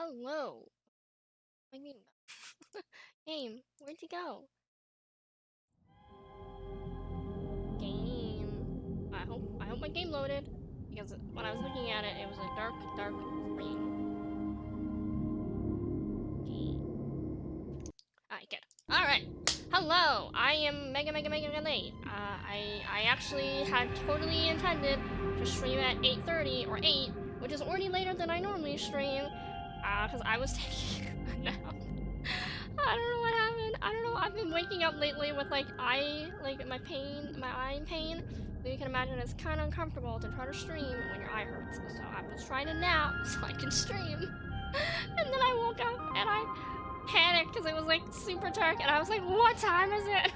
Hello. I mean, game. Where'd you go? Game. I hope my game loaded because when I was looking at it, it was a dark, dark screen. Game. Alright, good. Alright. Hello. I am mega late. I actually had totally intended to stream at 8:30 or 8, which is already later than I normally stream. Because I was taking a nap. I don't know what happened. I don't know. I've been waking up lately with like my eye pain. So you can imagine it's kind of uncomfortable to try to stream when your eye hurts. So I was trying to nap so I can stream. And then I woke up and I panicked because it was like super dark and I was like, what time is it?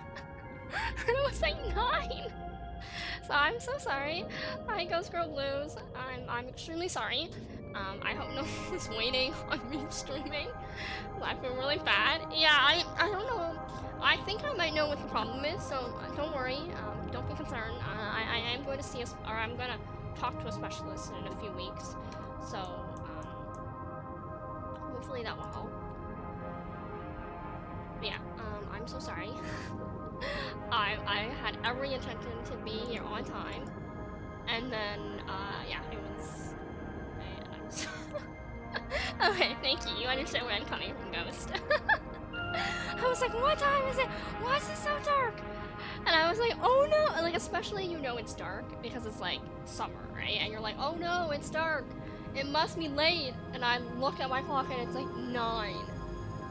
And it was like 9. So I'm so sorry. Hi, Ghost Girl Blues. I'm extremely sorry. I hope no one's waiting on me streaming. I feel really bad. Yeah, I don't know. I think I might know what the problem is, so don't worry. Don't be concerned. I am going to see or I'm going to talk to a specialist in a few weeks. So, hopefully that will help. But yeah, I'm so sorry. I had every intention to be here on time. And then, yeah, it was... Okay, thank you. You understand where I'm coming from, Ghost. I was like, what time is it? Why is it so dark? And I was like, oh no! Like, especially you know it's dark because it's like summer, right? And you're like, oh no, it's dark. It must be late. And I look at my clock and it's like 9.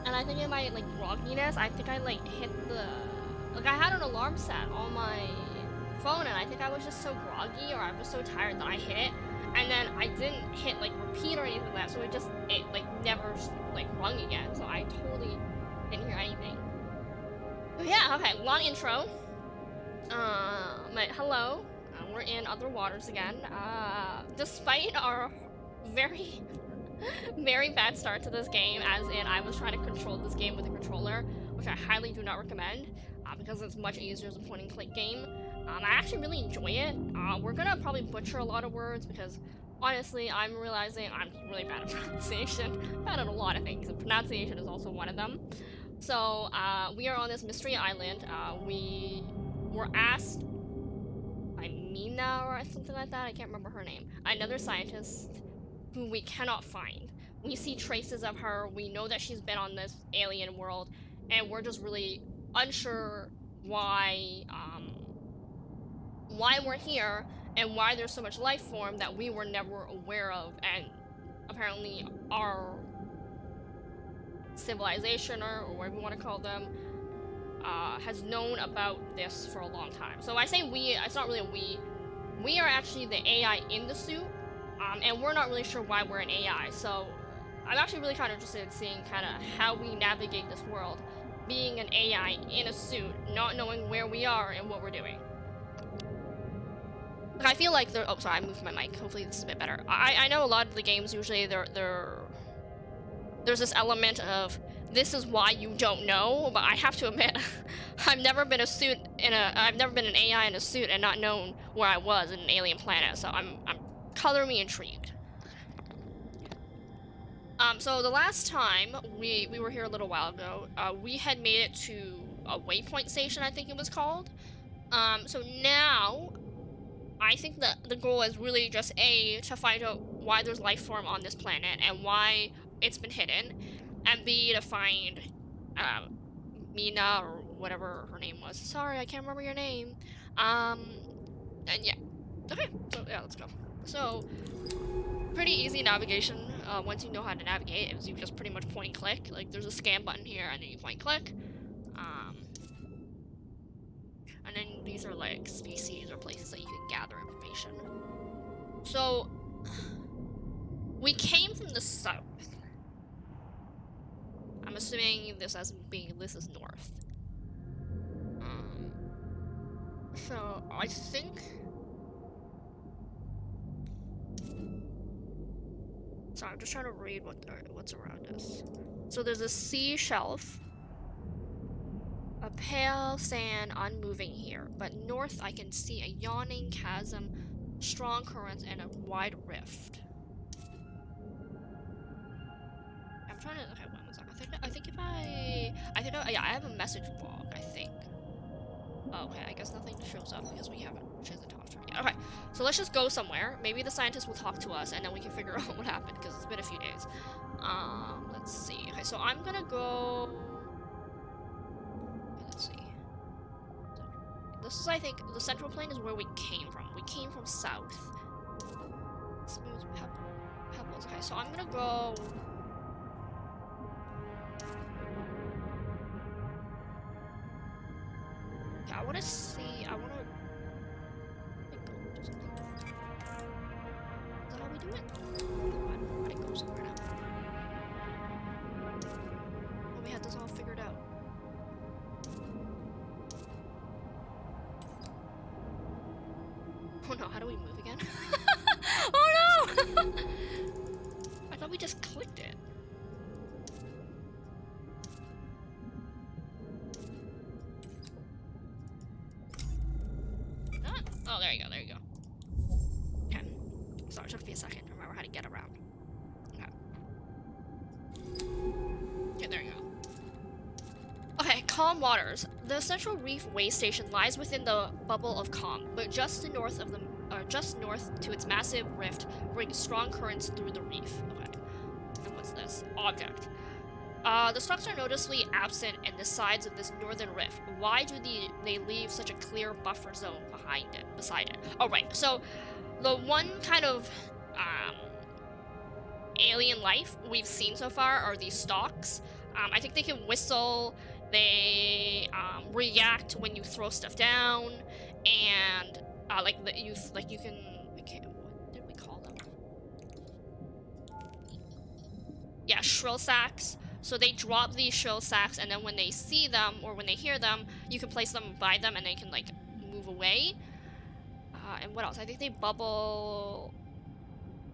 And I think in my like grogginess, I think I like hit the... Like, I had an alarm set on my phone and I think I was just so groggy or I was so tired that I hit it. And then I didn't hit like repeat or anything like that, so it like never like rung again. So I totally didn't hear anything. But yeah, okay, long intro. But hello, we're in Other Waters again. Despite our very, very bad start to this game, as in I was trying to control this game with a controller, which I highly do not recommend, because it's much easier as a point and click game. I actually really enjoy it. We're gonna probably butcher a lot of words because honestly, I'm realizing I'm really bad at pronunciation. Bad at a lot of things, and pronunciation is also one of them. So, we are on this mystery island. We were asked by Mina or something like that, I can't remember her name, another scientist who we cannot find. We see traces of her, we know that she's been on this alien world, and we're just really unsure why we're here and why there's so much life form that we were never aware of, and apparently our civilization or whatever you want to call them has known about this for a long time. So I say we, it's not really a we. We are actually the AI in the suit, and we're not really sure why we're an AI. So I'm actually really kind of interested in seeing kind of how we navigate this world, being an AI in a suit, not knowing where we are and what we're doing. Like, I feel like there. Oh, sorry, I moved my mic. Hopefully this is a bit better. I know a lot of the games usually there's this element of this is why you don't know, but I have to admit, I've never been I've never been an AI in a suit and not known where I was in an alien planet. So I'm color me intrigued. So the last time we were here a little while ago, we had made it to a waypoint station, I think it was called. So now I think that the goal is really just A, to find out why there's life form on this planet and why it's been hidden, and B, to find Mina or whatever her name was. Sorry, I can't remember your name. And yeah. Okay, so yeah, let's go. So, pretty easy navigation. Once you know how to navigate, you just pretty much point and click. Like, there's a scan button here, and then you point and click. And then these are like species or places that you can gather information. So, we came from the south. I'm assuming this is north. So I think. Sorry, I'm just trying to read what's around us. So there's a sea shelf. A pale sand unmoving here, but north I can see a yawning chasm, strong currents, and a wide rift. trying to. Okay, one second. I think if yeah, I have a message log. I think. Oh, okay, I guess nothing shows up because she hasn't talked to her yet. Okay, so let's just go somewhere. Maybe the scientist will talk to us, and then we can figure out what happened because it's been a few days. Let's see. Okay, so I'm gonna go. Okay, let's see. This is, I think, the central plane is where we came from. We came from south. Smooth pebbles. Okay, so I'm gonna go. I want to see. I want to. Is that how we do it? Oh, I don't know how to go somewhere now. Oh, we had this all figured out. Oh no! How do we move again? Oh no! I thought we just clicked it. Oh, there you go, there you go. Okay. Sorry, it took me a second to remember how to get around. Okay. Okay, there you go. Okay, calm waters. The Central Reef way station lies within the bubble of calm, but just north to its massive rift brings strong currents through the reef. Okay. And what's this? Object. The stocks are noticeably absent in the sides of this northern rift. Why do they leave such a clear buffer zone beside it? Oh, right. So, the one kind of alien life we've seen so far are these stalks. I think they can whistle. They react when you throw stuff down, and you can. Okay, what did we call them? Yeah, shrill sacks. So they drop these shrill sacks, and then when they see them or when they hear them, you can place them by them, and they can like move away. And what else? I think they bubble,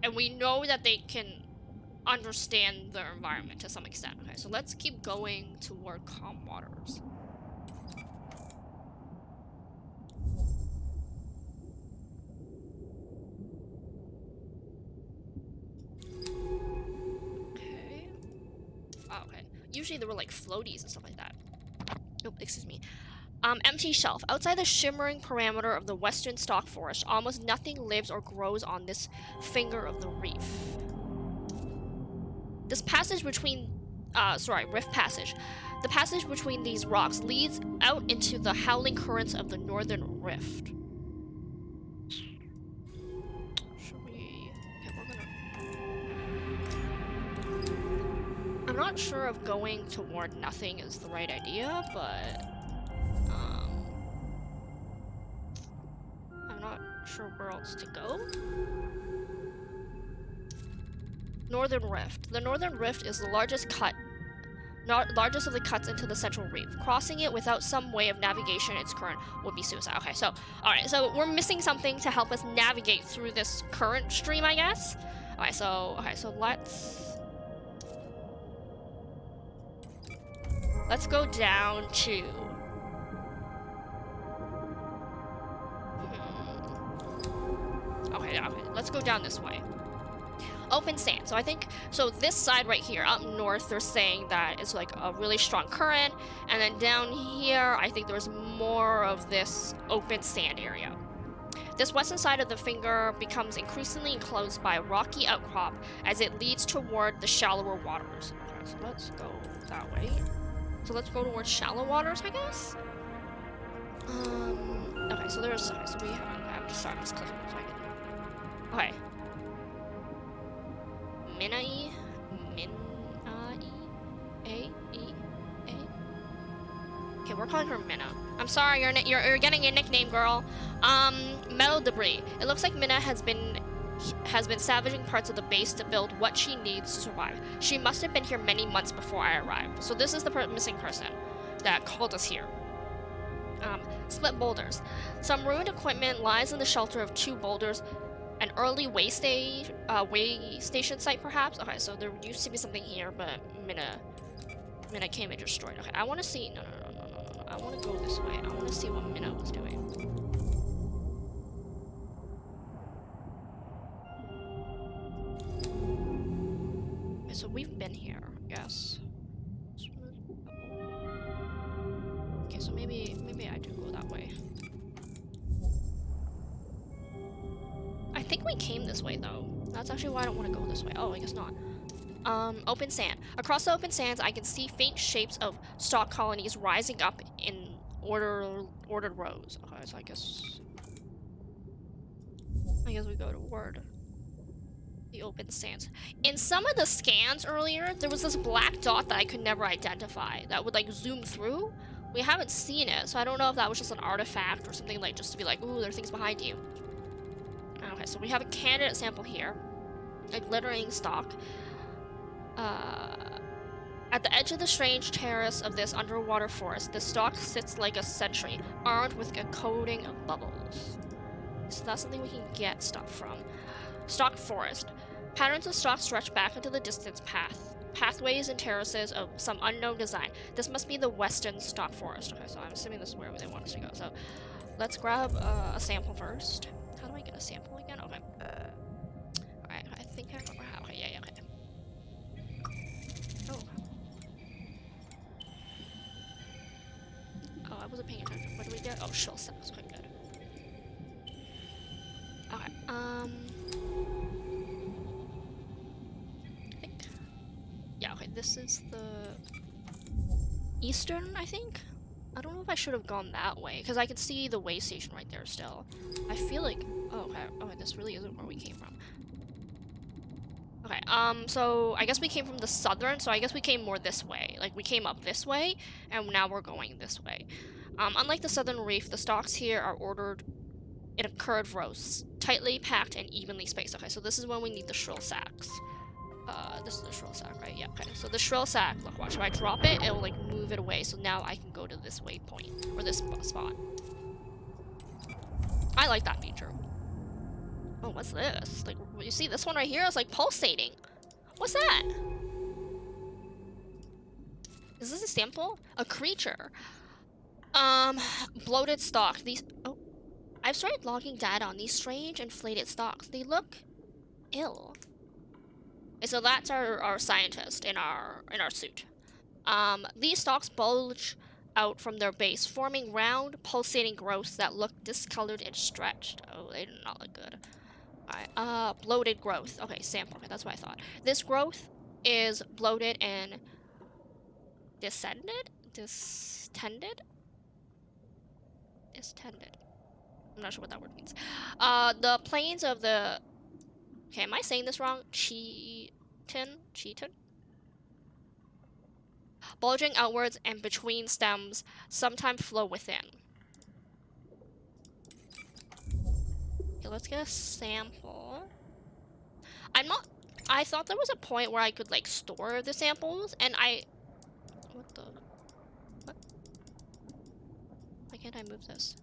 and we know that they can understand their environment to some extent. Okay, so let's keep going toward calm waters. Okay. Oh, okay. Usually there were like floaties and stuff like that. Oh, excuse me. Empty shelf. Outside the shimmering parameter of the western stalk forest, almost nothing lives or grows on this finger of the reef. This passage between, rift passage. The passage between these rocks leads out into the howling currents of the northern rift. Should we? Okay, I'm not sure if going toward nothing is the right idea, but I'm not sure where else to go. Northern Rift. The Northern Rift is the largest of the cuts into the Central Reef. Crossing it without some way of navigation its current would be suicide. Okay, so, alright, so we're missing something to help us navigate through this current stream, I guess. Okay, so let's go down to... Okay, let's go down this way. Open sand. So I think, this side right here, up north, they're saying that it's like a really strong current, and then down here, I think there's more of this open sand area. This western side of the finger becomes increasingly enclosed by a rocky outcrop as it leads toward the shallower waters. Okay, so let's go that way. So let's go towards shallow waters, I guess? Okay, so there's, okay, so we have to start this clicking so I can... Okay. Minai? Okay, we're calling her Minna. I'm sorry, you're getting a nickname, girl. Metal debris. It looks like Minna has been savaging parts of the base to build what she needs to survive. She must have been here many months before I arrived. So this is the missing person that called us here. Split boulders. Some ruined equipment lies in the shelter of two boulders. An early way station site, perhaps? Okay, so there used to be something here, but Minna came and destroyed. Okay, I want to see... No. I want to go this way. I want to see what Minna was doing. Okay, so we've been in here, I guess. Okay, so maybe I do go that way. I think we came this way though. That's actually why I don't want to go this way. Oh, I guess not. Open sand. Across the open sands, I can see faint shapes of stalk colonies rising up in ordered rows. Okay, so I guess we go toward the open sands. In some of the scans earlier, there was this black dot that I could never identify that would like zoom through. We haven't seen it, so I don't know if that was just an artifact or something like just to be like, ooh, there are things behind you. Okay, so we have a candidate sample here, a glittering stalk. At the edge of the strange terrace of this underwater forest, the stalk sits like a sentry, armed with a coating of bubbles. So that's something we can get stuff from. Stalk forest. Patterns of stalks stretch back into the distance pathways and terraces of some unknown design. This must be the western stalk forest. Okay, so I'm assuming this is where they want us to go. So let's grab a sample first. How do I get a sample again? Okay. Alright, I think I remember how. Okay, yeah, okay. Oh, I wasn't paying attention. What do we get? Oh, shell sacks. Okay, good. Okay, I think. Yeah, okay, this is the eastern, I think? I don't know if I should have gone that way, because I can see the way station right there still. I feel like... Oh, okay. Oh, this really isn't where we came from. Okay, so I guess we came from the southern, so I guess we came more this way. Like, we came up this way, and now we're going this way. Unlike the southern reef, the stalks here are ordered in a curved rows, tightly packed and evenly spaced. Okay, so this is when we need the shrill sacks. This is the shrill sack, right? Yeah, okay. So the shrill sack, look, watch, if I drop it, it will, like, move it away, so now I can go to this waypoint, or this spot. I like that feature. Oh, what's this? Like, you see this one right here? It's like pulsating. What's that? Is this a sample? A creature. Bloated stalk. These. Oh, I've started logging data on these strange inflated stalks. They look ill. Okay, so that's our scientist in our suit. These stalks bulge out from their base, forming round, pulsating growths that look discolored and stretched. Oh, they do not look good. Alright, bloated growth. Okay, sample. Okay, that's what I thought. This growth is bloated and distended? I'm not sure what that word means. The planes of the... Okay, am I saying this wrong? Cheaton? Bulging outwards and between stems, sometimes flow within. Okay, let's get a sample. I thought there was a point where I could, like, store the samples, and what the... What? Why can't I move this?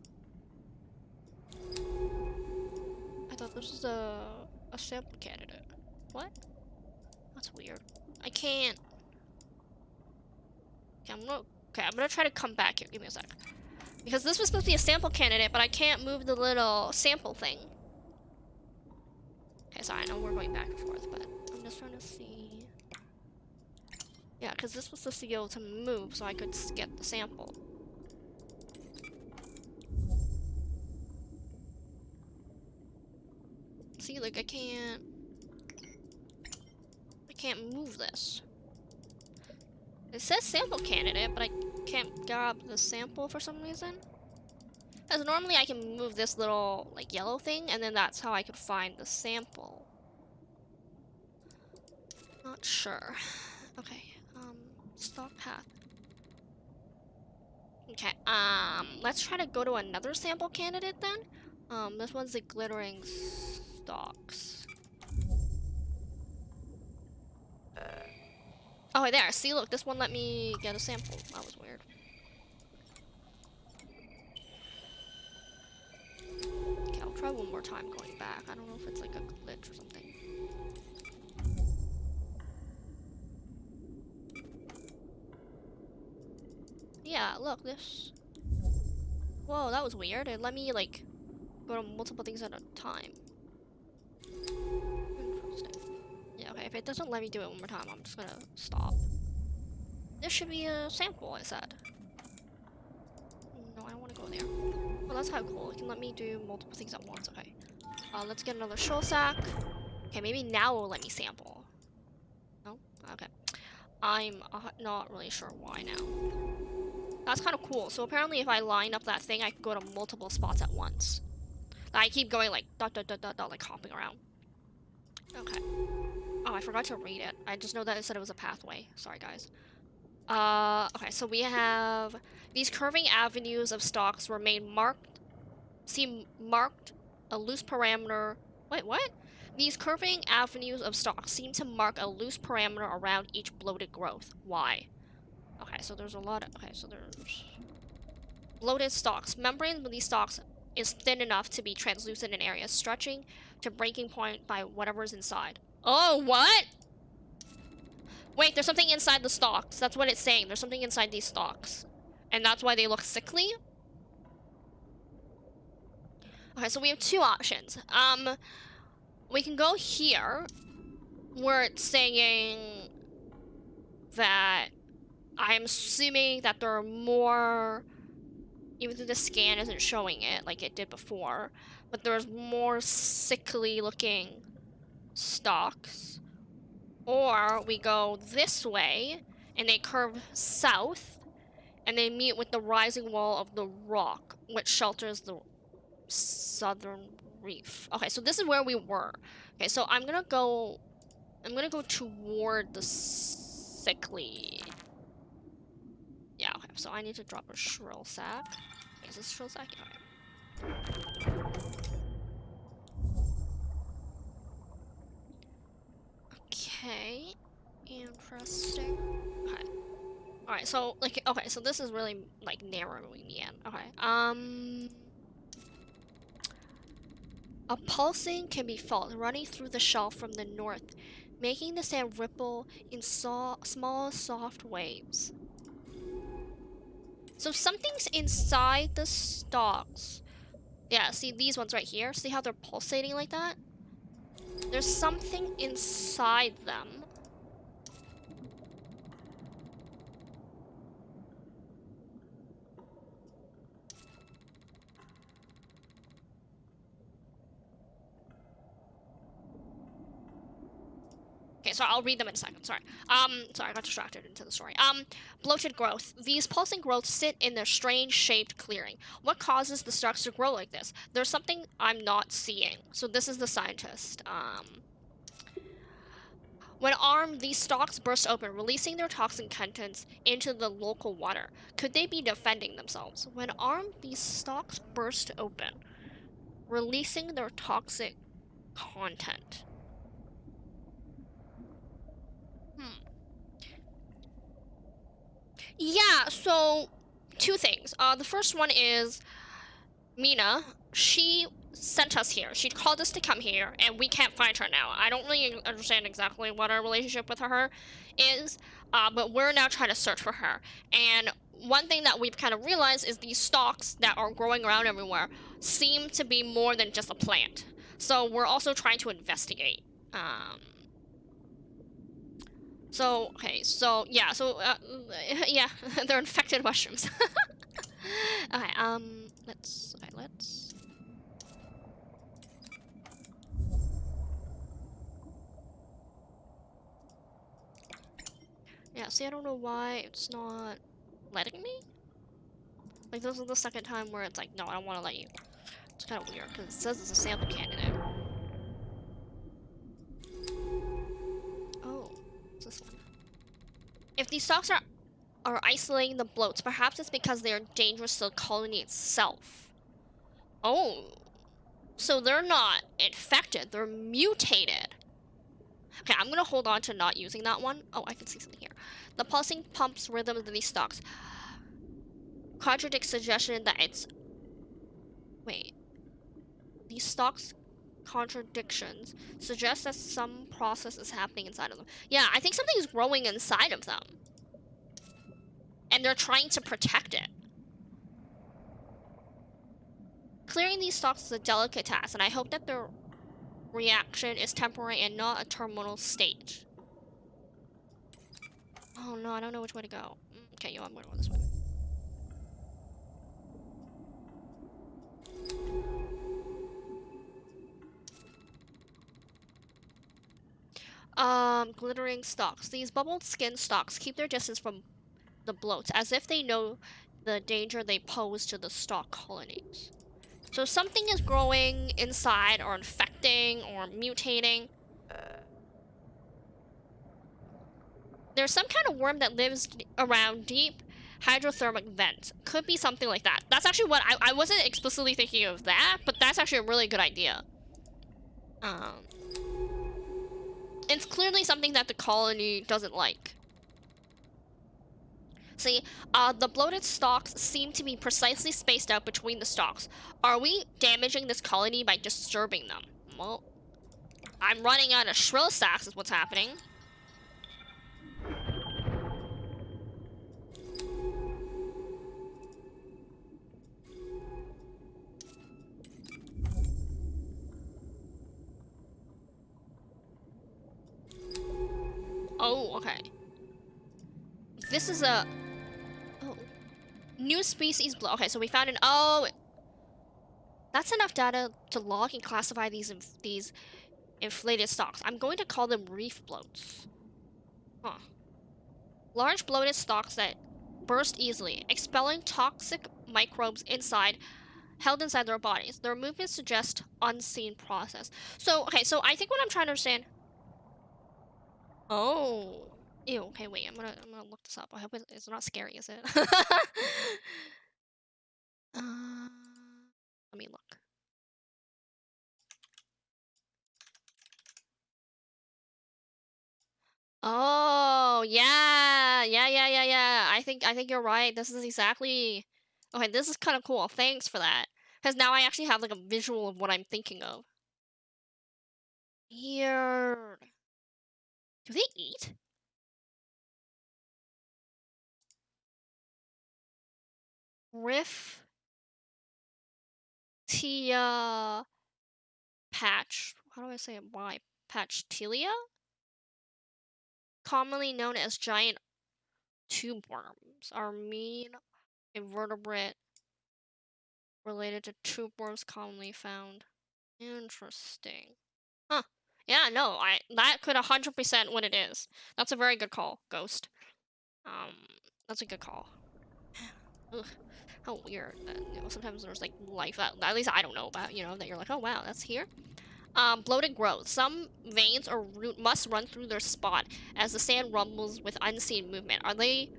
I thought this was a sample candidate. What? That's weird. I can't... Okay, I'm gonna try to come back here. Give me a sec. Because this was supposed to be a sample candidate, but I can't move the little sample thing. Okay, so I know we're going back and forth, but I'm just trying to see... Yeah, because this was supposed to be able to move so I could get the sample. See, like, I can't move this. It says sample candidate, but I can't grab the sample for some reason. Because normally I can move this little, like, yellow thing, and then that's how I could find the sample. Not sure. Okay, stop path. Okay, let's try to go to another sample candidate then. This one's the glittering stalks. Oh, right there. See, look, this one let me get a sample. That was weird. Okay, I'll try one more time going back. I don't know if it's like a glitch or something. Yeah, look, this... Whoa, that was weird. It let me, like, go to multiple things at a time. Interesting. Yeah, okay, if it doesn't let me do it one more time, I'm just gonna stop. This should be a sample, I said. No, I don't want to go there. Well, that's how cool. It can let me do multiple things at once. Okay. Let's get another shell sack. Okay, maybe now it will let me sample. No? Okay. I'm not really sure why now. That's kind of cool. So apparently if I line up that thing, I can go to multiple spots at once. I keep going like dot dot dot dot dot, like hopping around. Okay. Oh, I forgot to read it. I just know that it said it was a pathway. Sorry, guys. Okay, so we have these curving avenues of stalks remain marked. See, marked a loose parameter. Wait, what? These curving avenues of stalks seem to mark a loose parameter around each bloated growth. Why? Okay, so there's a lot of. Okay, so there's bloated stalks. Membrane of these stalks is thin enough to be translucent in areas, stretching to breaking point by whatever's inside. Oh, what? Wait, there's something inside the stalks. That's what it's saying. There's something inside these stalks. And that's why they look sickly? Okay, so we have two options. We can go here, where it's saying that I'm assuming that there are more, even though the scan isn't showing it like it did before, but there's more sickly looking stalks. Or we go this way, and they curve south, and they meet with the rising wall of the rock, which shelters the southern reef. Okay, so this is where we were. Okay, so I'm gonna go toward the sickly. Yeah, okay, so I need to drop a shrill sack. Is this shrill sack? Okay. Okay, interesting. Okay. Alright, so, like, okay, so this is really, like, narrowing me in. Okay, a pulsing can be felt running through the shelf from the north, making the sand ripple in small, soft waves. So something's inside the stalks. Yeah, see these ones right here? See how they're pulsating like that? There's something inside them. Okay, so I'll read them in a second. Sorry. Sorry, I got distracted into the story. Bloated growth. These pulsing growths sit in their strange shaped clearing. What causes the stalks to grow like this? There's something I'm not seeing. So this is the scientist. When armed, these stalks burst open, releasing their toxic contents into the local water. Could they be defending themselves? When armed, these stalks burst open, releasing their toxic content. Yeah, so two things. The first one is Mina. She sent us here. She called us to come here, and we can't find her now. I don't really understand exactly what our relationship with her is, but we're now trying to search for her. And one thing that we've kind of realized is these stalks that are growing around everywhere seem to be more than just a plant. So we're also trying to investigate. Yeah, they're infected mushrooms. Okay, let's. Yeah, see, I don't know why it's not letting me. Like, this is the second time where it's like, no, I don't want to let you. It's kind of weird, because it says it's a sample candidate. Oh, it's this one. If these stalks are isolating the bloats, perhaps it's because they are dangerous to the colony itself. Oh, so they're not infected, they're mutated. Okay, I'm gonna hold on to not using that one. Oh, I can see something here. The pulsing pumps rhythm of these stalks contradicts suggestion that it's... Wait. These stalks contradictions suggest that some process is happening inside of them. Yeah, I think something's growing inside of them. And they're trying to protect it. Clearing these stalks is a delicate task, and I hope that they're reaction is temporary and not a terminal state. Oh no, I don't know which way to go. Okay, yo, I'm gonna go this way. Glittering stalks. These bubbled skin stalks keep their distance from the bloats, as if they know the danger they pose to the stalk colonies. So something is growing inside, or infecting, or mutating. There's some kind of worm that lives around deep hydrothermic vents. Could be something like that. That's actually what I wasn't explicitly thinking of that, but that's actually a really good idea. It's clearly something that the colony doesn't like. See, the bloated stalks seem to be precisely spaced out between the stalks. Are we damaging this colony by disturbing them? Well, I'm running out of shrill sacks is what's happening. Oh, okay. This is a... Oh. New species bloat. Okay, so we found an... Oh! That's enough data to log and classify these inflated stalks. I'm going to call them reef bloats. Huh. Large bloated stalks that burst easily, expelling toxic microbes held inside their bodies. Their movements suggest unseen process. So, okay, so I think what I'm trying to understand... Oh. Ew, okay, wait, I'm gonna look this up. I hope it's not scary, is it? Let me look. Oh, yeah. I think you're right. This is exactly... Okay, this is kind of cool. Thanks for that. Because now I actually have like a visual of what I'm thinking of. Weird. Do they eat? Riff Tia patch. How do I say it? Why? Patchtilia? Commonly known as giant tube worms, are mean invertebrate related to tube worms commonly found. Interesting. Huh. Yeah, no, that could 100% what it is. That's a very good call, Ghost. That's a good call. Ugh, how weird that, you know, sometimes there's like life that at least I don't know about, you know, that you're like, oh wow, that's here. Bloated growth. Some veins or root must run through their spot as the sand rumbles with unseen movement. Are they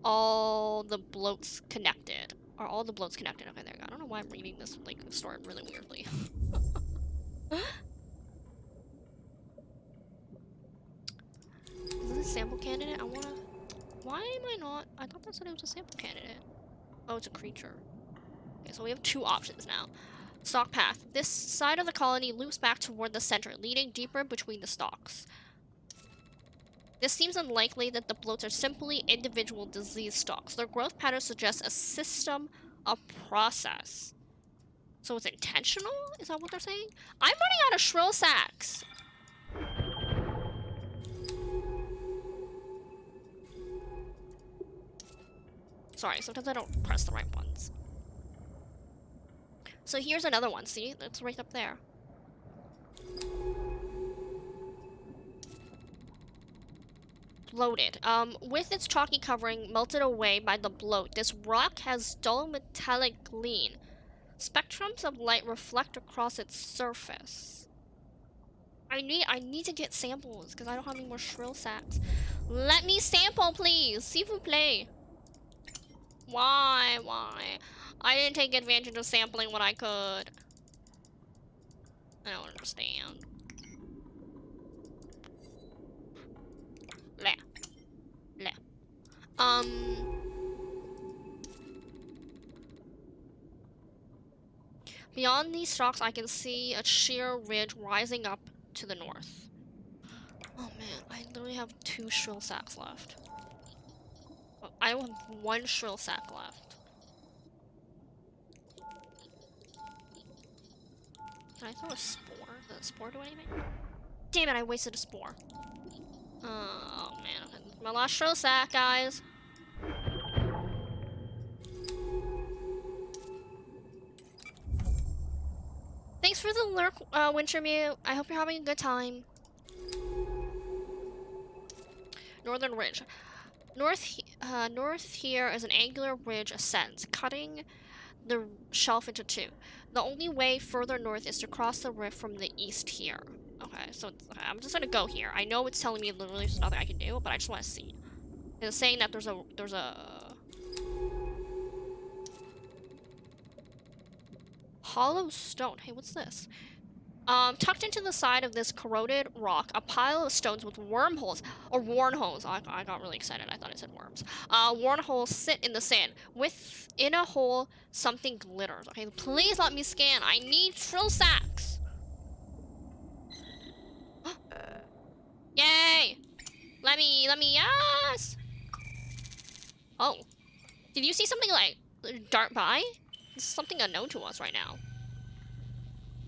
all the bloats connected? Are all the bloats connected? Okay, there you go. I don't know why I'm reading this like story really weirdly. Is this a sample candidate? I wanna... Why am I not... I thought that said it was a sample candidate. Oh, it's a creature. Okay, so we have two options now. Stalk path. This side of the colony loops back toward the center, leading deeper between the stalks. This seems unlikely that the bloats are simply individual disease stalks. Their growth pattern suggests a system of process. So it's intentional? Is that what they're saying? I'm running out of shrill sacks. Sorry, sometimes I don't press the right buttons. So here's another one, see? It's right up there. Bloated. With its chalky covering melted away by the bloat, this rock has dull metallic gleam. Spectrums of light reflect across its surface. I need to get samples, because I don't have any more shrill sacks. Let me sample, please! S'il vous plaît. Why? I didn't take advantage of sampling what I could. I don't understand. Bleh. Beyond these rocks, I can see a sheer ridge rising up to the north. Oh man, I literally have 2 shrill sacks left. I have 1 shrill sack left. Did I throw a spore? Did the spore do anything? Damn it, I wasted a spore. Oh man, my last shrill sack, guys. Thanks for the lurk, Wintermute. I hope you're having a good time. Northern Ridge. North here is an angular ridge ascends, cutting the shelf into two. The only way further north is to cross the rift from the east here. Okay, so okay, I'm just gonna go here. I know it's telling me literally there's nothing I can do, but I just want to see. It's saying that there's a hollow stone. Hey, what's this? Tucked into the side of this corroded rock, a pile of stones with wormholes, or wormholes. I got really excited. I thought it said worms. Wormholes sit in the sand. Within a hole, something glitters. Okay, please let me scan. I need shrill sacks. Yay! Let me, yes! Oh. Did you see something like dart by? This is something unknown to us right now.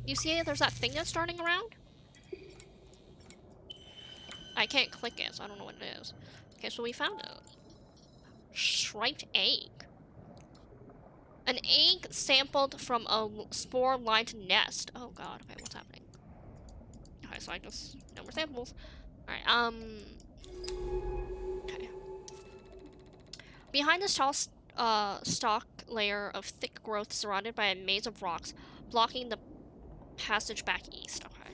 You see there's that thing that's darting around? I can't click it, so I don't know what it is. Okay, so we found a striped egg. An egg sampled from a spore-lined nest. Oh god, okay, what's happening? Okay, so I just... no more samples. Alright, okay. Behind this tall stalk layer of thick growth surrounded by a maze of rocks, blocking the passage back east. Okay.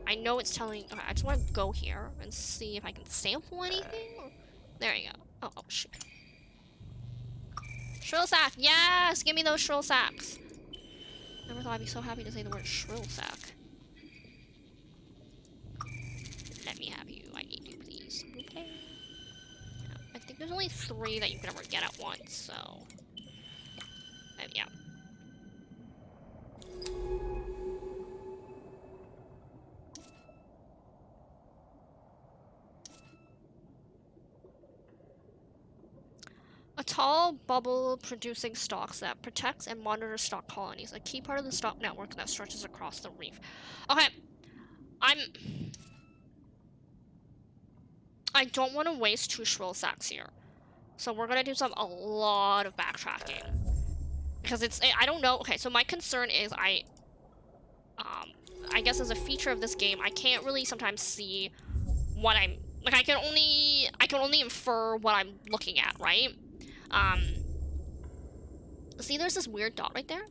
I know it's telling... okay, I just want to go here and see if I can sample anything. There you go. Oh, shoot. Shrill sack! Yes! Give me those shrill sacks! Never thought I'd be so happy to say the word shrill sack. Let me have you. I need you, please. Okay. Yeah, I think there's only 3 that you can ever get at once, so... yeah. A tall bubble producing stalks that protects and monitors stock colonies, a key part of the stock network that stretches across the reef. Okay, I don't want to waste 2 shrill sacks here. So we're gonna do a lot of backtracking. Because I don't know, okay, so my concern is I guess as a feature of this game, I can't really sometimes see what I'm, like I can only infer what I'm looking at, right? See, there's this weird dot right there.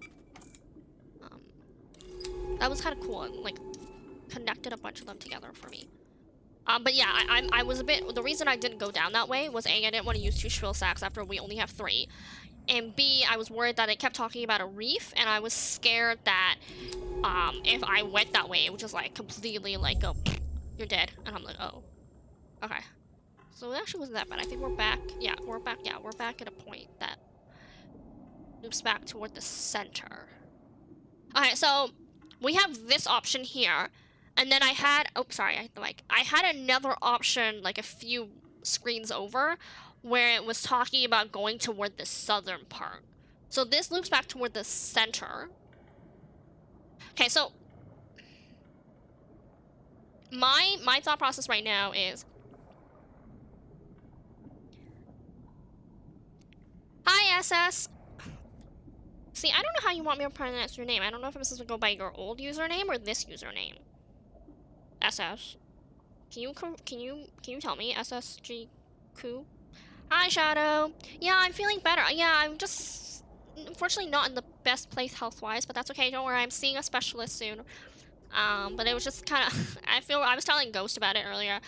That was kind of cool and like connected a bunch of them together for me. But yeah, I was a bit, the reason I didn't go down that way was A, I didn't want to use 2 shrill sacks after we only have 3. And B, I was worried that it kept talking about a reef, and I was scared that if I went that way, it would just like completely like go, you're dead. And I'm like, oh. Okay. So it actually wasn't that bad. I think we're back. Yeah, we're back. Yeah, we're back at a point that loops back toward the center. Okay, so we have this option here, and then I had, oh, sorry, I had another option like a few screens over where it was talking about going toward the southern part. So this loops back toward the center. Okay, so my thought process right now is, hi, SS. See, I don't know how you want me to pronounce your name. I don't know if I'm supposed to go by your old username or this username. SS. Can you tell me? SSGQ? Hi, Shadow. Yeah, I'm feeling better. Yeah, I'm just unfortunately not in the best place health-wise, but that's okay. Don't worry. I'm seeing a specialist soon. But it was just kind of I was telling Ghost about it earlier.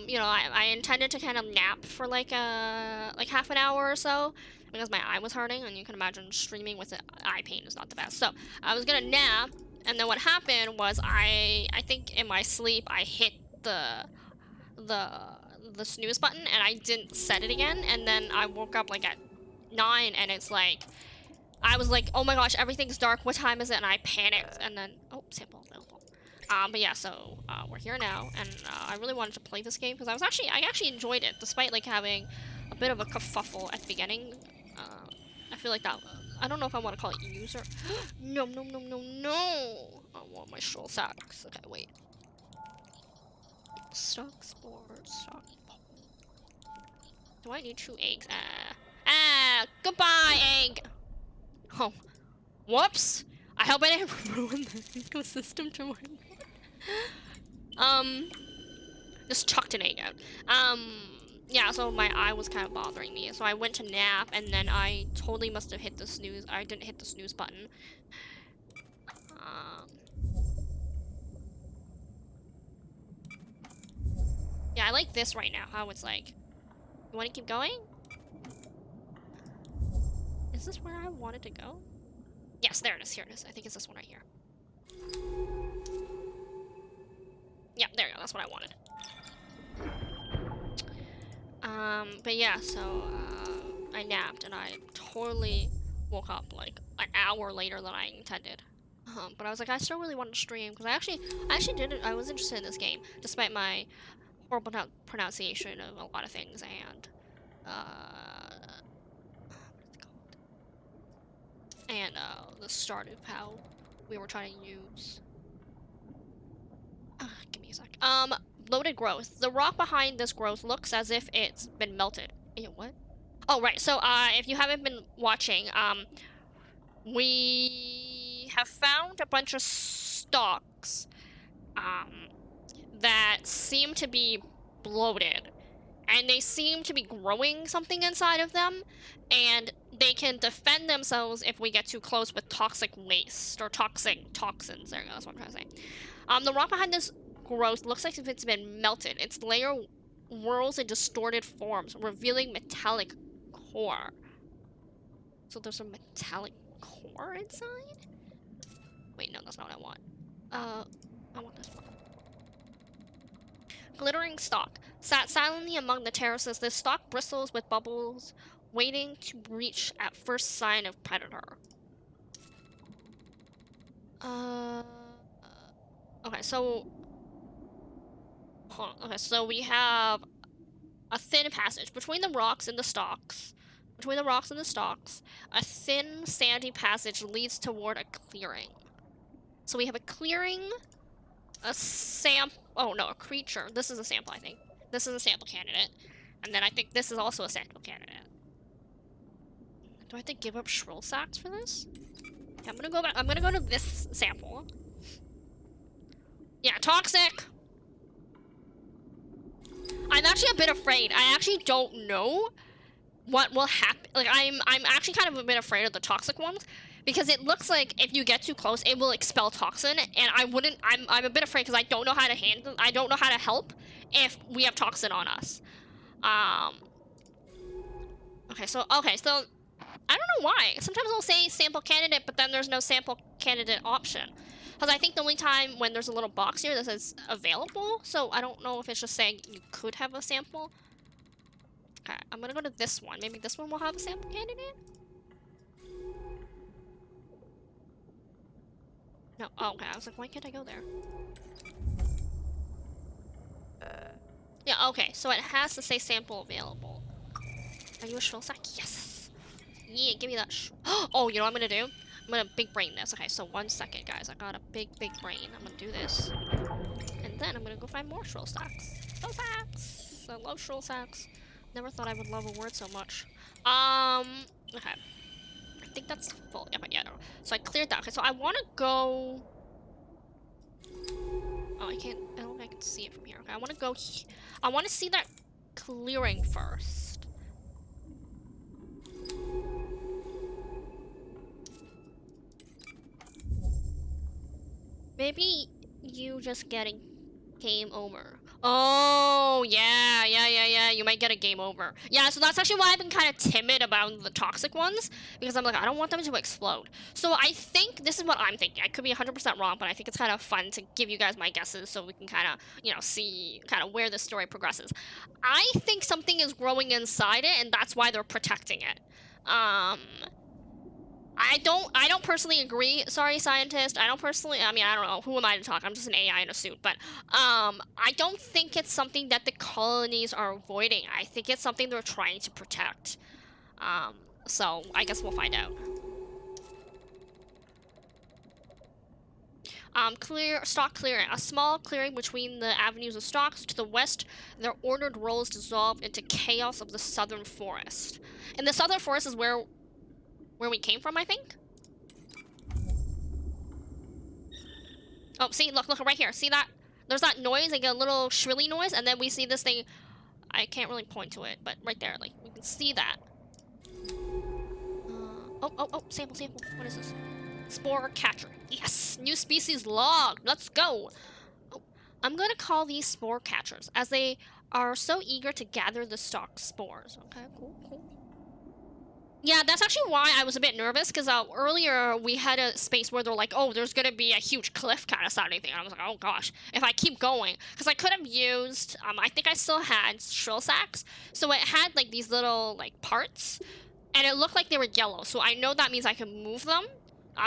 You know, I intended to kind of nap for like half an hour or so because my eye was hurting, and you can imagine streaming with eye pain is not the best. So I was gonna nap, and then what happened was I think in my sleep I hit the snooze button and I didn't set it again, and then I woke up like at 9, and it's like I was like, oh my gosh, everything's dark. What time is it? And I panicked, and then oh, sample available. But yeah, so we're here now, and I really wanted to play this game because I actually enjoyed it despite like having a bit of a kerfuffle at the beginning. I feel like that I don't know if I want to call it user. No, no, no, no, no. I want my shrill sacks. Okay, wait. Stock spores. Stock. Do I need 2 eggs? Goodbye, egg. Oh, whoops. I hope I didn't ruin the ecosystem to just chucked an egg out. Yeah, so my eye was kind of bothering me. So I went to nap, and then I totally must have hit the snooze. I didn't hit the snooze button. Yeah, I like this right now, how it's like, you want to keep going? Is this where I wanted to go? Yes, there it is. Here it is. I think it's this one right here. Yeah, there you go. That's what I wanted. But yeah, so, I napped and I totally woke up like an hour later than I intended. But I was like, I still really wanted to stream because I actually did it. I was interested in this game, despite my horrible pronunciation of a lot of things and, what is it called? And, the start of how we were trying to use. Give me a sec. Bloated growth. The rock behind this growth looks as if it's been melted. What? Oh, right. So, if you haven't been watching, we have found a bunch of stalks, that seem to be bloated. And they seem to be growing something inside of them. And they can defend themselves if we get too close with toxic waste or toxins. There you go. That's what I'm trying to say. The rock behind this growth looks like if it's been melted. Its layer whirls in distorted forms, revealing metallic core. So there's a metallic core inside? Wait, no, that's not what I want. I want this one. Glittering stalk. Sat silently among the terraces, this stalk bristles with bubbles, waiting to breach at first sign of predator. Okay, so... Okay, so we have a thin passage between the rocks and the stalks. Between the rocks and the stalks, a thin, sandy passage leads toward a clearing. So we have a clearing, a creature. This is a sample, I think. This is a sample candidate. And then I think this is also a sample candidate. Do I have to give up shrill sacks for this? Okay, I'm gonna go back. I'm gonna go to this sample. Yeah, toxic! I'm actually a bit afraid. I actually don't know what will happen. Like, I'm actually kind of a bit afraid of the toxic ones because it looks like if you get too close, it will expel toxin, and I'm a bit afraid because I don't know how to handle. I don't know how to help if we have toxin on us. Okay, so I don't know why. Sometimes I'll say sample candidate, but then there's no sample candidate option. Because I think the only time when there's a little box here that says available, so I don't know if it's just saying you could have a sample. Okay, I'm gonna go to this one. Maybe this one will have a sample candidate? No, oh, okay, I was like, why can't I go there? Yeah, okay, so it has to say sample available. Are you a shrill sack? Yes! Yeah, give me that oh, you know what I'm gonna do? I'm gonna big brain this. Okay, so 1 second, guys. I got a big brain. I'm gonna do this. And then I'm gonna go find more shrill sacks. Shrill sacks! I love shrill sacks. Never thought I would love a word so much. Okay. I think that's full. Yeah, no. So I cleared that. Okay, so I wanna go... Oh, I can't... I don't think I can see it from here. Okay, I wanna go... I wanna see that clearing first. Maybe you just getting game over. Oh, yeah. You might get a game over. Yeah, so that's actually why I've been kind of timid about the toxic ones. Because I'm like, I don't want them to explode. So I think, this is what I'm thinking. I could be 100% wrong, but I think it's kind of fun to give you guys my guesses so we can kind of, you know, see kind of where the story progresses. I think something is growing inside it, and that's why they're protecting it. I don't personally agree. Sorry, scientist. I mean, I don't know. Who am I to talk? I'm just an AI in a suit. But, I don't think it's something that the colonies are avoiding. I think it's something they're trying to protect. So, I guess we'll find out. Stalk clearing. A small clearing between the avenues of stalks. To the west, their ordered rows dissolve into chaos of the southern forest. And the southern forest is where we came from, I think? Oh, see, look right here. See that? There's that noise, like a little shrilly noise, and then we see this thing. I can't really point to it, but right there, like, we can see that. Oh, sample. What is this? Spore catcher. Yes! New species logged. Let's go. Oh, I'm gonna call these spore catchers, as they are so eager to gather the stalk spores. Okay, cool. Yeah, that's actually why I was a bit nervous, because earlier we had a space where they're like, oh, there's gonna be a huge cliff kind of sounding thing. And I was like, oh gosh, if I keep going, because I could have used, I think I still had shrill sacks, so it had like these little like parts, and it looked like they were yellow, so I know that means I can move them.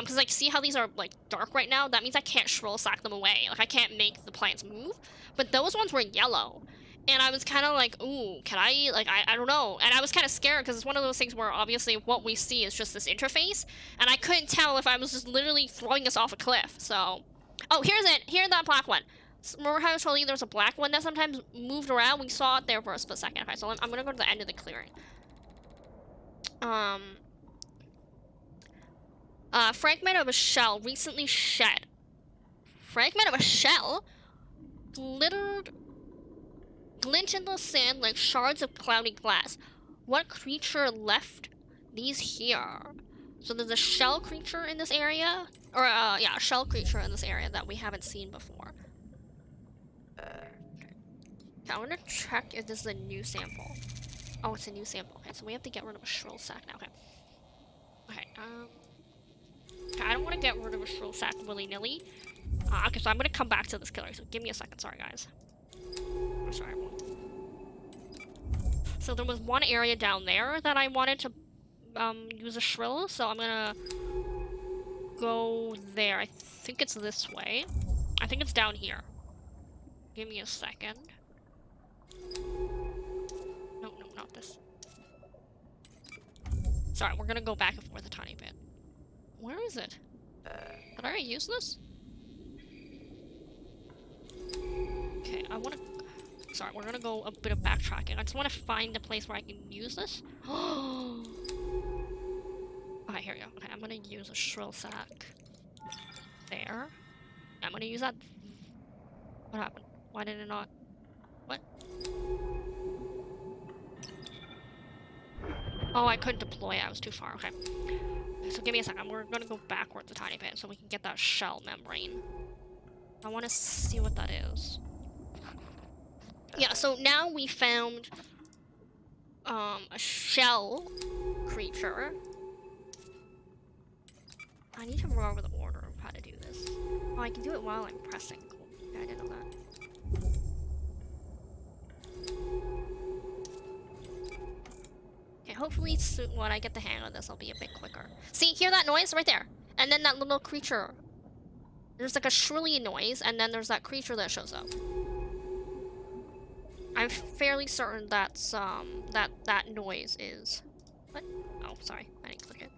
Because like, see how these are like dark right now? That means I can't shrill sack them away. Like, I can't make the plants move, but those ones were yellow. And I was kind of like, ooh, can I, like, I don't know. And I was kind of scared because it's one of those things where obviously what we see is just this interface. And I couldn't tell if I was just literally throwing us off a cliff, so. Oh, here's it. Here's that black one. Remember how I told you there's a black one that sometimes moved around? We saw it there for a split second. Okay, so I'm going to go to the end of the clearing. Fragment of a shell recently shed. Fragment of a shell? Glint in the sand like shards of cloudy glass. What creature left these here? So there's a shell creature in this area? Or, yeah, a shell creature in this area that we haven't seen before. I want to check if this is a new sample. Oh, it's a new sample. Okay, so we have to get rid of a shrill sack now. Okay, I don't want to get rid of a shrill sack willy-nilly. Okay, so I'm going to come back to this killer, so give me a second. Sorry, guys. I'm sorry, everyone. So there was one area down there that I wanted to use a shrill, so I'm gonna go there. I think it's this way. I think it's down here. Give me a second. No, not this. Sorry, we're gonna go back and forth a tiny bit. Where is it? Did I already use this? Okay, sorry, we're gonna go a bit of backtracking. I just want to find a place where I can use this. Okay, here we go. Okay, I'm gonna use a shrill sack. There. I'm gonna use that. What happened? Why did it not? What? Oh, I couldn't deploy it. I was too far. Okay. So give me a second. We're gonna go backwards a tiny bit so we can get that shell membrane. I want to see what that is. Yeah, so now we found a shell creature. I need to remember the order of how to do this. Oh, I can do it while I'm pressing. Cool. Yeah, I didn't know that. Okay, hopefully soon, when I get the hang of this, I'll be a bit quicker. See, hear that noise right there? And then that little creature. There's like a shrilly noise, and then there's that creature that shows up. I'm fairly certain that's, that noise is... What? Oh, sorry. I didn't click it.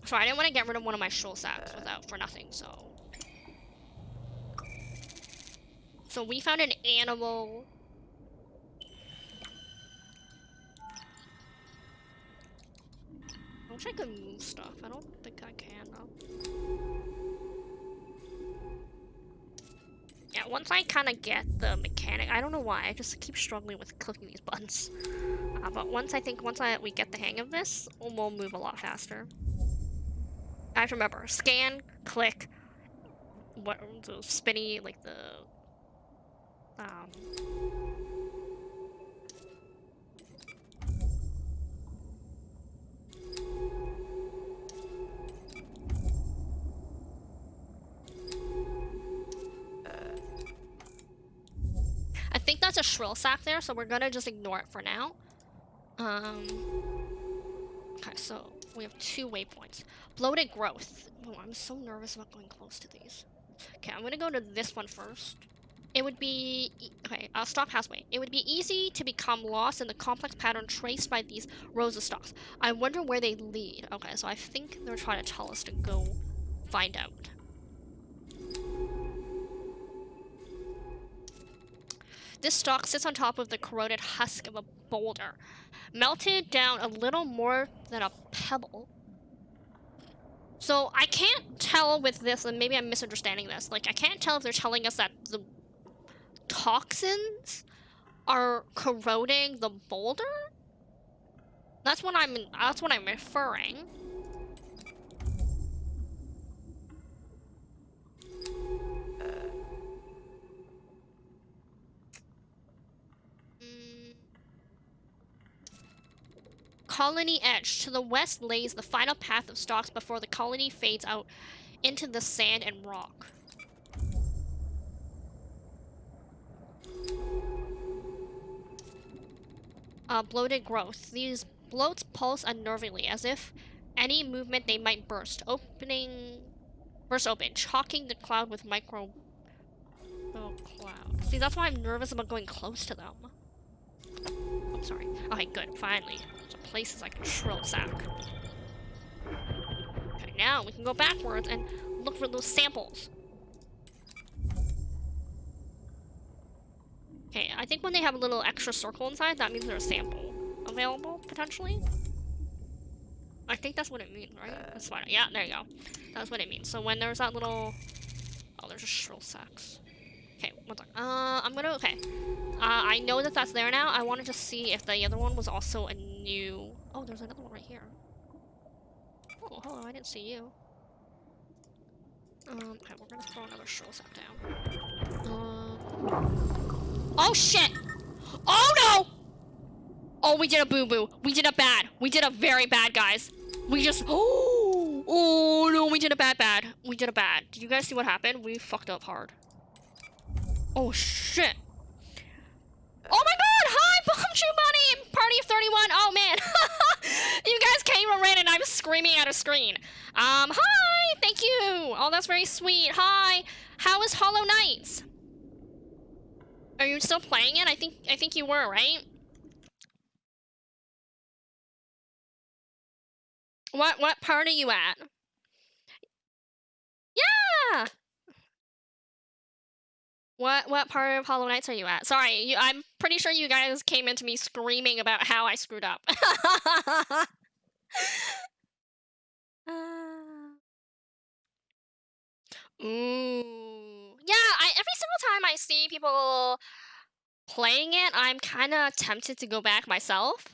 Sorry, I didn't want to get rid of one of my shrill sacks for nothing, so... So we found an animal... I wish I could move stuff. I don't think I can, though. Yeah, once I kind of get the mechanic, I don't know why, I just keep struggling with clicking these buttons. But once we get the hang of this, we'll move a lot faster. I have to remember, scan, click, what, the spinny, like the, I think that's a shrill sack there, so we're gonna just ignore it for now. Okay, so we have 2 waypoints. Bloated growth. Oh, I'm so nervous about going close to these. Okay, I'm gonna go to this one first. It would be... Okay, stalk pathway. It would be easy to become lost in the complex pattern traced by these rows of stalks. I wonder where they lead. Okay, so I think they're trying to tell us to go find out. This stalk sits on top of the corroded husk of a boulder, melted down a little more than a pebble. So I can't tell with this, and maybe I'm misunderstanding this, like I can't tell if they're telling us that the toxins are corroding the boulder? That's what I'm referring. Colony edge. To the west lays the final path of stalks before the colony fades out into the sand and rock. Bloated growth. These bloats pulse unnervingly, as if any movement they might burst open, chalking the cloud with micro cloud. See, that's why I'm nervous about going close to them. I'm sorry. Okay, good. Finally. There's places I can shrill sack. Okay, now we can go backwards and look for those samples. Okay, I think when they have a little extra circle inside, that means there's a sample available, potentially. I think that's what it means, right? That's fine. Yeah, there you go. That's what it means. So when there's that little... Oh, there's just shrill sacks. Okay, one sec. Okay. I know that that's there now. I wanted to see if the other one was also a new... Oh, there's another one right here. Oh, hello, I didn't see you. Okay, we're gonna throw another shrill sack down. Oh, shit! Oh, no! Oh, we did a boo-boo. We did a bad. We did a very bad, guys. We just... Oh, no, we did a bad. We did a bad. Did you guys see what happened? We fucked up hard. Oh, shit. Oh, my God! Hi, Bonju Bunny! Party of 31. Oh, man. You guys came and ran and I'm screaming at a screen. Hi! Thank you! Oh, that's very sweet. Hi! How is Hollow Knights? Are you still playing it? I think you were, right? What part are you at? Yeah! What part of Hollow Knights are you at? Sorry, I'm pretty sure you guys came into me screaming about how I screwed up. Ooh. Yeah, every single time I see people playing it, I'm kind of tempted to go back myself.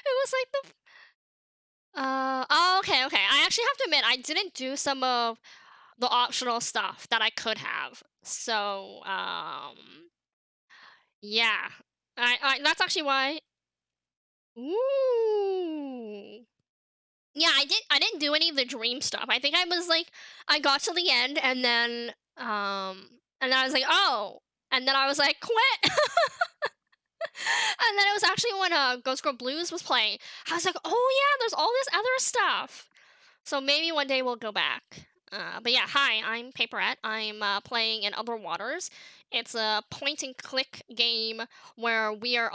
It was like the... Oh, okay. I actually have to admit, I didn't do some of the optional stuff that I could have. So, yeah. That's actually why... Ooh. Yeah, I didn't do any of the dream stuff. I think I was like, I got to the end and then I was like, oh, and then I was like, quit. And then it was actually when Ghost Girl Blues was playing. I was like, oh yeah, there's all this other stuff. So maybe one day we'll go back. But yeah, hi, I'm Paperette. I'm playing in Other Waters. It's a point-and-click game where we are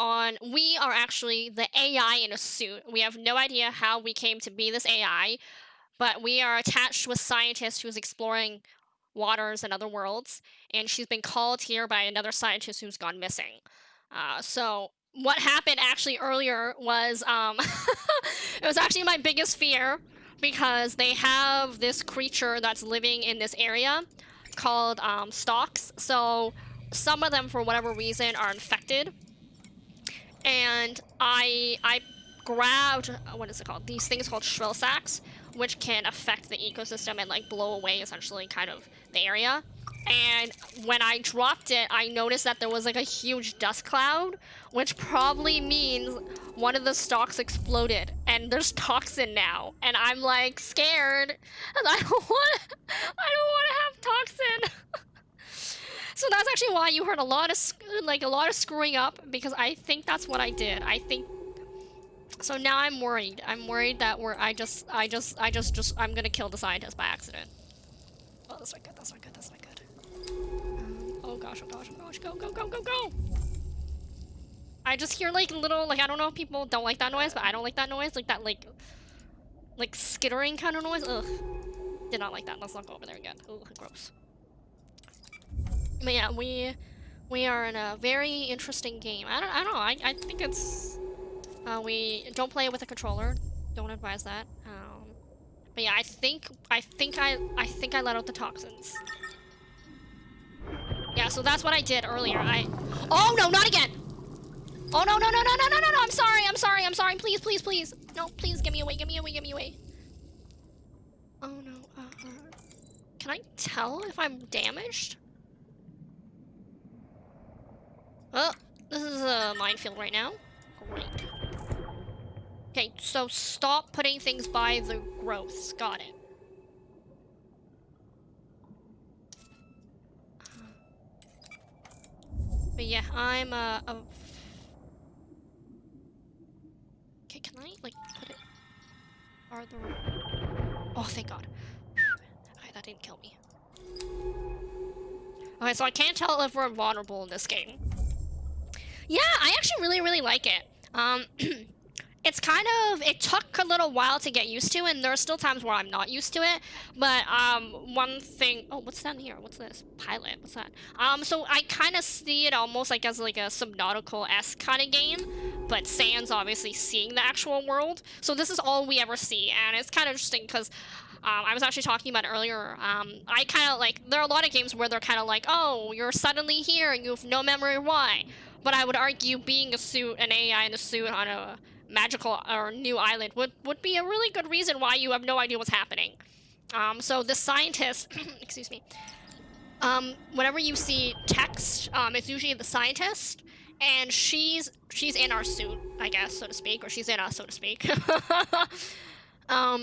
actually the AI in a suit. We have no idea how we came to be this AI, but we are attached to a scientist who's exploring waters and other worlds, and she's been called here by another scientist who's gone missing. So what happened actually earlier was, it was actually my biggest fear, because they have this creature that's living in this area called stalks. So some of them, for whatever reason, are infected. And I grabbed, what is it called? These things called shrill sacks, which can affect the ecosystem and like blow away essentially kind of the area. And when I dropped it, I noticed that there was like a huge dust cloud, which probably means one of the stalks exploded and there's toxin now. And I'm like scared, and I don't want to have toxin. So that's actually why you heard a lot of screwing up, because I think that's what I did. I think. So now I'm worried. I'm worried that I'm gonna kill the scientist by accident. Oh, that's not good. That's not good. That's not good. Oh gosh, oh gosh, oh gosh, go, go, go, go, go! I just hear like little, like, I don't know if people don't like that noise, but I don't like that noise, like that, like... like skittering kind of noise. Ugh. Did not like that. Let's not go over there again. Ugh, gross. But yeah, we are in a very interesting game. I don't know. I think it's we don't play it with a controller. Don't advise that. But yeah, I think I let out the toxins. Yeah, so that's what I did earlier. Oh no, not again. Oh no, no, no, no, no, no, no, no. I'm sorry. I'm sorry. I'm sorry. Please, please, please. No, please get me away. Get me away. Get me away. Oh no. Can I tell if I'm damaged? Oh, this is a minefield right now. Great. Okay, so stop putting things by the growths. Got it. But yeah, I'm okay, can I like put it? Are the? Oh, thank God. Okay, that didn't kill me. Okay, so I can't tell if we're vulnerable in this game. Yeah, I actually really, really like it. It's kind of, it took a little while to get used to, and there are still times where I'm not used to it. But one thing, oh, what's down here? What's this? Pilot, what's that? So I kind of see it almost like as like a Subnautica-esque kind of game, but sans obviously seeing the actual world. So this is all we ever see, and it's kind of interesting because I was actually talking about earlier. I kind of like, there are a lot of games where they're kind of like, oh, you're suddenly here and you have no memory why. But I would argue being an AI in a suit on a magical or new island would be a really good reason why you have no idea what's happening. So the scientist, excuse me, whenever you see text, it's usually the scientist, and she's in our suit, I guess, so to speak, or she's in us, so to speak.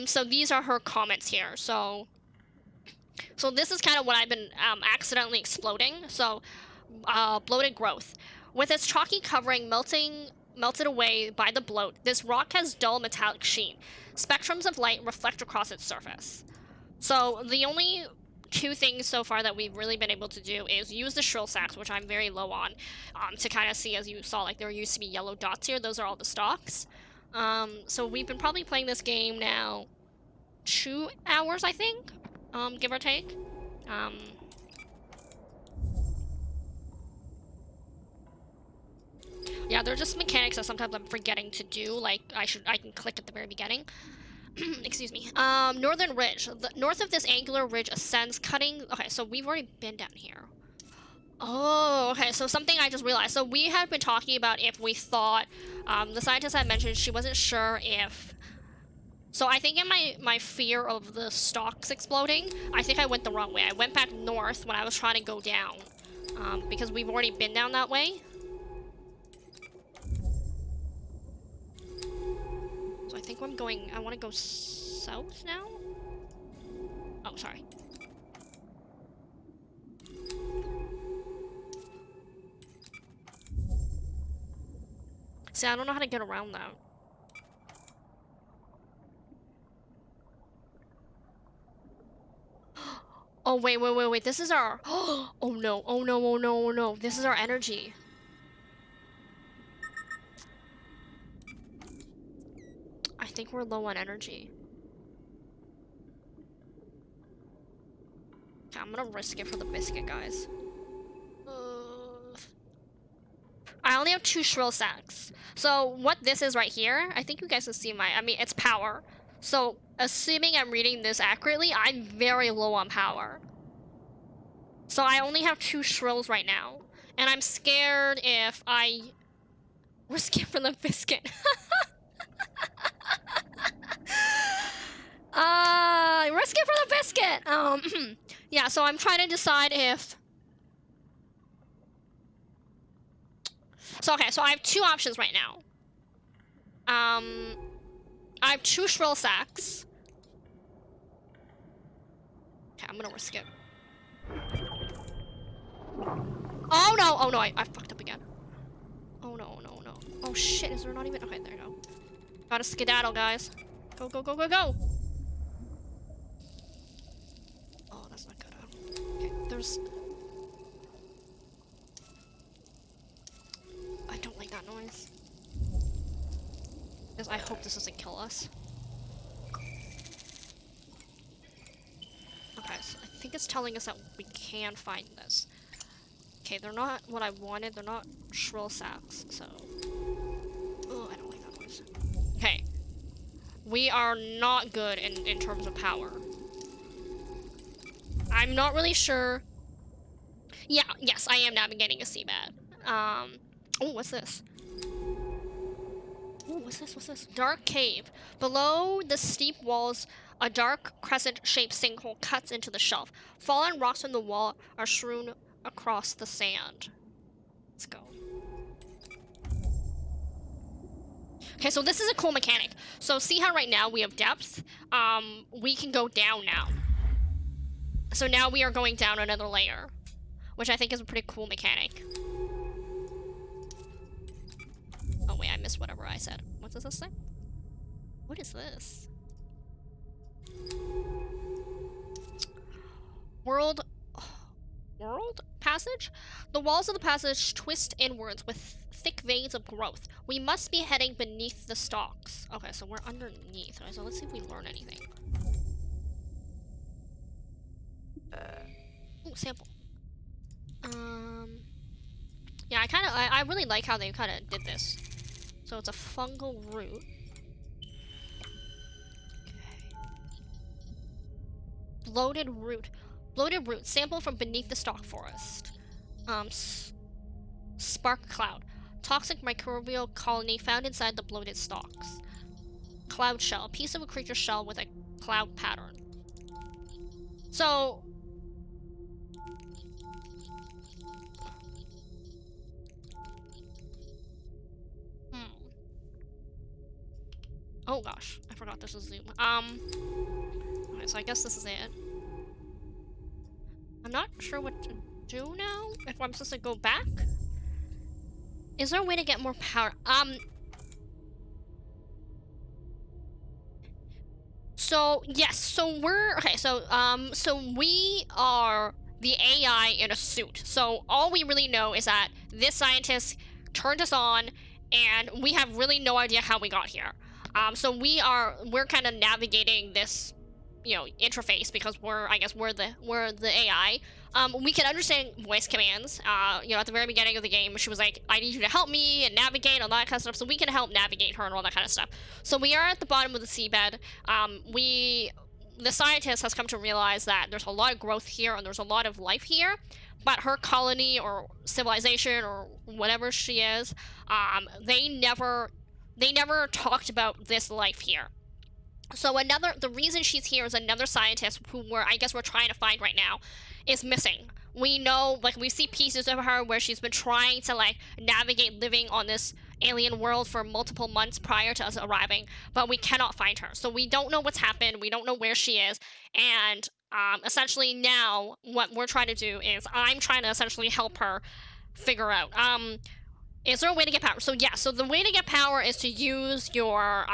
So these are her comments here. So this is kind of what I've been accidentally exploding. So bloated growth. With its chalky covering melted away by the bloat, this rock has dull metallic sheen. Spectrums of light reflect across its surface. So the only two things so far that we've really been able to do is use the shrill sacks, which I'm very low on, to kind of see, as you saw, like there used to be yellow dots here. Those are all the stocks. So we've been probably playing this game now 2 hours, I think, give or take. Yeah, they're just mechanics that sometimes I'm forgetting to do. Like I can click at the very beginning. Excuse me. Northern Ridge. North of this angular ridge ascends, cutting. Okay, so we've already been down here. Oh, okay. So something I just realized. So we had been talking about if we thought the scientist had mentioned she wasn't sure if. So I think in my fear of the stocks exploding, I think I went the wrong way. I went back north when I was trying to go down, because we've already been down that way. So I think I'm going, I want to go south now? Oh, sorry. See, I don't know how to get around that. Oh, wait. This is our... Oh, no. Oh, no, oh, no, oh, no. This is our energy. I think we're low on energy. Okay, I'm gonna risk it for the biscuit, guys. I only have 2 shrill sacks. So what this is right here, I think you guys can see I mean, it's power. So assuming I'm reading this accurately, I'm very low on power. So I only have 2 shrills right now. And I'm scared if I risk it for the biscuit. Risk it for the biscuit. Yeah, so I'm trying to decide if... So, okay, so I have 2 options right now. I have 2 shrill sacks. Okay, I'm gonna risk it. Oh no, I fucked up again. Oh no. Oh shit, is there not even... Okay, there you go. Gotta skedaddle, guys. Go. Oh, that's not good. Okay, there's... I don't like that noise. Because I hope this doesn't kill us. Okay, so I think it's telling us that we can find this. Okay, they're not what I wanted. They're not shrill sacks, so... Oh, I don't like that noise. Okay. We are not good in terms of power. I'm not really sure. Yeah, yes, I am navigating a seabed. Oh, what's this? Oh, what's this? What's this? Dark cave. Below the steep walls, a dark crescent-shaped sinkhole cuts into the shelf. Fallen rocks from the wall are strewn across the sand. Let's go. Okay, so this is a cool mechanic. So see how right now we have depth? We can go down now. So now we are going down another layer, which I think is a pretty cool mechanic. Oh wait, I missed whatever I said. What does this say? What is this? World passage? The walls of the passage twist inwards with thick veins of growth. We must be heading beneath the stalks. Okay, so we're underneath. Right, so let's see if we learn anything. Ooh, sample. Yeah, I really like how they kind of did this. So it's a fungal root. Okay. Bloated root. Bloated root. Sample from beneath the stalk forest. Spark cloud. Toxic microbial colony found inside the bloated stalks. Cloud shell. A piece of a creature's shell with a cloud pattern. So... Oh gosh, I forgot this was Zoom. Okay, so I guess this is it. I'm not sure what to do now. If I'm supposed to go back? Is there a way to get more power? So yes, so we're okay, so we are the AI in a suit. So all we really know is that this scientist turned us on and we have really no idea how we got here. So we're kind of navigating this, you know, interface because I guess we're the AI. We can understand voice commands. You know, at the very beginning of the game, she was like, "I need you to help me and navigate," all that kind of stuff. So we can help navigate her and all that kind of stuff. So we are at the bottom of the seabed. The scientist has come to realize that there's a lot of growth here and there's a lot of life here, but her colony or civilization or whatever she is, they never talked about this life here. So the reason she's here is another scientist who I guess we're trying to find right now is missing. We know, like, we see pieces of her where she's been trying to, like, navigate living on this alien world for multiple months prior to us arriving, but we cannot find her. So we don't know what's happened, we don't know where she is, and essentially now what we're trying to do is I'm trying to essentially help her figure out. Is there a way to get power? So yeah, so the way to get power is to use your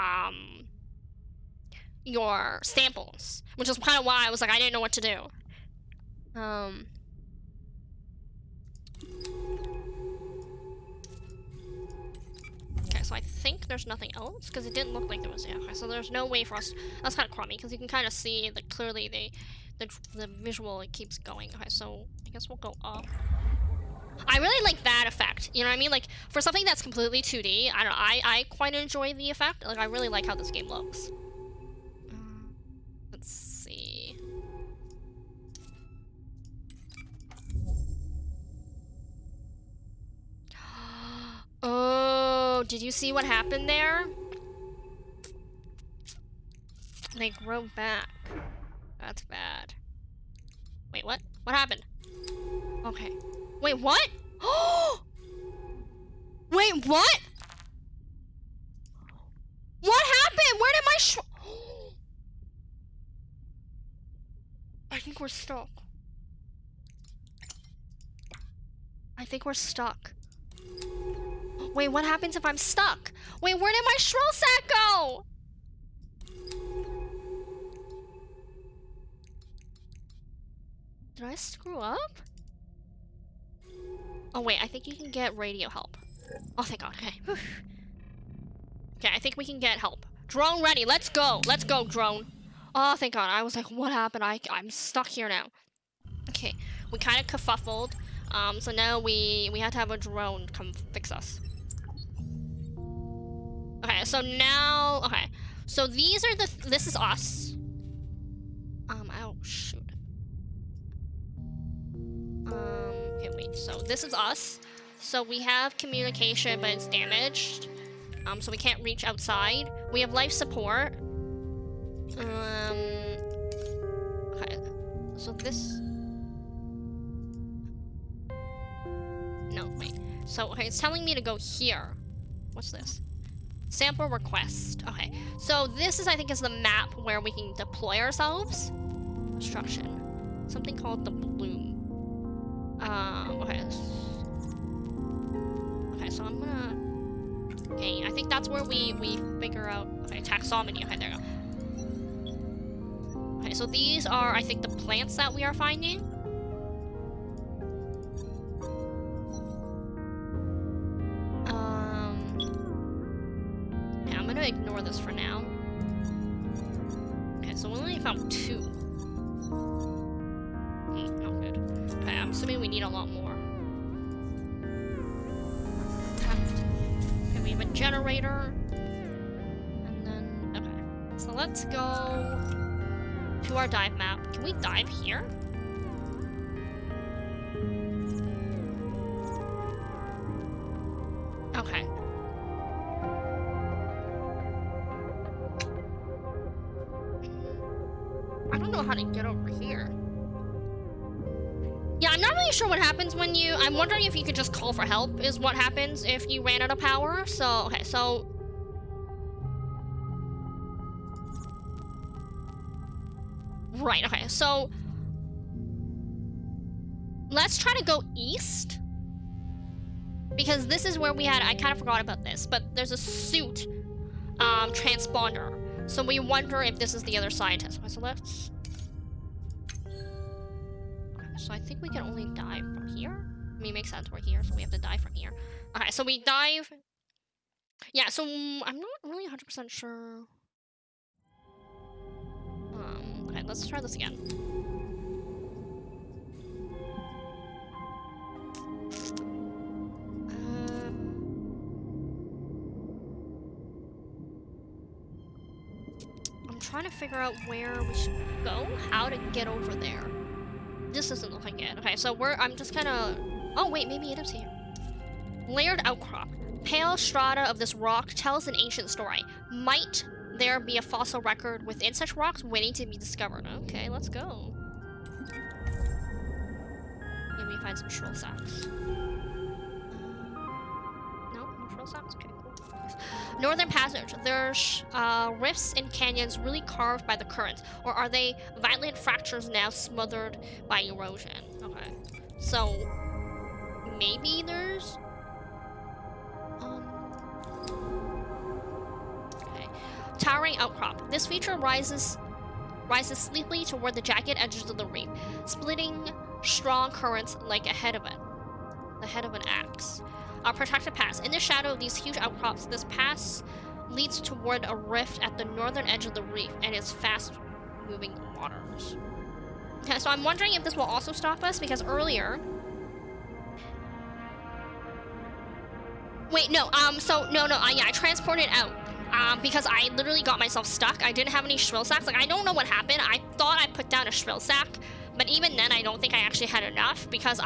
samples, which is kind of why I was like, I didn't know what to do. Okay, so I think there's nothing else, because it didn't look like there was. Yeah, okay, so there's no way for us. That's kind of crummy, because you can kind of see that clearly the visual, it keeps going. Okay, so I guess we'll go up. I really like that effect, you know what I mean? Like, for something that's completely 2D, I don't know, I quite enjoy the effect. Like, I really like how this game looks. Let's see. Oh, did you see what happened there? They grow back. That's bad. Wait, what? What happened? Okay. Wait, what? Wait, what? What happened? Where did my I think we're stuck. I think we're stuck. Wait, what happens if I'm stuck? Wait, where did my shrill sack go? Did I screw up? Oh wait, I think you can get radio help. Oh, thank God, okay. Okay, I think we can get help. Drone ready, let's go. Let's go, drone. Oh, thank God. I was like, what happened? I'm stuck here now. Okay, we kind of kerfuffled. So now we had to have a drone come fix us. Okay, so now, okay. So these are this is us. Oh, shoot. Okay, wait, so this is us. So we have communication, but it's damaged. So we can't reach outside. We have life support. Okay, so this... No, wait. So, okay, it's telling me to go here. What's this? Sample request. Okay, so this is, I think, is the map where we can deploy ourselves. Construction. Something called the Bloom. Okay. Okay, so I'm gonna... Okay, I think that's where we figure out... Okay, taxonomy. Okay, there we go. Okay, so these are, I think, the plants that we are finding. Yeah, I'm gonna ignore this for now. Okay, so we only found 2. Not good. Okay, I'm assuming we need a lot more. Okay, we have a generator. And then, okay. So let's go to our dive map. Can we dive here? Okay. I don't know how to get over here. Yeah, I'm not really sure what happens when you... I'm wondering if you could just call for help is what happens if you ran out of power. So, okay, so... Right, okay, so... Let's try to go east. Because this is where we had... I kind of forgot about this, but there's a suit transponder. So we wonder if this is the other scientist. Okay, so let's... So I think we can only dive from here. I mean, it makes sense, we're here, so we have to dive from here. Okay, so we dive... Yeah, so I'm not really 100% sure. Okay, let's try this again. I'm trying to figure out where we should go, how to get over there. This doesn't look like it. Okay, so I'm just kind of... Oh, wait, maybe it is here. Layered outcrop. Pale strata of this rock tells an ancient story. Might there be a fossil record within such rocks waiting to be discovered? Okay, let's go. Maybe we find some shrill sacks. No shrill sacks? Okay, cool. Northern Passage. There's rifts and canyons really carved by the currents, or are they violent fractures now smothered by erosion? Okay, so maybe there's okay. Towering outcrop. This feature rises sleepily toward the jagged edges of the reef, splitting strong currents like the head of an axe. A protected pass. In the shadow of these huge outcrops, this pass leads toward a rift at the northern edge of the reef and its fast-moving waters. Okay, so I'm wondering if this will also stop us, because earlier... Wait, no, yeah, I transported out. Because I literally got myself stuck. I didn't have any shrill sacks. Like, I don't know what happened. I thought I put down a shrill sack, but even then, I don't think I actually had enough, because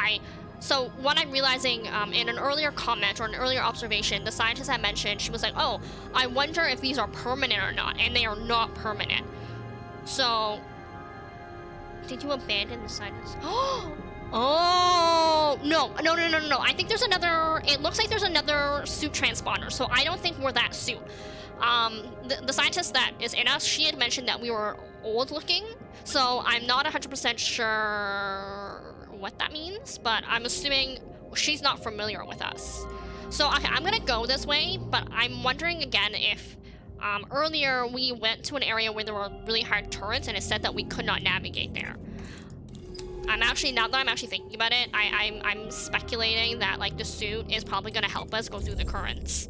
So what I'm realizing in an earlier comment or an earlier observation, the scientist had mentioned, she was like, oh, I wonder if these are permanent or not, and they are not permanent. So, did you abandon the scientist? Oh, no. I think there's another, it looks like there's another suit transponder, so I don't think we're that suit. The scientist that is in us, she had mentioned that we were old looking, so I'm not 100% sure what that means, but I'm assuming she's not familiar with us. So okay, I'm gonna go this way, but I'm wondering again if earlier we went to an area where there were really hard turrets and it said that we could not navigate there. Now that I'm actually thinking about it, I'm speculating that like the suit is probably gonna help us go through the currents.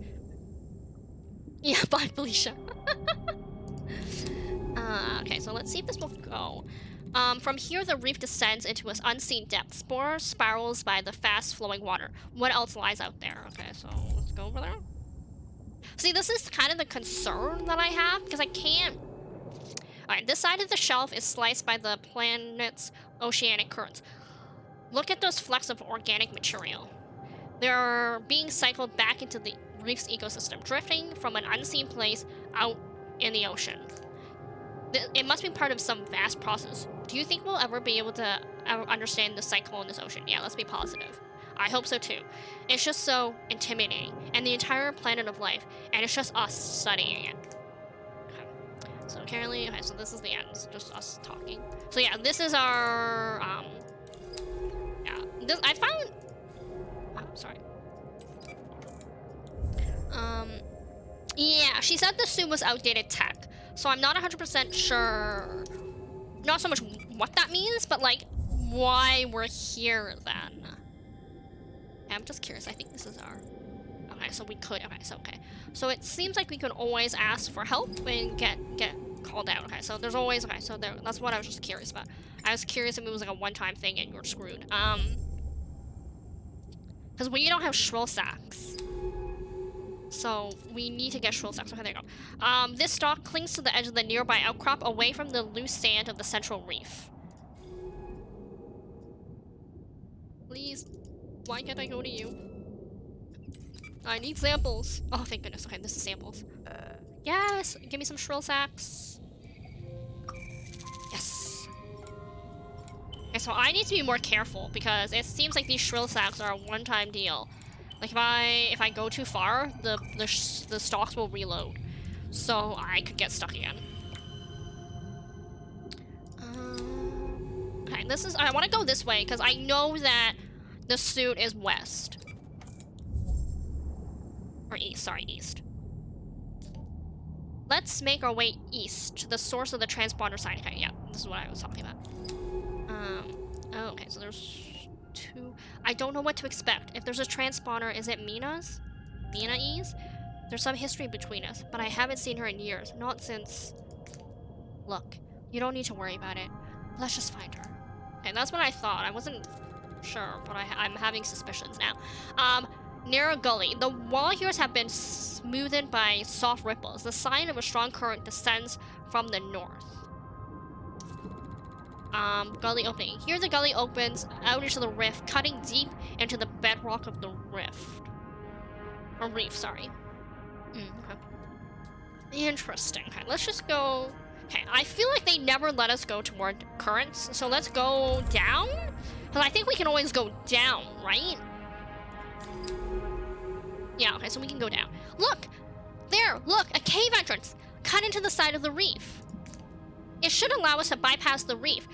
Yeah, bye Felicia. Okay, so let's see if this will go. From here, the reef descends into an unseen depth. Spore spirals by the fast-flowing water. What else lies out there? Okay, so let's go over there. See, this is kind of the concern that I have, because I can't... Alright, this side of the shelf is sliced by the planet's oceanic currents. Look at those flecks of organic material. They're being cycled back into the reef's ecosystem, drifting from an unseen place out in the ocean. It must be part of some vast process. Do you think we'll ever be able to understand the cycle in this ocean? Yeah, let's be positive. I hope so too. It's just so intimidating, and the entire planet of life, and it's just us studying it. Okay. So currently, okay, so this is the end. It's just us talking. So yeah, this is our, yeah, this, I found, oh, sorry. Yeah, she said the suit was outdated tech, so I'm not 100% sure, not so much what that means, but like, why we're here then. Okay, I'm just curious, I think this is our, okay, so we could, okay, so okay. So it seems like we can always ask for help and get called out. Okay, so there's always, okay, so there, that's what I was just curious about. I was curious if it was like a one-time thing and you're screwed. Because we don't have shrill sacks. So we need to get shrill sacks. Okay, there you go. This stalk clings to the edge of the nearby outcrop away from the loose sand of the central reef. Please, why can't I go to you? I need samples. Oh, thank goodness. Okay, this is samples. Yes, give me some shrill sacks. Yes. Okay, so I need to be more careful because it seems like these shrill sacks are a one-time deal. Like if I go too far, the stalks will reload, so I could get stuck again. Okay, this is, I want to go this way because I know that the suit is west. Or east, sorry, east. Let's make our way east to the source of the transponder sign. Okay, yeah, this is what I was talking about. Oh, okay, so there's two. I don't know what to expect. If there's a transponder, is it Mina's? Mina-E's? There's some history between us, but I haven't seen her in years. Not since... Look, you don't need to worry about it. Let's just find her. Okay, that's what I thought. I wasn't sure, but I'm having suspicions now. Narrow gully. The wall here have been smoothed by soft ripples. The sign of a strong current descends from the north. Gully opening. Here the gully opens out into the rift, cutting deep into the bedrock of the rift. Or reef, sorry. Okay. Interesting. Okay, let's just go... Okay, I feel like they never let us go toward currents, so let's go down? Because I think we can always go down, right? Yeah, okay, so we can go down. Look! There, look! A cave entrance! Cut into the side of the reef. It should allow us to bypass the reef,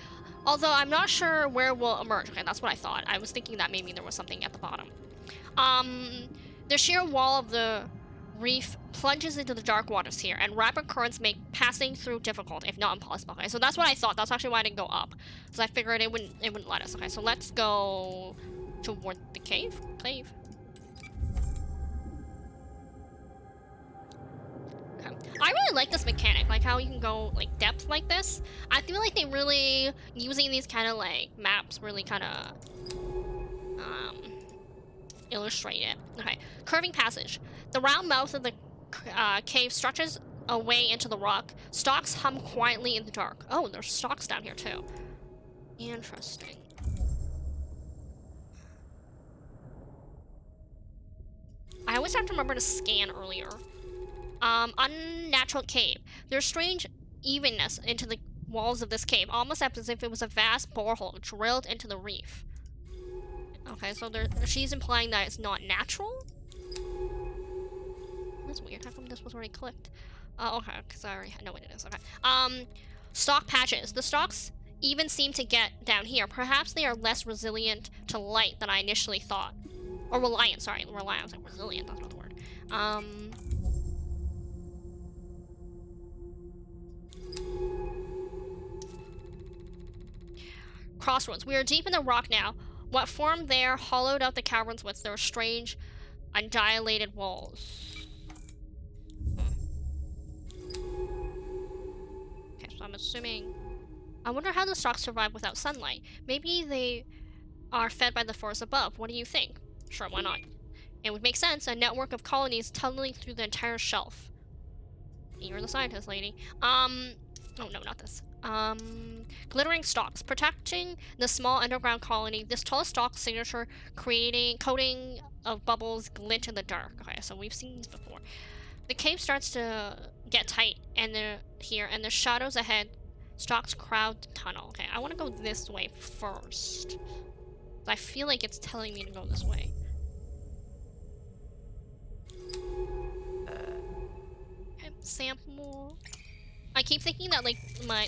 although I'm not sure where we'll emerge. Okay, that's what I thought. I was thinking that maybe there was something at the bottom. The sheer wall of the reef plunges into the dark waters here, and rapid currents make passing through difficult, if not impossible. Okay, so that's what I thought. That's actually why I didn't go up, because I figured it wouldn't let us. Okay, so let's go toward the cave. Okay. I really like this mechanic, like how you can go like depth like this. I feel like they really using these kind of like maps really kind of illustrate it. Okay, curving passage. The round mouth of the cave stretches away into the rock. Stalks hum quietly in the dark. Oh, there's stalks down here too. Interesting. I always have to remember to scan earlier. Unnatural cave. There's strange evenness into the walls of this cave, almost as if it was a vast borehole drilled into the reef. Okay, so she's implying that it's not natural? That's weird. How come this was already clicked? Okay, because I already know what it is. Okay. Stalk patches. The stalks even seem to get down here. Perhaps they are less resilient to light than I initially thought. Or reliant, sorry. Reliant. I was like, resilient, that's not the word. Crossroads. We are deep in the rock now. What formed there hollowed out the caverns with their strange, undilated walls. Okay, so I'm assuming... I wonder how the stalks survive without sunlight. Maybe they are fed by the forest above. What do you think? Sure, why not? It would make sense, a network of colonies tunneling through the entire shelf. You're the scientist, lady. Oh no, not this. Glittering stalks. Protecting the small underground colony, this tall stalk signature coating of bubbles glint in the dark. Okay, so we've seen this before. The cave starts to get tight, and the shadows ahead. Stalks crowd the tunnel. Okay, I want to go this way first. I feel like it's telling me to go this way. Okay, sample. I keep thinking that, like,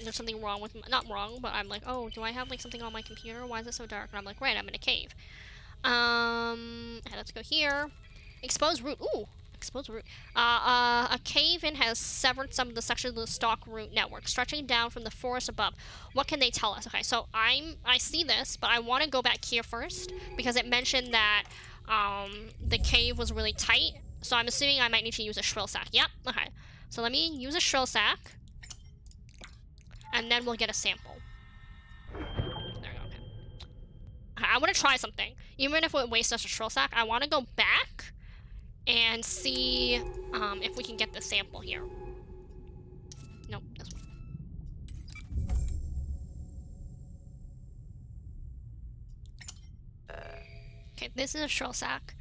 there's something wrong with not wrong, but I'm like, oh, do I have, like, something on my computer? Why is it so dark? And I'm like, right, I'm in a cave. Okay, let's go here. Exposed root. Ooh, exposed root. A cave-in has severed some of the sections of the stalk root network, stretching down from the forest above. What can they tell us? Okay, so I see this, but I want to go back here first, because it mentioned that, the cave was really tight, so I'm assuming I might need to use a shrill sack. Yep, okay. So let me use a shrill sack, and then we'll get a sample. There we go, okay. I want to try something. Even if it wastes us a shrill sack, I want to go back and see if we can get the sample here. Nope, this one. Okay, this is a shrill sack.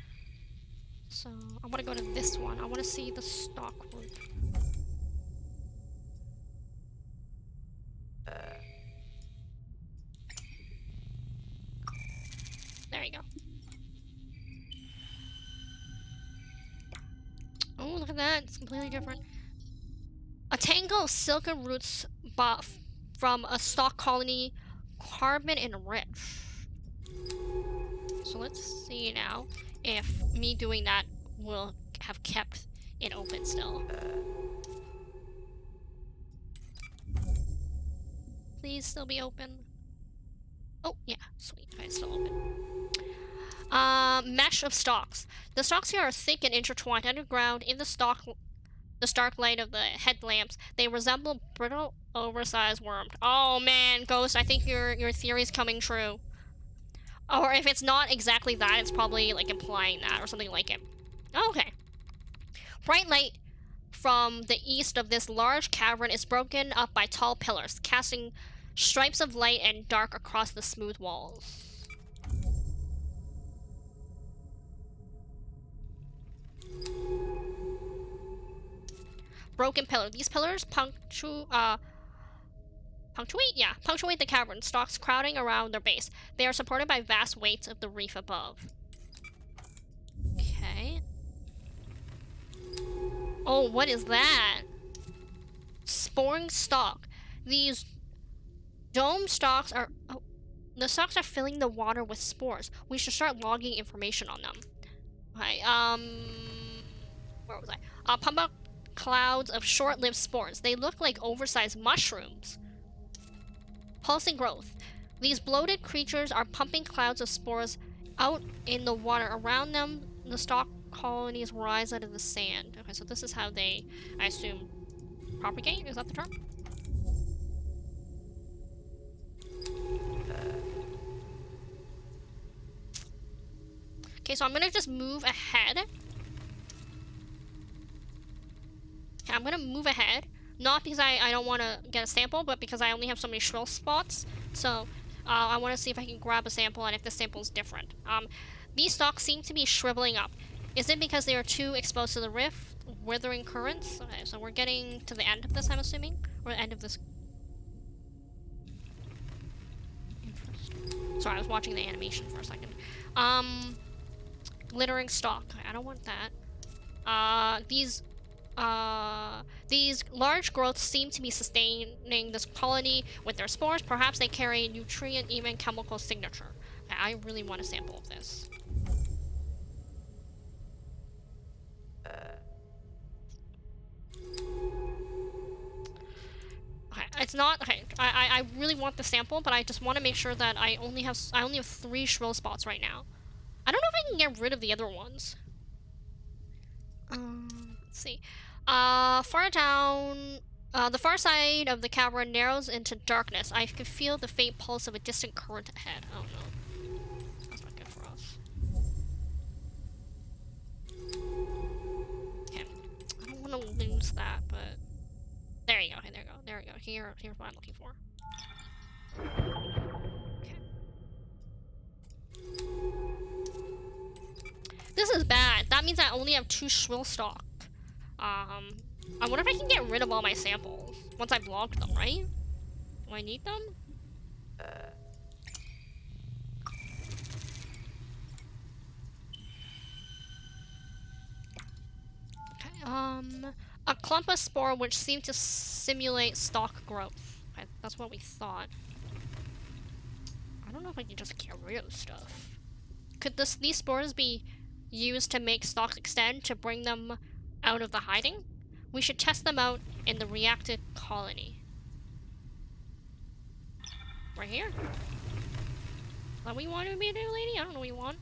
So I want to go to this one. I want to see the stalk root. There you go. Oh, look at that. It's completely different. A tangle of silken roots from a stalk colony, carbon enriched. So let's see now if me doing that will have kept it open still. Please still be open. Oh, yeah, sweet. Okay, it's still open. Mesh of stalks. The stalks here are thick and intertwined underground in the stark light of the headlamps. They resemble brittle, oversized worms. Oh man, Ghost, I think your theory's coming true. Or if it's not exactly that, it's probably like implying that or something like it. Okay. Bright light from the east of this large cavern is broken up by tall pillars, casting stripes of light and dark across the smooth walls. Broken pillar. These pillars punctuate the cavern, stalks crowding around their base. They are supported by vast weights of the reef above. Okay. Oh, what is that? Sporing stalk. These dome stalks are... Oh, the stalks are filling the water with spores. We should start logging information on them. Okay, where was I? Pump up clouds of short-lived spores. They look like oversized mushrooms. Pulsing growth. These bloated creatures are pumping clouds of spores out in the water around them. The stalk colonies rise out of the sand. Okay, so this is how they, I assume, propagate? Is that the term? Okay, so I'm gonna just move ahead. Okay, I'm gonna move ahead. Not because I don't want to get a sample, but because I only have so many shrill spots. So, I want to see if I can grab a sample and if the sample is different. These stalks seem to be shriveling up. Is it because they are too exposed to the rift? Withering currents? Okay, so we're getting to the end of this, I'm assuming? Or the end of this... Interesting. Sorry, I was watching the animation for a second. Glittering stalk. Okay, I don't want that. These large growths seem to be sustaining this colony with their spores. Perhaps they carry a nutrient, even chemical signature. Okay, I really want a sample of this. Okay, it's not okay. I really want the sample, but I just want to make sure that I only have 3 shrill spots right now. I don't know if I can get rid of the other ones. Let's see. Far down, The far side of the cavern narrows into darkness. I can feel the faint pulse of a distant current ahead. Oh no. That's not good for us. Okay. I don't want to lose that, but... There you go. Okay, there you go. There we go. Here's what I'm looking for. Okay. This is bad. That means I only have 2 shrill stock. I wonder if I can get rid of all my samples once I've logged them, right? Do I need them? Okay, a clump of spore which seemed to simulate stalk growth. Okay, that's what we thought. I don't know if I can just get rid of stuff. Could these spores be used to make stalks extend to bring them out of the hiding? We should test them out in the reacted colony. Right here? Is that what you wanted me to do, lady? I don't know what you want.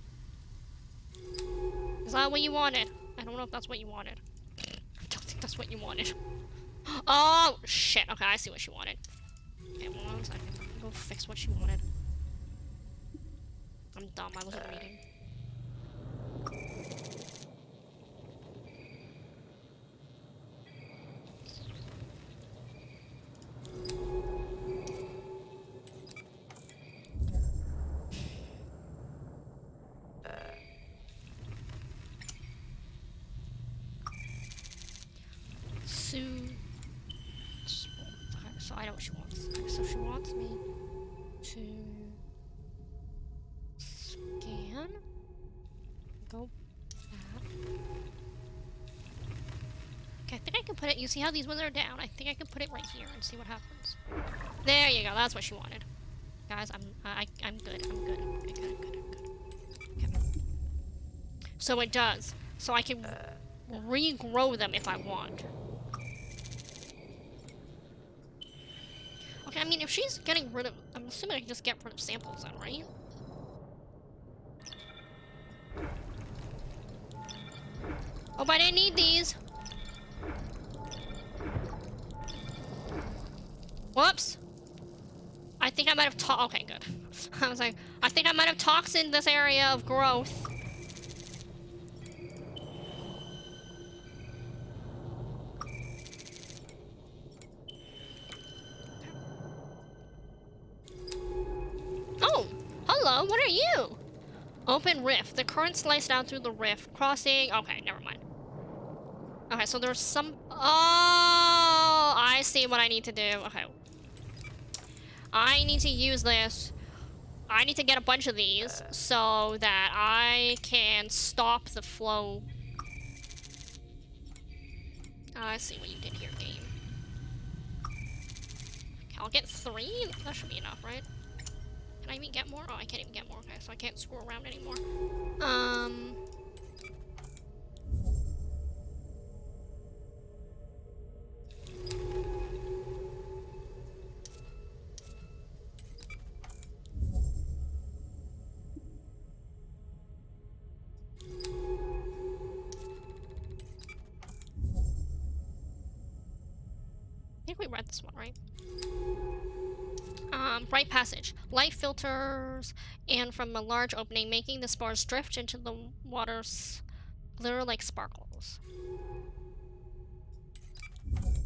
Is that what you wanted? I don't know if that's what you wanted. I don't think that's what you wanted. Oh, shit. Okay, I see what she wanted. Okay, one second. Go fix what she wanted. I'm dumb. I wasn't reading. Okay, so I know what she wants. Okay, so she wants me to scan. Go back. Okay, I think I can put it. You see how these ones are down? I think I can put it right here and see what happens. There you go. That's what she wanted. Guys, I'm good. I'm good. I'm good. Okay. So it does. So I can regrow them if I want. Okay, I mean, if she's getting rid of... I'm assuming I can just get rid of samples then, right? Oh, but I didn't need these. Whoops. I think I might have okay, good. I was like, I think I might have toxined this area of growth. Oh, hello, what are you? Open rift. The current sliced down through the rift, crossing... Okay, never mind. Okay, so there's some... Oh, I see what I need to do. Okay. I need to use this. I need to get a bunch of these so that I can stop the flow. I see what you did here, game. Okay, I'll get 3. That should be enough, right? Can I even get more? Oh, I can't even get more. Okay, so I can't screw around anymore. I think we read this one, right? Bright passage. Light filters and from a large opening, making the spores drift into the water's glitter like sparkles.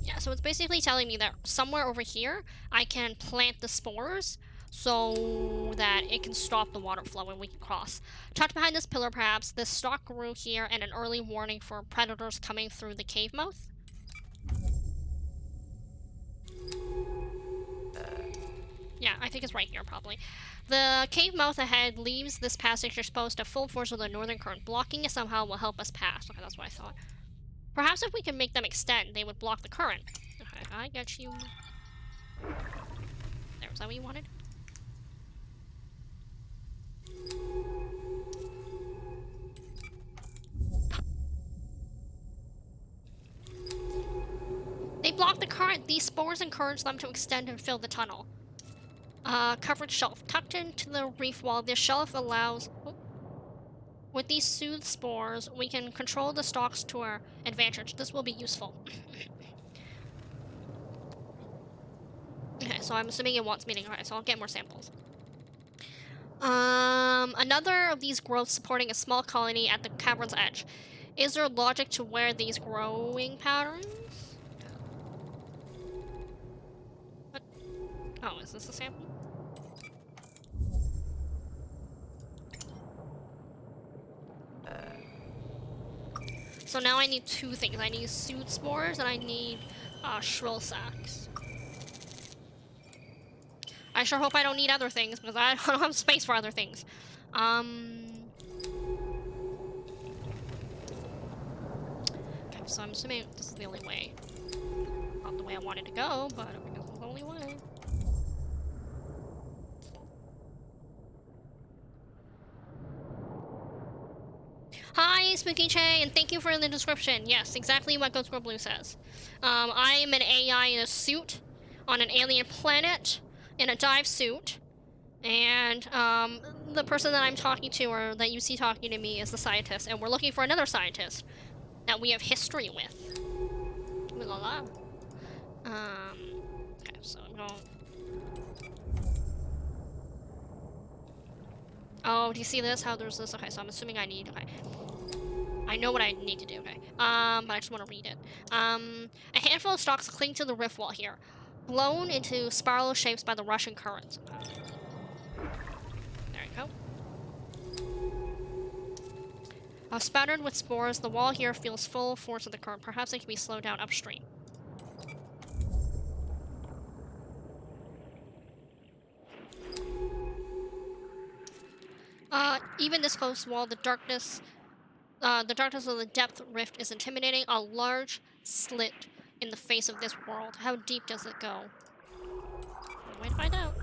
Yeah, so it's basically telling me that somewhere over here, I can plant the spores so that it can stop the water flow and we can cross. Tucked behind this pillar, perhaps, this stalk grew here and an early warning for predators coming through the cave mouth. Yeah, I think it's right here, probably. The cave mouth ahead leaves this passage exposed to full force of the northern current. Blocking it somehow will help us pass. Okay, that's what I thought. Perhaps if we can make them extend, they would block the current. Okay, I get you. There, was that what you wanted? They block the current. These spores encourage them to extend and fill the tunnel. Covered shelf. Tucked into the reef wall, this shelf allows... Oh. With these soothed spores, we can control the stalks to our advantage. This will be useful. so I'm assuming it wants me to. Okay, so I'll get more samples. Another of these growths supporting a small colony at the cavern's edge. Is there logic to where these growing patterns? What? Oh, is this a sample? So now I need two things. I need soot spores and I need shrill sacks. I sure hope I don't need other things because I don't have space for other things. Okay, so I'm assuming this is the only way. Not the way I wanted to go, but I guess it's the only way. Hi, Spooky Che, and thank you for the description. Yes, exactly what Ghost Girl Blue says. I am an AI in a suit on an alien planet in a dive suit, and the person that I'm talking to, or that you see talking to me, is the scientist, and we're looking for another scientist that we have history with. Ooh la la. Okay, so I'm going. Oh, do you see this? How there's this? Okay, so I'm assuming I need. Okay. I know what I need to do, okay. But I just want to read it. A handful of stalks cling to the rift wall here, blown into spiral shapes by the rushing currents. There you go. Spattered with spores, the wall here feels full force of the current. Perhaps it can be slowed down upstream. Even this close wall, the darkness of the depth rift is intimidating. A large slit in the face of this world. How deep does it go? Way to find out.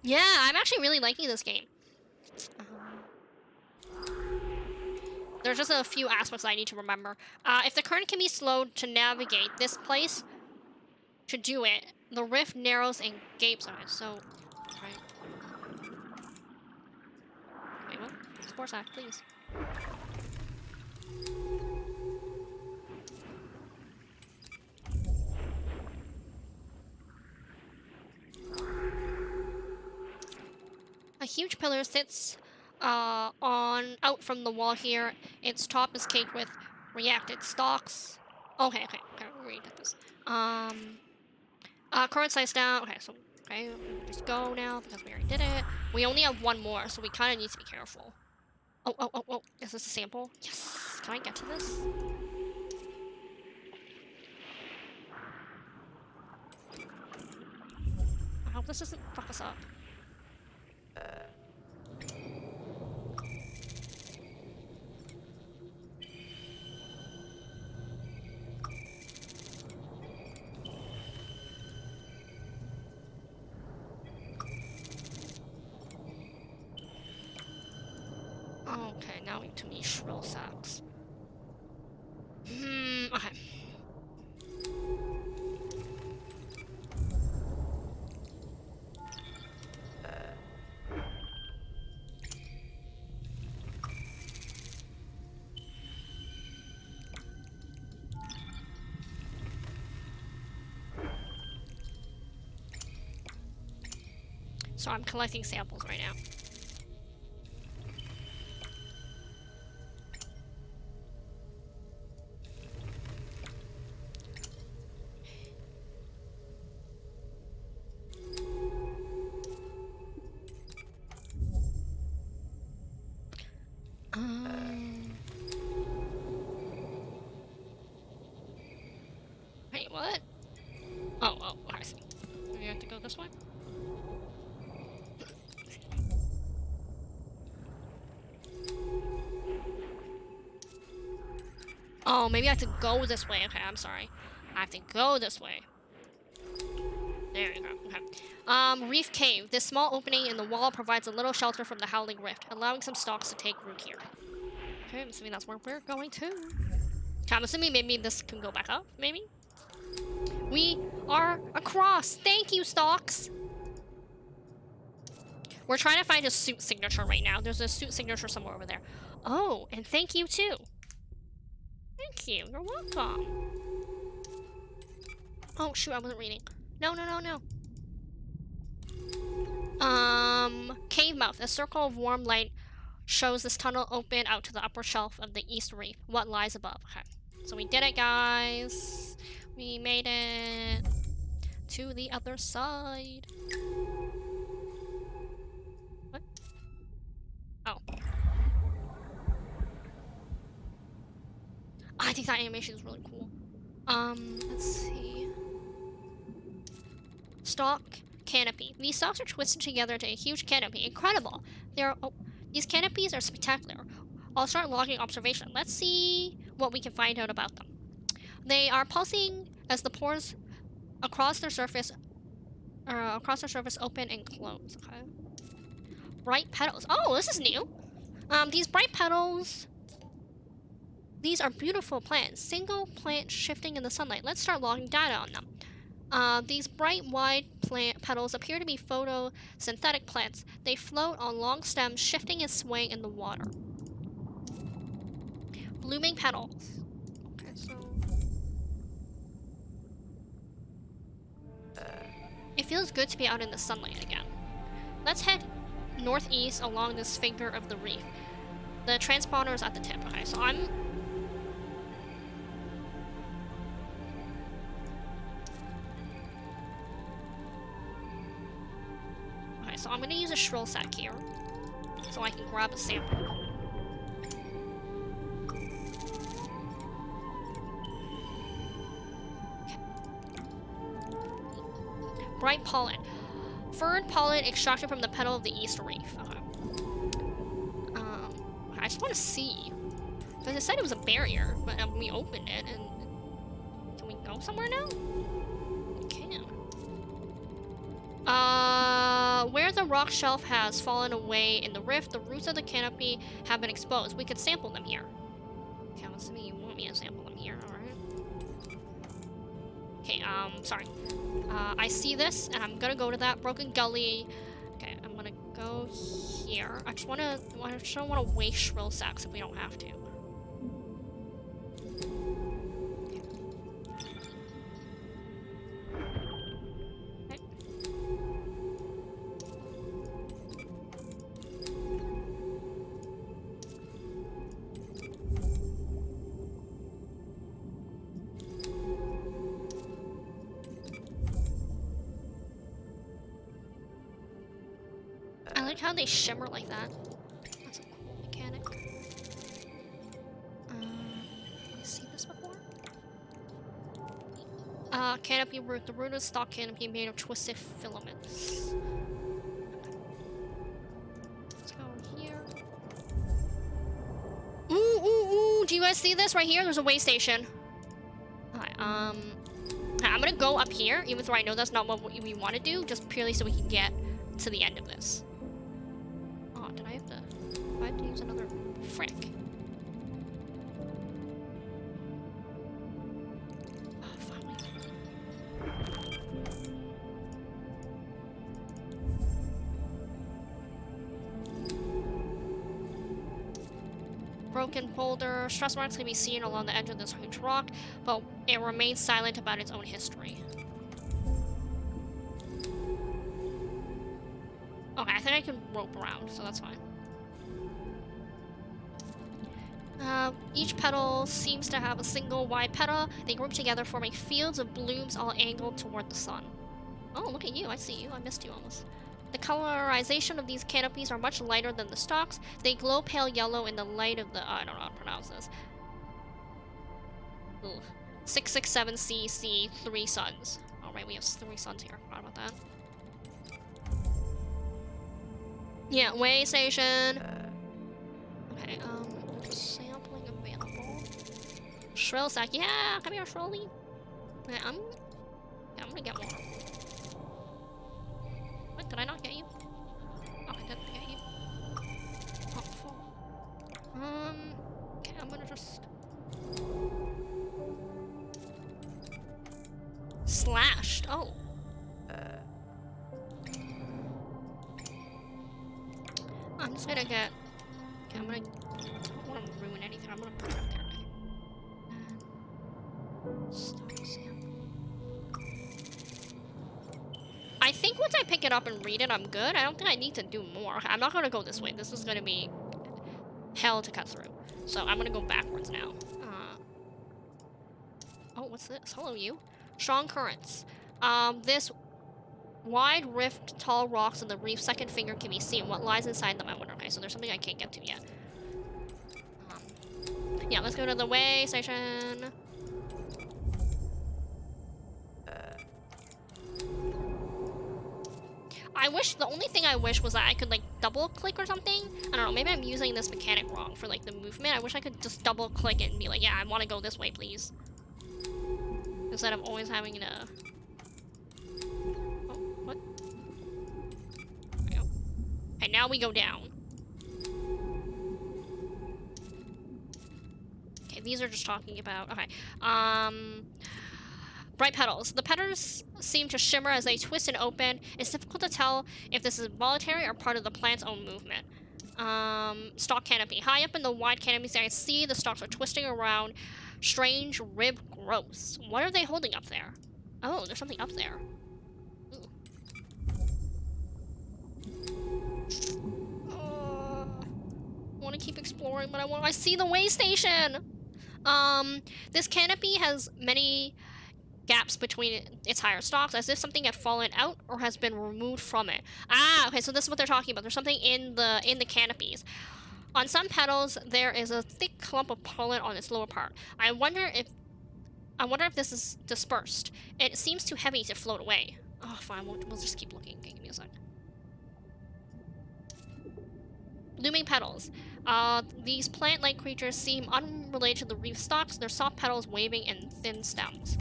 Yeah, I'm actually really liking this game. There's just a few aspects I need to remember. If the current can be slowed to navigate this place, to do it, the rift narrows and gapes on it. So, right. Wait, what? Spore sack, please. A huge pillar sits out from the wall here. Its top is caked with reacted stalks. Okay, read this. Current size down. Okay, so okay, just go now because we already did it. We only have one more, so we kind of need to be careful. Oh! Is this a sample? Yes. Can I get to this? I hope this doesn't fuck us up. Okay, now we need too many shrill sacks. Okay. So I'm collecting samples right now. Wait, what? Oh, I see. We have to go this way? Oh, maybe I have to go this way. Okay, I'm sorry. I have to go this way. There you go. Okay. Reef Cave. This small opening in the wall provides a little shelter from the Howling Rift, allowing some stalks to take root here. Okay, I'm assuming that's where we're going to. Okay, I'm assuming maybe this can go back up, maybe? We are across! Thank you, stalks! We're trying to find a suit signature right now. There's a suit signature somewhere over there. Oh, and thank you, too. Thank you. You're welcome. Oh, shoot, I wasn't reading. No, no, no, no. Cave mouth. A circle of warm light shows this tunnel open out to the upper shelf of the east reef. What lies above? Okay. So we did it, guys. We made it to the other side. What? Oh. I think that animation is really cool. Let's see. Stalk canopy. These stalks are twisted together into a huge canopy. Incredible. These canopies are spectacular. I'll start logging observation. Let's see what we can find out about them. They are pulsing as the pores across their surface open and close. Okay. Bright petals. Oh, this is new. These bright petals. These are beautiful plants. Single plant shifting in the sunlight. Let's start logging data on them. These bright, wide plant petals appear to be photosynthetic plants. They float on long stems, shifting and swaying in the water. Blooming petals. Okay, so... It feels good to be out in the sunlight again. Let's head northeast along this finger of the reef. The transponder is at the tip. Okay, so I'm... Okay, so I'm gonna use a shrill sack here, so I can grab a sample. Bright pollen. Fern pollen extracted from the petal of the east reef. Okay. I just want to see. Because it said it was a barrier, but we opened it, and... Can we go somewhere now? We can. Where the rock shelf has fallen away in the rift, the roots of the canopy have been exposed. We could sample them here. Okay, I'm assuming you want me to sample them here, alright. Okay, sorry. I see this, and I'm gonna go to that broken gully. Okay, I'm gonna go here. I just don't wanna waste shrill sacks if we don't have to. Okay. I like how they shimmer like that. That's a cool mechanic. Have you seen this before? Canopy root. The root of stalk canopy made of twisted filaments. Let's go here. Ooh, ooh, ooh! Do you guys see this right here? There's a way station. Alright, I'm gonna go up here, even though I know that's not what we want to do, just purely so we can get to the end of this. Oh, did I have to use another frick? Oh, finally. Broken boulder. Stress marks can be seen along the edge of this huge rock, but it remains silent about its own history. Okay, I think I can rope around, so that's fine. Each petal seems to have a single wide petal. They group together, forming fields of blooms all angled toward the sun. Oh, look at you. I see you. I missed you almost. The colorization of these canopies are much lighter than the stalks. They glow pale yellow in the light of the... I don't know how to pronounce this. Ugh. 667CC 3 suns. Alright, we have 3 suns here. Forgot about that. Yeah, way station. Okay, sampling available. Shrill sack. Yeah, come here, Shrilly. Okay, I'm gonna get more. What, did I not get you? Oh, I didn't get you. Oh, full. Okay, I'm gonna just... Slashed. Oh. I'm just gonna get... Okay, I don't want to ruin anything. I'm gonna put it up there. Okay. And... Stop sample. think once I pick it up and read it, I'm good. I don't think I need to do more. Okay, I'm not gonna go this way. This is gonna be hell to cut through. So I'm gonna go backwards now. Oh, what's this? Hello, you. Strong currents. This wide rift, tall rocks in the reef, second finger can be seen. What lies inside them, I wonder. Okay, so there's something I can't get to yet. Yeah, let's go to the way station. I wish, the only thing I wish was that I could like double click or something. I don't know, maybe I'm using this mechanic wrong for like the movement. I wish I could just double click it and be like, yeah, I want to go this way, please. Instead of always having to... Oh, what? There we go. Okay, now we go down. Okay, these are just talking about... Okay. Bright petals. The petals seem to shimmer as they twist and open. It's difficult to tell if this is voluntary or part of the plant's own movement. Stalk canopy. High up in the wide canopy, I see the stalks are twisting around strange rib growths. What are they holding up there? Oh, there's something up there. I want to keep exploring, but I see the way station. This canopy has many gaps between its higher stalks, as if something had fallen out or has been removed from it. Ah, okay, so this is what they're talking about. There's something in the canopies. On some petals, there is a thick clump of pollen on its lower part. I wonder if this is dispersed. It seems too heavy to float away. Oh, fine. We'll just keep looking. Okay, give me a sec. Looming petals. These plant-like creatures seem unrelated to the reef stalks. Their soft petals waving in thin stems.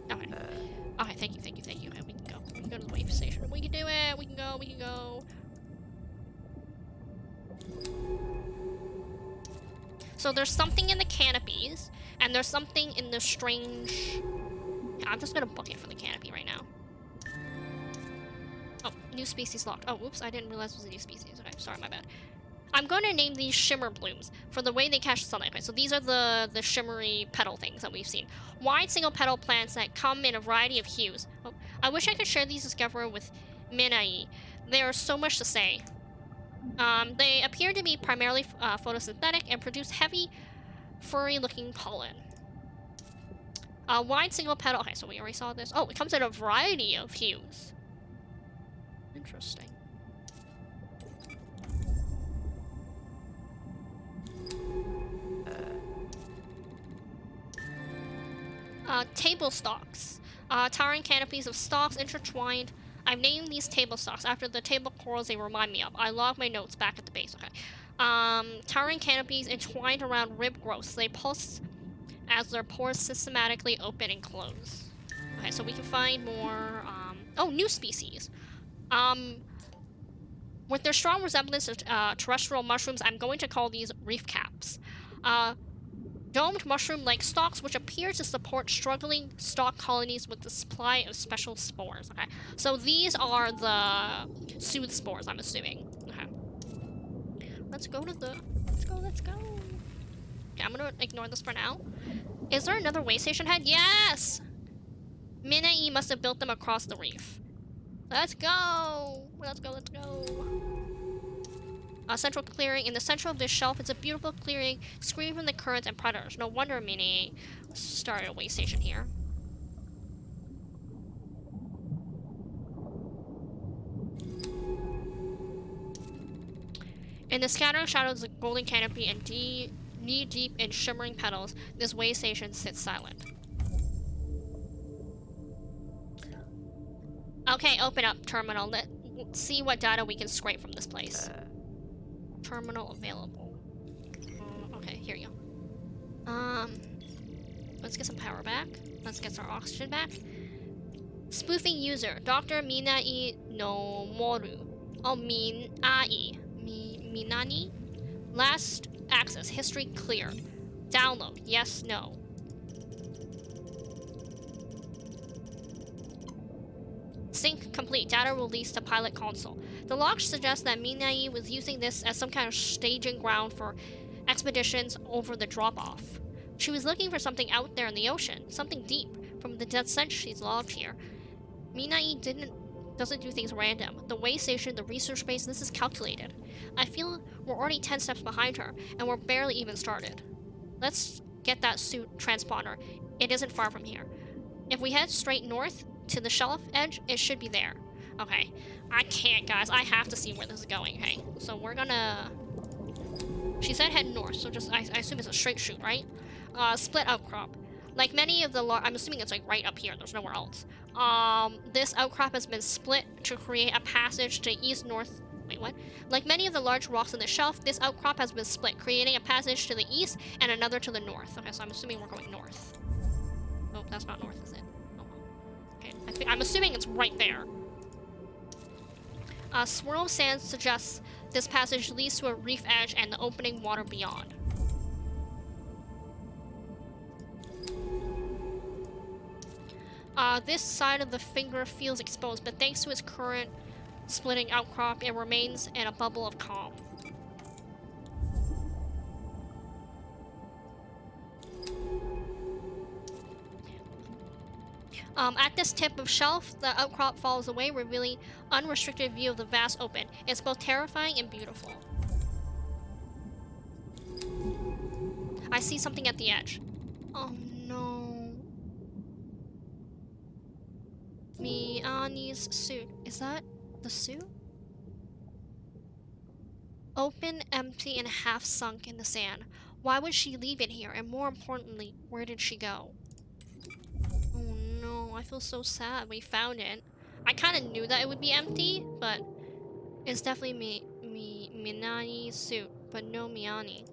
Okay. Okay, thank you. Okay, we can go. We can go to the wave station. We can do it. We can go. So there's something in the canopies, and there's something in the strange... Yeah, I'm just gonna book it for the canopy right now. Oh, new species locked. Oh, oops, I didn't realize it was a new species. Okay, sorry, my bad. I'm going to name these shimmer blooms for the way they catch sunlight. Okay, so these are the shimmery petal things that we've seen. Wide single petal plants that come in a variety of hues. Oh, I wish I could share these discovery with Minai. There is so much to say. They appear to be primarily photosynthetic and produce heavy, furry-looking pollen. Wide single petal. Okay, so we already saw this. Oh, it comes in a variety of hues. Interesting. Table stalks. Towering canopies of stalks intertwined. I've named these table stalks after the table corals they remind me of. I log my notes back at the base. Okay. Towering canopies entwined around rib growths. They pulse as their pores systematically open and close. Okay, so we can find more. Oh, new species. With their strong resemblance to terrestrial mushrooms, I'm going to call these reef caps. Domed mushroom-like stalks which appear to support struggling stalk colonies with the supply of special spores. Okay, so these are the soothe spores, I'm assuming. Okay. Let's go. Okay, I'm gonna ignore this for now. Is there another way station head? Yes! Minai must have built them across the reef. Let's go! A central clearing. In the center of this shelf, it's a beautiful clearing, screened from the currents and predators. No wonder Minai started a way station here. In the scattering shadows of the golden canopy and knee-deep in shimmering petals, this way station sits silent. Okay, open up terminal. Let's see what data we can scrape from this place. Terminal available. Okay, here you go. Let's get some power back. Let's get our oxygen back. Spoofing user, Dr. Minai no Moru. Oh, Minai. Minani? Last access, history clear. Download, yes, no. Sync complete. Data released to pilot console. The log suggests that Minai was using this as some kind of staging ground for expeditions over the drop-off. She was looking for something out there in the ocean, something deep, from the descent she's logged here. Minai doesn't do things random. The way station, the research base, this is calculated. I feel we're already 10 steps behind her, and we're barely even started. Let's get that suit transponder. It isn't far from here. If we head straight north to the shelf edge, it should be there. Okay, I can't, guys. I have to see where this is going, okay? So we're gonna... She said head north, so just, I assume it's a straight shoot, right? Split outcrop. Like many of the I'm assuming it's like right up here, there's nowhere else. This outcrop has been split to create a passage to east-north... Wait, what? Like many of the large rocks on the shelf, this outcrop has been split, creating a passage to the east and another to the north. Okay, so I'm assuming we're going north. Oh, that's not north, is it? Oh, okay, I'm assuming it's right there. Swirl of Sand suggests this passage leads to a reef edge and the opening water beyond. This side of the finger feels exposed, but thanks to its current splitting outcrop, it remains in a bubble of calm. At this tip of shelf, the outcrop falls away, revealing unrestricted view of the vast open. It's both terrifying and beautiful. I see something at the edge. Oh no. Miani's suit. Is that the suit? Open, empty, and half sunk in the sand. Why would she leave it here? And more importantly, where did she go? Oh no, I feel so sad. We found it. I kind of knew that it would be empty, but it's definitely Minani's suit, but no Miani.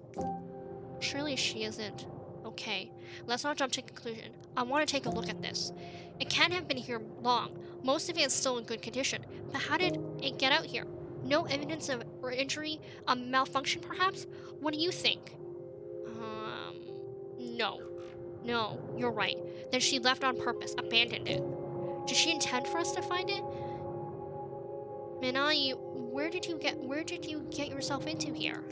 Surely she isn't. Okay, let's not jump to conclusion. I want to take a look at this. It can't have been here long. Most of it is still in good condition. But how did it get out here? No evidence of injury, a malfunction perhaps? What do you think? No. No, you're right. Then she left on purpose, abandoned it. Did she intend for us to find it? Minai, where did you get yourself into here?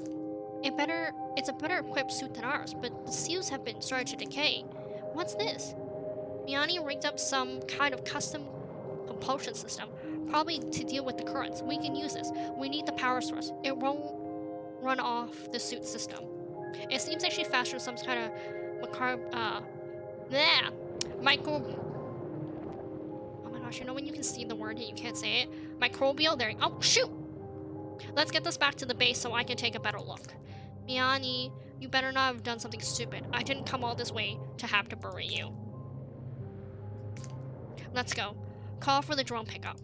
It's a better equipped suit than ours, but the seals have been starting to decay. What's this? Miani rigged up some kind of custom propulsion system, probably to deal with the currents. We can use this. We need the power source. It won't run off the suit system. It seems actually faster than some kind of oh my gosh, you know when you can see the word and you can't say it? Microbial, there. Oh, shoot! Let's get this back to the base so I can take a better look. Miani, you better not have done something stupid. I didn't come all this way to have to bury you. Let's go. Call for the drone pickup.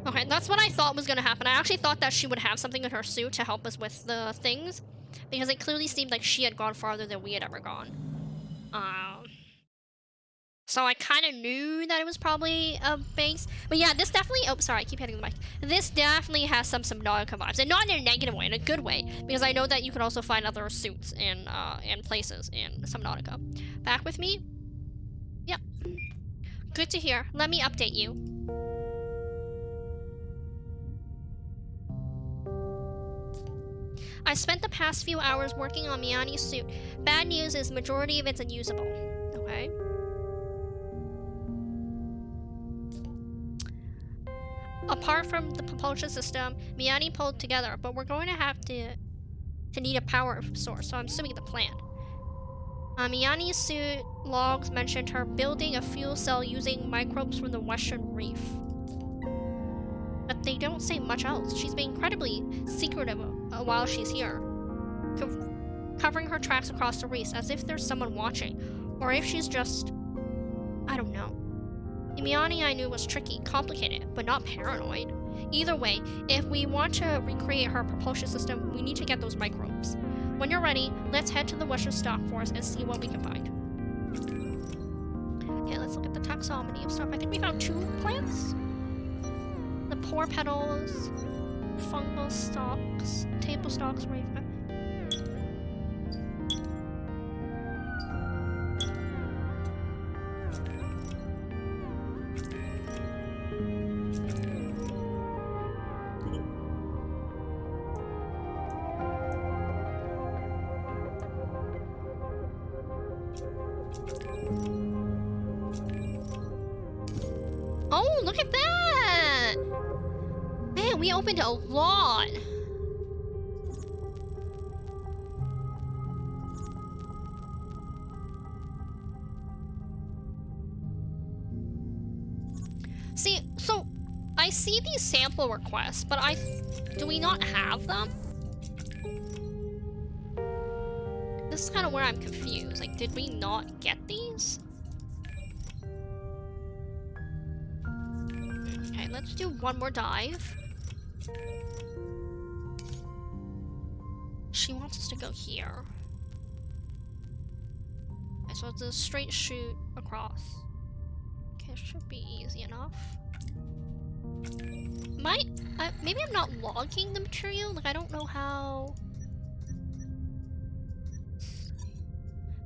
Okay, that's what I thought was gonna happen. I actually thought that she would have something in her suit to help us with the things, because it clearly seemed like she had gone farther than we had ever gone. So I kind of knew that it was probably a base. But yeah, this definitely... Oh, sorry, I keep hitting the mic. This definitely has some Subnautica vibes. And not in a negative way, in a good way. Because I know that you could also find other suits in places in Subnautica. Back with me? Yep. Good to hear. Let me update you. I spent the past few hours working on Miani's suit. Bad news is majority of it's unusable. Okay. Apart from the propulsion system, Miani pulled together, but we're going to have to need a power source, so I'm assuming the plan. Miani's suit logs mentioned her building a fuel cell using microbes from the Western Reef. But they don't say much else. She's been incredibly secretive while she's here, covering her tracks across the reef as if there's someone watching, or if she's just... I don't know. Miani I knew was tricky, complicated, but not paranoid. Either way, if we want to recreate her propulsion system, we need to get those microbes. When you're ready, let's head to the Western Stock Forest and see what we can find. Okay, let's look at the taxonomy of stuff. I think we found 2 plants. The poor petals, fungal stalks, table stalks, raven. Oh, look at that! Man, we opened a lot. See, so I see these sample requests, but do we not have them? This is kind of where I'm confused. Like, did we not get these? Okay, let's do one more dive. She wants us to go here. Okay, so it's a straight shoot across. Okay, it should be easy enough. Maybe I'm not logging the material? Like, I don't know how...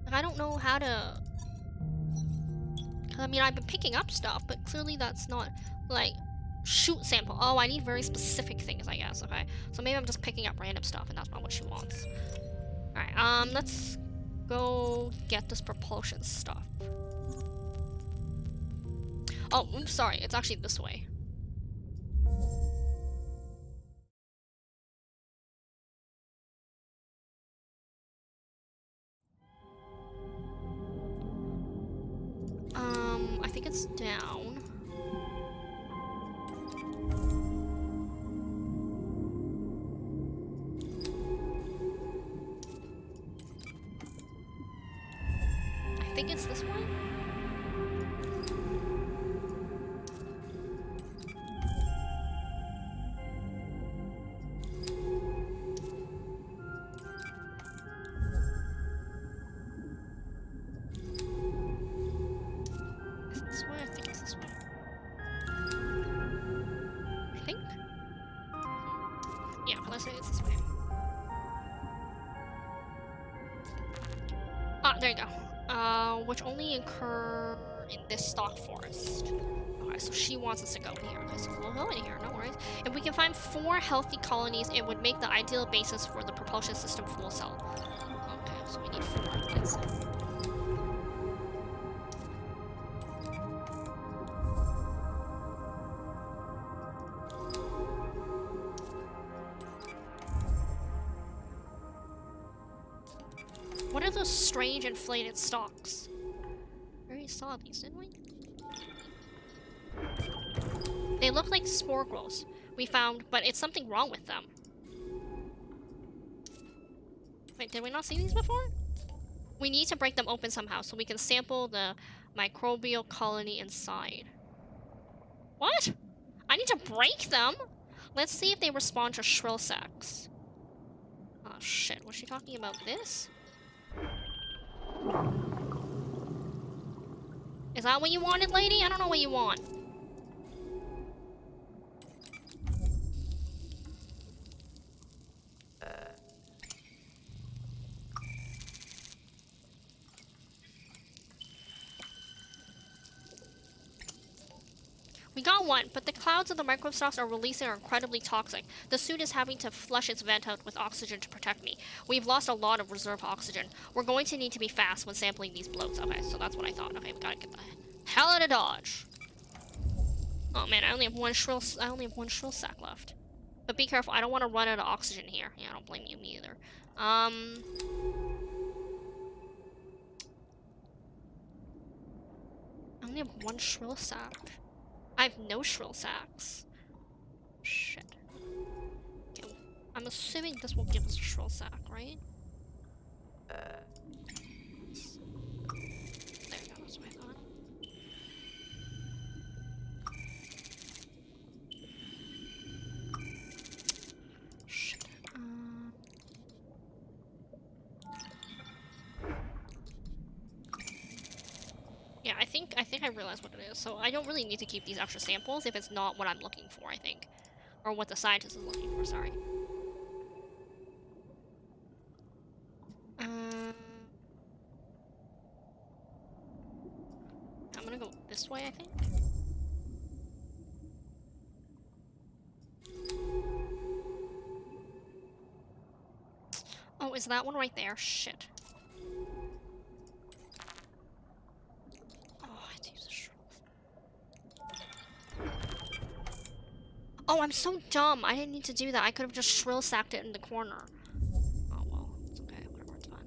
Like, I don't know how to... I mean, I've been picking up stuff, but clearly that's not, like, shoot sample. Oh, I need very specific things, I guess, okay? So maybe I'm just picking up random stuff, and that's not what she wants. Alright, let's go get this propulsion stuff. Oh, oops, sorry, it's actually this way. I think it's down. I think it's this way. There you go. Which only occur in this stock forest. Okay, so she wants us to go here. Okay, so we'll go in here, no worries. If we can find 4 healthy colonies, it would make the ideal basis for the propulsion system fuel cell. Okay, so we need 4. Let's see. What are those strange inflated stalks? We already saw these, didn't we? They look like spore growths we found, but it's something wrong with them. Wait, did we not see these before? We need to break them open somehow so we can sample the microbial colony inside. What? I need to break them? Let's see if they respond to shrill sacs. Oh shit, was she talking about this? Is that what you wanted, lady? I don't know what you want. We got one, but the clouds of the microstalks are releasing are incredibly toxic. The suit is having to flush its vent out with oxygen to protect me. We've lost a lot of reserve oxygen. We're going to need to be fast when sampling these bloats. Okay, so that's what I thought. Okay, we gotta get the hell out of Dodge. Oh man, I only have one shrill sack left. But be careful, I don't want to run out of oxygen here. Yeah, I don't blame you, me either. I only have one shrill sack. I have no shrill sacks. Shit. Okay, I'm assuming this will give us a shrill sack, right? There we go, that's what I thought. Shit. Yeah, I think I realized what it is. So I don't really need to keep these extra samples if it's not what I'm looking for, I think. Or what the scientist is looking for, sorry. I'm gonna go this way, I think. Oh, is that one right there? Shit. Oh, I have to use the shrill. Oh, I'm so dumb. I didn't need to do that. I could have just shrill sacked it in the corner. Oh well, it's okay. Whatever, it's fine.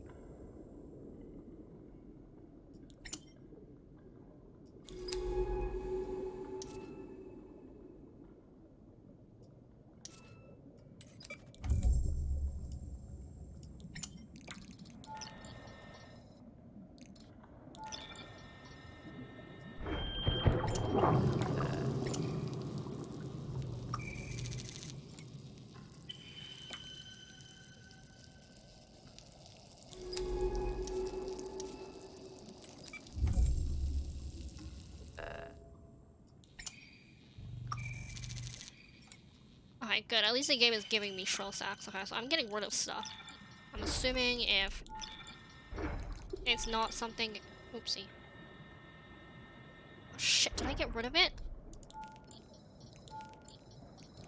Okay, good. At least the game is giving me shrill sacks. Okay, so I'm getting rid of stuff. I'm assuming if it's not something... Oopsie. Oh, shit, did I get rid of it?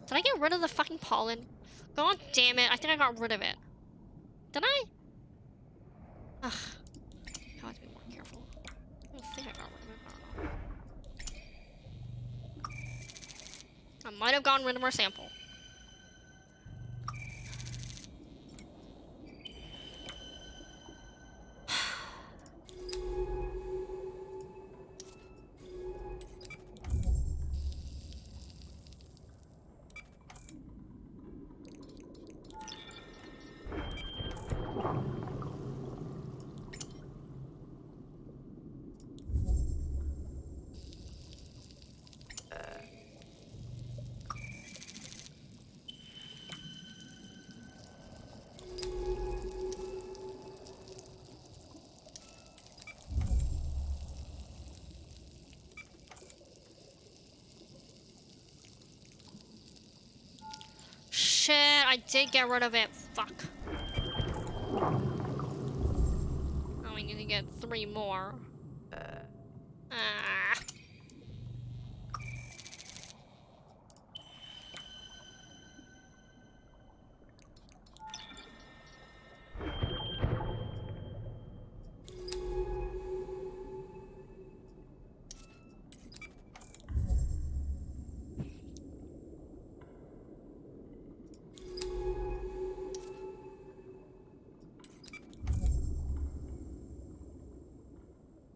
Did I get rid of the fucking pollen? God damn it, I think I got rid of it. Did I? Ugh. I have to be more careful. I don't think I got rid of it, I don't know. I might have gotten rid of our sample. Shit, I did get rid of it. Fuck. Now we need to get 3 more. Ah.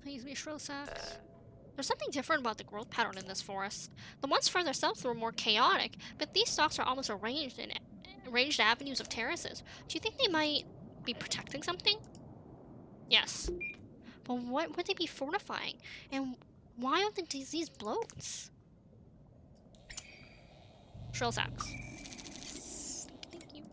Please be shrill sacks. There's something different about the growth pattern in this forest. The ones further south were more chaotic, but these stalks are almost arranged in arranged avenues of terraces. Do you think they might be protecting something? Yes. But what would they be fortifying? And why are the disease bloats? Shrill sacks. Thank you.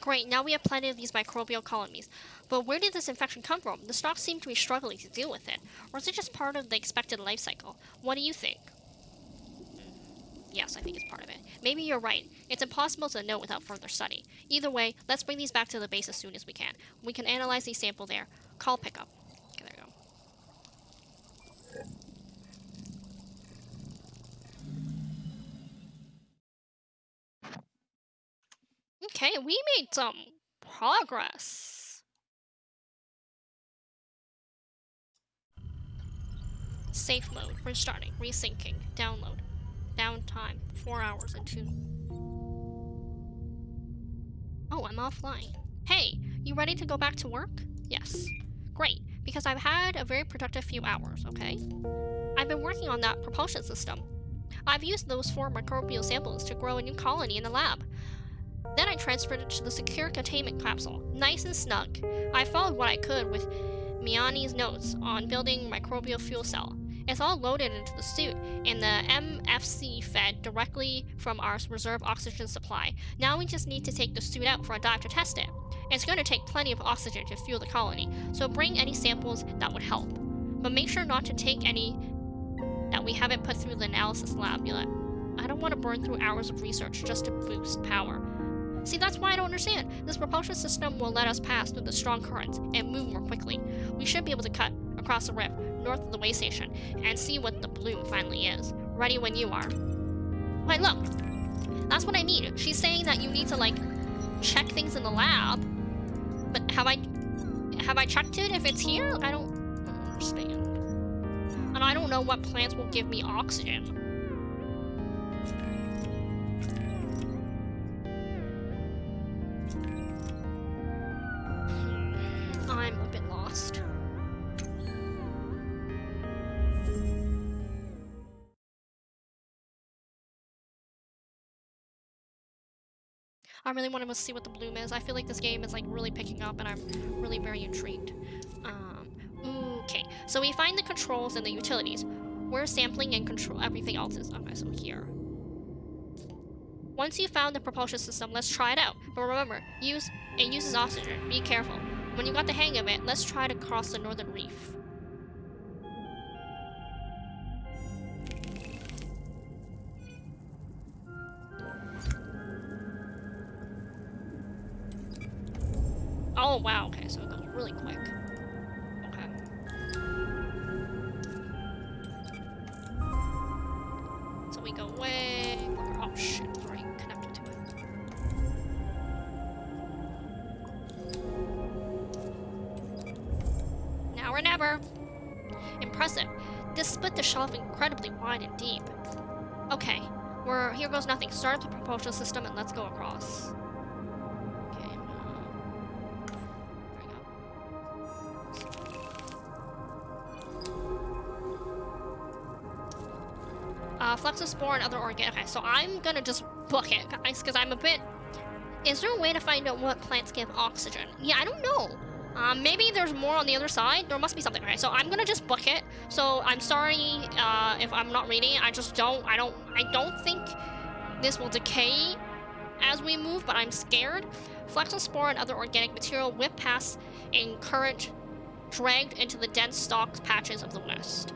Great, now we have plenty of these microbial colonies. But where did this infection come from? The stalks seem to be struggling to deal with it. Or is it just part of the expected life cycle? What do you think? Yes, I think it's part of it. Maybe you're right. It's impossible to know without further study. Either way, let's bring these back to the base as soon as we can. We can analyze these sample there. Call pickup. Okay, there you go. Okay, we made some progress. Safe mode. Restarting. Resyncing. Download. downtime. 4 hours and 2. Oh, I'm offline. Hey, you ready to go back to work? Yes. Great, because I've had a very productive few hours, okay? I've been working on that propulsion system. I've used those 4 microbial samples to grow a new colony in the lab. Then I transferred it to the secure containment capsule, nice and snug. I followed what I could with Miani's notes on building microbial fuel cell. It's all loaded into the suit, and the MFC fed directly from our reserve oxygen supply. Now we just need to take the suit out for a dive to test it. It's going to take plenty of oxygen to fuel the colony, so bring any samples that would help. But make sure not to take any that we haven't put through the analysis lab yet. I don't want to burn through hours of research just to boost power. See, that's why I don't understand. This propulsion system will let us pass through the strong currents and move more quickly. We should be able to cut across the rift, north of the way station, and see what the bloom finally is. Ready when you are. Wait, look! That's what I mean. She's saying that you need to, like, check things in the lab. But have I checked it if it's here? I don't understand. And I don't know what plants will give me oxygen. I'm a bit lost. I really want to see what the bloom is. I feel like this game is like really picking up and I'm really very intrigued. Okay, so we find the controls and the utilities. Where sampling and control everything else is. Okay, so here. Once you found the propulsion system, let's try it out. But remember, it uses oxygen. Be careful. When you got the hang of it, let's try to cross the northern reef. Oh wow, okay, so it goes really quick. Okay. So we go way... Oh shit, it's already connected to it. Now or never. Impressive. This split the shelf incredibly wide and deep. Okay, here goes nothing. Start up the propulsion system and let's go across. Okay, there we go. Flexispore and other organic. Okay, so I'm gonna just book it, guys, because I'm a bit... Is there a way to find out what plants give oxygen? Yeah, I don't know. Maybe there's more on the other side. There must be something. Okay, so I'm gonna just book it. So I'm sorry if I'm not reading it. I don't think this will decay as we move, but I'm scared. Flexispore and other organic material whip past in current, dragged into the dense stalk patches of the west.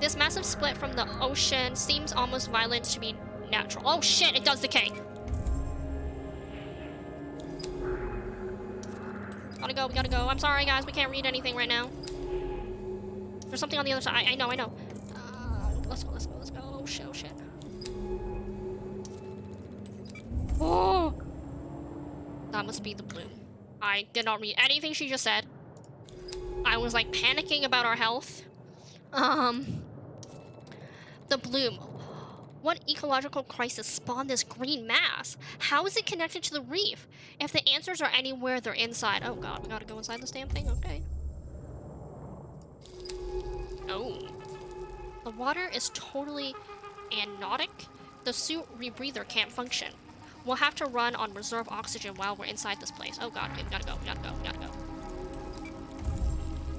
This massive split from the ocean seems almost violent to be natural. Oh shit, it does decay. We gotta go. I'm sorry guys, we can't read anything right now. There's something on the other side. I know. Let's go. Oh shit. Oh! That must be the bloom. I did not read anything she just said. I was like panicking about our health. The bloom. What ecological crisis spawned this green mass? How is it connected to the reef? If the answers are anywhere, they're inside. Oh god, we gotta go inside this damn thing? Okay. Oh. The water is totally anotic. The suit rebreather can't function. We'll have to run on reserve oxygen while we're inside this place. Oh god, okay, we gotta go.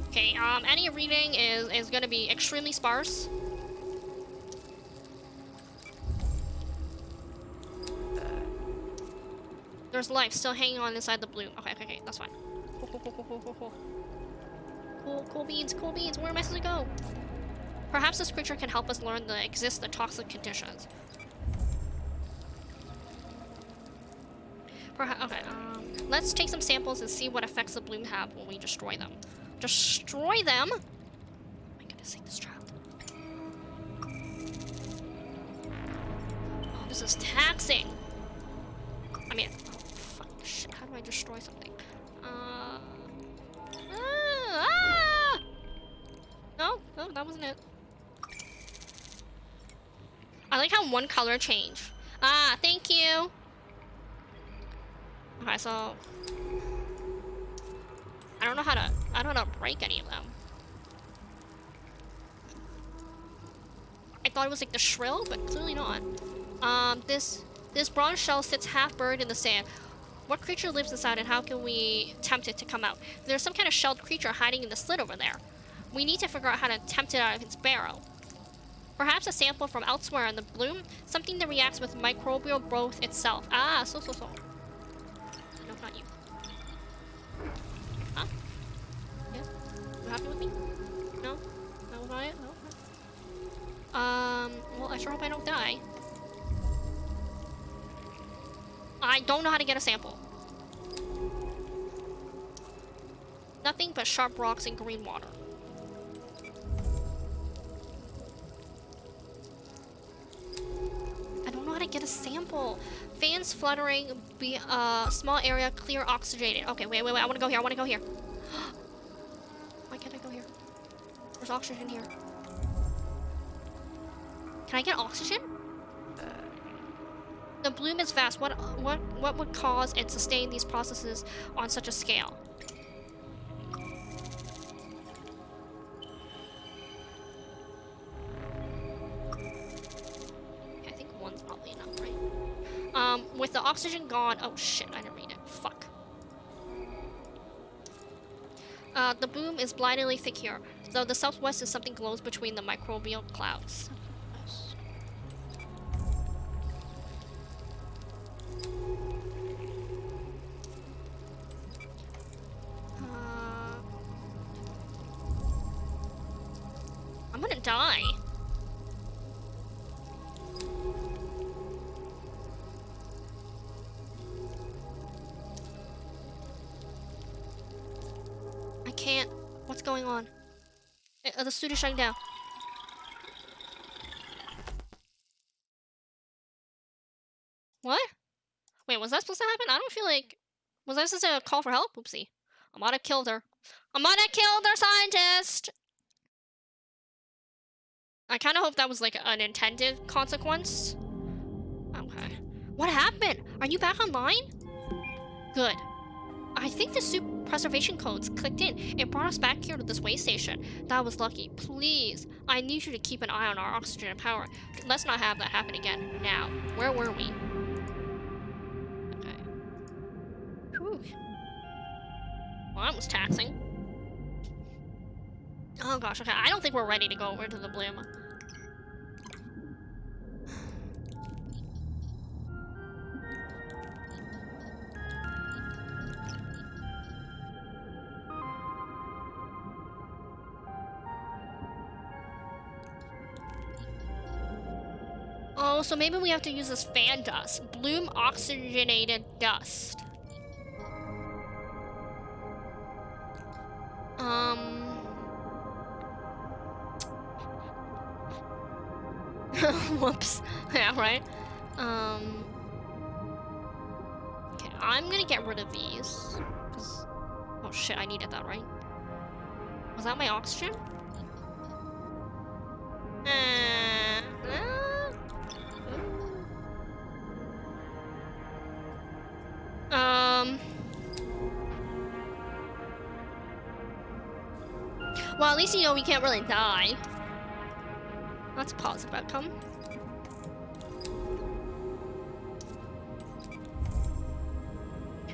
Okay, any reading is gonna be extremely sparse. There's life still hanging on inside the bloom. Okay, that's fine. Cool beans. Where am I supposed to go? Perhaps this creature can help us learn the toxic conditions. Okay, let's take some samples and see what effects the bloom have when we destroy them. Destroy them? Oh my goodness, take this child. This is taxing. I mean, oh, fuck, shit, how do I destroy something? No, that wasn't it. I like how one color changed. Ah, thank you. Okay, so I don't know how to break any of them. I thought it was like the shrill, but clearly not. This bronze shell sits half buried in the sand. What creature lives inside and how can we tempt it to come out? There's some kind of shelled creature hiding in the slit over there. We need to figure out how to tempt it out of its barrel. Perhaps a sample from elsewhere in the bloom? Something that reacts with microbial growth itself. Ah, so. No, not you. Huh? Yeah? You happy with me? No? No about it? No? Well, I sure hope I don't die. I don't know how to get a sample. Nothing but sharp rocks and green water. I don't know how to get a sample. Fans fluttering, be small area, clear, oxygenated. Okay, wait. I wanna go here. Why can't I go here? There's oxygen here. Can I get oxygen? The bloom is vast. What would cause and sustain these processes on such a scale? I think one's probably enough, right? With the oxygen gone. Oh shit! I didn't read it. Fuck. The bloom is blindingly thick here, though the southwest is something glows between the microbial clouds. I'm gonna die. I can't. What's going on? The suit is shutting down. What? Wait, was that supposed to happen? I don't feel like... Was I supposed to call for help? Oopsie. I might have killed her. I might have killed our scientist! I kind of hope that was like an intended consequence. Okay. What happened? Are you back online? Good. I think the suit preservation codes clicked in. It brought us back here to this way station. That was lucky. Please, I need you to keep an eye on our oxygen and power. Let's not have that happen again. Now, where were we? Okay. Whew. Well, that was taxing. Oh gosh, okay. I don't think we're ready to go over to the bloom. Oh, so maybe we have to use this fan dust. Bloom oxygenated dust. Whoops. Yeah, right? Okay, I'm gonna get rid of these. Oh shit, I needed that, right? Was that my oxygen? Well, at least you know we can't really die. That's a positive outcome.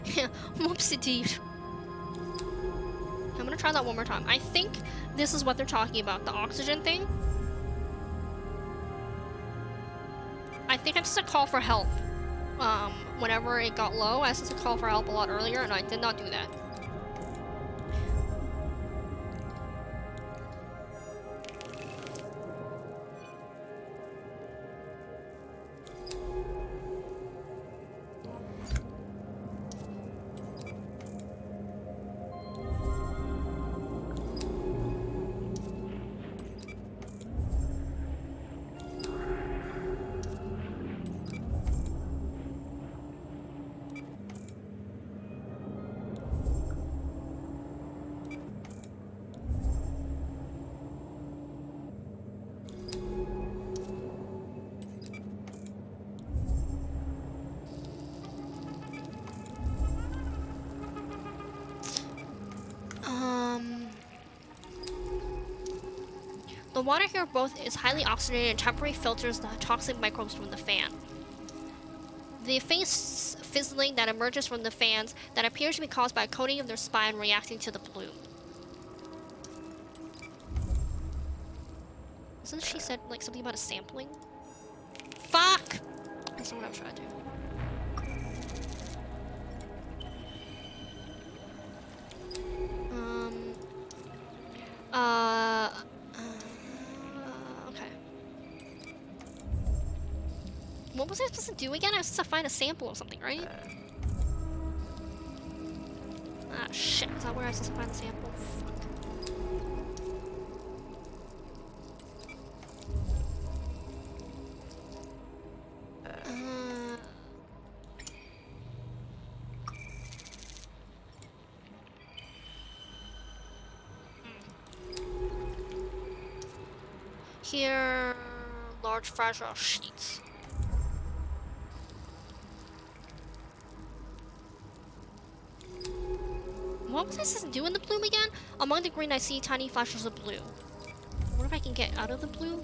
Yeah, whoopsie dude. I'm gonna try that one more time. I think this is what they're talking about, the oxygen thing. I think I'm supposed to call for help. Whenever it got low, I was supposed to call for help a lot earlier, and I did not do that. The water here both is highly oxygenated and temporarily filters the toxic microbes from the fan. The faint fizzling that emerges from the fans that appears to be caused by a coating of their spine reacting to the bloom. Wasn't she said like something about a sampling? Fuck! That's not what I was trying to do. Okay. What was I supposed to do again? I was supposed to find a sample of something, right? Ah, shit. Is that where I was supposed to find the sample? Fuck. Here, large fragile sheets. What was I supposed to do in the bloom again? Among the green, I see tiny flashes of blue. What if I can get out of the blue?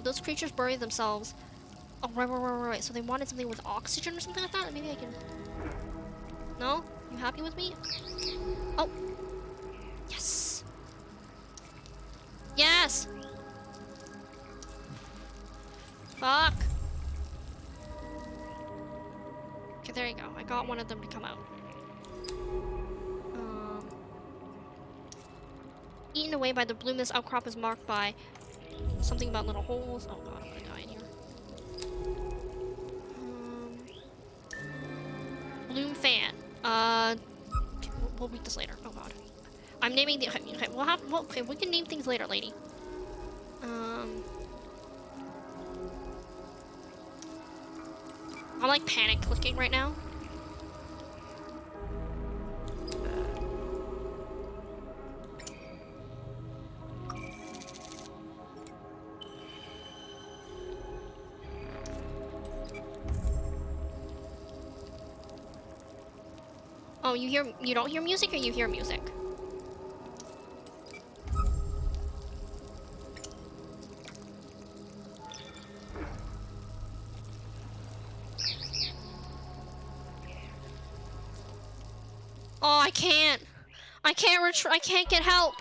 Those creatures bury themselves. Oh, right. So they wanted something with oxygen or something like that? Maybe I can... No? You happy with me? Oh. Yes. Yes! Fuck. Okay, there you go. I got one of them to come out. Eaten away by the bloom, this outcrop is marked by something about little holes. Oh god, I'm gonna die in here. Bloom fan. We'll read this later. Oh god. I'm naming the... Okay, okay, we can name things later, lady. I'm like panic clicking right now. Oh, you don't hear music or you hear music? Oh, I can't I can't get help.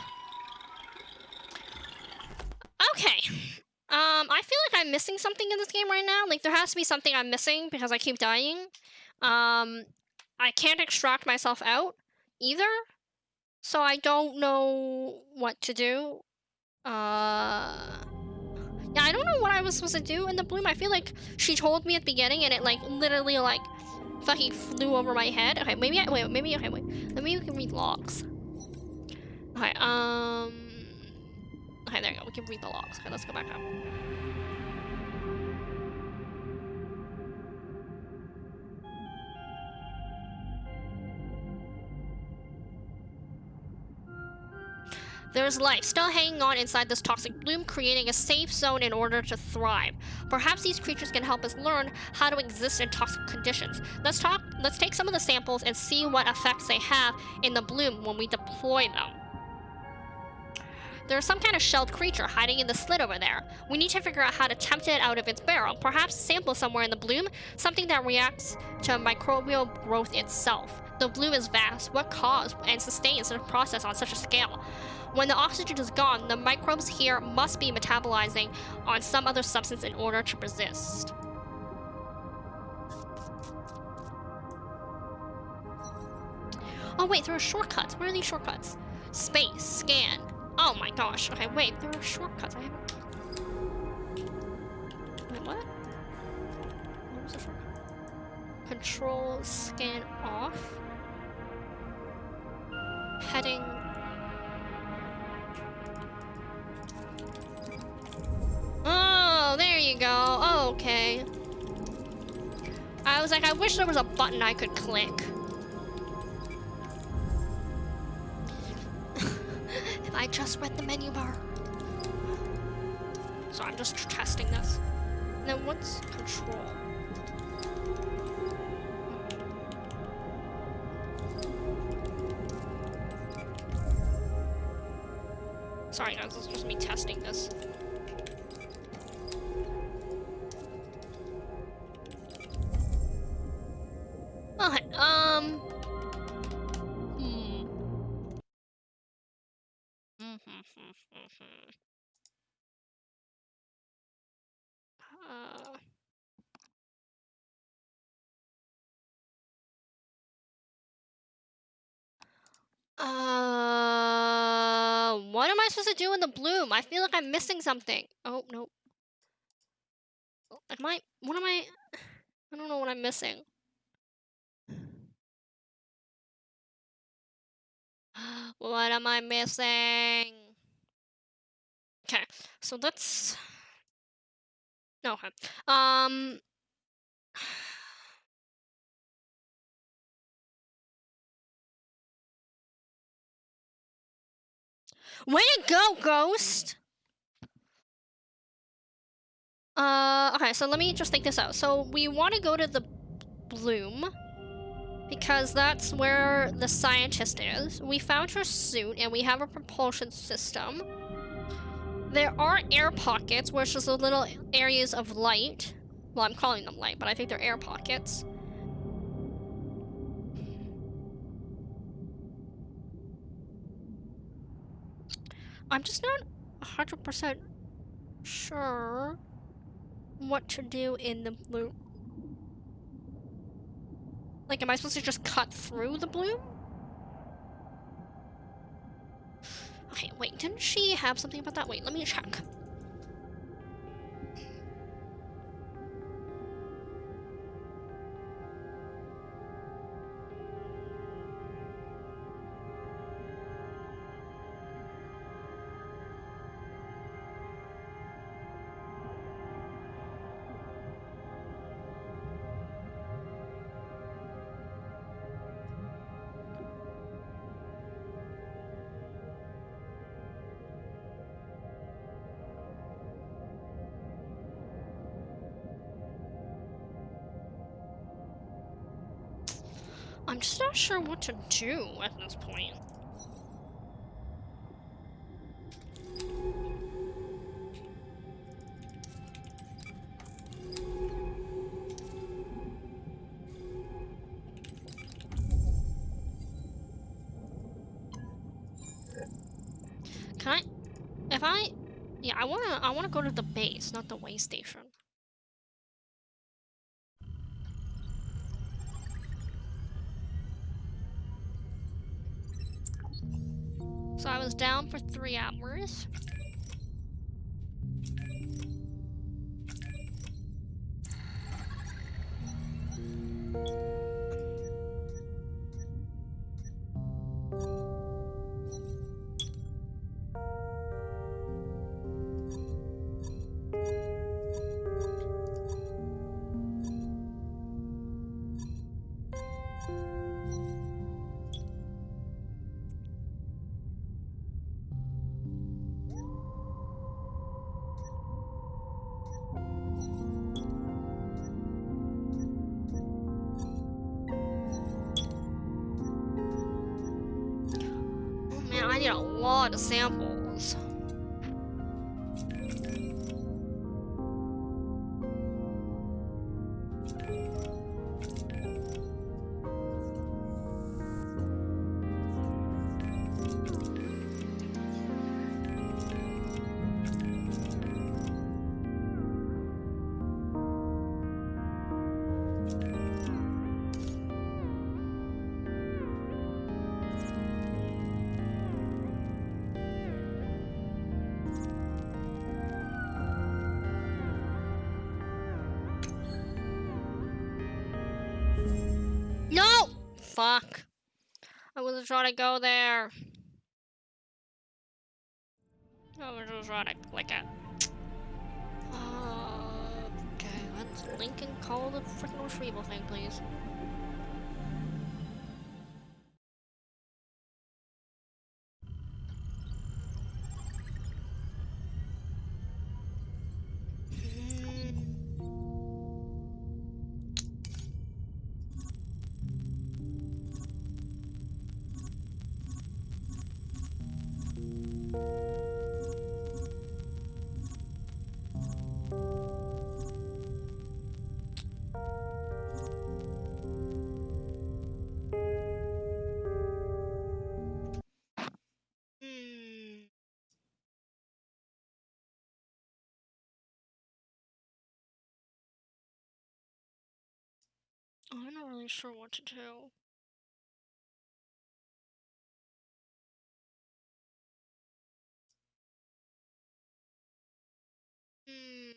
Okay. I feel like I'm missing something in this game right now. Like, there has to be something I'm missing because I keep dying. I can't extract myself out either. So I don't know what to do. Yeah, I don't know what I was supposed to do in the bloom. I feel like she told me at the beginning and it like literally like fucking flew over my head. Okay, maybe wait. Maybe we can read logs. Okay, okay, there you go. We can read the logs. Okay, let's go back up. There's life still hanging on inside this toxic bloom, creating a safe zone in order to thrive. Perhaps these creatures can help us learn how to exist in toxic conditions. Let's take some of the samples and see what effects they have in the bloom when we deploy them. There's some kind of shelled creature hiding in the slit over there. We need to figure out how to tempt it out of its barrel. Perhaps sample somewhere in the bloom, something that reacts to microbial growth itself. The bloom is vast. What caused and sustains the process on such a scale? When the oxygen is gone, the microbes here must be metabolizing on some other substance in order to persist. Oh wait, there are shortcuts. What are these shortcuts? Space, scan. Oh my gosh. Okay, wait, there are shortcuts. I haven't... Wait, what? What was the shortcut? Control, scan off. Heading... Oh, there you go. Oh, okay. I was like, I wish there was a button I could click. If I just read the menu bar. So I'm just testing this. Now what's control? Sorry guys, this is just me testing this. Okay, Uh, what am I supposed to do in the bloom? I feel like I'm missing something. Oh, no. What am I don't know what I'm missing. What am I missing? Okay, so let's... Okay. Way to go, Ghost! Okay, so let me just think this out. So we want to go to the bloom because that's where the scientist is. We found her suit and we have a propulsion system. There are air pockets, which is the little areas of light. Well, I'm calling them light, but I think they're air pockets. I'm just not 100% sure what to do in the bloom. Like, am I supposed to just cut through the bloom? Okay, wait, didn't she have something about that? Wait, let me check. I'm just not sure what to do at this point. Can I... If I... Yeah, I wanna go to the base, not the way station. So I was down for 3 hours. Man, I need a lot of samples. No! Fuck. I wasn't trying to go there. I was just trying to click it. Okay, let's link and call the freaking retrieval thing, please. really sure what to do. Hmm.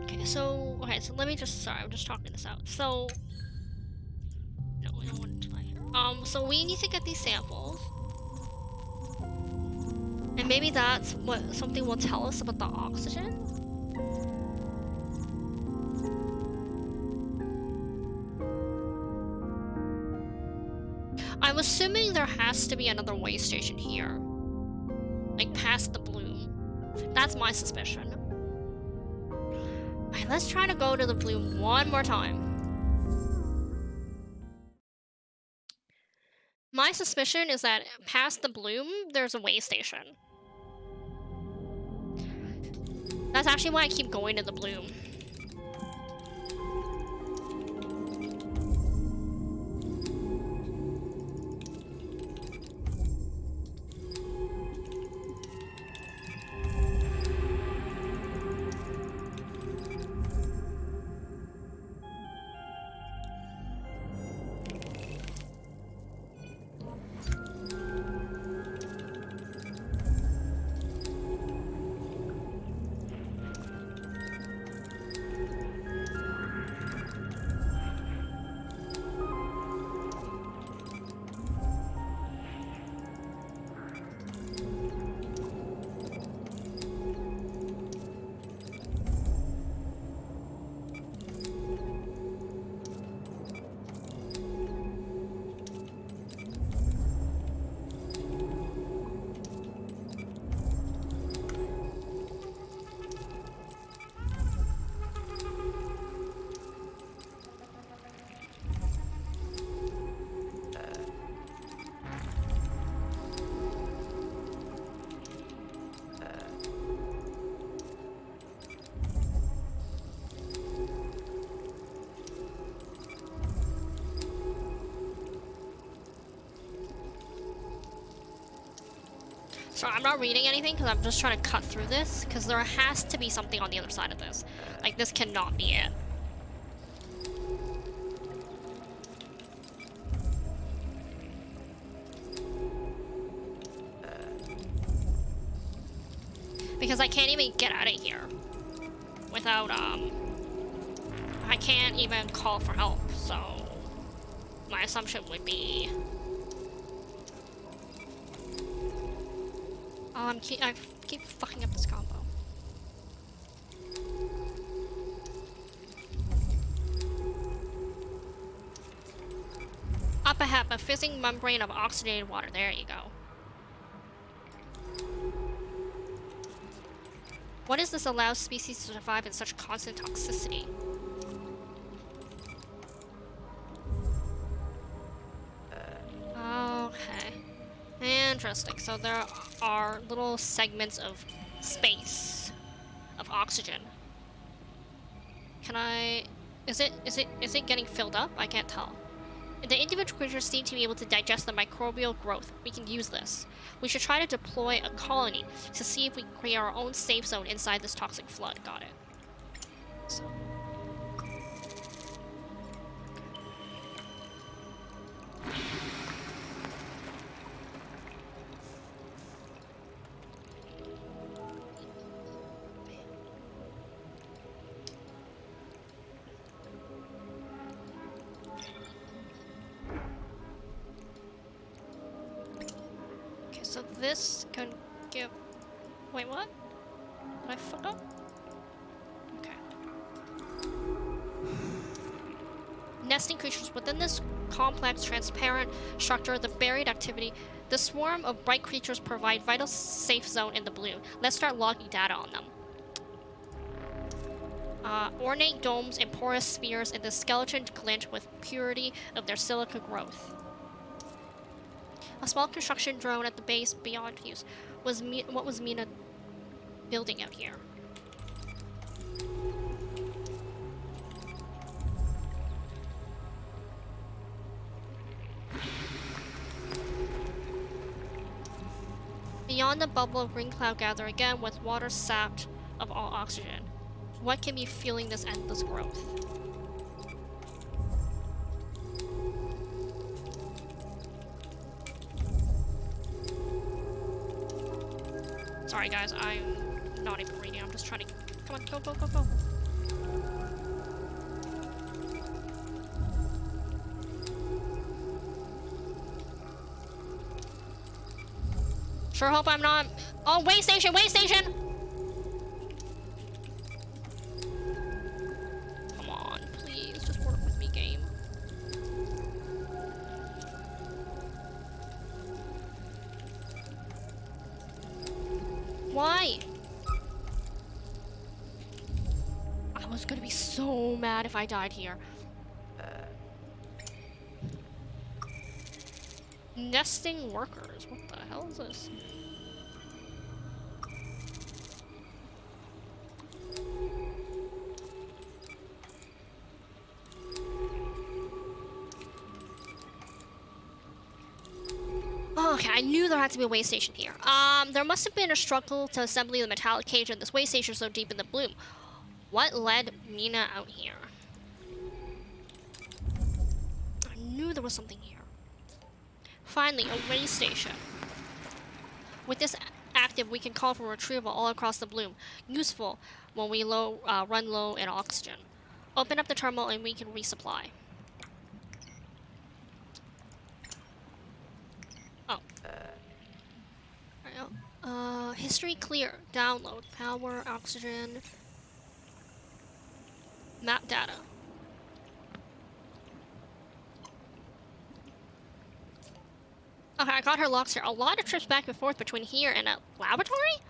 Okay, so let me just, sorry, I'm just talking this out. So, no, we don't want to try here. So we need to get these samples. And maybe that's what something will tell us about the oxygen? I'm assuming there has to be another way station here. Like, past the bloom. That's my suspicion. Alright, let's try to go to the bloom one more time. My suspicion is that past the bloom, there's a way station. That's actually why I keep going to the bloom. So I'm not reading anything because I'm just trying to cut through this because there has to be something on the other side of this. Like, this cannot be it. Because I can't even get out of here without, I can't even call for help, so my assumption would be... I keep fucking up this combo. Up ahead, a fizzing membrane of oxygenated water. There you go. What is this allows species to survive in such constant toxicity? Okay. Interesting. So there are little segments of space of oxygen. Can I... Is it getting filled up? I can't tell. The individual creatures seem to be able to digest the microbial growth. We can use this. We should try to deploy a colony to see if we can create our own safe zone inside this toxic flood. Got it. So. So this can give... Wait, what? Did I fuck up? Okay. Nesting creatures within this complex, transparent structure, the buried activity. The swarm of bright creatures provide vital safe zone in the blue. Let's start logging data on them. Ornate domes and porous spheres in the skeleton glint with purity of their silica growth. A small construction drone at the base beyond use. What was Mina building out here? Beyond the bubble of green cloud gather again with water sapped of all oxygen. What can be fueling this endless growth? Sorry guys, I'm not even reading, I'm just trying to... Come on, go, go, go, go. Sure hope I'm not... Oh, way station, way station! Come on, please, just work with me, game. Why? I was gonna be so mad if I died here. Nesting workers. What the hell is this? Okay, I knew there had to be a way station here. There must have been a struggle to assemble the metallic cage in this way station so deep in the bloom. What led Mina out here? I knew there was something here. Finally, a way station. With this active, we can call for retrieval all across the bloom. Useful when we run low in oxygen. Open up the terminal and we can resupply. History clear. Download. Power, oxygen. Map data. Okay, I got her logs here. A lot of trips back and forth between here and a laboratory?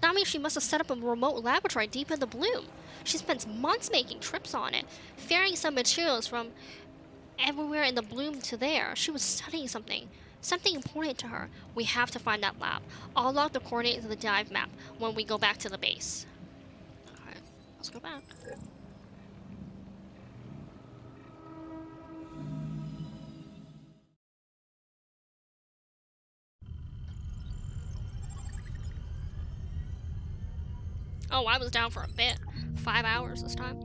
That means she must have set up a remote laboratory deep in the bloom. She spends months making trips on it, ferrying some materials from everywhere in the bloom to there. She was studying something. Something important to her. We have to find that lab. I'll log the coordinates of the dive map when we go back to the base. Alright, let's go back. Oh, I was down for a bit. 5 hours this time.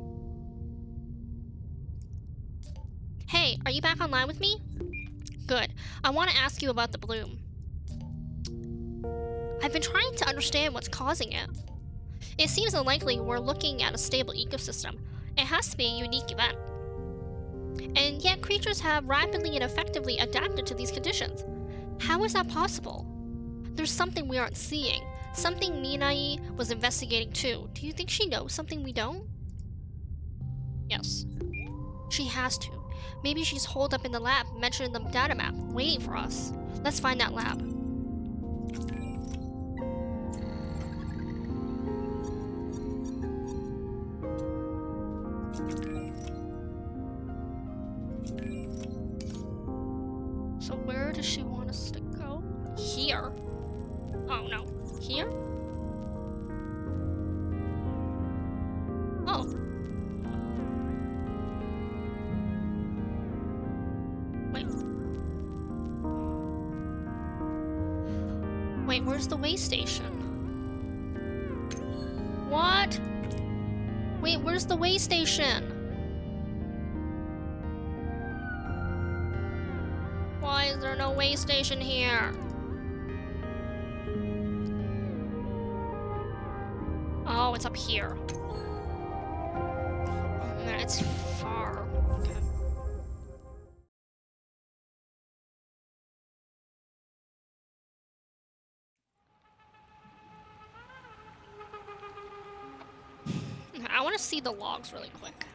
Hey, are you back online with me? Good. I want to ask you about the bloom. I've been trying to understand what's causing it. It seems unlikely we're looking at a stable ecosystem. It has to be a unique event. And yet creatures have rapidly and effectively adapted to these conditions. How is that possible? There's something we aren't seeing. Something Minai was investigating too. Do you think she knows something we don't? Yes. She has to. Maybe she's holed up in the lab, mentioned in the data map, waiting for us. Let's find that lab. So where does she want us to go? Here? Oh no. Here? Oh. Wait, where's the way station? What? Wait, where's the way station? Why is there no way station here? Oh, it's up here. Oh man, it's far. Okay. I want to see the logs really quick.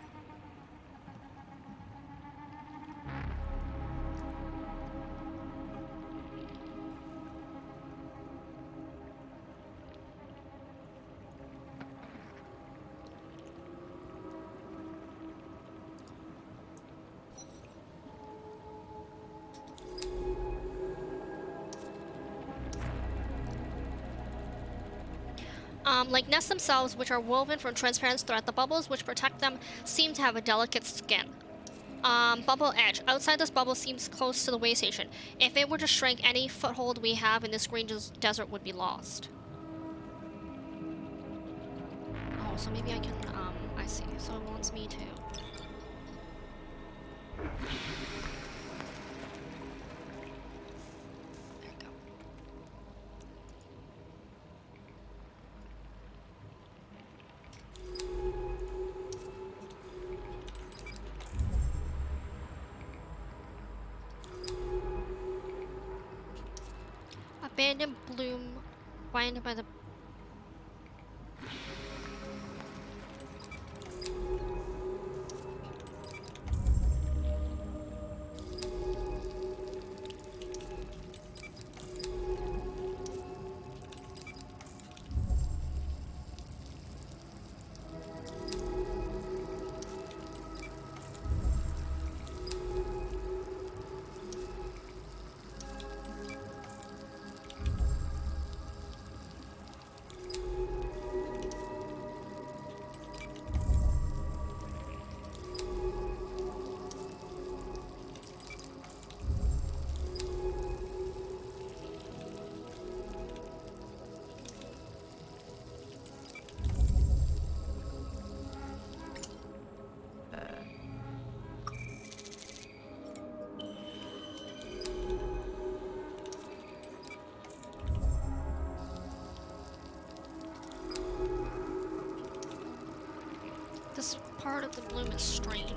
Like nests themselves, which are woven from transparent thread, the bubbles which protect them seem to have a delicate skin. Bubble edge. Outside this bubble seems close to the way station. If it were to shrink, any foothold we have in this green desert would be lost. Oh, so maybe I can, I see. So it wants me to... There you go. Abandoned bloom, blinded by the... This part of the bloom is strange.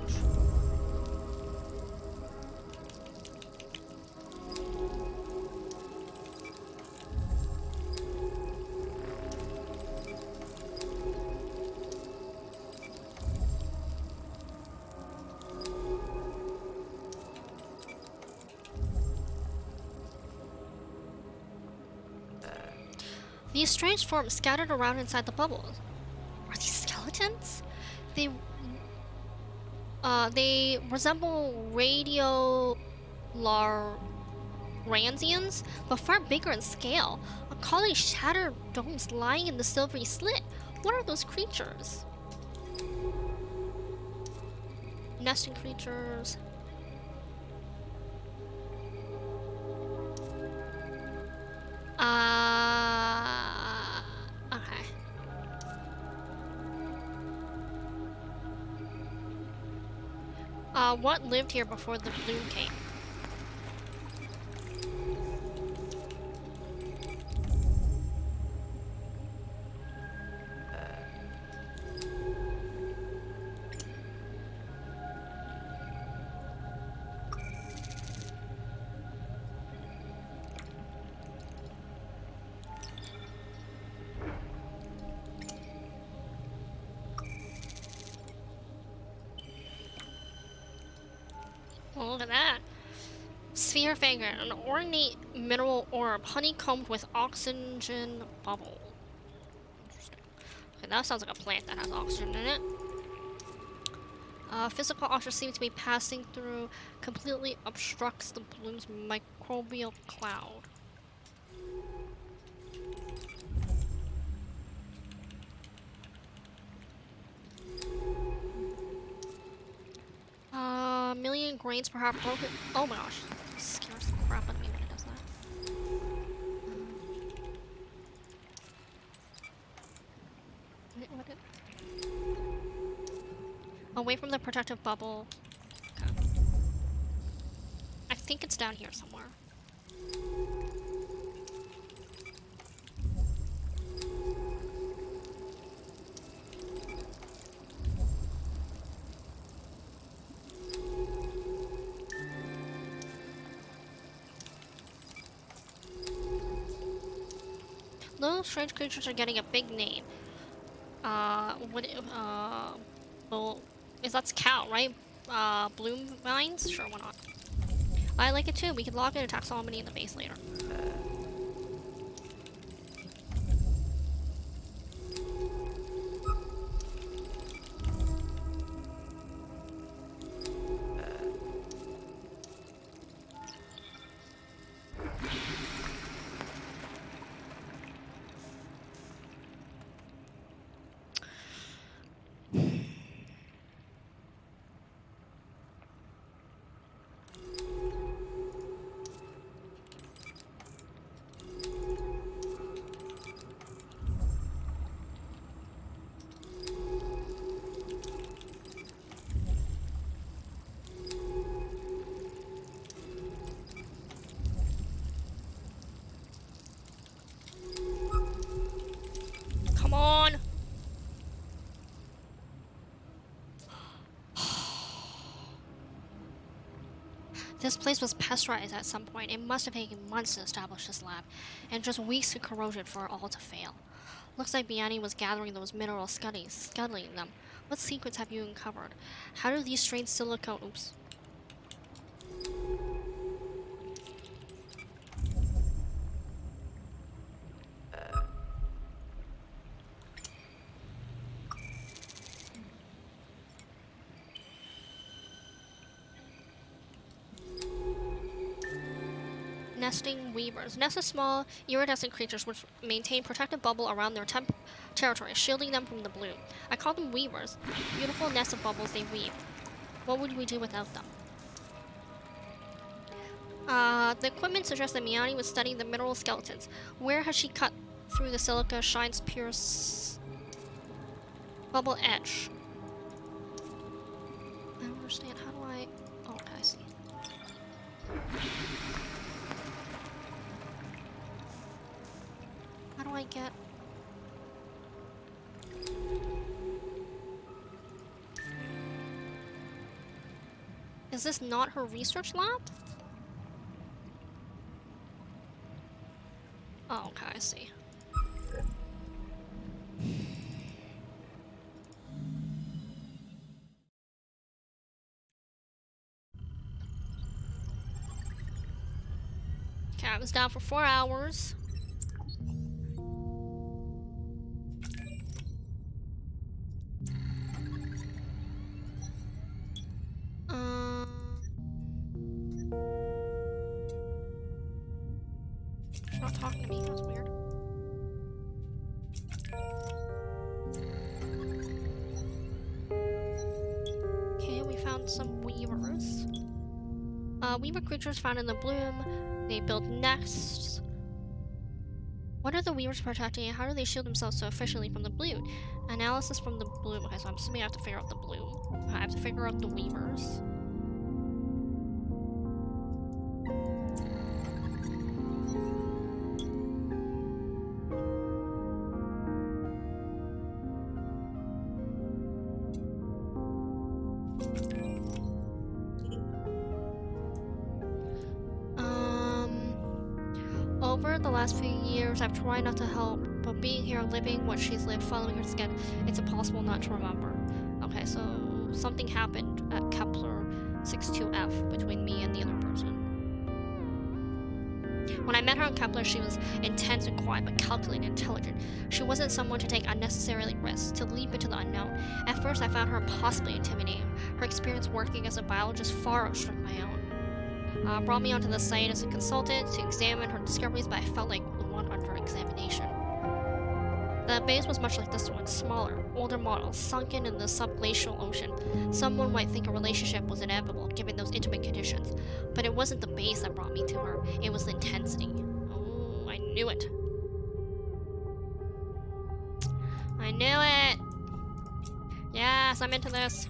These strange forms scattered around inside the bubbles. Are these skeletons? They resemble Radiolarransians, but far bigger in scale. A colony shattered domes lying in the silvery slit. What are those creatures? Nesting creatures. Okay. What lived here before the bloom came? Oh, look at that. Sphere Figure, an ornate mineral orb, honeycombed with oxygen bubble. Interesting. Okay, that sounds like a plant that has oxygen in it. Physical oxygen seems to be passing through, completely obstructs the bloom's microbial cloud. A million grains per heart broken. Oh my gosh. This scares the crap out of me when it does that. Away from the protective bubble. Okay. I think it's down here somewhere. Those strange creatures are getting a big name. Well, that's cow, right? Bloom vines? Sure, why not? I like it too. We can log in a taxonomy in the base later. This place was pasteurized at some point. It must have taken months to establish this lab, and just weeks of corrosion for it all to fail. Looks like Biani was gathering those mineral scuttling them. What secrets have you uncovered? How do these strange silicone... Oops. Nesting weavers. Nests of small, iridescent creatures which maintain protective bubble around their territory, shielding them from the bloom. I call them weavers. Beautiful nests of bubbles they weave. What would we do without them? The equipment suggests that Miani was studying the mineral skeletons. Where has she cut through the silica shines pure bubble edge? I don't understand. How do I... Oh, okay, I see. How do I get... Is this not her research lab? Oh, okay, I see. Okay, I was down for 4 hours. She's not talking to me, that's weird. Okay, we found some weavers. Weaver creatures found in the bloom. They build nests. What are the weavers protecting and how do they shield themselves so efficiently from the bloom? Analysis from the bloom. Okay, so I'm assuming I have to figure out the bloom. I have to figure out the weavers. Over the last few years, I've tried not to help, but being here, living what she's lived, following her skin, it's impossible not to remember. Okay, so something happened at Kepler 62F between me and the other person. When I met her on Kepler, she was intense and quiet, but calculated and intelligent. She wasn't someone to take unnecessarily risks, to leap into the unknown. At first, I found her impossibly intimidating. Her experience working as a biologist far outstripped my own. Brought me onto the site as a consultant to examine her discoveries, but I felt like the one under examination. The base was much like this one, smaller, older models, sunken in the subglacial ocean. Someone might think a relationship was inevitable, given those intimate conditions, but it wasn't the base that brought me to her, it was the intensity. Oh, I knew it. I knew it! Yes, I'm into this.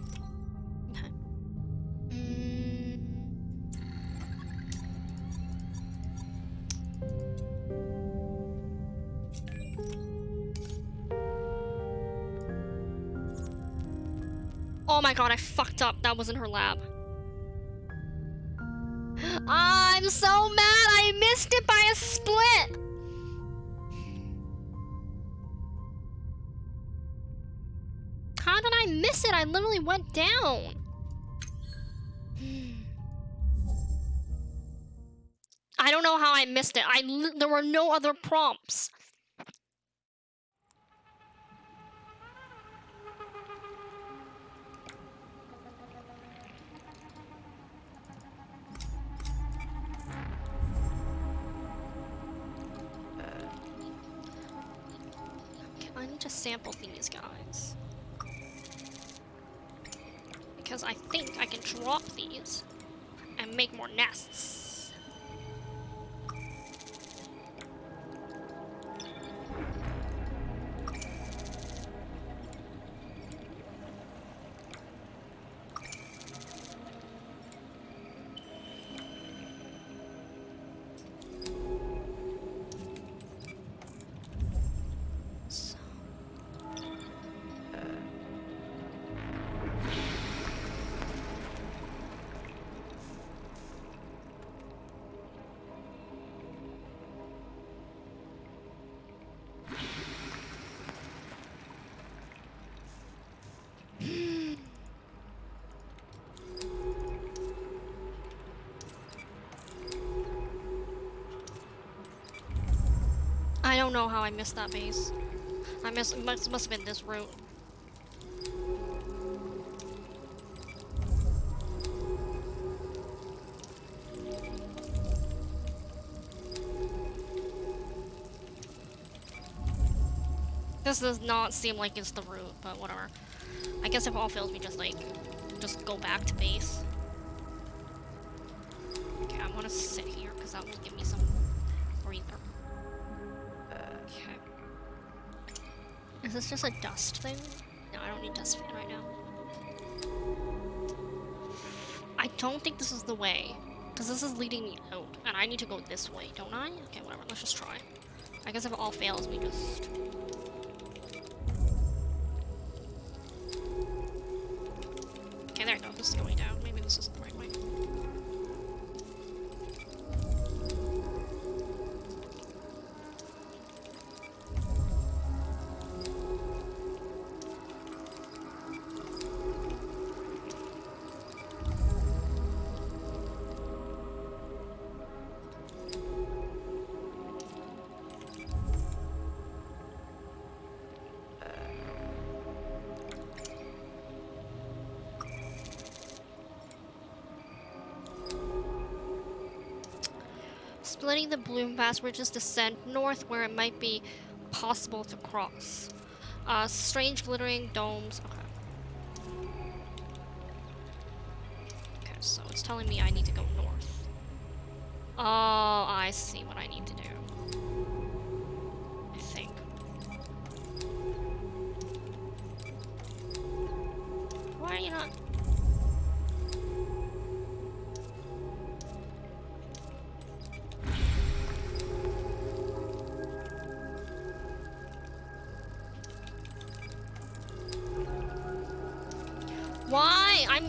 Oh my god, I fucked up. That wasn't her lab. I'm so mad I missed it by a split! How did I miss it? I literally went down. I don't know how I missed it. There were no other prompts. I need to sample these guys. Because I think I can drop these and make more nests. don't know how I missed that base. Must have been this route. This does not seem like it's the route, but whatever. I guess if all fails, we just go back to base. Okay, I want to sit here because that will give me some breather. Okay. Is this just a dust thing? No, I don't need dust fan right now. I don't think this is the way, because this is leading me out, and I need to go this way, don't I? Okay, whatever, let's just try. I guess if it all fails, we just... Okay, there we go, this is going down. Maybe this isn't the right way. Splitting the Bloom Pass bridges descend north where it might be possible to cross. Strange glittering domes. Okay. Okay, so it's telling me I need to go north. Oh, I see what I need to do. I think. Why are you not... Why? I'm...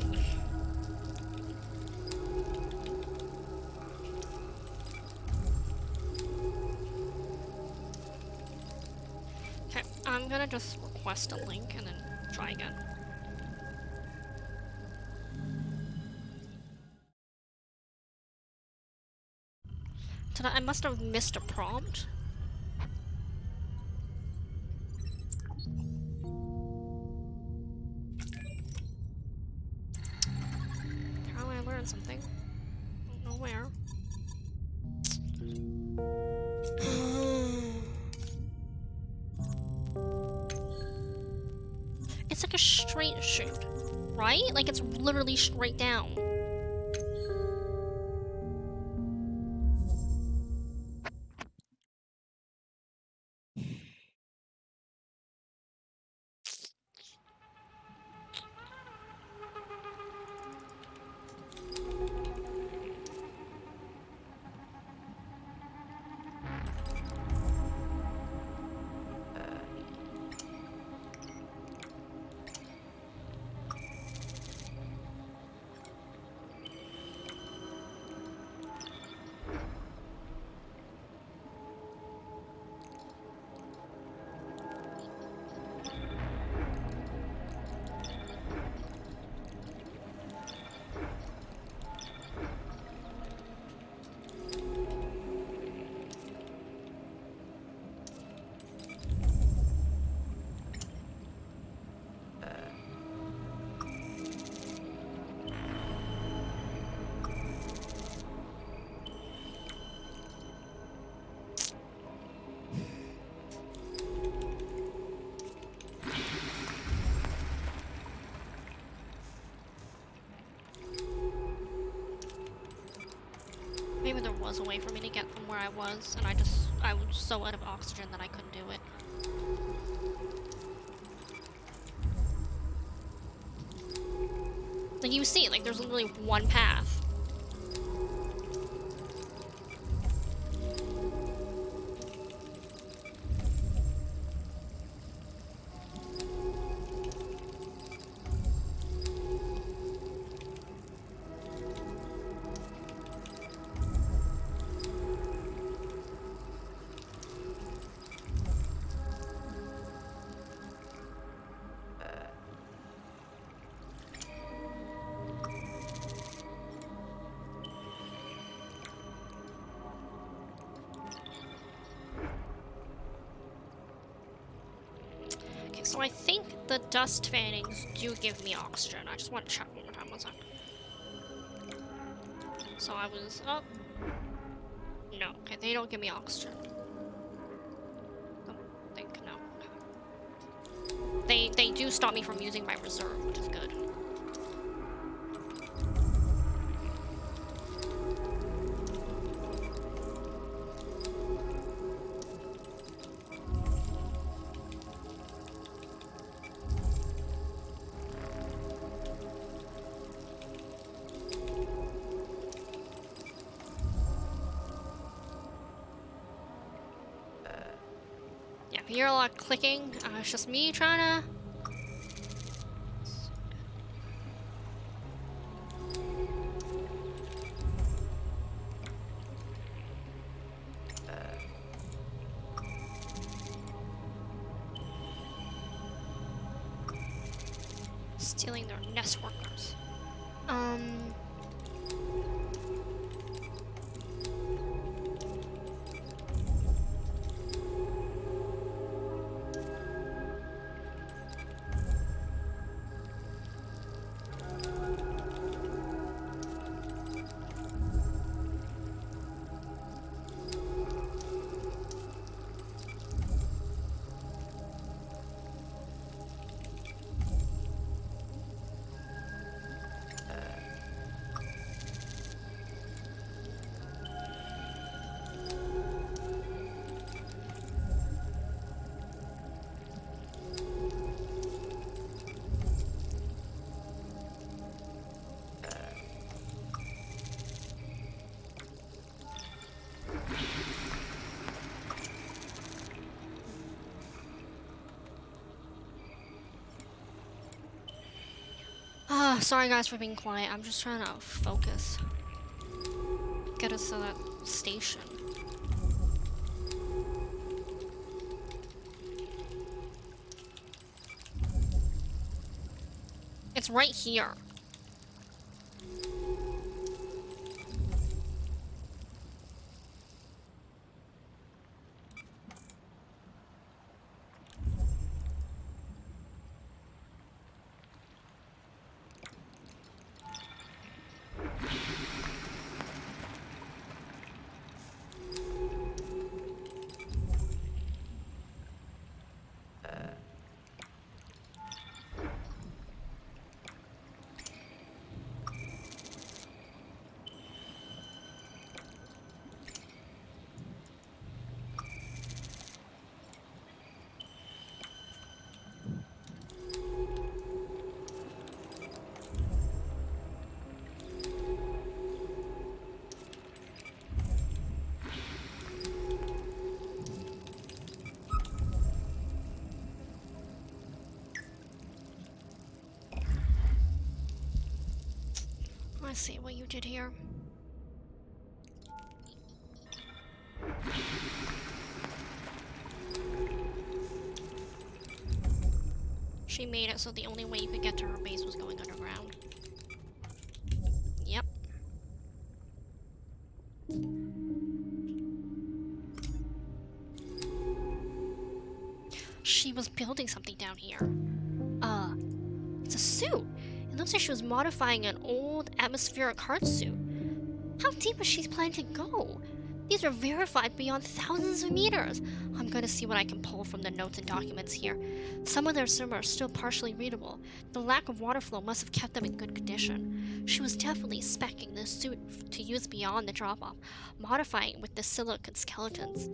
Okay, I'm gonna just request a link and then try again. I must have missed a prompt. How I learned something. Don't know where. It's like a straight shoot, right? Like it's literally straight down. Maybe there was a way for me to get from where I was, and I was so out of oxygen that I couldn't do it. Like, you see, like, there's literally one path. I think the dust fannings do give me oxygen. I just want to check one more time. 1 sec. So I was up. No, okay, they don't give me oxygen. Don't think, no. They do stop me from using my reserve, which is good. Yeah, if you hear a lot of clicking, it's just me trying to... stealing their nest workers. Sorry guys for being quiet. I'm just trying to focus. Get us to that station. It's right here. I see what you did here. She made it so the only way you could get to her base was going underground. Yep. She was building something down here. It's a suit. It looks like she was modifying an old atmospheric heart suit. How deep is she planning to go? These are verified beyond thousands of meters. I'm going to see what I can pull from the notes and documents here. Some of their symbols are still partially readable. The lack of water flow must have kept them in good condition. She was definitely speccing this suit to use beyond the drop-off, modifying it with the silicon skeletons.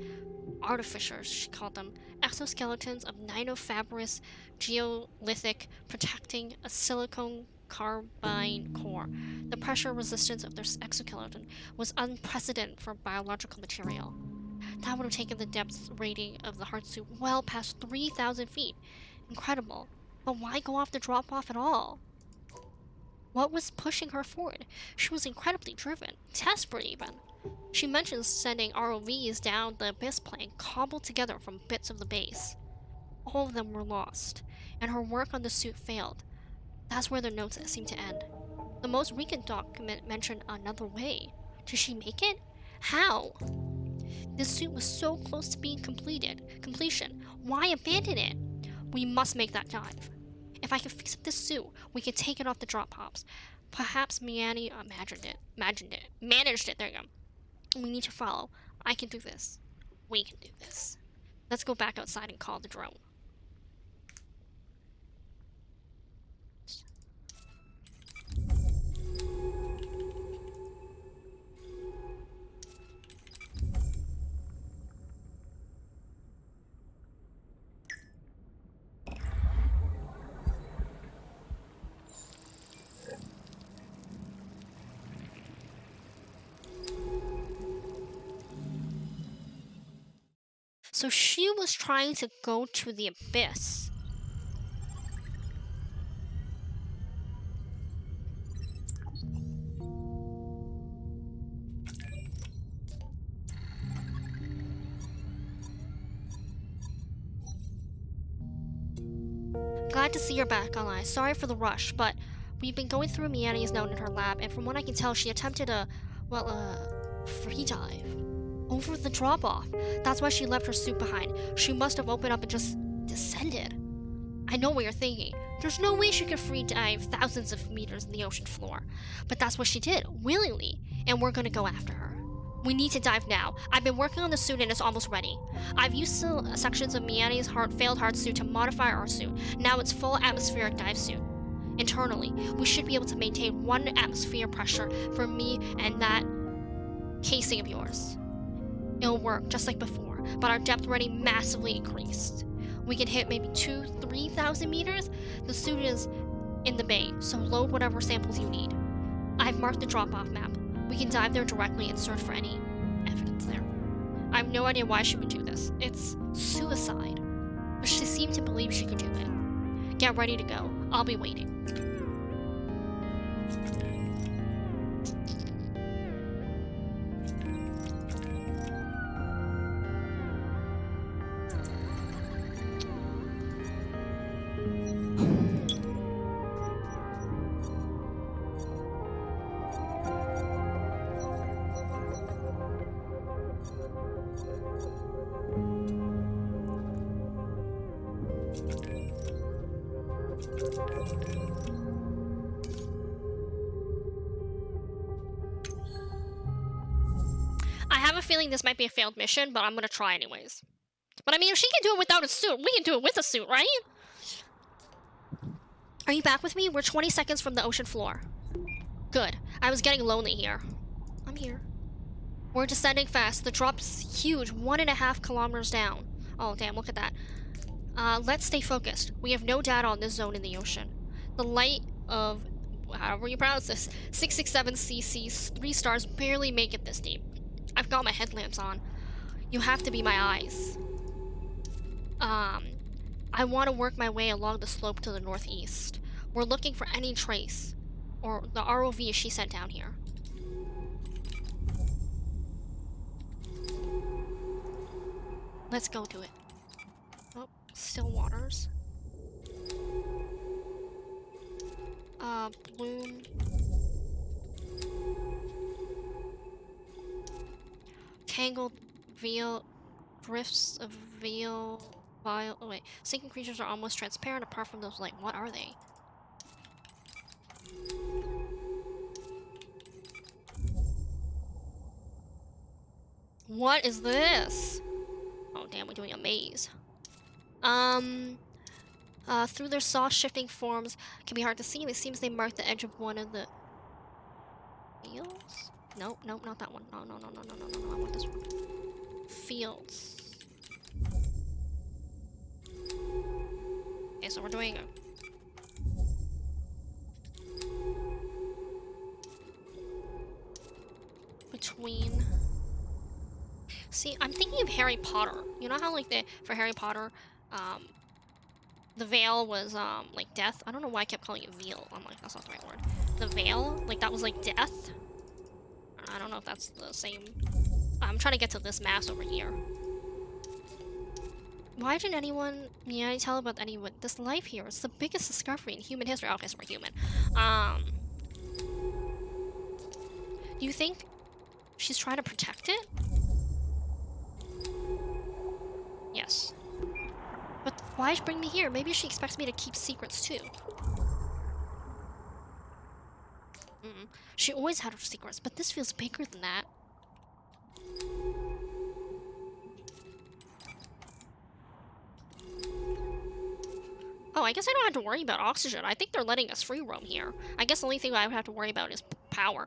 Artificers, she called them, exoskeletons of nanofibrous geolithic protecting a silicon carbide core. The pressure resistance of their exoskeleton was unprecedented for biological material. That would have taken the depth rating of the heart suit well past 3,000 feet. Incredible. But why go off the drop-off at all? What was pushing her forward? She was incredibly driven, desperate even. She mentions sending ROVs down the abyss plane, cobbled together from bits of the base. All of them were lost, and her work on the suit failed. That's where the notes seem to end. The most recent document mentioned another way. Did she make it? How? This suit was so close to being completion. Why abandon it? We must make that dive. If I can fix up this suit, we can take it off the drop pops. Perhaps Miani managed it. There you go. We need to follow. I can do this. We can do this. Let's go back outside and call the drone. So she was trying to go to the abyss. Glad to see you're back, Ally. Sorry for the rush, but we've been going through Miani's note in her lab, and from what I can tell, she attempted a free dive over the drop-off. That's why she left her suit behind. She must have opened up and just descended. I know what you're thinking. There's no way she could free dive thousands of meters in the ocean floor. But that's what she did, willingly, and we're gonna go after her. We need to dive now. I've been working on the suit and it's almost ready. I've used sections of Miani's failed heart suit to modify our suit. Now it's full atmospheric dive suit. Internally, we should be able to maintain 1 atmosphere pressure for me and that casing of yours. It'll work just like before, but our depth already massively increased. We can hit maybe 2,000-3,000 meters. The suit is in the bay, so load whatever samples you need. I've marked the drop-off map. We can dive there directly and search for any evidence there. I have no idea why she would do this. It's suicide. But she seemed to believe she could do it. Get ready to go. I'll be waiting. I have a feeling this might be a failed mission, but I'm gonna try anyways. But I mean, if she can do it without a suit, we can do it with a suit, right? Are you back with me? We're 20 seconds from the ocean floor. Good. I was getting lonely here. I'm here. We're descending fast. The drop's huge, 1.5 kilometers down. Oh, damn, look at that. Let's stay focused. We have no data on this zone in the ocean. The light of, however you pronounce this, 667 CC's 3 stars barely make it this deep. I've got my headlamps on. You have to be my eyes. I want to work my way along the slope to the northeast. We're looking for any trace, or the ROV she sent down here. Let's go do it. Oh, still waters. Bloom. Tangled veil, drifts of veil, vile. Oh wait, sinking creatures are almost transparent apart from those light. What are they? What is this? Oh damn, we're doing a maze. Through their soft shifting forms can be hard to see. It seems they mark the edge of one of the fields? Nope, nope, not that one. No, I want this one. Fields. Okay, so we're doing a between. See, I'm thinking of Harry Potter. You know how like for Harry Potter, the veil was like death. I don't know why I kept calling it veil. I'm like, that's not the right word. The veil, like that was like death. I don't know if that's the same. I'm trying to get to this mass over here. Why didn't anyone tell about anyone this life here? It's the biggest discovery in human history. Okay, so we're human. Do you think she's trying to protect it? Yes. But Why did she bring me here? Maybe she expects me to keep secrets too. She always had her secrets, but this feels bigger than that. Oh, I guess I don't have to worry about oxygen. I think they're letting us free roam here. I guess the only thing I would have to worry about is power.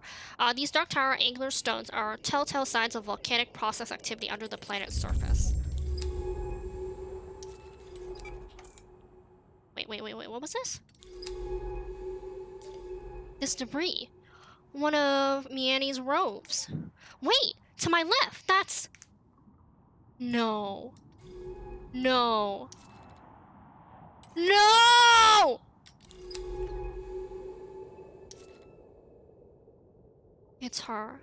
These dark tower angular stones are telltale signs of volcanic process activity under the planet's surface. Wait, what was this? This debris. One of Miani's robes. Wait, to my left, that's... No. No. No! It's her.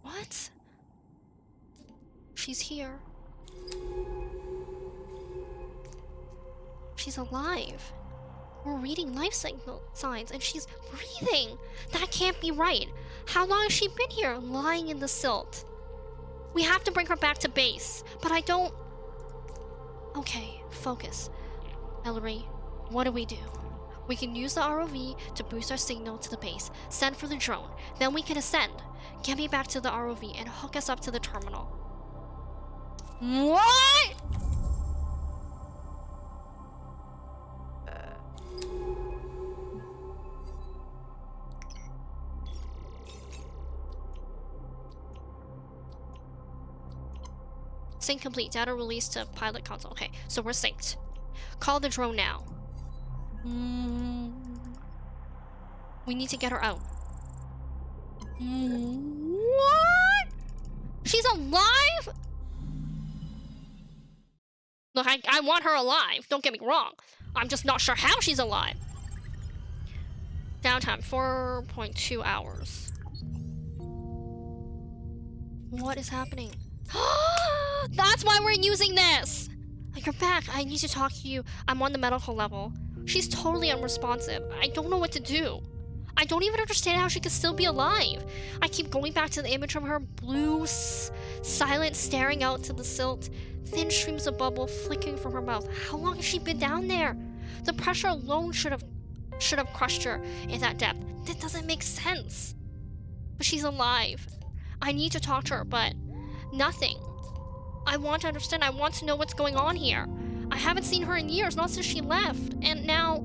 What? She's here. She's alive. We're reading life signal signs and she's breathing. That can't be right. How long has she been here, lying in the silt? We have to bring her back to base, but I don't... Okay, focus. Ellery, what do? We can use the ROV to boost our signal to the base, send for the drone, then we can ascend. Get me back to the ROV and hook us up to the terminal. What? Sync complete. Data released to pilot console. Okay, so we're synced. Call the drone now. We need to get her out. What? She's alive? Look, I want her alive. Don't get me wrong. I'm just not sure how she's alive. Downtime, 4.2 hours. What is happening? That's why we're using this! You're back. I need to talk to you. I'm on the medical level. She's totally unresponsive. I don't know what to do. I don't even understand how she could still be alive. I keep going back to the image of her blue, silent, staring out to the silt. Thin streams of bubble flickering from her mouth. How long has she been down there? The pressure alone should have crushed her in that depth. That doesn't make sense. But she's alive. I need to talk to her, but nothing. I want to understand. I want to know what's going on here. I haven't seen her in years, not since she left. And now,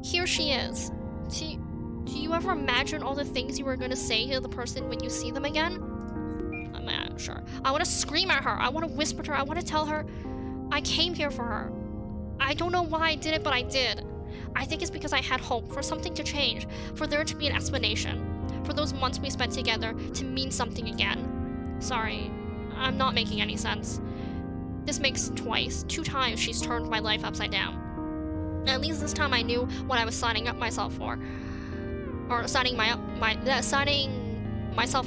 here she is. Do you ever imagine all the things you were going to say to the person when you see them again? I'm not sure. I want to scream at her. I want to whisper to her. I want to tell her I came here for her. I don't know why I did it, but I did. I think it's because I had hope for something to change, for there to be an explanation, for those months we spent together to mean something again. Sorry, I'm not making any sense. This makes two times she's turned my life upside down. At least this time I knew what I was signing up myself for. Or signing myself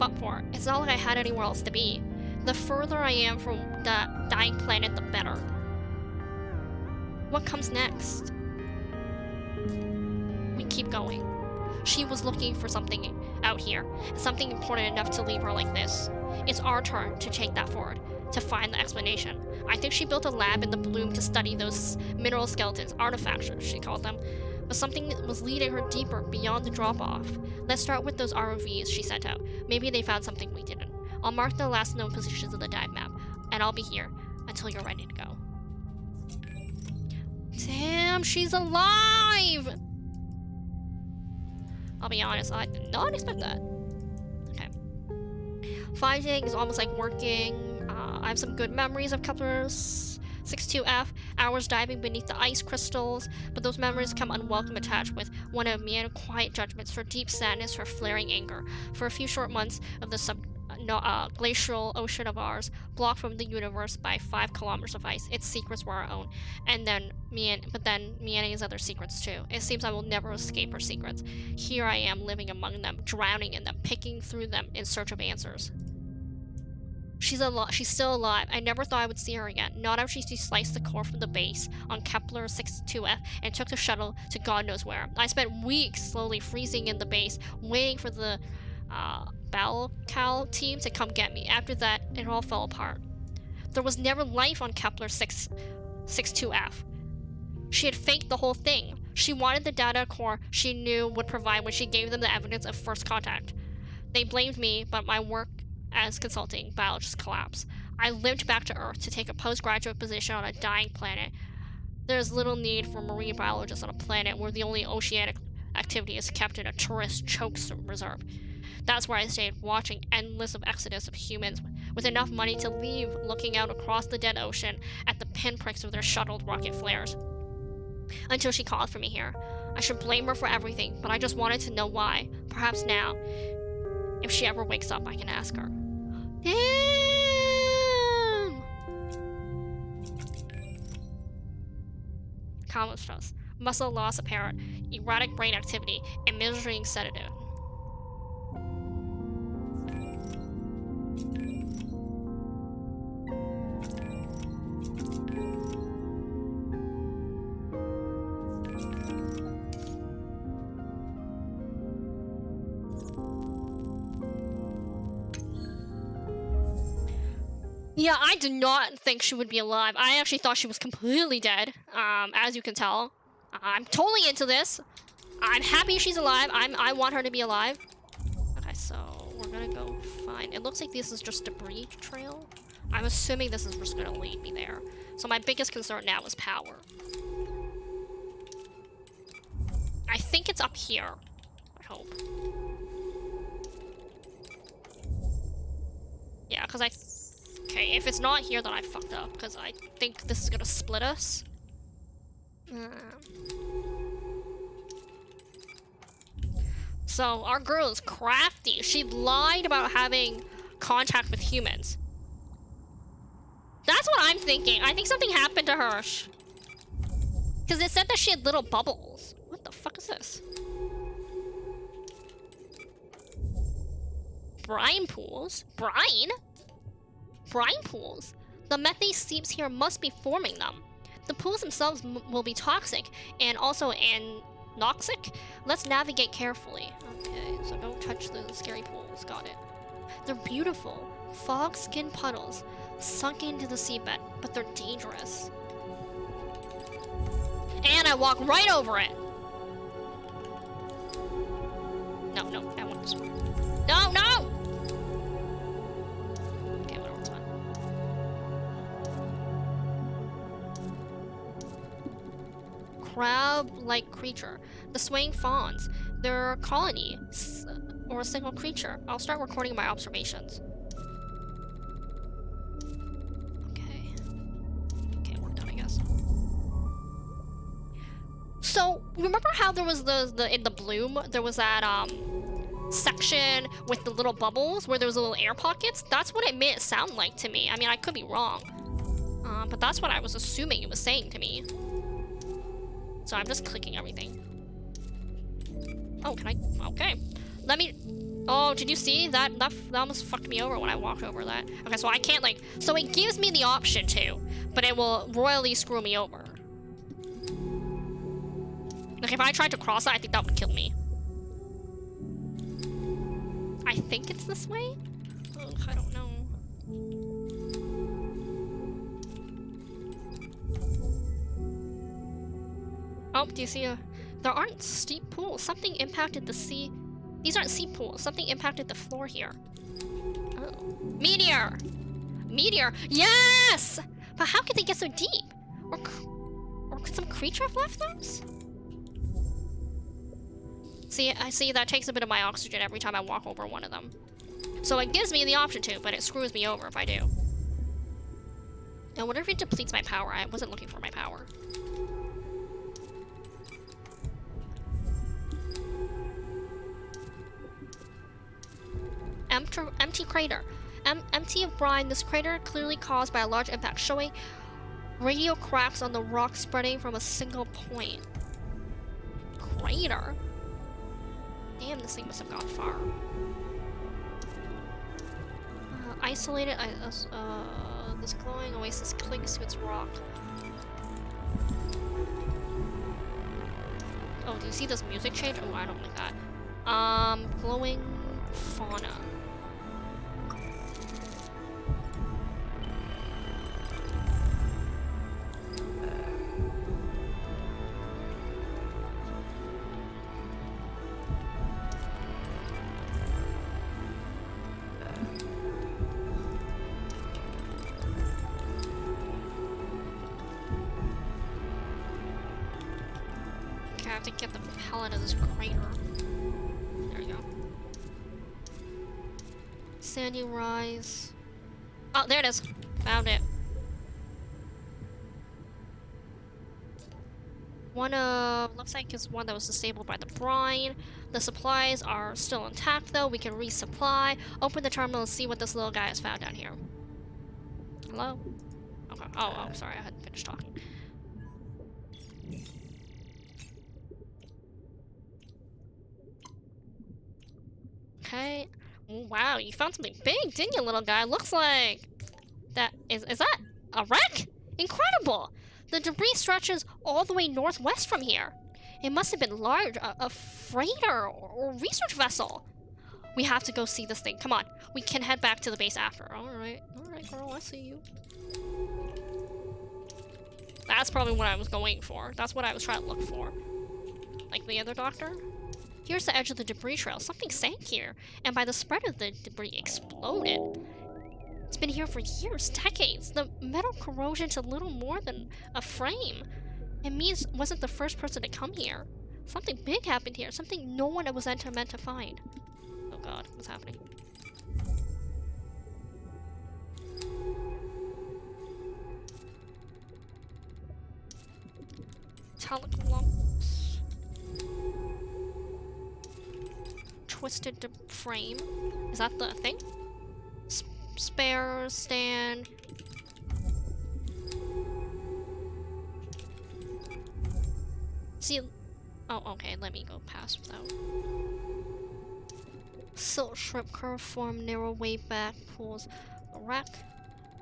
up for. It's not like I had anywhere else to be. The further I am from the dying planet, the better. What comes next? We keep going. She was looking for something out here, something important enough to leave her like this. It's our turn to take that forward, to find the explanation. I think she built a lab in the Bloom to study those mineral skeletons, artifacts, she called them. But something was leading her deeper beyond the drop-off. Let's start with those ROVs she sent out. Maybe they found something we didn't. I'll mark the last known positions of the dive map, and I'll be here until you're ready to go. Damn, she's alive! I'll be honest, I did not expect that. Okay. Fighting is almost like working. I have some good memories of Kepler 62F, hours diving beneath the ice crystals, but those memories come unwelcome attached with one of Miani's quiet judgments, her deep sadness, her flaring anger. For a few short months of the glacial ocean of ours, blocked from the universe by 5 kilometers of ice, its secrets were our own, and then Miani's other secrets too. It seems I will never escape her secrets. Here I am living among them, drowning in them, picking through them in search of answers. She's still alive. I never thought I would see her again. Not after she sliced the core from the base on Kepler 62F and took the shuttle to God knows where. I spent weeks slowly freezing in the base, waiting for the Balcal team to come get me. After that, it all fell apart. There was never life on Kepler 662F. She had faked the whole thing. She wanted the data core she knew would provide when she gave them the evidence of first contact. They blamed me, but my work as consulting biologist collapsed. I lived back to Earth to take a postgraduate position on a dying planet. There's little need for marine biologists on a planet where the only oceanic activity is kept in a tourist choke reserve. That's where I stayed, watching endless exodus of humans with enough money to leave, looking out across the dead ocean at the pinpricks of their shuttled rocket flares. Until she called for me here. I should blame her for everything, but I just wanted to know why. Perhaps now, if she ever wakes up, I can ask her. Damn! Common stress, muscle loss apparent, erratic brain activity, and measuring sedative. Yeah, I did not think she would be alive. I actually thought she was completely dead, as you can tell. I'm totally into this. I'm happy she's alive. I want her to be alive. Okay, so we're gonna go find... It looks like this is just debris trail. I'm assuming this is just gonna lead me there. So my biggest concern now is power. I think it's up here. I hope. Yeah, because okay, if it's not here, then I fucked up, because I think this is gonna split us. So, our girl is crafty. She lied about having contact with humans. That's what I'm thinking. I think something happened to her. Because it said that she had little bubbles. What the fuck is this? Brine pools? Brine? Brine pools? The methane seeps here must be forming them. The pools themselves will be toxic and also anoxic. Let's navigate carefully. Okay, so don't touch the scary pools. Got it. They're beautiful. Fog skin puddles sunk into the seabed, but they're dangerous. And I walk right over it. No, I want this one. No! Okay, whatever, it's fine. Crab-like creature. The swaying fawns. They're a colony, or a single creature. I'll start recording my observations. Okay, we're done, I guess. So, remember how there was the in the bloom, there was that, section with the little bubbles where there was little air pockets? That's what it made it sound like to me. I mean, I could be wrong. But that's what I was assuming it was saying to me. So I'm just clicking everything. Oh, can I? Okay. Let me... Oh, did you see? That almost fucked me over when I walked over that. Okay, so I can't, like... So it gives me the option to, but it will royally screw me over. Like, if I tried to cross it, I think that would kill me. I think it's this way? Ugh, I don't know. Oh, do you see a... There aren't steep pools. Something impacted the sea. These aren't sea pools. Something impacted the floor here. Oh. Meteor! Meteor! Yes! But how could they get so deep? Or could some creature have left those? See, I see that takes a bit of my oxygen every time I walk over one of them. So it gives me the option to, but it screws me over if I do. Now, what if it depletes my power? I wasn't looking for my power. Empty crater. Empty of brine, this crater clearly caused by a large impact, showing radial cracks on the rock spreading from a single point. Crater? Damn, this thing must have gone far. Isolated, this glowing oasis clings to its rock. Oh, do you see this music change? Oh, I don't like that. Glowing fauna. have to get the hell out of this crater. There you go. Sandy Rise. Oh, there it is. Found it. One looks like it's one that was disabled by the brine. The supplies are still intact though. We can resupply. Open the terminal and see what this little guy has found down here. Hello? Okay. Oh, sorry, I hadn't finished talking. Okay. Wow, you found something big, didn't you, little guy? Looks like that is that a wreck? Incredible! The debris stretches all the way northwest from here. It must have been large, a freighter or research vessel. We have to go see this thing. Come on, we can head back to the base after. All right, girl, I see you. That's probably what I was going for. That's what I was trying to look for. Like the other doctor. Here's the edge of the debris trail. Something sank here, and by the spread of the debris exploded. It's been here for years, decades. The metal corrosion's a little more than a frame. It means wasn't the first person to come here. Something big happened here. Something no one was meant to find. Oh god, what's happening? Metallic lumps. Twisted frame. Is that the thing? Spare stand. See. Oh, okay. Let me go past without. Silt shrimp curve form, narrow way back pools. Wreck.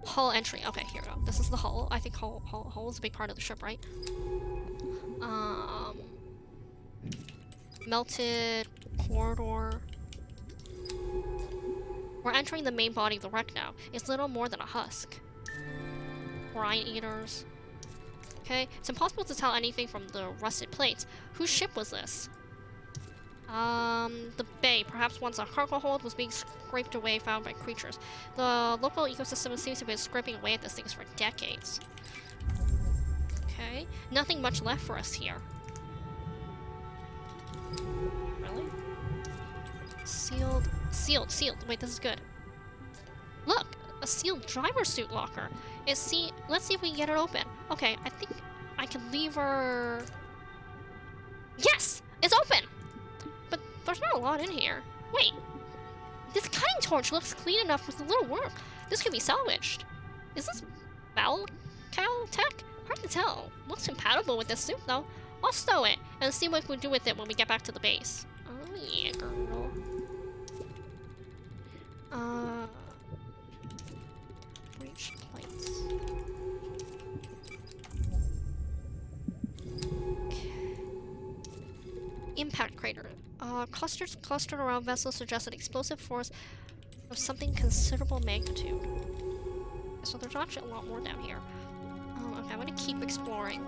Hull entry. Okay, here we go. This is the hull. I think hull is a big part of the ship, right? Melted corridor. We're entering the main body of the wreck now. It's little more than a husk. Brine eaters. Okay, it's impossible to tell anything from the rusted plates. Whose ship was this? The bay. Perhaps once a cargo hold was being scraped away, found by creatures. The local ecosystem seems to have been scraping away at these things for decades. Okay, nothing much left for us here. Really? Sealed. Wait, this is good. Look, a sealed driver's suit locker. Let's see if we can get it open. Okay, I think I can lever. Yes, it's open. But there's not a lot in here. Wait, this cutting torch looks clean enough with a little work. This could be salvaged. Is this Valcal tech? Hard to tell. Looks compatible with this suit though. I'll stow it and see what we can do with it when we get back to the base. Oh yeah, girl. Breach plates. Okay. Impact crater. Clusters clustered around vessels suggest an explosive force of something considerable magnitude. So there's actually a lot more down here. Okay, I'm gonna keep exploring.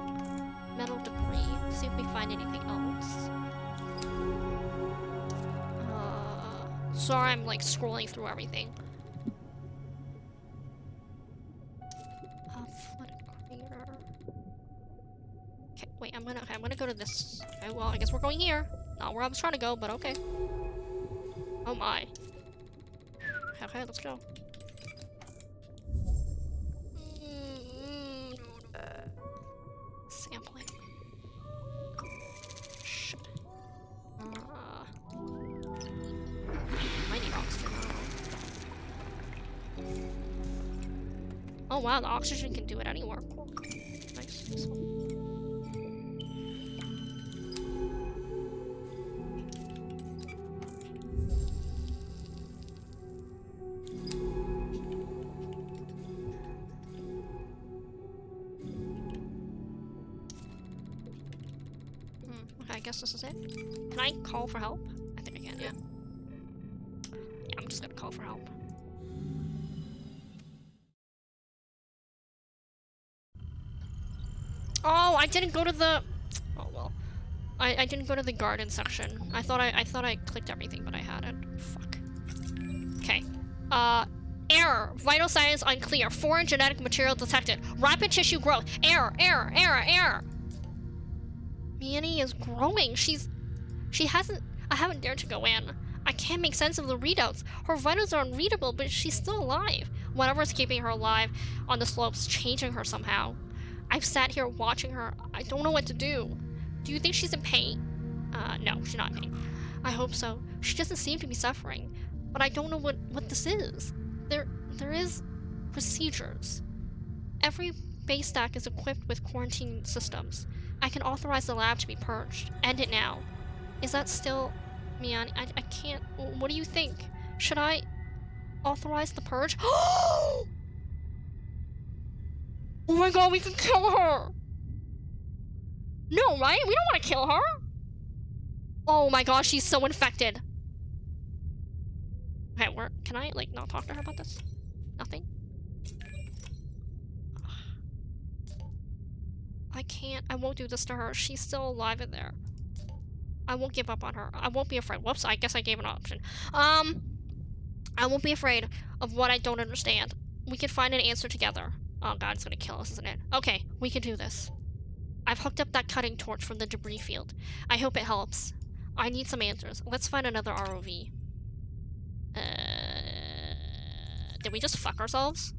Metal debris. See if we find anything else. Sorry, I'm like scrolling through everything. Flooded crater. Okay, wait. I'm gonna go to this. Okay, well, I guess we're going here. Not where I was trying to go, but okay. Oh my. Okay, let's go. Sampling. Shit. I need oxygen. Oh wow, the oxygen can do it anywhere. Cool. Nice. Okay, I guess this is it. Can I call for help? I think I can, yeah. Yeah, I'm just gonna call for help. Oh, I didn't go to the... Oh, well. I didn't go to the garden section. I thought I clicked everything, but I hadn't. Fuck. Okay. Error. Vital signs unclear. Foreign genetic material detected. Rapid tissue growth. Error. Miani is growing. I haven't dared to go in. I can't make sense of the readouts. Her vitals are unreadable, but she's still alive. Whatever's keeping her alive on the slopes, changing her somehow. I've sat here watching her. I don't know what to do. Do you think she's in pain? No, she's not in pain. I hope so. She doesn't seem to be suffering. But I don't know what this is. There is procedures. Every base stack is equipped with quarantine systems. I can authorize the lab to be purged. End it now. Is that still... Miani, I can't... What do you think? Should I authorize the purge? Oh my god, we can kill her! No, right? We don't want to kill her! Oh my gosh, she's so infected. Okay, can I, like, not talk to her about this? Nothing? I can't. I won't do this to her. She's still alive in there. I won't give up on her. I won't be afraid. Whoops, I guess I gave an option. I won't be afraid of what I don't understand. We can find an answer together. Oh god, it's gonna kill us, isn't it? Okay, we can do this. I've hooked up that cutting torch from the debris field. I hope it helps. I need some answers. Let's find another ROV. Did we just fuck ourselves?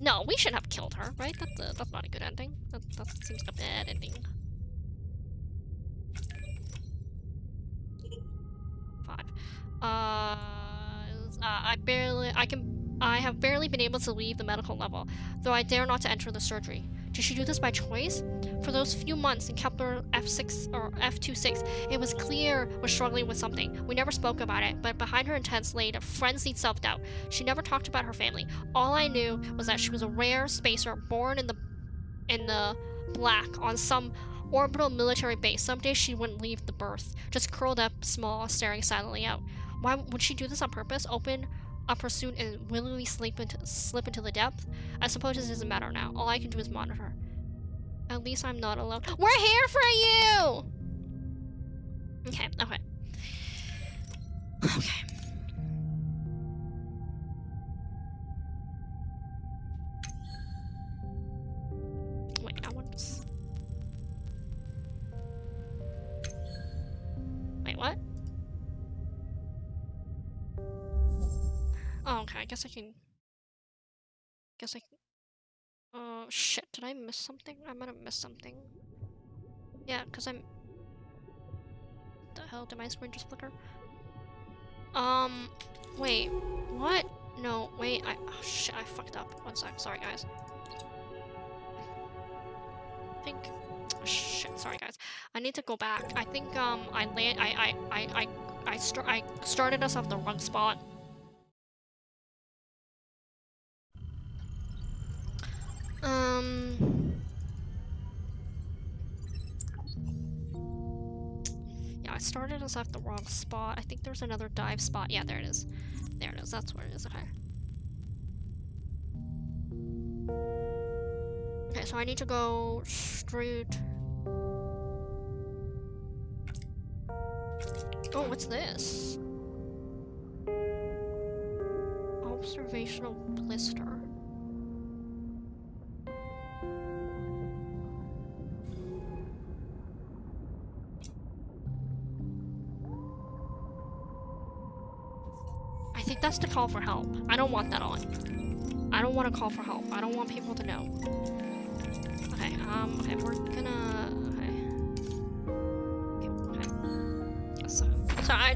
No, we shouldn't have killed her, right? That's not a good ending. That seems like a bad ending. 5. I have barely been able to leave the medical level, though I dare not to enter the surgery. Did she do this by choice? For those few months in Kepler F6 or F26, it was clear was struggling with something. We never spoke about it, but behind her intense laid a frenzied self-doubt. She never talked about her family. All I knew was that she was a rare spacer born in the black on some orbital military base. Someday she wouldn't leave the berth, just curled up, small, staring silently out. Why would she do this on purpose? Open up her suit and willingly slip into the depth? I suppose it doesn't matter now. All I can do is monitor. At least I'm not alone. We're here for you! Okay. Wait, I want this. Wait, what? Oh, okay, I guess I can... Oh, shit, did I miss something? I might have missed something. Yeah, because I'm... What the hell, did my screen just flicker? Wait, what? No, wait, oh shit, I fucked up. 1 sec, sorry guys. I think... Oh, shit, sorry guys. I need to go back. I think, I started us off the wrong spot. Yeah, I started us off the wrong spot. I think there's another dive spot. Yeah, there it is. There it is. That's where it is. Okay. Okay, so I need to go straight. Oh, what's this? Observational blister. I think that's to call for help. I don't want that on. I don't want to call for help. I don't want people to know. Okay, okay, we're gonna... Okay. Yes, so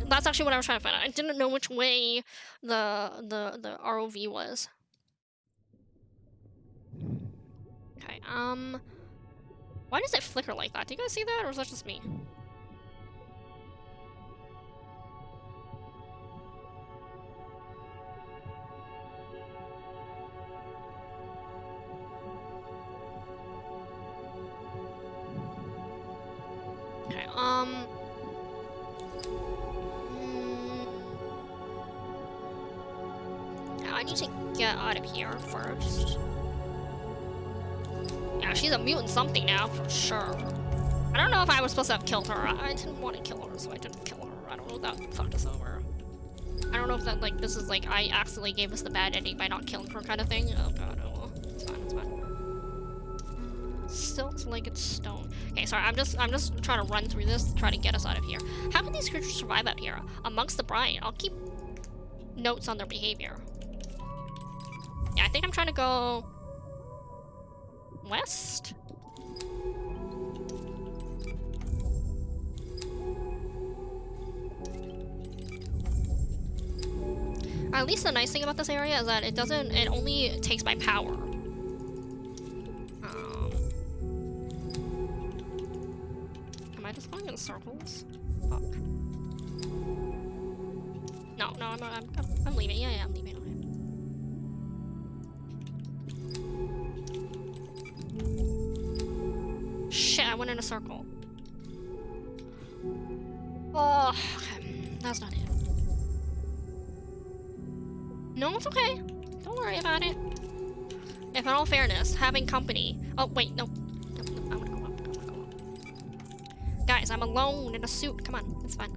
that's actually what I was trying to find out. I didn't know which way the ROV was. Okay, why does it flicker like that? Do you guys see that, or is that just me? Okay, I need to get out of here first. Yeah, she's a mutant something now, for sure. I don't know if I was supposed to have killed her. I didn't want to kill her, so I didn't kill her. I don't know if that fucked us over. I don't know if that, like, this is, like, I accidentally gave us the bad ending by not killing her kind of thing. Oh god, oh well. It's fine, it's fine. Silt-legged stone. Okay, sorry, I'm just trying to run through this to try to get us out of here. How can these creatures survive out here? Amongst the brine. I'll keep notes on their behavior. Yeah, I think I'm trying to go west? At least the nice thing about this area is that it only takes my power. Am I just going in circles? Fuck. No, I'm leaving. Yeah, I'm leaving. Okay. Shit, I went in a circle. Oh, okay. That's not it. No, it's okay. Don't worry about it. If in all fairness, having company... Oh, wait, no. I'm gonna go up. Guys, I'm alone in a suit. Come on, it's fine.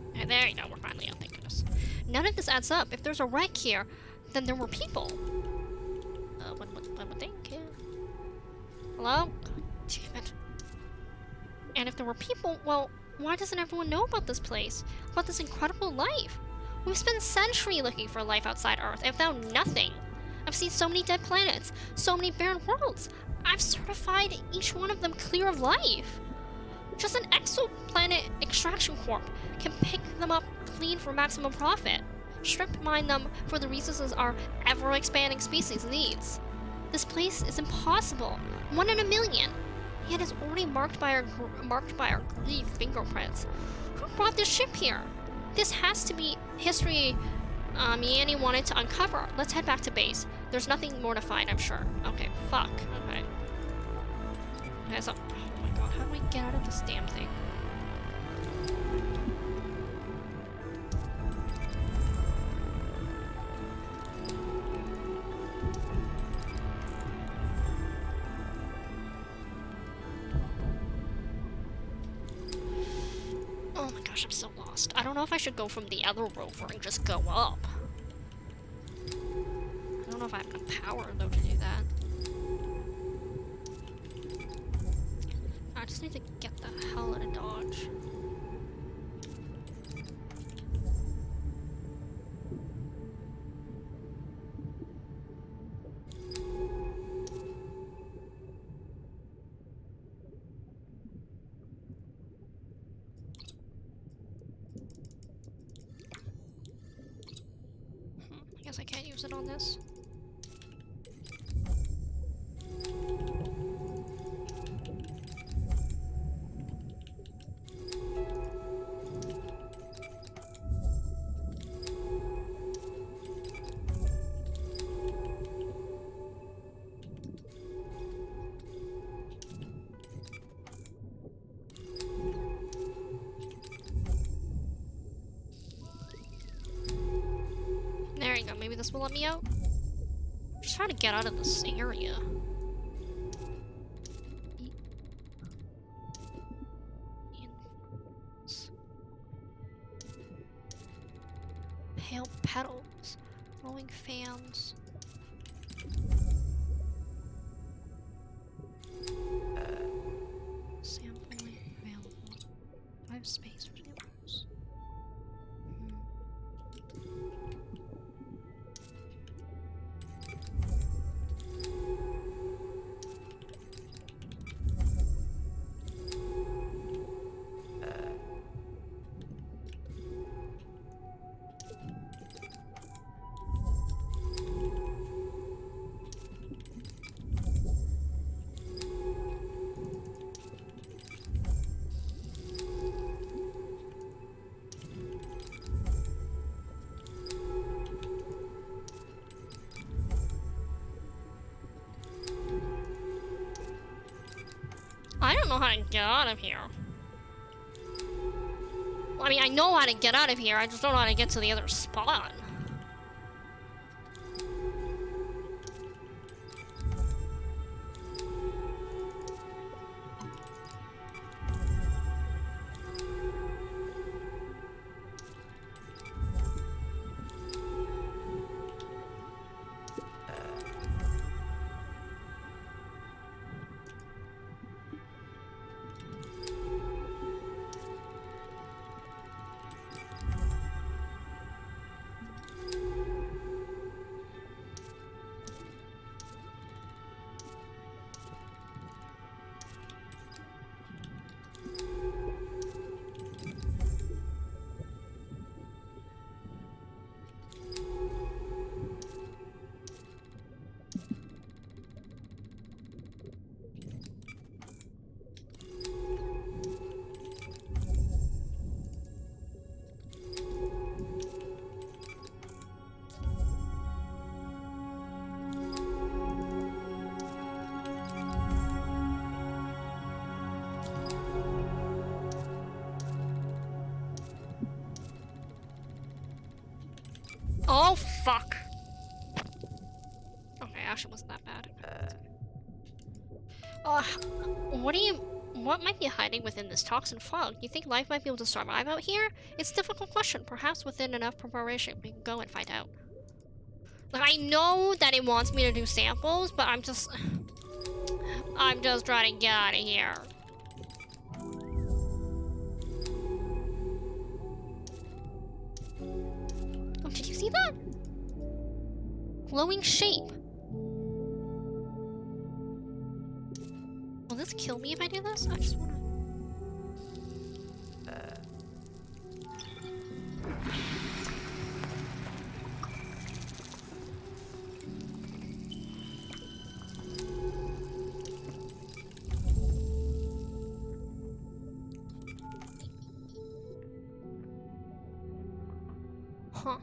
Okay, there you go. We're finally out, thank goodness. None of this adds up. If there's a wreck here, then there were people. One thing here. Hello? Damn it. And if there were people, well, why doesn't everyone know about this place? About this incredible life? We've spent centuries looking for life outside Earth and found nothing. I've seen so many dead planets, so many barren worlds. I've certified each one of them clear of life. Just an exoplanet extraction corp can pick them up clean for maximum profit. Strip mine them for the resources our ever-expanding species needs. This place is impossible. 1 in a million. Yet it's already marked by our grief fingerprints. Who brought this ship here? This has to be history Yanni wanted to uncover. Let's head back to base. There's nothing more to find, I'm sure. Okay, fuck. Okay. Okay, so... Oh my god, how do we get out of this damn thing? Oh my gosh, I'm so lost. I don't know if I should go from the other rover and just go up. I don't know if I have enough power, though, to do that. I just need to get the hell out of Dodge. I guess I can't use it on this. There you go, maybe this will let me out? I'm just trying to get out of this area. Pale petals, glowing fans. Sampling available. Do I have space for samples? I don't know how to get out of here. Well, I mean, I know how to get out of here, I just don't know how to get to the other spot. fuck. Okay, actually wasn't that bad. What might be hiding within this toxin fog? You think life might be able to survive out here? It's a difficult question. Perhaps within enough preparation, we can go and find out. Like, I know that it wants me to do samples, but I'm just trying to get out of here. Oh, did you see that? Glowing shape. Will this kill me if I do this? I just wanna... Huh.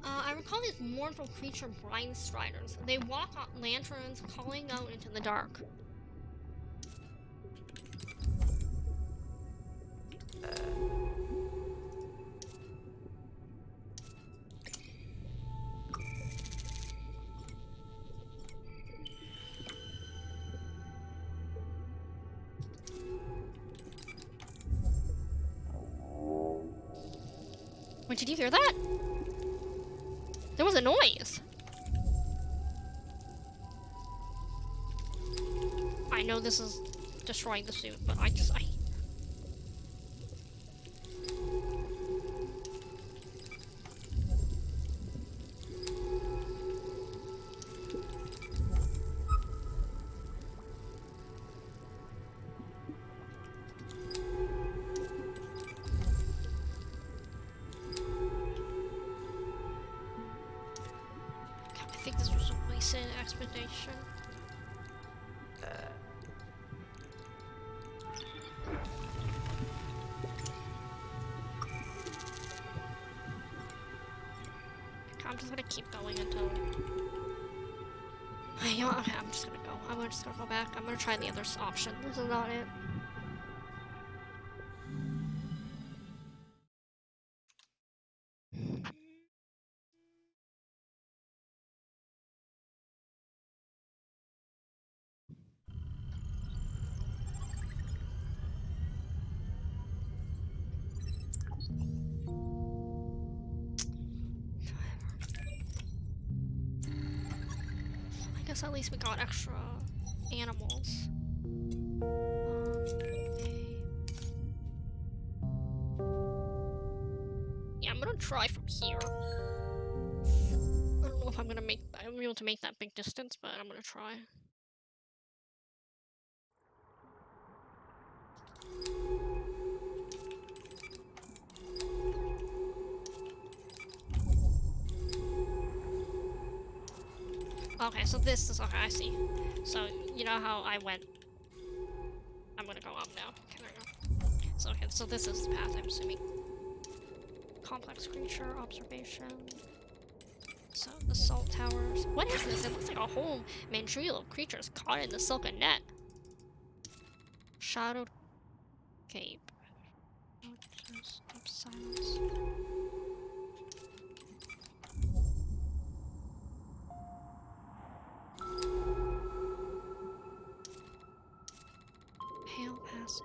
I recall these mournful creature blind striders. They walk on lanterns, calling out into the dark. Wait, did you hear that? There was a noise. I know this is destroying the suit, but I think this was a wasted expedition. I'm just gonna keep going until... You know what? Okay, I'm just gonna go. I'm just gonna go back. I'm gonna try the other option. This is not it. I guess at least we got extra animals. Okay. Yeah, I'm gonna try from here. I don't know if I'm able to make that big distance, but I'm gonna try. Okay, so this is okay, I see. So you know how I went. I'm gonna go up now. Okay, there we go. So okay, so this is the path, I'm assuming. Complex creature, observation. So the salt towers. What is this? It looks like a whole mandrill of creatures caught in the silken net. Shadowed cape. Silence. Pale passage.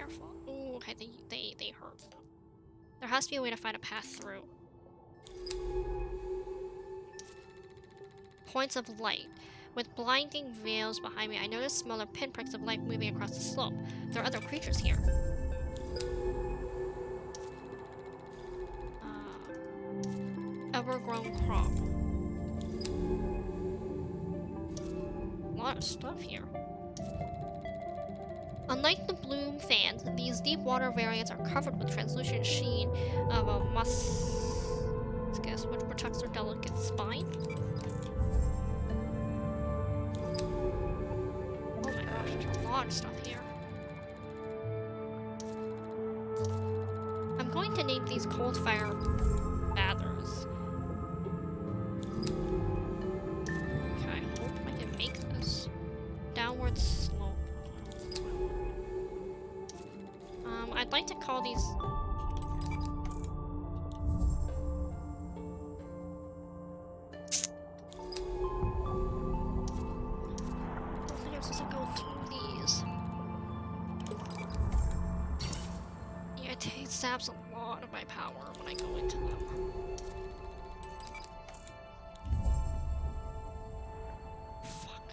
careful. Ooh, okay, they hurt. There has to be a way to find a path through. Points of light. With blinding veils behind me, I notice smaller pinpricks of light moving across the slope. There are other creatures here. Overgrown crop. A lot of stuff here. Unlike the bloom fans, these deep water variants are covered with translucent sheen of a muscus, which protects their delicate spine. Oh my gosh, there's a lot of stuff here. I'm going to name these cold fire bathers. Okay, I hope I can make this. Downward slope. I'd like to call these... I don't think I'm supposed to go through these. Yeah, it saps a lot of my power when I go into them. Fuck.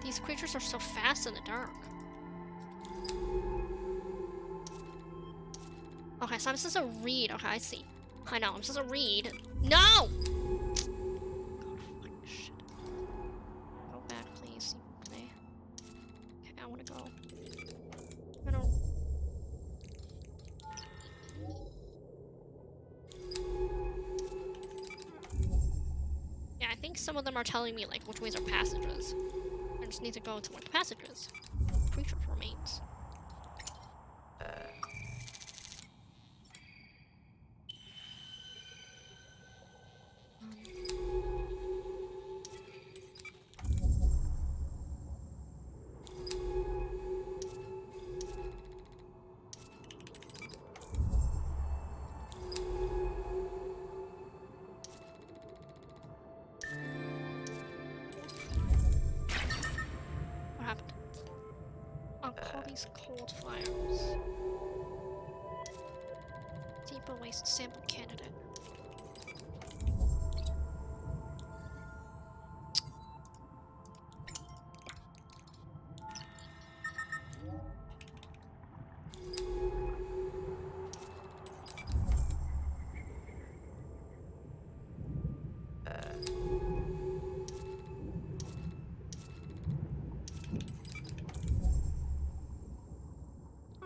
These creatures are so fast in the dark. Okay, so I'm supposed to read. Okay, I see. I know, I'm supposed to read. No! God, fucking shit. Go back, please. Okay, I wanna go. I don't... Yeah, I think some of them are telling me, like, which ways are passages. I just need to go to like passages. Creature remains. What happened? I'll call these cold fires. Deeper waste sample candidate.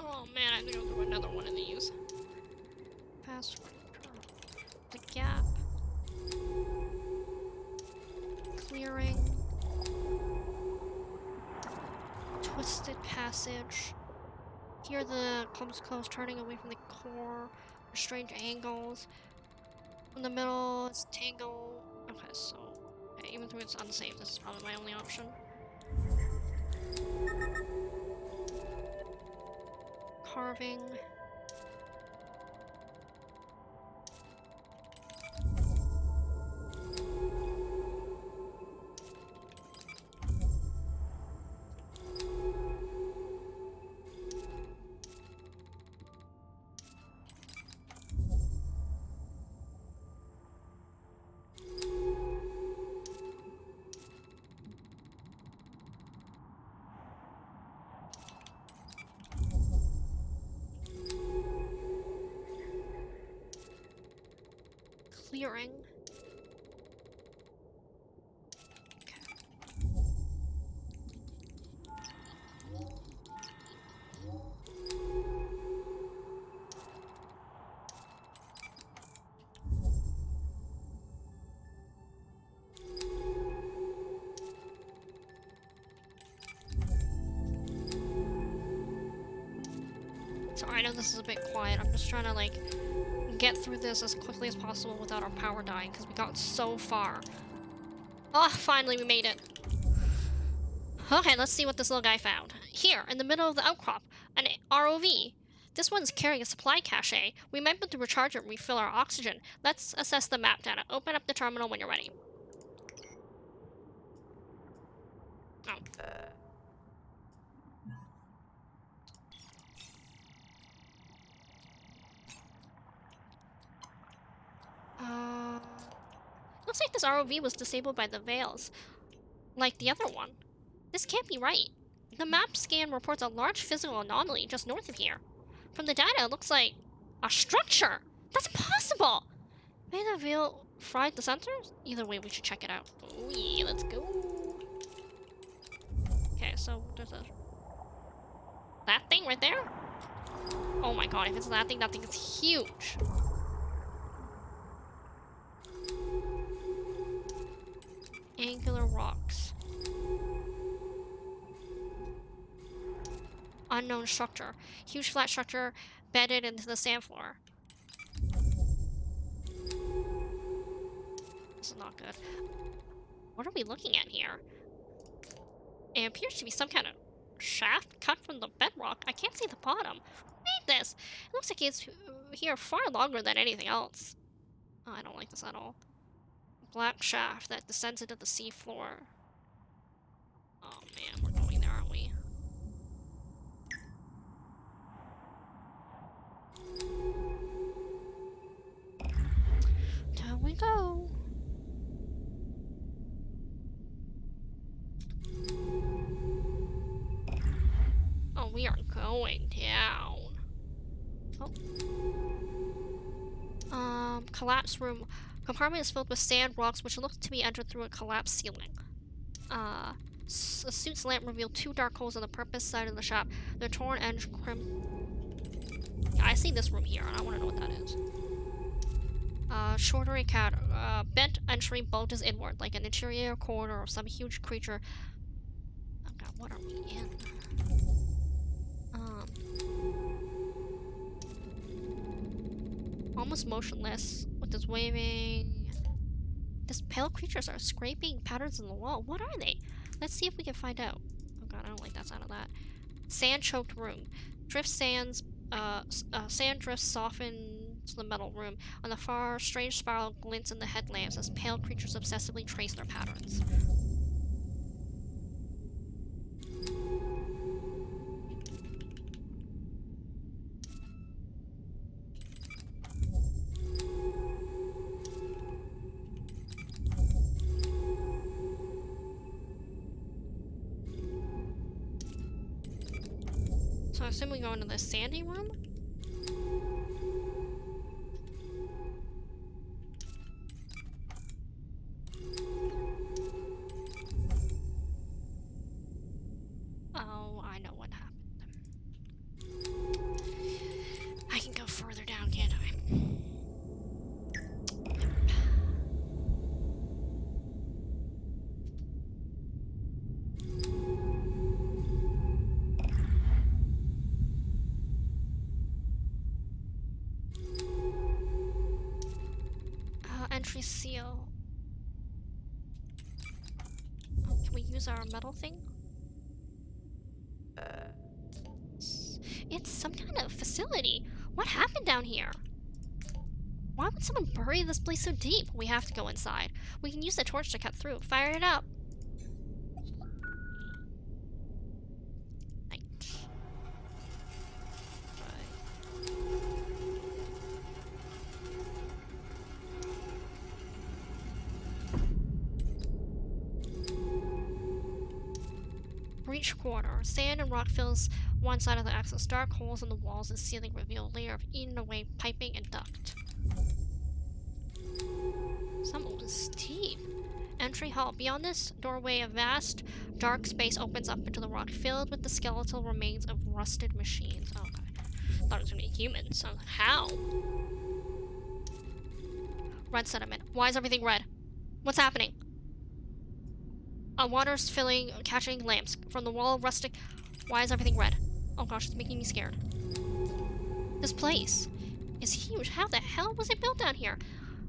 Oh man, I think I'll do another one of these. Password. The gap. Clearing. Twisted passage. Here the comes close, turning away from the core. Strange angles. In the middle, it's tangle. Okay, so okay, even though it's unsafe, this is probably my only option. Carving. Clearing. Sorry, I know this is a bit quiet. I'm just trying to like get through this as quickly as possible without our power dying because we got so far. Oh, finally we made it. Okay, let's see what this little guy found. Here, in the middle of the outcrop, an ROV. This one's carrying a supply cache. We might be able to recharge it and refill our oxygen. Let's assess the map data. Open up the terminal when you're ready. Oh. Looks like this ROV was disabled by the Veils, like the other one. This can't be right. The map scan reports a large physical anomaly just north of here. From the data, it looks like a structure. That's impossible! May the Veil fried the sensors? Either way, we should check it out. Oh yeah, let's go. Okay, so there's that thing right there? Oh my god, if it's that thing is huge. Angular rocks. Unknown structure. Huge flat structure bedded into the sand floor. This is not good. What are we looking at here? It appears to be some kind of shaft cut from the bedrock. I can't see the bottom. Who made this? It looks like it's here far longer than anything else. Oh, I don't like this at all. Black shaft that descends into the sea floor. Oh man, we're going there, aren't we? Down we go. Oh, we are going down. Oh. Collapse room. Compartment is filled with sand rocks, which look to be entered through a collapsed ceiling. A suit's lamp revealed 2 dark holes on the purpose side of the shop. They're torn edge I see this room here, and I want to know what that is. Shortery cat. Bent entry bulges inward, like an interior corridor of some huge creature. Oh god, what are we in? Almost motionless, with this waving. These pale creatures are scraping patterns in the wall. What are they? Let's see if we can find out. Oh god, I don't like that sound of that. Sand-choked room. Sand drifts soften to the metal room. On the far, strange spiral glints in the headlamps as pale creatures obsessively trace their patterns. So I assume we go into the sandy room? Oh, I know what happened. I can go further down, can't I? Entry seal. Oh, can we use our metal thing? It's some kind of facility. What happened down here? Why would someone bury this place so deep? We have to go inside. We can use the torch to cut through. Fire it up. Breach quarter. Sand and rock fills one side of the access. Dark holes in the walls and ceiling reveal a layer of eaten away piping and duct. Some old steep. Entry hall. Beyond this doorway, a vast, dark space opens up into the rock, filled with the skeletal remains of rusted machines. Oh, okay. Thought it was gonna be humans. So how? Red sediment. Why is everything red? What's happening? Water's filling, catching lamps. From the wall, rustic. Why is everything red? Oh gosh, it's making me scared. This place is huge. How the hell was it built down here?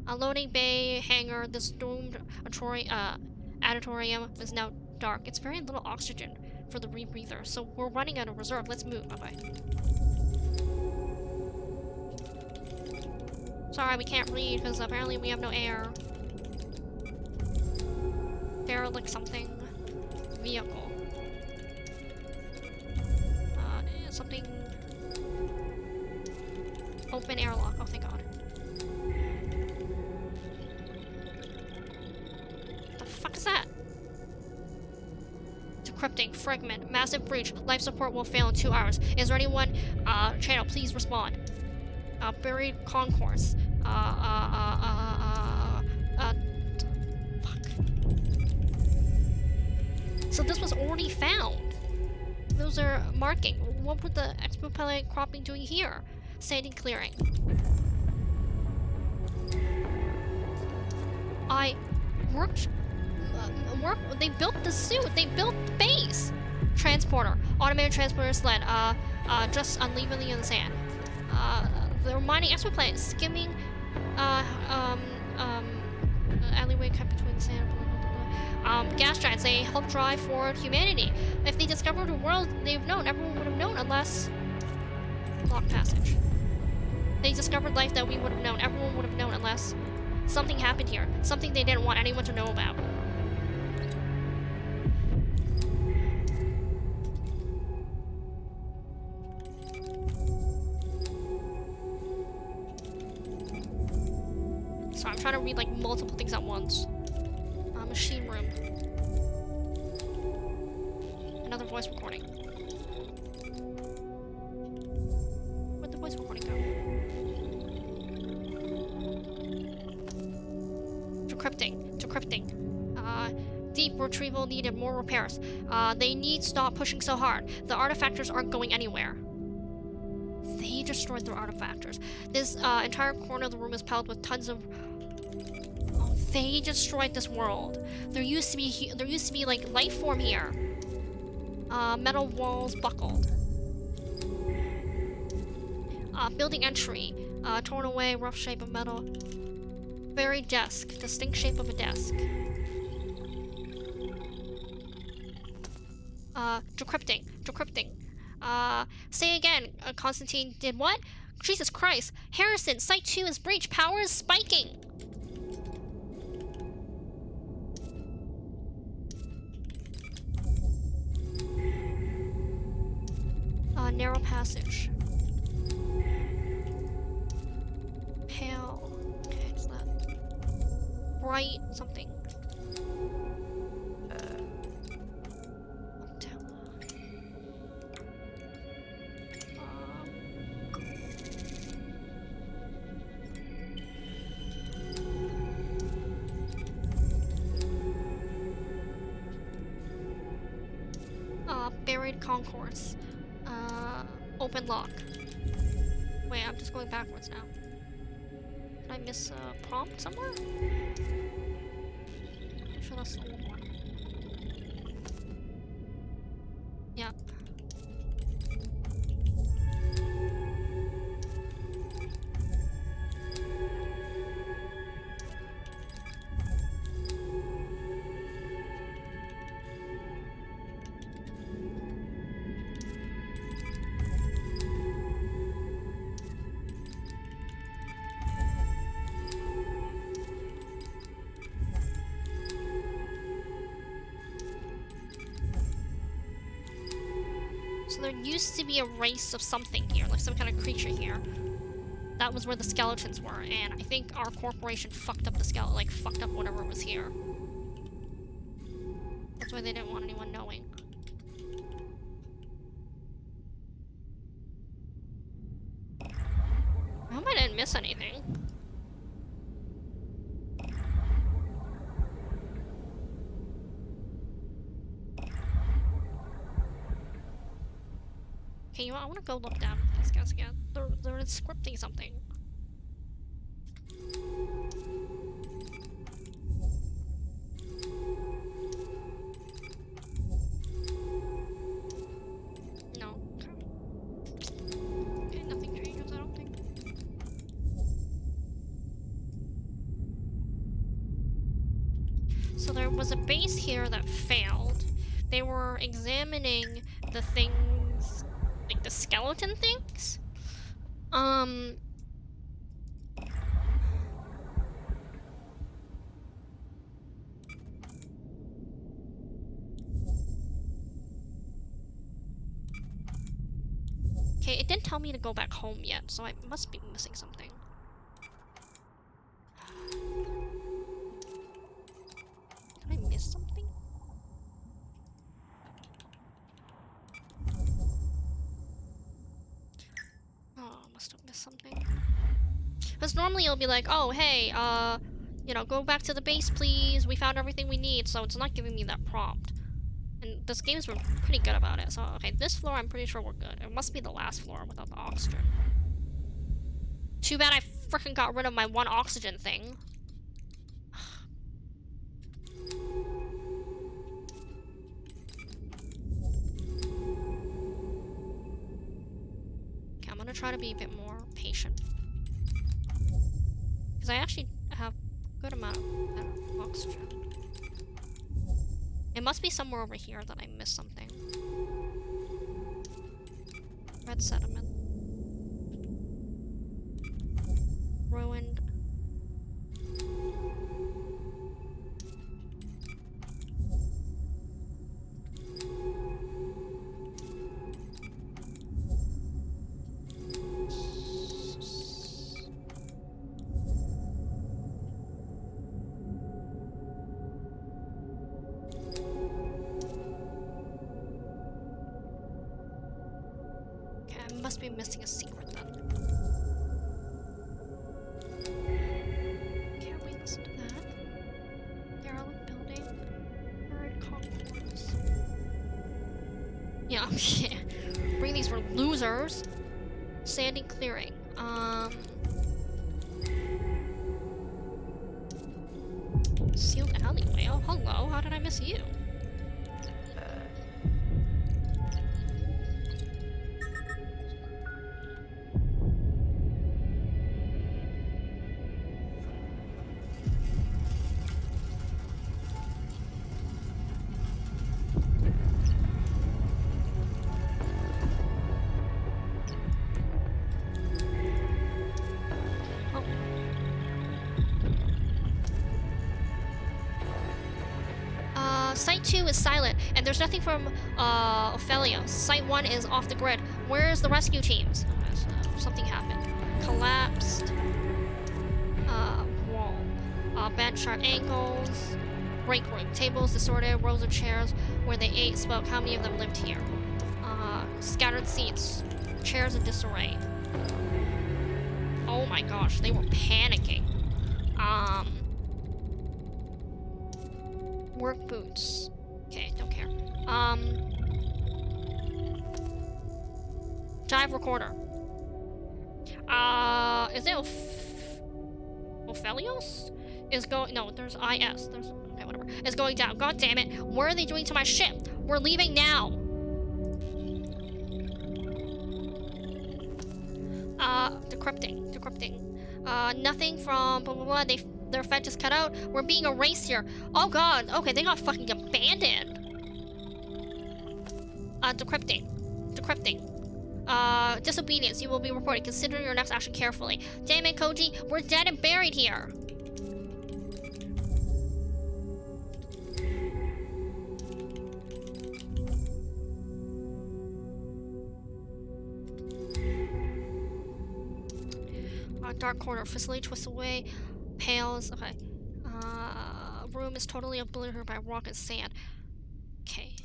A loading bay hangar. This doomed auditorium is now dark. It's very little oxygen for the rebreather, so we're running out of reserve. Let's move. Bye-bye. Sorry, we can't read because apparently we have no air. Derelict something. Vehicle. Something. Open airlock. Oh, thank God. The fuck is that? Decrypting. Fragment. Massive breach. Life support will fail in 2 hours. Is there anyone? Channel, please respond. Buried concourse. Fuck. So this was already found. Those are marking. What would the exopilot crop be doing here? Sanding clearing. I worked. They built the suit. They built the base. Transporter. Automated transporter sled. Just unevenly in the sand. The mining exoplanet skimming. Alleyway cut between the sand. Gas giants, they help drive forward humanity. If they discovered a world they've known, everyone would have known unless... Lock passage. They discovered life that we would have known, everyone would have known unless something happened here. Something they didn't want anyone to know about. So I'm trying to read like multiple things at once. Machine room. Another voice recording. Where'd the voice recording go? Decrypting. Decrypting. Deep retrieval needed more repairs. They need stop pushing so hard. The artifactors aren't going anywhere. They destroyed their artifactors. This entire corner of the room is piled with tons of... They destroyed this world. There used to be like life form here. Metal walls buckled. Building entry. Torn away, rough shape of metal. Buried desk. Distinct shape of a desk. Decrypting. Decrypting. Say again. Constantine did what? Jesus Christ. Harrison, Site 2 is breached. Power is spiking. Narrow passage. Pale. Okay, what's that? Bright something. Buried concourse. Open lock. Wait, I'm just going backwards now. Did I miss a prompt somewhere? I'm sure that's the old one. Yeah. So there used to be a race of something here, like some kind of creature here. That was where the skeletons were, and I think our corporation fucked up the skeleton, like fucked up whatever was here. That's why they didn't want anyone knowing. I hope I didn't miss anything. Okay, you know what? I want to go look down at these guys again. They're scripting something. No. Okay, nothing changes, I don't think. So there was a base here that failed. they were examining the things, like the skeleton things. Okay, it didn't tell me to go back home yet, so I must be missing something. Did I miss something? Oh, must have missed something. Because normally it'll be like, oh, hey, you know, go back to the base, please. We found everything we need, so it's not giving me that prompt. And this game's been pretty good about it. So, okay, this floor, I'm pretty sure we're good. It must be the last floor without the oxygen. Too bad I frickin' got rid of my one oxygen thing. Okay, I'm gonna try to be a bit more patient. Because I actually have a good amount of oxygen. It must be somewhere over here that I missed something. Red sediment. Ruined. Must be missing a secret then. Can't we listen to that? Derelict building. Bird concourse. Yeah, yeah. Bring these for losers. Sandy clearing. Sealed alleyway. Oh, hello. How did I miss you? Site 2 is silent, and there's nothing from Ophelia. Site 1 is off the grid. Where's the rescue teams? Something happened. Collapsed. Wall. Bent sharp angles. Break room. Tables disordered. Rows of chairs where they ate, spoke. How many of them lived here? Scattered seats. Chairs in disarray. Oh my gosh, they were panicking. Work boots. Okay, don't care. Jive recorder. Is it Ophelios? Is going, no, there's IS. There's, okay, whatever. Is going down. God damn it. What are they doing to my ship? We're leaving now. Decrypting. Nothing from blah blah blah. Their fed just cut out. We're being erased here. Oh god. Okay, they got fucking abandoned. Decrypting. Disobedience. You will be reported. Consider your next action carefully. Damn it, Koji. We're dead and buried here. Dark corner. Facility twists away. Pales. Okay. Room is totally obliterated by rock and sand. Okay.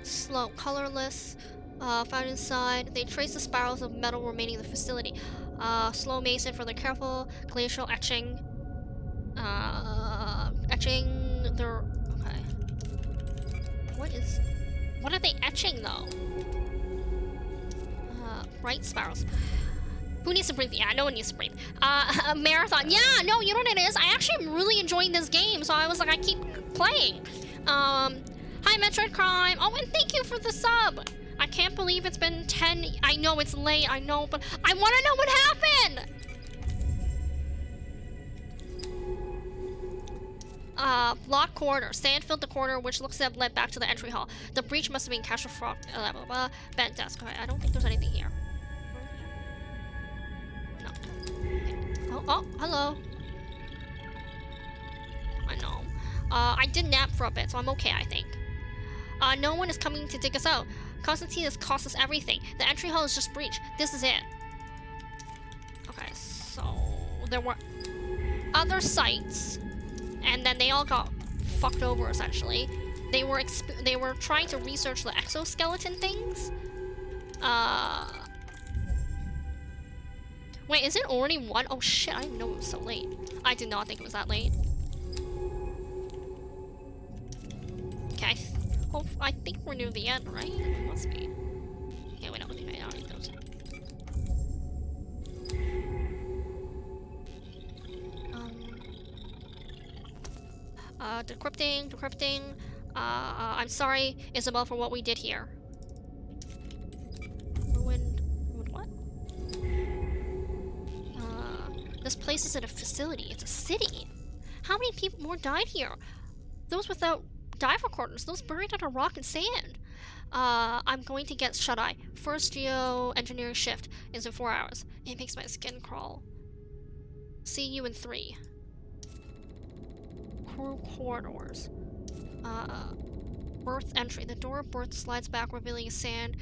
Slow. Colorless. Found inside. They trace the spirals of metal remaining in the facility. Slow mason for the careful glacial etching. Etching their... Okay. What are they etching, though? Bright spirals. Who needs to breathe? Yeah, no one needs to breathe. A marathon. Yeah, no, you know what it is? I actually am really enjoying this game, so I was like, I keep playing. Hi, Metroid Crime. Oh, and thank you for the sub. I I can't believe it's been 10. I know it's late, I know, but I want to know what happened! Locked corridor. Sand filled the corridor, which looks to have led back to the entry hall. The breach must have been Castle Frog, blah, blah, blah. Bent desk. Okay, I don't think there's anything here. No. Okay. Oh, hello. I know. I did nap for a bit, so I'm okay, I think. No one is coming to dig us out. Constantine has cost us everything. The entry hall is just breached. This is it. Okay, so there were other sites, and then they all got fucked over essentially. They were trying to research the exoskeleton things. Wait, is it already 1? Oh shit! I didn't know it was so late. I did not think it was that late. Okay, I think we're near the end, right? It must be. Yeah, we don't need those. Decrypting. I'm sorry, Isabel, for what we did here. Ruined what? This place isn't a facility, it's a city. How many people more died here? Those without dive recorders, those buried under rock and sand. I'm going to get shut-eye. First geo-engineering shift is in 4 hours. It makes my skin crawl. See you in 3. Crew corridors. Berth entry. The door of berth slides back, revealing sand.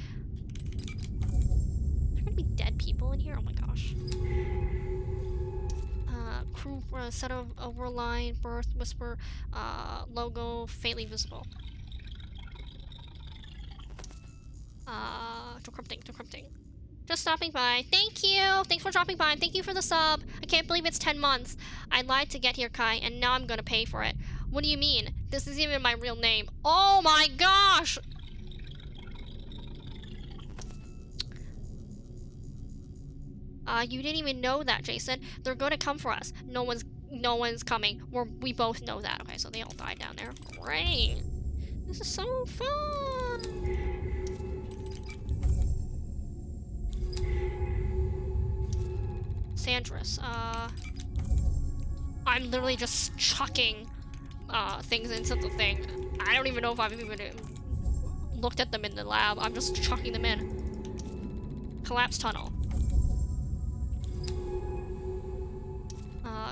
There gonna be dead people in here? Oh my gosh. Crew set of overline, berth, whisper, logo, faintly visible. Decrypting. Just stopping by. Thank you! Thanks for dropping by, and thank you for the sub. I can't believe it's 10 months. I lied to get here, Kai, and now I'm gonna pay for it. What do you mean? This isn't even my real name. Oh my gosh! You didn't even know that, Jason. They're gonna come for us. No one's coming. We both know that. Okay, so they all died down there. Great! This is so fun! Sandris, I'm literally just chucking things into the thing. I don't even know if I've even looked at them in the lab. I'm just chucking them in. Collapsed tunnel.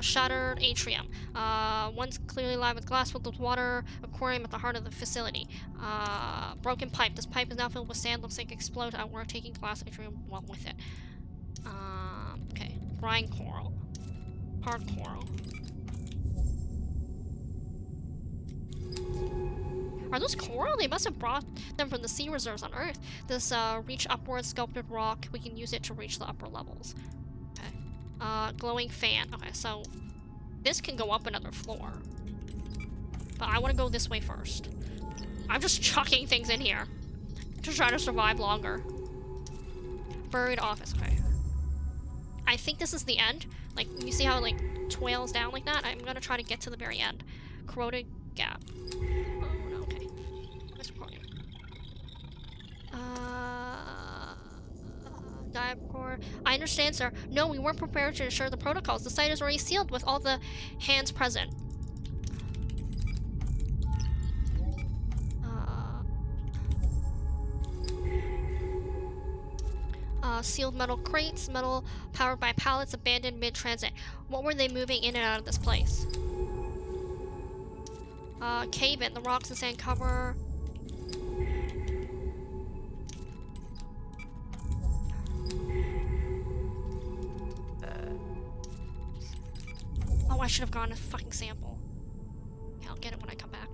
Shattered atrium. Once clearly lined with glass filled with water. Aquarium at the heart of the facility. Broken pipe. This pipe is now filled with sand. Looks like it exploded outward, taking glass atrium along with it. Okay. Brine coral. Hard coral. Are those coral? They must have brought them from the sea reserves on Earth. This reach upward sculpted rock, we can use it to reach the upper levels. Okay. Glowing fan. Okay, so this can go up another floor. But I want to go this way first. I'm just chucking things in here to try to survive longer. Buried office. Okay. I think this is the end. Like, you see how it, like, twirls down like that? I'm gonna try to get to the very end. Corroded gap. Oh, no, okay. Let's record it. Dive core. I understand, sir. No, we weren't prepared to ensure the protocols. The site is already sealed with all the hands present. Sealed metal crates, metal powered by pallets abandoned mid-transit. What were they moving in and out of this place? Cave in, the rocks and sand cover. Oh, I should have gotten a fucking sample. Yeah, I'll get it when I come back.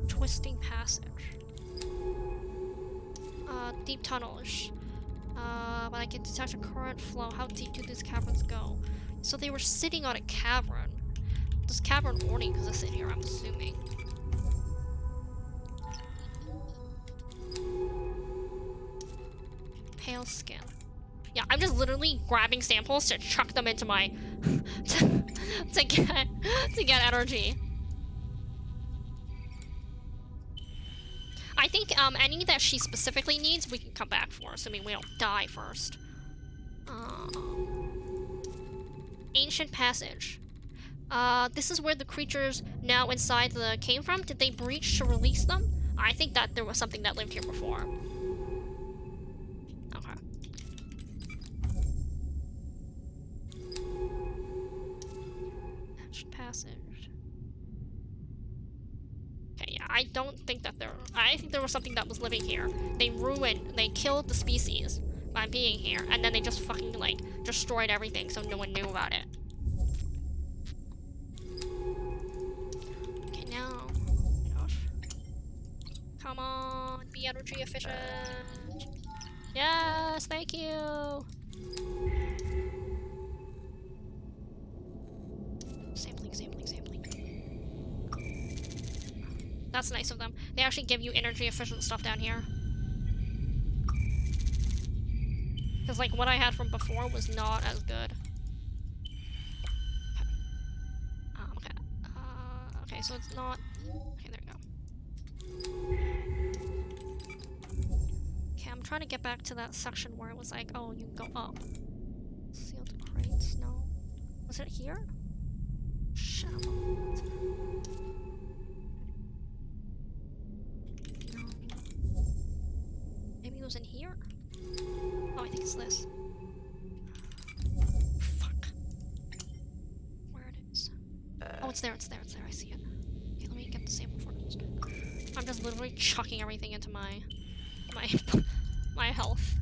Twisting passage. Deep tunnels. But I can detect a current flow. How deep do these caverns go? So they were sitting on a cavern. This cavern already exists in here, I'm assuming. Pale skin. Yeah, I'm just literally grabbing samples to chuck them into my to get energy. I think any that she specifically needs, we can come back for, assuming we don't die first. Ancient passage. This is where the creatures now inside came from. Did they breach to release them? I think that there was something that lived here before. Okay. Ancient passage. Okay, yeah, I don't think that I think there was something that was living here. They killed the species by being here, and then they just fucking, like, destroyed everything so no one knew about it. Okay, now... Oh my gosh. Come on, be energy efficient. Yes, thank you! Sampling, sampling, sampling. That's nice of them. They actually give you energy efficient stuff down here. Because, like, what I had from before was not as good. Okay. Okay, so it's not... Okay, there we go. Okay, I'm trying to get back to that section where it was like, oh, you can go up. Sealed crates? No. Was it here? Shit, no. Maybe it was in here? Oh, I think it's this. Fuck. Where it is. Oh, it's there, it's there, it's there. I see it. Okay, let me get the sample first. I'm just literally chucking everything into my health.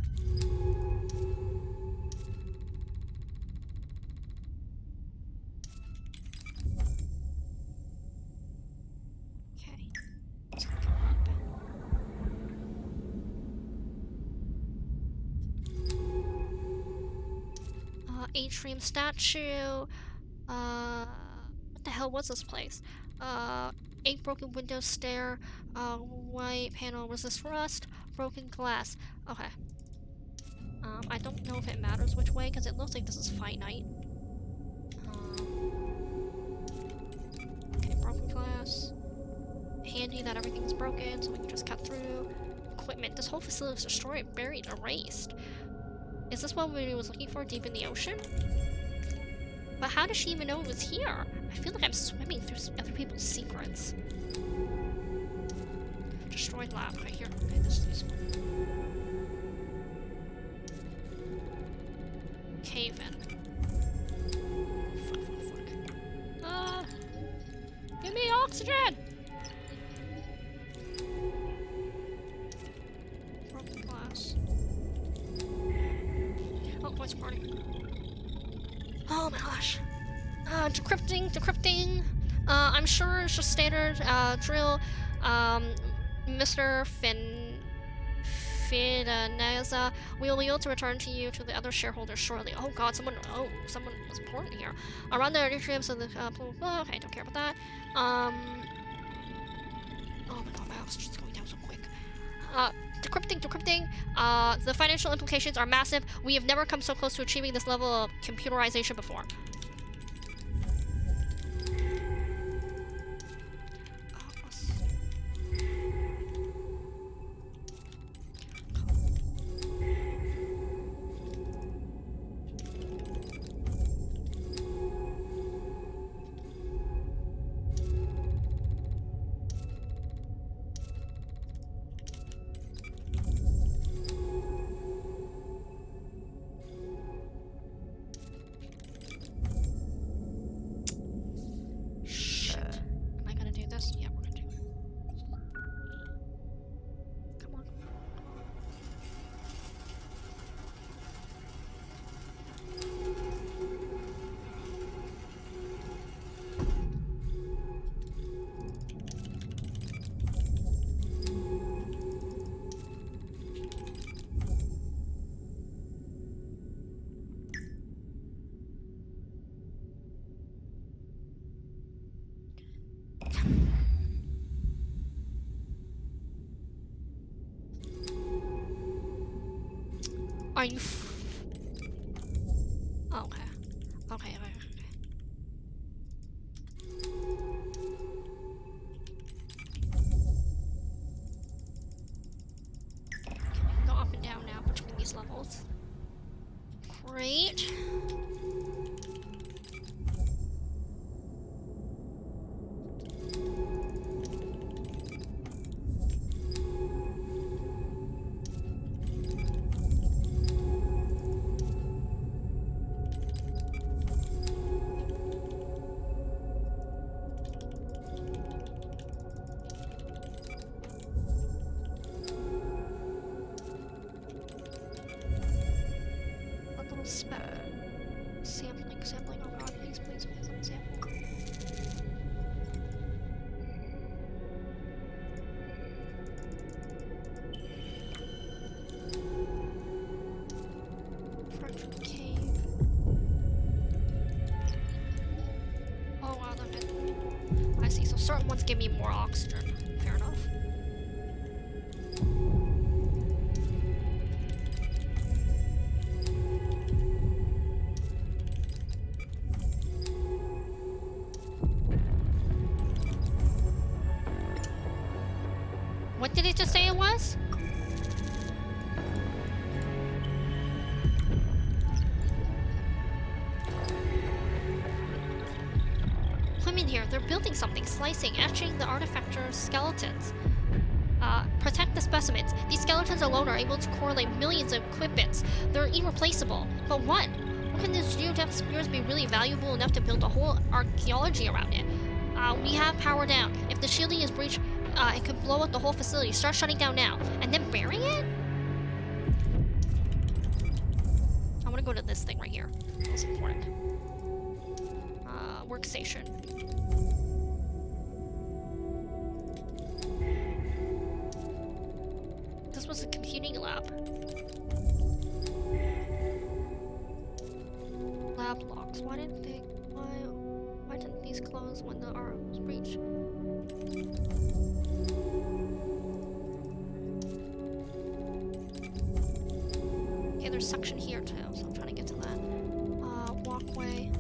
Okay. Atrium statue. What the hell was this place? 8 broken windows, stair, white panel, resist rust, broken glass. Okay. I don't know if it matters which way, because it looks like this is finite. Okay, broken glass. Handy that everything is broken, so we can just cut through. Equipment. This whole facility is destroyed, buried, erased. Is this what we was looking for deep in the ocean? But how does she even know it was here? I feel like I'm swimming through other people's secrets. Destroyed lab. Okay, here. Okay, this is one. Cave in. Fuck, fuck, fuck. Give me oxygen! Broken glass. Oh, voice party. Oh my gosh. Decrypting. I'm sure it's just standard drill. Mr. Fidanza, we will be able to return to you to the other shareholders shortly. Oh god, someone was important here. Around the atrium, so the blah, blah, blah. Okay, don't care about that. Oh my god, my oxygen's going down so quick. Decrypting. The financial implications are massive. We have never come so close to achieving this level of computerization before. Are you oh, okay. Okay. Great. A little sampling. Oh god, please, let me sample. Fractured cave. Oh wow, that did. I see. So certain ones give me more oxygen. Fair enough. What did it just say it was? Women here, they're building something, slicing, etching the artifactor's skeletons. Protect the specimens. These skeletons alone are able to correlate millions of quippets. They're irreplaceable. But what? What can these geodepth spears be really valuable enough to build a whole archaeology around it? We have power down. If the shielding is breached, it could blow up the whole facility. Start shutting down now. And then bury it? I want to go to this thing right here. That's important. Workstation. This was a computing lab. Lab logs. Why didn't these close when the R was breached? Okay, there's suction here too, so I'm trying to get to that. Walkway.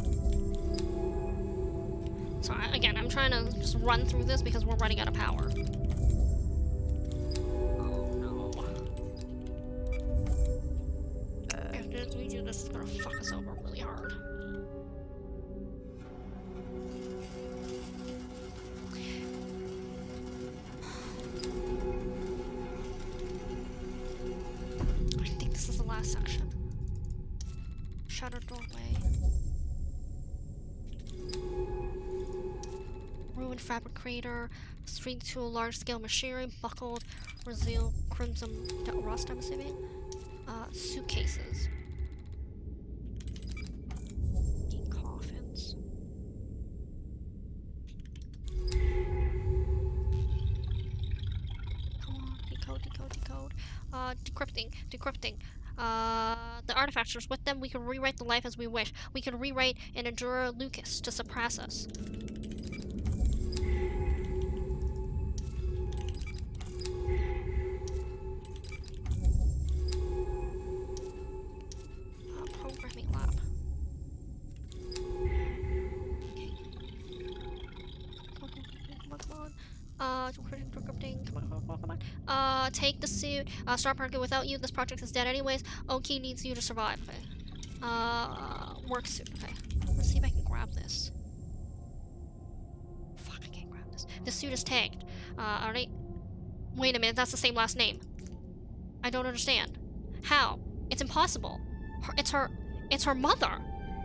So again, I'm trying to just run through this because we're running out of power. Oh no. If we do this, it's gonna fuck us over really hard. I think this is the last section. Shuttered doorway. Ruined fabricator, street tool, large-scale machinery, buckled, Brazil, crimson rust, I'm assuming. Suitcases. Coffins. Come on, decode. Decrypting. The artifactors, with them we can rewrite the life as we wish. We can rewrite and endure Lucas to suppress us. Programming lab. Okay. Come on. Decrypting. Come on. Take the suit. Start parking without you. This project is dead anyways. Oki needs you to survive. Okay. Work suit. Okay. Let's see if I can grab this. Fuck, I can't grab this. This suit is tagged. Alright. Wait a minute, that's the same last name. I don't understand. How? It's impossible. It's her mother.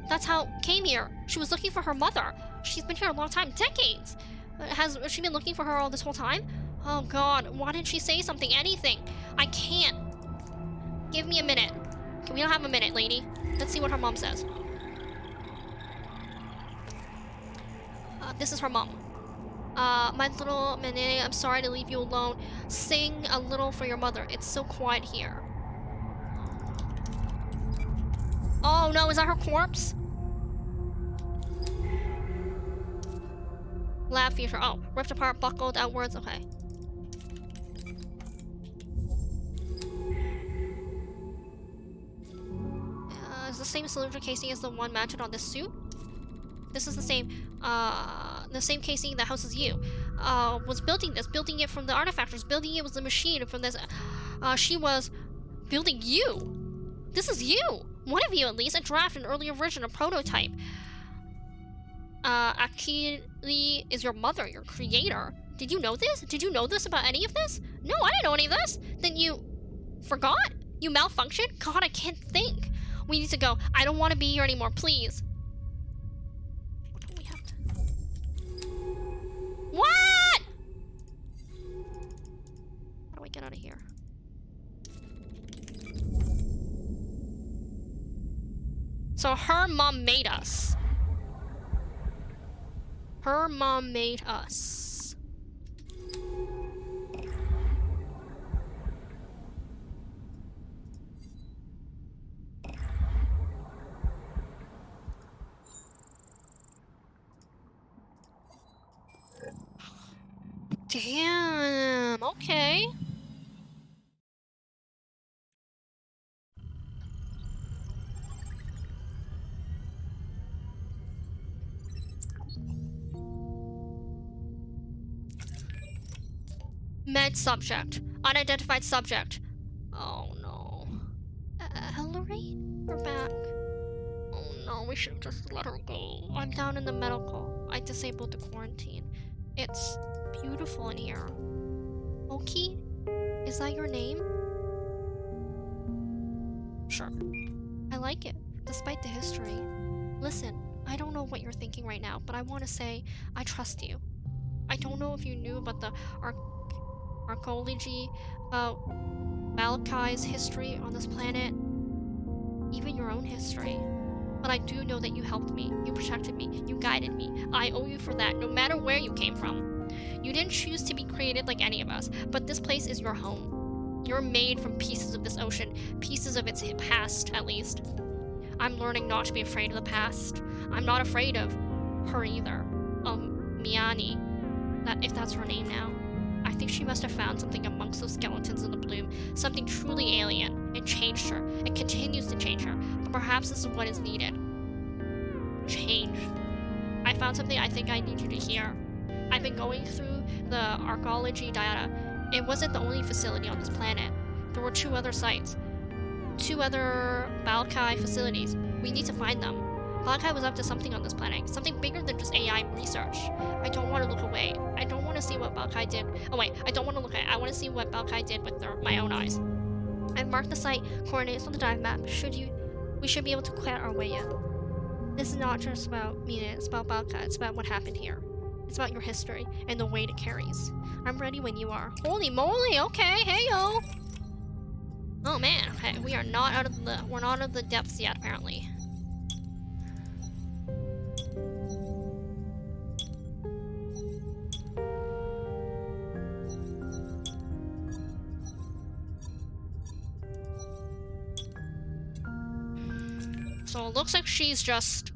That's how came here. She was looking for her mother. She's been here a long time, decades. Has she been looking for her all this whole time? Oh god, why didn't she say something, anything? I can't. Give me a minute. Okay, we don't have a minute, lady. Let's see what her mom says. This is her mom. My little Manene, I'm sorry to leave you alone. Sing a little for your mother. It's so quiet here. Oh no, is that her corpse? Lab feature. Oh, ripped apart, buckled outwards. Okay. Is the same cylinder casing as the one mounted on this suit? This is the same casing that houses you. Was building it from the artifactors. Building it was the machine from this. She was building you. This is you! One of you, at least, a draft, an earlier version, a prototype. Akili is your mother, your creator. Did you know this? Did you know this about any of this? No, I didn't know any of this. Then you forgot? You malfunctioned? God, I can't think. We need to go. I don't want to be here anymore, please. What do we have to... What? How do I get out of here? So her mom made us. Her mom made us. Damn, okay. Med subject. Unidentified subject. Oh no. Hillary? We're back. Oh no, we should just let her go. I'm down in the medical. I disabled the quarantine. It's beautiful in here. Oki? Is that your name? Sure. I like it, despite the history. Listen, I don't know what you're thinking right now, but I want to say I trust you. I don't know if you knew about the archaeology, Valkai's history on this planet, even your own history. But I do know that you helped me, you protected me, you guided me. I owe you for that, no matter where you came from. You didn't choose to be created like any of us, but this place is your home. You're made from pieces of this ocean, pieces of its past, at least. I'm learning not to be afraid of the past. I'm not afraid of her either. Miani, if that's her name now. I think she must have found something amongst those skeletons in the bloom, something truly alien. It changed her. It continues to change her. But perhaps this is what is needed. Change. I found something I think I need you to hear. I've been going through the archaeology data. It wasn't the only facility on this planet. There were 2 other sites. 2 other Valkai facilities. We need to find them. Valkai was up to something on this planet. Something bigger than just AI research. I don't want to look away. I don't want to see what Valkai did. Oh wait, I don't want to look at it. I want to see what Valkai did with my own eyes. I've marked the site coordinates on the dive map. We should be able to clear our way in. This is not just about me, it's about Valkai. It's about what happened here. It's about your history and the weight it carries. I'm ready when you are. Holy moly, okay, hey yo! Oh man, okay, we're not out of the depths yet, apparently. So it looks like she's just...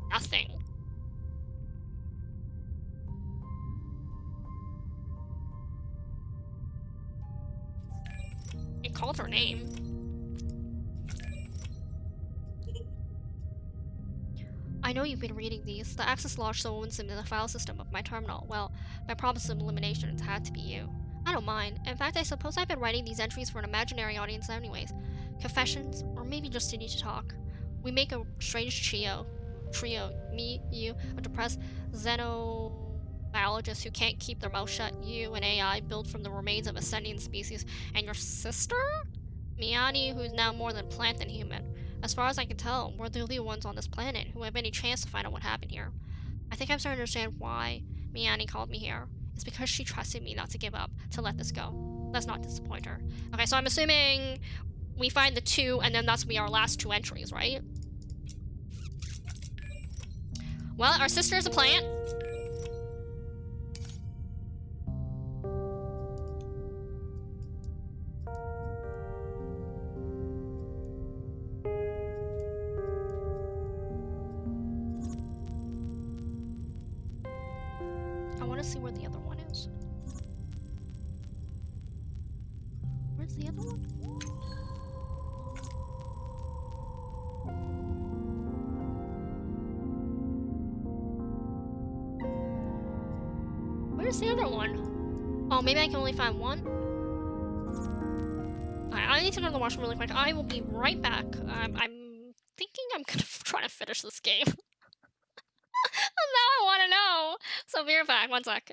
nothing. It called her name. I know you've been reading these. The access log shows them in the file system of my terminal. Well, my promise of elimination had to be you. I don't mind. In fact, I suppose I've been writing these entries for an imaginary audience anyways. Confessions, or maybe just to need to talk. We make a strange trio. Me, you, a depressed xenobiologist who can't keep their mouth shut, you, an AI built from the remains of a sentient species, and your sister? Miani, who's now more than plant than human. As far as I can tell, we're the only ones on this planet who have any chance to find out what happened here. I think I'm starting to understand why Miani called me here. It's because she trusted me not to give up, to let this go. Let's not disappoint her. Okay, so I'm assuming we find the 2, and then that's be our last 2 entries, right? Well, our sister is a plant. I want to see where the other one is. Where's the other one? Where's the other one? Oh, maybe I can only find one? I need to go to the washroom really quick. I will be right back. I'm thinking I'm gonna try to finish this game. Now I want to know. So be right back. One sec.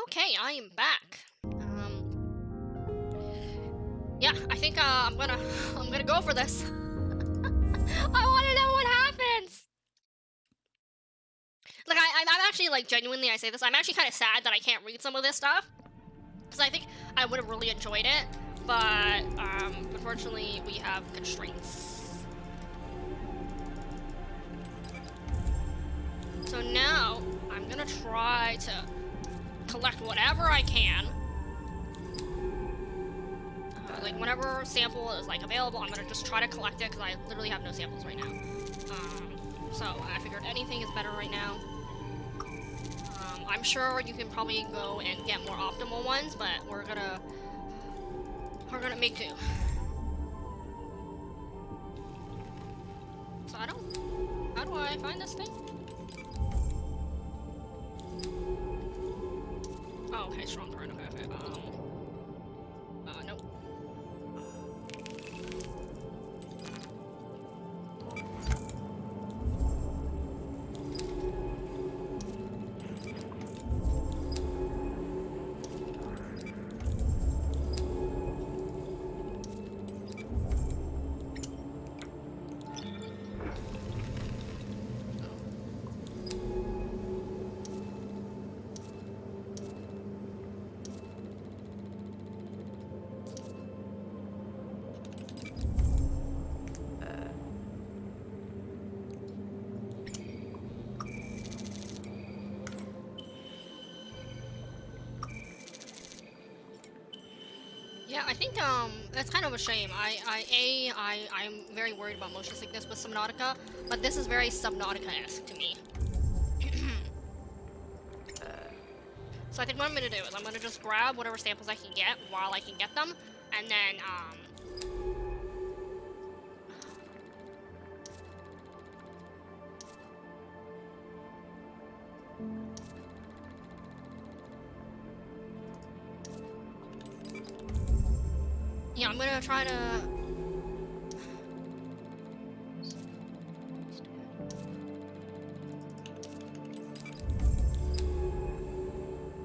Okay, I am back. Yeah, I think I'm gonna go for this. I want to know what happens. Like I'm actually like genuinely, I say this, I'm actually kind of sad that I can't read some of this stuff, because I think I would have really enjoyed it, but unfortunately we have constraints. So now I'm gonna try to collect whatever I can. Like whatever sample is like available, I'm gonna just try to collect it because I literally have no samples right now. So I figured anything is better right now. I'm sure you can probably go and get more optimal ones, but we're gonna make do. So how do I find this thing? Oh, okay, strong current. Okay. Nope. Yeah, I think that's kind of a shame. I'm very worried about motion sickness with Subnautica, but this is very Subnautica-esque to me. So I think what I'm gonna do is I'm gonna just grab whatever samples I can get while I can get them, and then yeah, I'm gonna try to.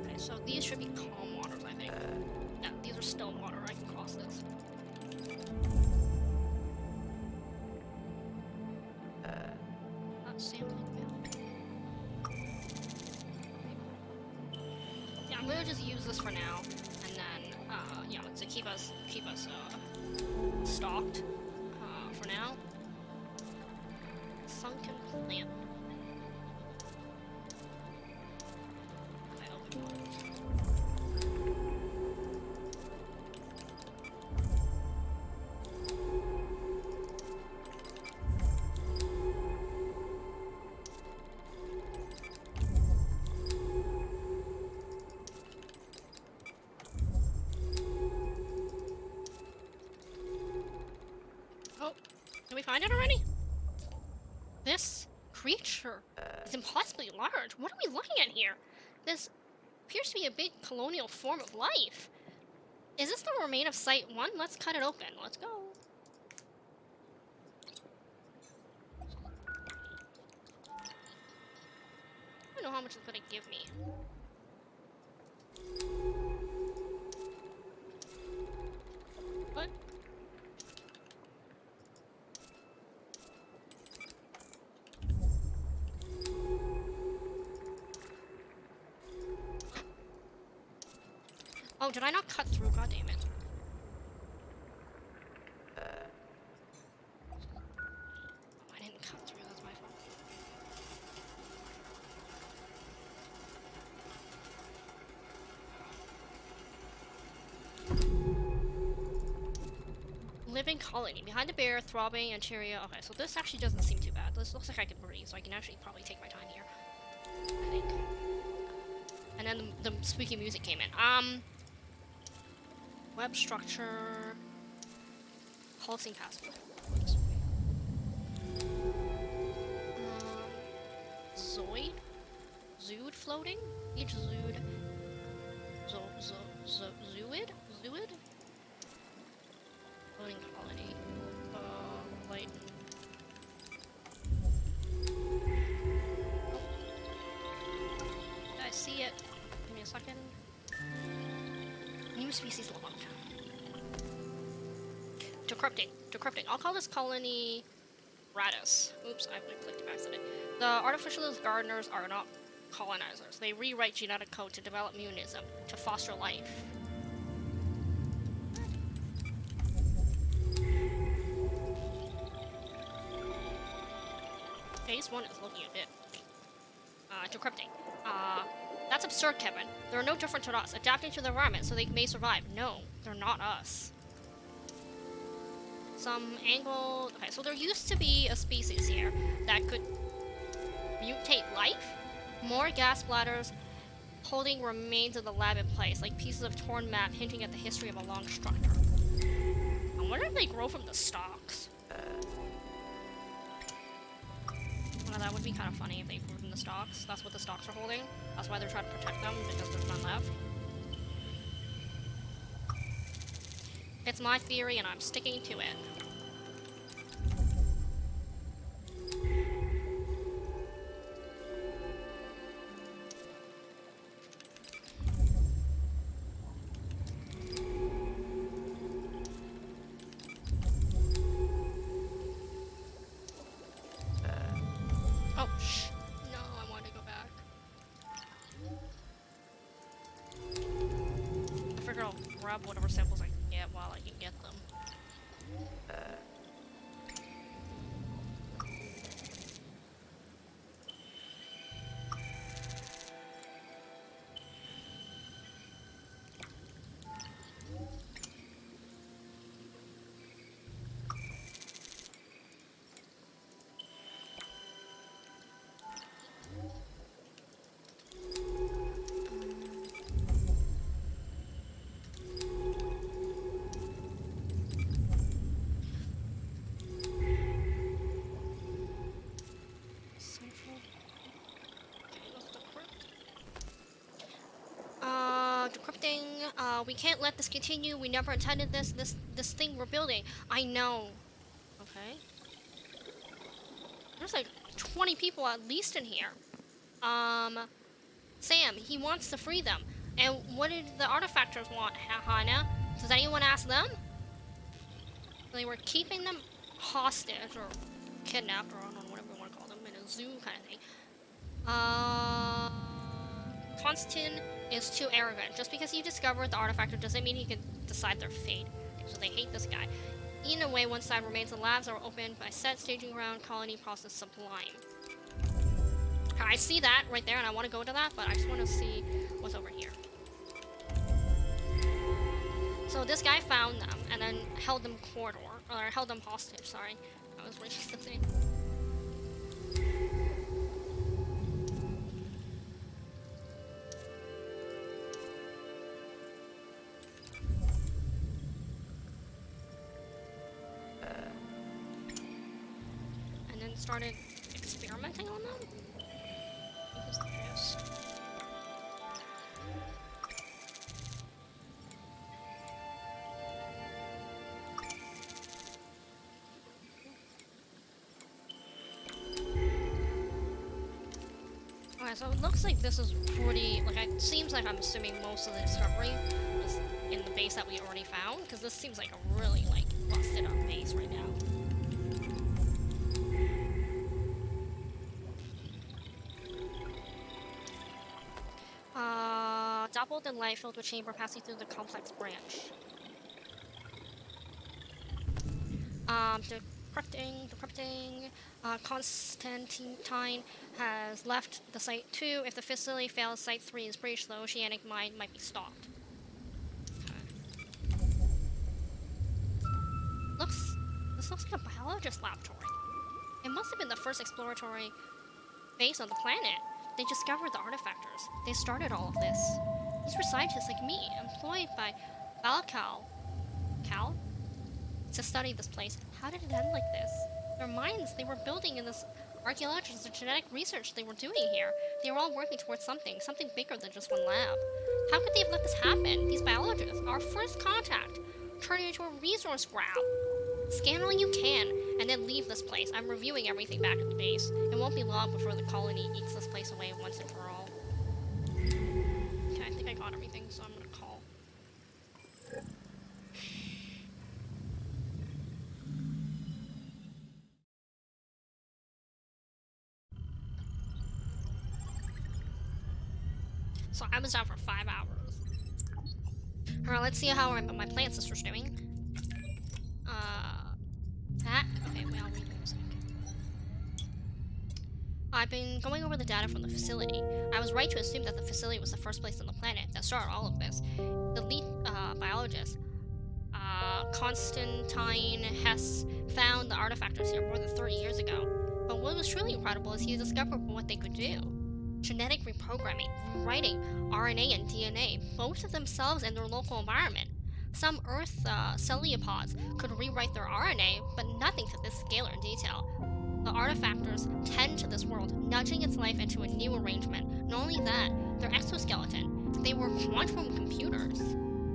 Okay, so these should be calm waters, I think. Yeah, these are still water. I can cross this. Sampling milk. Yeah, I'm gonna just use this for now, and then yeah, to keep us stocked for now. Sunken plant. Okay, open waters. Oh, did we find it already? This creature is impossibly large. What are we looking at here? This appears to be a big colonial form of life. Is this the remain of Site 1? Let's cut it open. Let's go. I don't know how much it's gonna give me. What? Oh, did I not cut through? God damn it. Oh, I didn't cut through. That's my fault. Living colony. Behind the bear, throbbing anterior. Okay, so this actually doesn't seem too bad. This looks like I can breathe, so I can actually probably take my time here. I think. And then the squeaky music came in. Web structure. Pulsing password. Zoid? Zood floating? Each zood. Zooid? Zooid? Floating colony. Light. I see it. Give me a second. New species logged. Decrypting. Decrypting. I'll call this colony Radis. Oops, I clicked by accident. The artificialist gardeners are not colonizers. They rewrite genetic code to develop munism, to foster life. Phase 1 is looking a bit decrypting. That's absurd, Kevin. They're no different to us, adapting to the environment so they may survive. No, they're not us. Some angle... Okay, so there used to be a species here that could mutate life. More gas bladders holding remains of the lab in place, like pieces of torn map hinting at the history of a long structure. I wonder if they grow from the stalks. Well, that would be kind of funny if they grew from the stalks. That's what the stalks are holding. That's why they're trying to protect them, because there's none left. It's my theory, and I'm sticking to it. Oh, shh. No, I want to go back. I figure I'll grab whatever samples I can get while I can get them. we can't let this continue. We never intended this thing we're building. I know. Okay. There's like 20 people at least in here. Sam, he wants to free them. And what did the artifactors want, Hannah? Does anyone ask them? They were keeping them hostage or kidnapped, or I don't know, whatever you want to call them, in a zoo kind of thing. Constantine is too arrogant. Just because he discovered the artifactor doesn't mean he can decide their fate. So they hate this guy. In a way, one side remains the labs are opened by set staging ground, colony process sublime. I see that right there, and I want to go to that, but I just want to see what's over here. So this guy found them and then held them held them hostage. Sorry, I was reading the thing. And then started experimenting on them. What is this? Alright, so it looks like this is pretty, like, it seems like I'm assuming most of the discovery was in the base that we already found, because this seems like a really, like, busted up base right now. Dappled in light filled with chamber passing through the complex branch. Decrypting. Constantine has left the Site 2. If the facility fails, Site 3 is breached. The oceanic mine might be stopped. Okay. This looks like a biologist laboratory. It must have been the first exploratory base on the planet. They discovered the artifactors. They started all of this. These were scientists like me, employed by Balcal to study this place. How did it end like this? Their minds they were building in this archaeological and genetic research they were doing here. They were all working towards something bigger than just one lab. How could they have let this happen? These biologists, our first contact, turning into a resource grab. Scan all you can, and then leave this place. I'm reviewing everything back at the base. It won't be long before the colony eats this place away once and for all. Okay, I think I got everything, so I'm gonna call. So I was out for 5 hours. Alright, let's see how my plant sister's doing. Okay, well, I'll read it in a sec. I've been going over the data from the facility. I was right to assume that the facility was the first place on the planet that started all of this. The lead biologist, Constantine Hess, found the artifactors here more than 30 years ago. But what was truly incredible is he discovered what they could do. Genetic reprogramming, rewriting RNA and DNA, both of themselves in their local environment. Some Earth cellupods could rewrite their RNA, but nothing to this scale or detail. The artifactors tend to this world, nudging its life into a new arrangement. Not only that, their exoskeleton, they were quantum computers.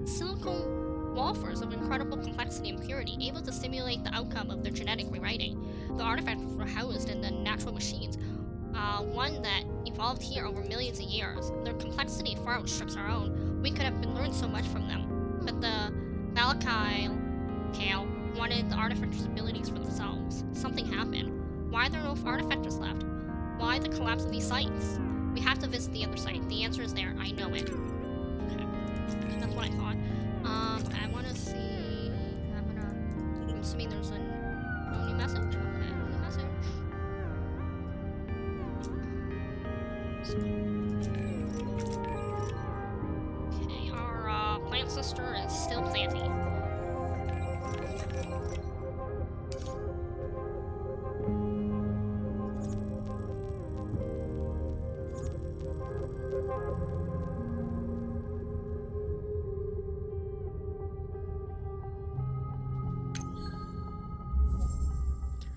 Silicon wafers of incredible complexity and purity, able to simulate the outcome of their genetic rewriting. The artifacts were housed in the natural machines, one that evolved here over millions of years. Their complexity far outstrips our own. We could have learned so much from them. But the Balcal wanted the artifactors' abilities for themselves. Something happened. Why are there no artifactors left? Why the collapse of these sites? We have to visit the other site. The answer is there. I know it. Okay. That's what I thought. I want to see... I'm assuming there's a only message? Okay, only message. Okay, our plant sister is still planting.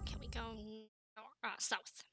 Can we go south?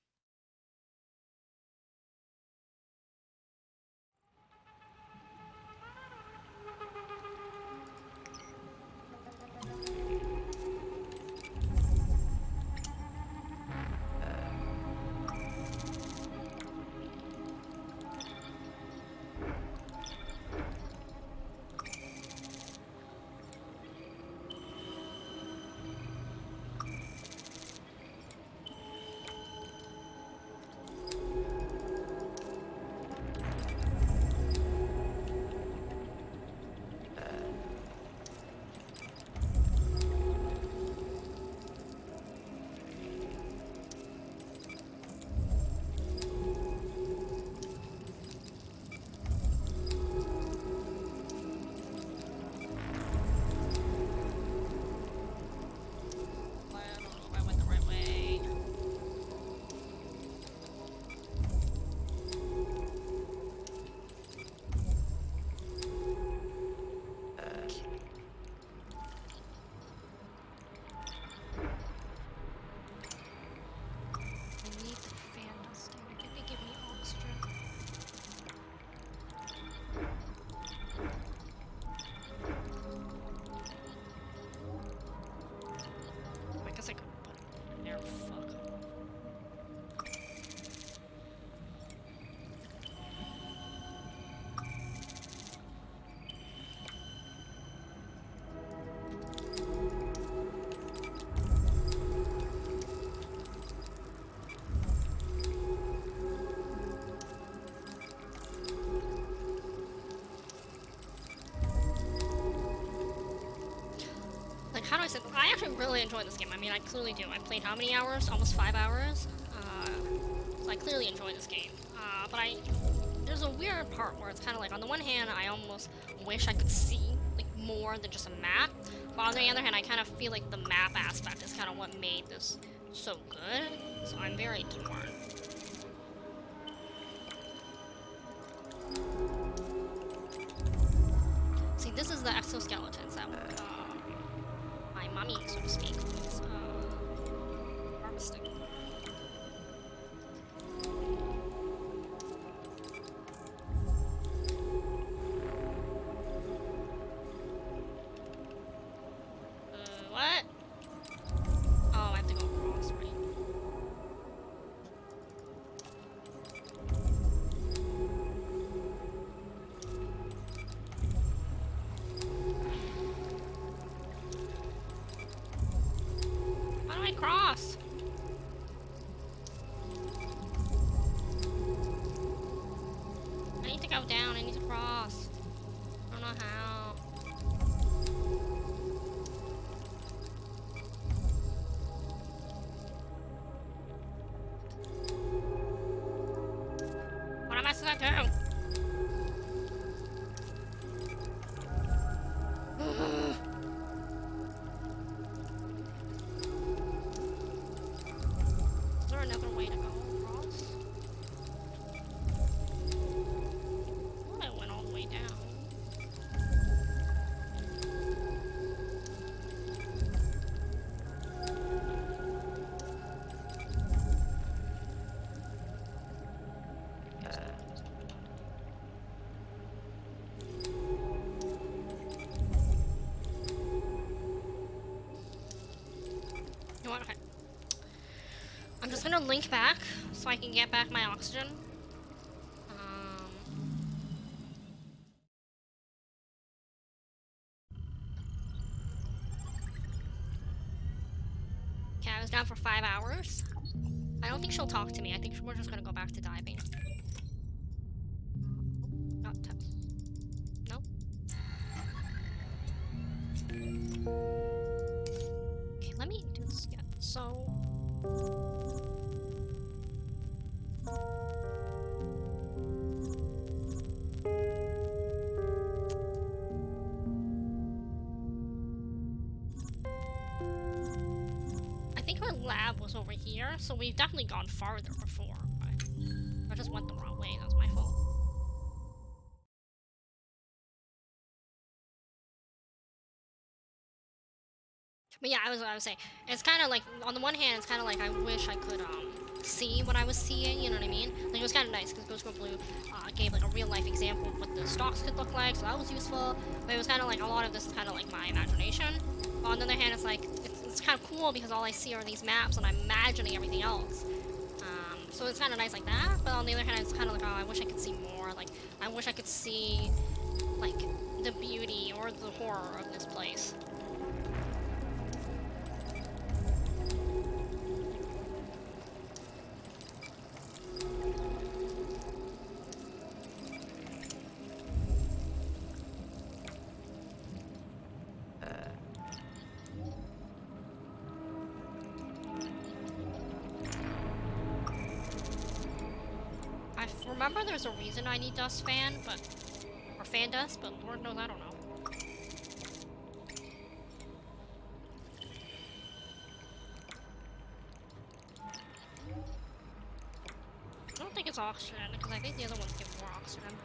how do I say? I actually really enjoy this game. I mean, I clearly do. I played how many hours? Almost 5 hours. So I clearly enjoy this game. But there's a weird part where it's kind of like, on the one hand, I almost wish I could see like more than just a map. But on the other hand, I kind of feel like the map aspect is kind of what made this so good. So I'm very torn. See, this is the exoskeletons that my mummy, so to speak, was harvesting. What? Oh, I have to go across, right? How do I cross? I need to go down, I need to cross. I don't know how. What am I supposed to do? Is there another way to go across? I thought I went all the way down. You know what? Okay. I'm just gonna link back so I can get back my oxygen. Okay, I was down for 5 hours. I don't think she'll talk to me. I think we're just gonna go back to diving. Not text. Nope. Okay, let me do this again. So. I think her lab was over here, so we've definitely gone farther before. But I just went the wrong way. That's my fault. But yeah, I was saying, it's kind of like, on the one hand, it's kind of like I wish I could see what I was seeing, you know what I mean? Like, it was kind of nice because Ghost Girl Blue gave like a real life example of what the stocks could look like, so that was useful. But it was kind of like, a lot of this is kind of like my imagination. But on the other hand, it's like, it's kind of cool because all I see are these maps and I'm imagining everything else. So it's kind of nice like that. But on the other hand, it's kind of like, oh, I wish I could see more. Like, I wish I could see like the beauty or the horror of this place. Remember, there's a reason I need dust fan, or fan dust, but Lord knows I don't know. I don't think it's oxygen, because I think the other ones give more oxygen.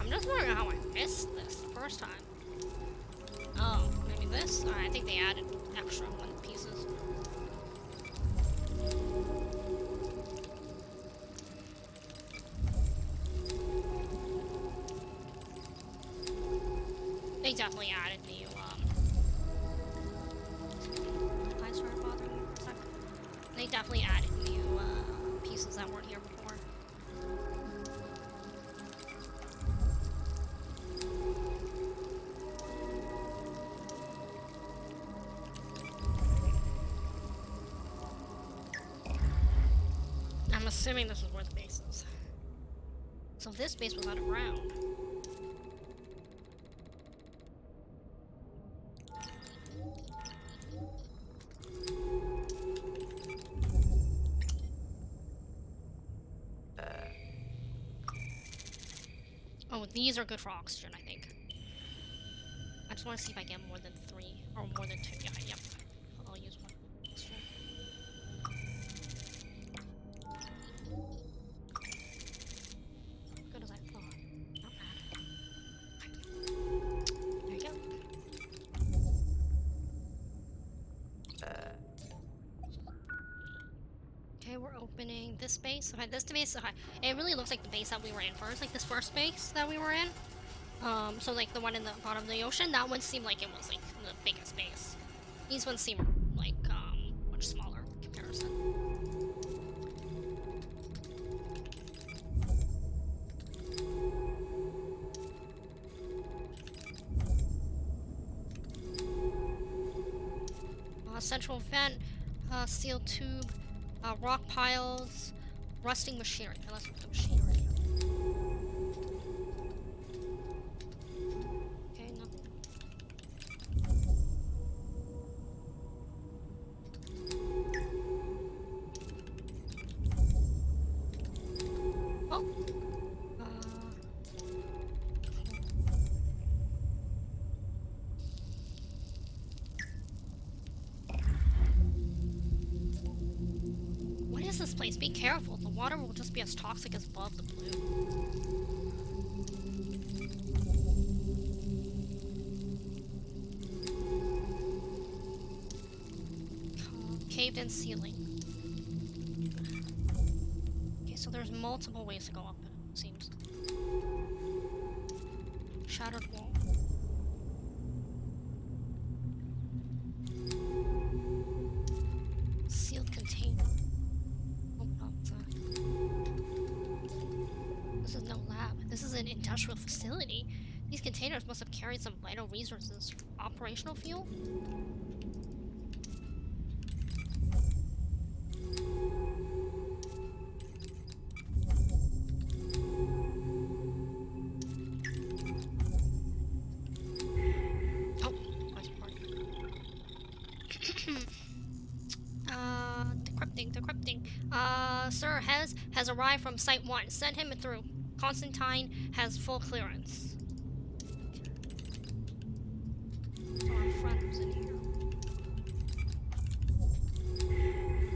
I'm just wondering how I missed this the first time. Oh, maybe this? I think they added extra one pieces. They definitely added new, I started bothering me for a sec. They definitely added new, pieces that weren't here before. I'm assuming this is where the base is. So this base was underground. Oh, these are good for oxygen, I think. I just want to see if I get more than 3 or more than 2. Yeah, yep. I'll use one. Oxygen. Good as I thought. Not bad. There you go. Okay, we're opening this base. Okay, this base. Okay, it really looks like the base that we were in first, like this first base that we were in. So like the one in the bottom of the ocean, that one seemed like it was like the biggest base. These ones seem like much smaller in comparison. Central vent, steel tube, rock piles, rusting machinery. Okay, let's look at the machinery. Okay, nothing. Oh. What is this place? Be careful. The water will just be as toxic as above the blue. Caved in ceiling. Okay, so there's multiple ways to go up, it seems. Shattered wall. Sealed container. Oh, what's that? This is no lab. This is an industrial facility. These containers must have carried some vital resources. Operational fuel? Decrypting. Sir has arrived from Site 1. Send him through. Constantine has full clearance. So our friend was in here.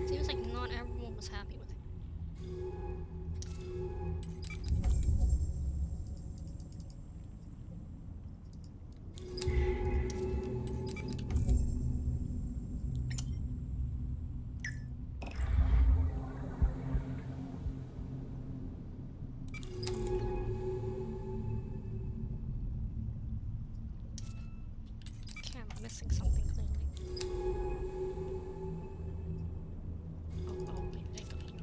Seems like not everyone was happy with him. Missing something clearly. Oh, wait, there goes.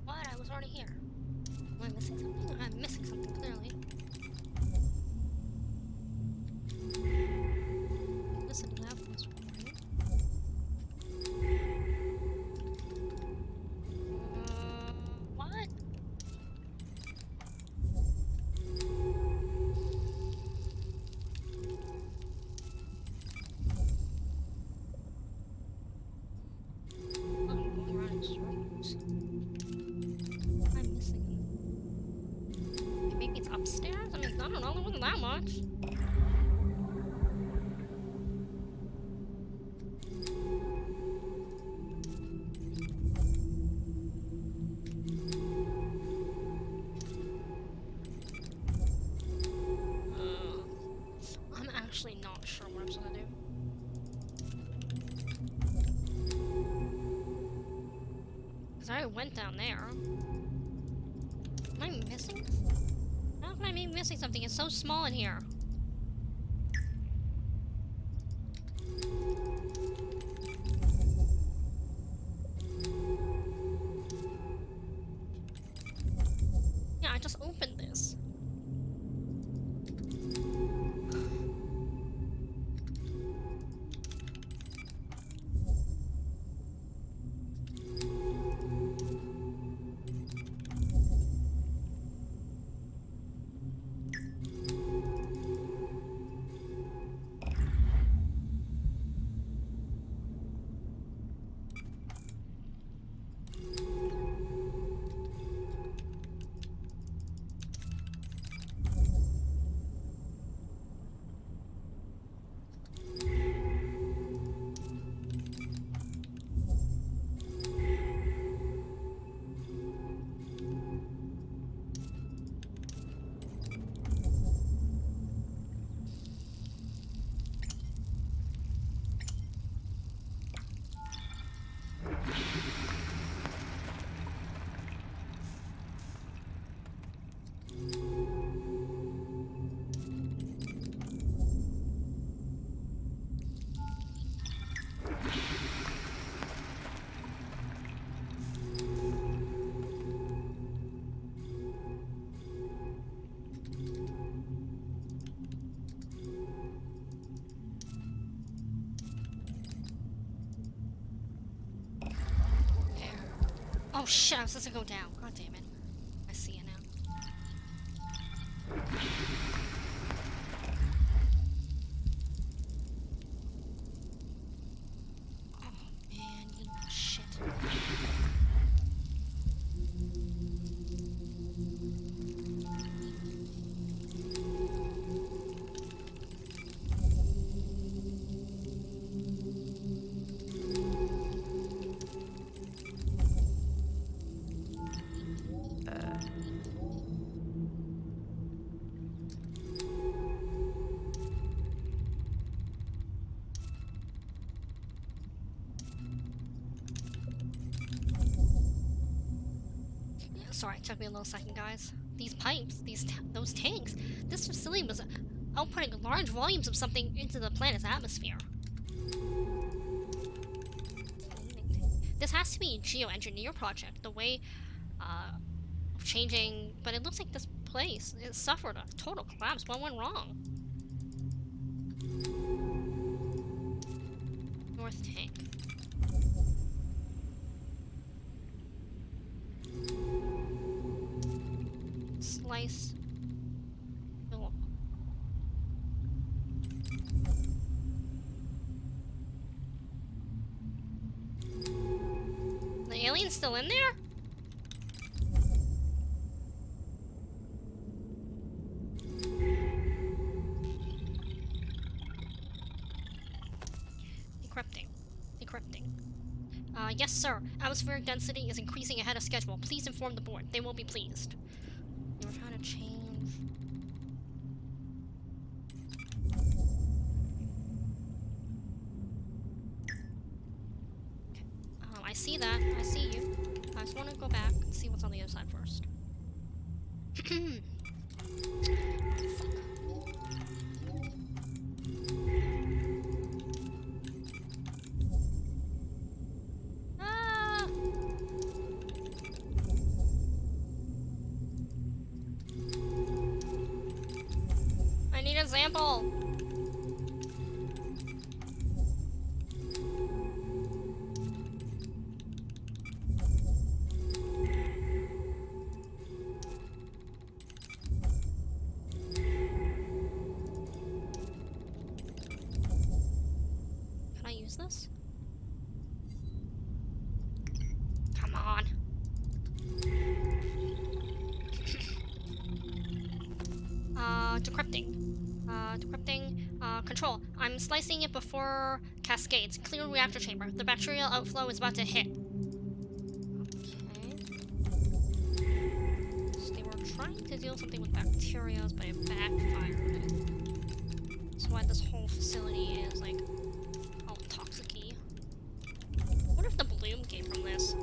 What? I was already here. Am I missing something? I'm missing something clearly. Listen to that voice, right? What? I'm going around in circles. I'm missing it. Maybe it's upstairs? I mean, I don't know, there wasn't that much. I'm actually not sure what I'm supposed to do. Because I went down there. Am I missing? How can I be missing something? It's so small in here. just opened this. Oh shit, I was supposed to go down. God damn it. I see it now. Oh man, you shit. Sorry, it took me a little second, guys. These pipes, those tanks, this facility was outputting large volumes of something into the planet's atmosphere. This has to be a geoengineer project, the way of changing, but it looks like this place, it suffered a total collapse. What went wrong? North tank. Slice. Oh. The alien's still in there? Decrypting. Decrypting. Yes, sir. Atmospheric density is increasing ahead of schedule. Please inform the board. They will be pleased. They were trying to change. Okay. I see that. I see you. I just want to go back and see what's on the other side first. Ah! I need a sample. Can I use this? Come on. Decrypting. Decrypting. Control. I'm slicing it before cascades. Clear reactor chamber. The bacterial outflow is about to hit. Okay. So they were trying to deal something with bacteria, but it backfired. That's why this whole facility is like all toxic-y. What if the bloom came from this?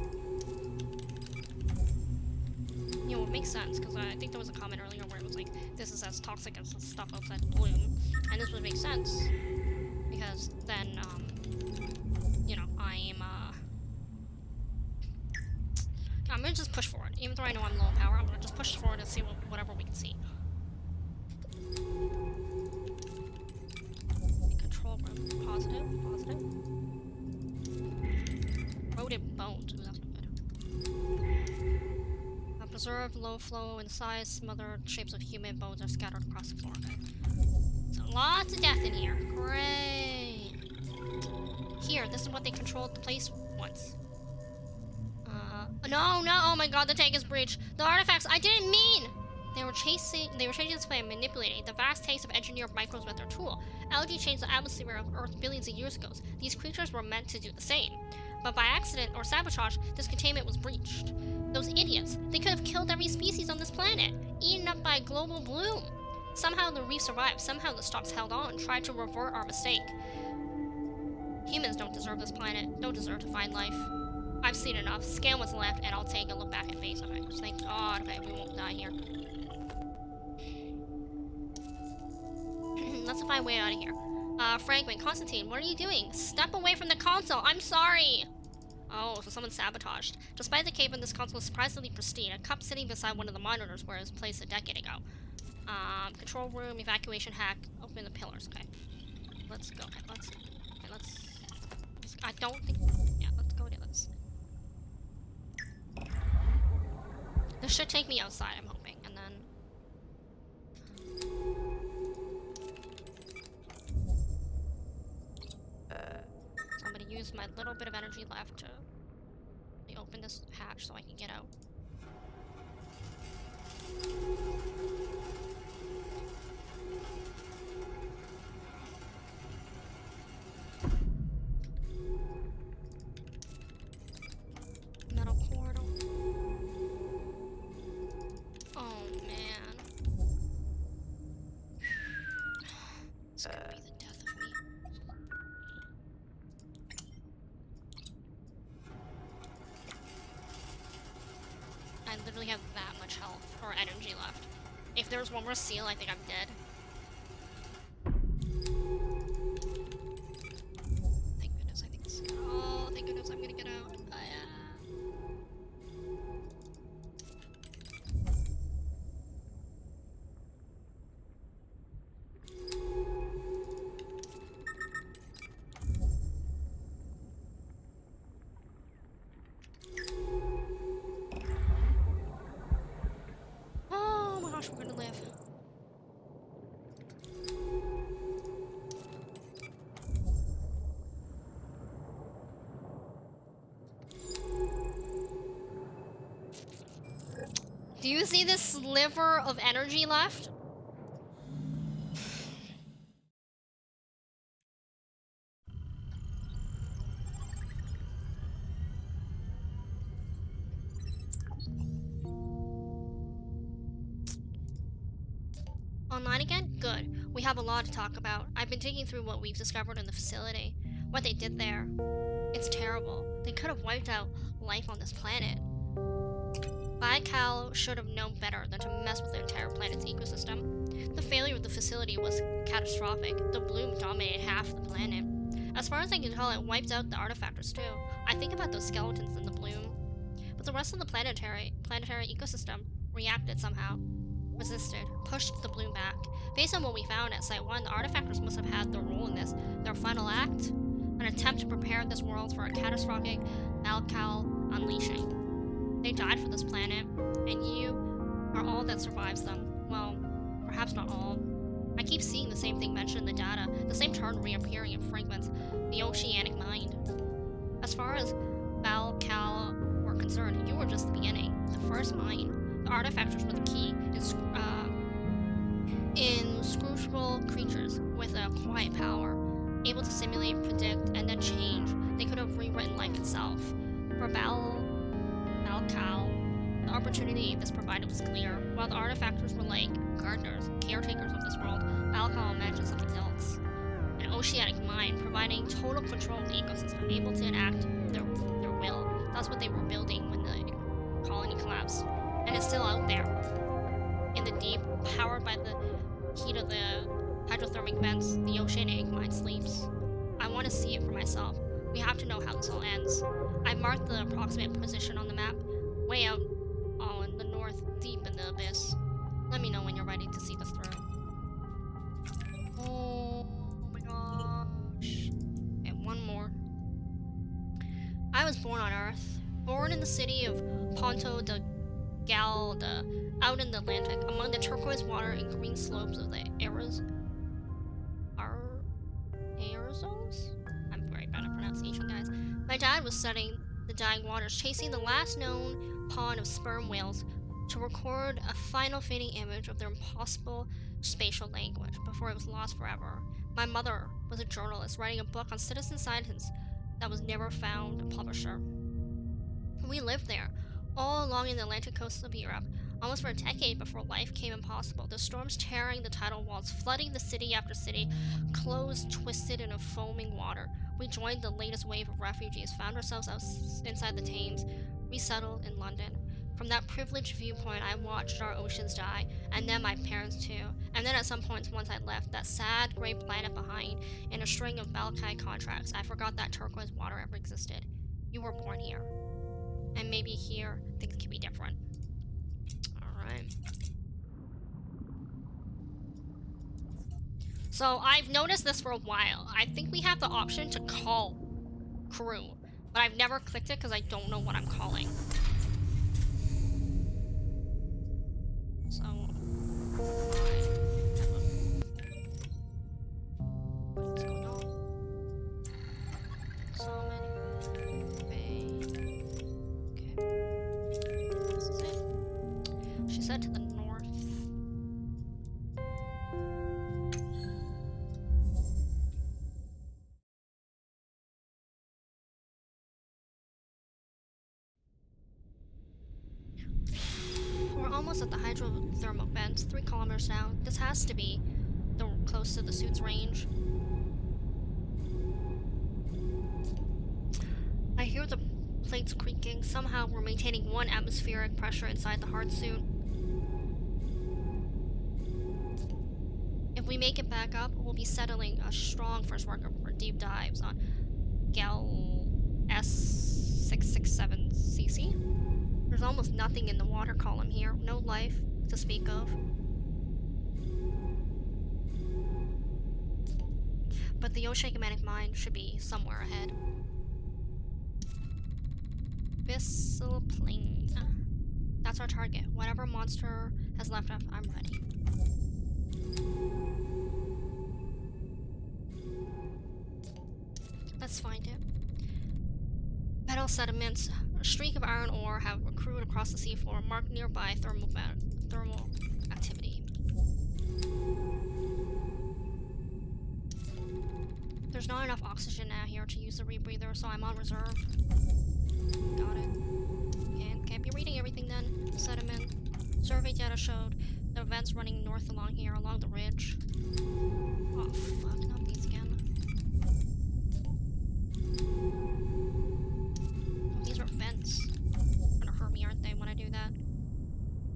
You know, it makes sense, because I think there was a comment earlier where it was like, this is as toxic as the stuff outside Bloom, and this would make sense, because then, I'm gonna just push forward. Even though I know I'm low on power, I'm gonna just push forward and see whatever we can see. Control room. Positive. Positive. Rodent bones. Ooh, that's not good. Preserved, low flow in size, smothered shapes of human bones are scattered across the floor. Okay. So lots of death in here. Great. Here, this is what they controlled the place once. No, oh my god, the tank is breached. The artifacts, I didn't mean! They were changing this plan, manipulating the vast tanks of engineered microbes with their tool. Algae changed the atmosphere of Earth billions of years ago. These creatures were meant to do the same. But by accident or sabotage, this containment was breached. Those idiots, they could have killed every species on this planet, eaten up by a global bloom. Somehow the reef survived, somehow the stocks held on, tried to revert our mistake. Humans don't deserve this planet, don't deserve to find life. I've seen enough. Scan what's left, and I'll take a look back at base. Okay, just thank God. Okay, we won't die here. Let's find a way out of here. Fragment, Constantine, what are you doing? Step away from the console. I'm sorry. Oh, so someone sabotaged. Despite the cave in this console is surprisingly pristine, a cup sitting beside one of the monitors where it was placed a decade ago. Control room, evacuation hack, open the pillars. Okay, let's go. Okay, let's. I don't think. Yeah, let's go to this. This should take me outside, I'm hoping, and then... So I'm gonna use my little bit of energy left to open this hatch so I can get out. Metal portal. Oh man. It's gonna be the death of me. I literally have that much health or energy left. If there's one more seal, I think I'm dead. Thank goodness, I think this is good. Oh, thank goodness I'm gonna get out. Oh my gosh, we're gonna live. Do you see this sliver of energy left? Online again? Good. We have a lot to talk about. I've been digging through what we've discovered in the facility. What they did there. It's terrible. They could have wiped out life on this planet. Baikal should have known better than to mess with the entire planet's ecosystem. The failure of the facility was catastrophic. The bloom dominated half the planet. As far as I can tell, it wiped out the artifactors too. I think about those skeletons in the bloom. But the rest of the planetary ecosystem reacted somehow. Resisted, pushed the bloom back. Based on what we found at Site 1, the artifactors must have had their role in this. Their final act? An attempt to prepare this world for a catastrophic Baikal unleashing. They died for this planet, and you are all that survives them. Well, perhaps not all. I keep seeing the same thing mentioned in the data, the same term reappearing in fragments, the oceanic mind. As far as Baikal were concerned, you were just the beginning, the first mind. The artifactors were the key, inscrutable creatures with a quiet power, able to simulate, predict, and then change. They could have rewritten life itself. For Baikal, the opportunity this provided was clear. While the artifactors were like gardeners, caretakers of this world, Baikal imagined something else. An oceanic mind, providing total control of the ecosystem, able to enact their will. That's what they were building when the colony collapsed. And it's still out there, in the deep, powered by the heat of the hydrothermic vents. The oceanic mind sleeps. I want to see it for myself. We have to know how this all ends. I marked the approximate position on the map. way out, oh, in the north, deep in the abyss. Let me know when you're ready to see this through. Oh my gosh. Okay, one more. I was born on Earth, born in the city of Ponto de Galda, out in the Atlantic, among the turquoise water and green slopes of the Arizos? I'm very bad at pronunciation, guys. My dad was studying the dying waters, chasing the last known pond of sperm whales to record a final fading image of their impossible spatial language before it was lost forever. My mother was a journalist writing a book on citizen scientists that was never found a publisher. We lived there, all along in the Atlantic coast of Europe, almost for a decade before life became impossible. The storms tearing the tidal walls, flooding the city after city, clothes twisted in a foaming water. We joined the latest wave of refugees, found ourselves inside the Thames, resettled in London. From that privileged viewpoint, I watched our oceans die, and then my parents too. And then at some points, once I left that sad gray planet behind in a string of Balkai contracts, I forgot that turquoise water ever existed. You were born here. And maybe here, things can be different. Alright. So, I've noticed this for a while. I think we have the option to call crew. But I've never clicked it because I don't know what I'm calling. So... what's going on? So many... She said to the north. We're almost at the hydrothermal vents, 3 kilometers down. This has to be close to the suit's range. I hear the plates creaking. Somehow we're maintaining 1 atmospheric pressure inside the hard suit. If we make it back up, we'll be settling a strong first worker for deep dives on Gal S667cc. There's almost nothing in the water column here, no life to speak of. But the oceanic mine should be somewhere ahead. Bisselpling. That's our target. Whatever monster has left us, I'm ready. Let's find it. Metal sediments, a streak of iron ore have accrued across the seafloor, marked nearby thermal activity. There's not enough oxygen out here to use the rebreather, so I'm on reserve. Got it. Can't be reading everything then. Sediment. Survey data showed the vents running north along here, along the ridge. Oh fuck, not these again. Oh, these are vents. They're gonna hurt me, aren't they, when I do that?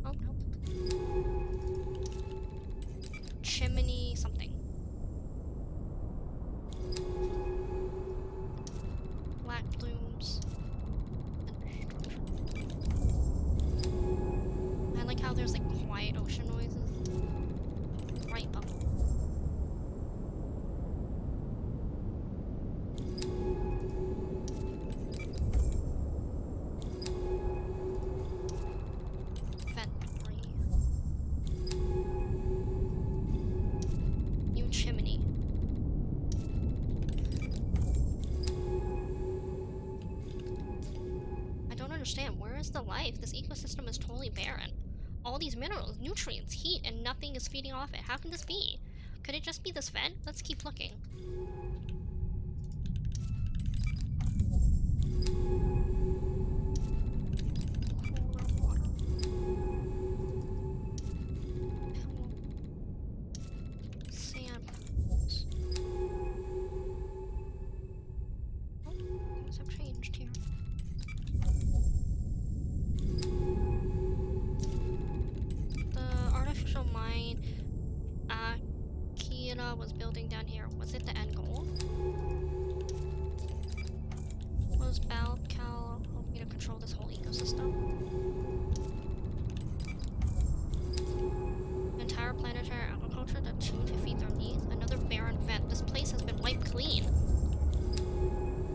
Oh, no. Chimney something. Black blooms. I like how there's like quiet ocean noises. Right bubble. Vent 3. New chimney. I don't understand. Where is the life? This ecosystem is totally barren. All these minerals, nutrients, heat, and nothing is feeding off it. How can this be? Could it just be this vent? Let's keep looking. Cooler water. Sand pools. Oh, things have changed here. Artificial mine Akira was building down here. Was it the end goal? Was Balcal hoping to control this whole ecosystem? entire planetary agriculture that tuned to feed their needs. Another barren vent. This place has been wiped clean.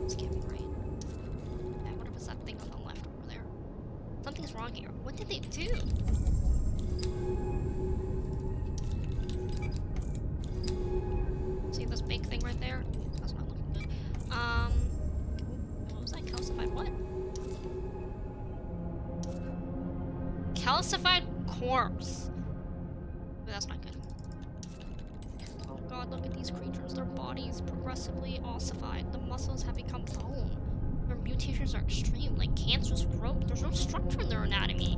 This can't be right. Okay, what was that thing on the left over there? Something's wrong here. What did they do? See this big thing right there? That's not looking good. What was that? Calcified what? Calcified corpse. But that's not good. Oh god, look at these creatures. Their bodies progressively ossified. The muscles have become bone. Their mutations are extreme, like cancerous growth. There's no structure in their anatomy.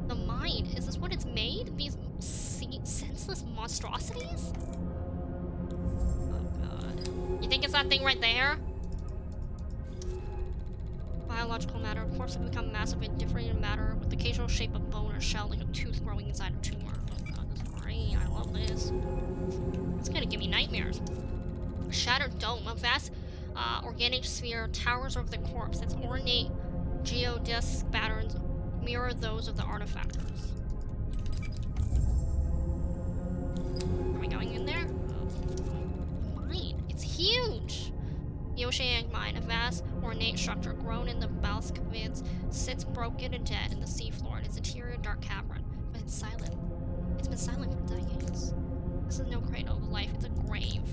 The mind, is this what it's made? These senseless monstrosities? Oh god. You think it's that thing right there? Biological matter. Corpses have become massively different matter with the occasional shape of bone or shell, like a tooth growing inside a tumor. Oh god, this is great. I love this. It's gonna give me nightmares. A shattered dome, a vast organic sphere towers over the corpse. Its ornate geodesic patterns mirror those of the artifactors. Are we going in there? Oh. Mine. It's huge! The oceanic mine, a vast, ornate structure grown in the Balskavids, sits broken and dead in the seafloor in its interior dark cavern. But it's silent. It's been silent for decades. This is no cradle of life, it's a grave.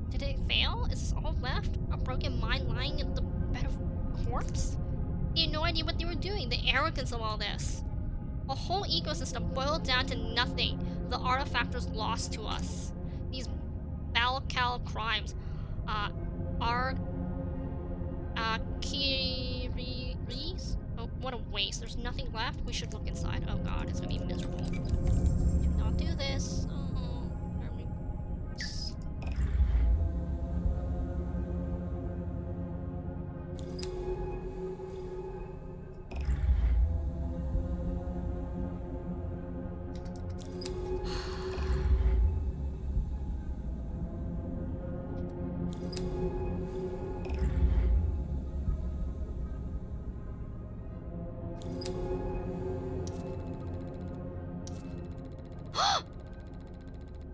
Did it fail? Is this all left? A broken mine lying in the bed of corpse? They had no idea what they were doing, the arrogance of all this. A whole ecosystem boiled down to nothing. The artifactors lost to us. These Balkal crimes are Kiri's? Oh, what a waste. There's nothing left. We should look inside. Oh god, it's gonna be miserable. Do not do this. Oh, there we go.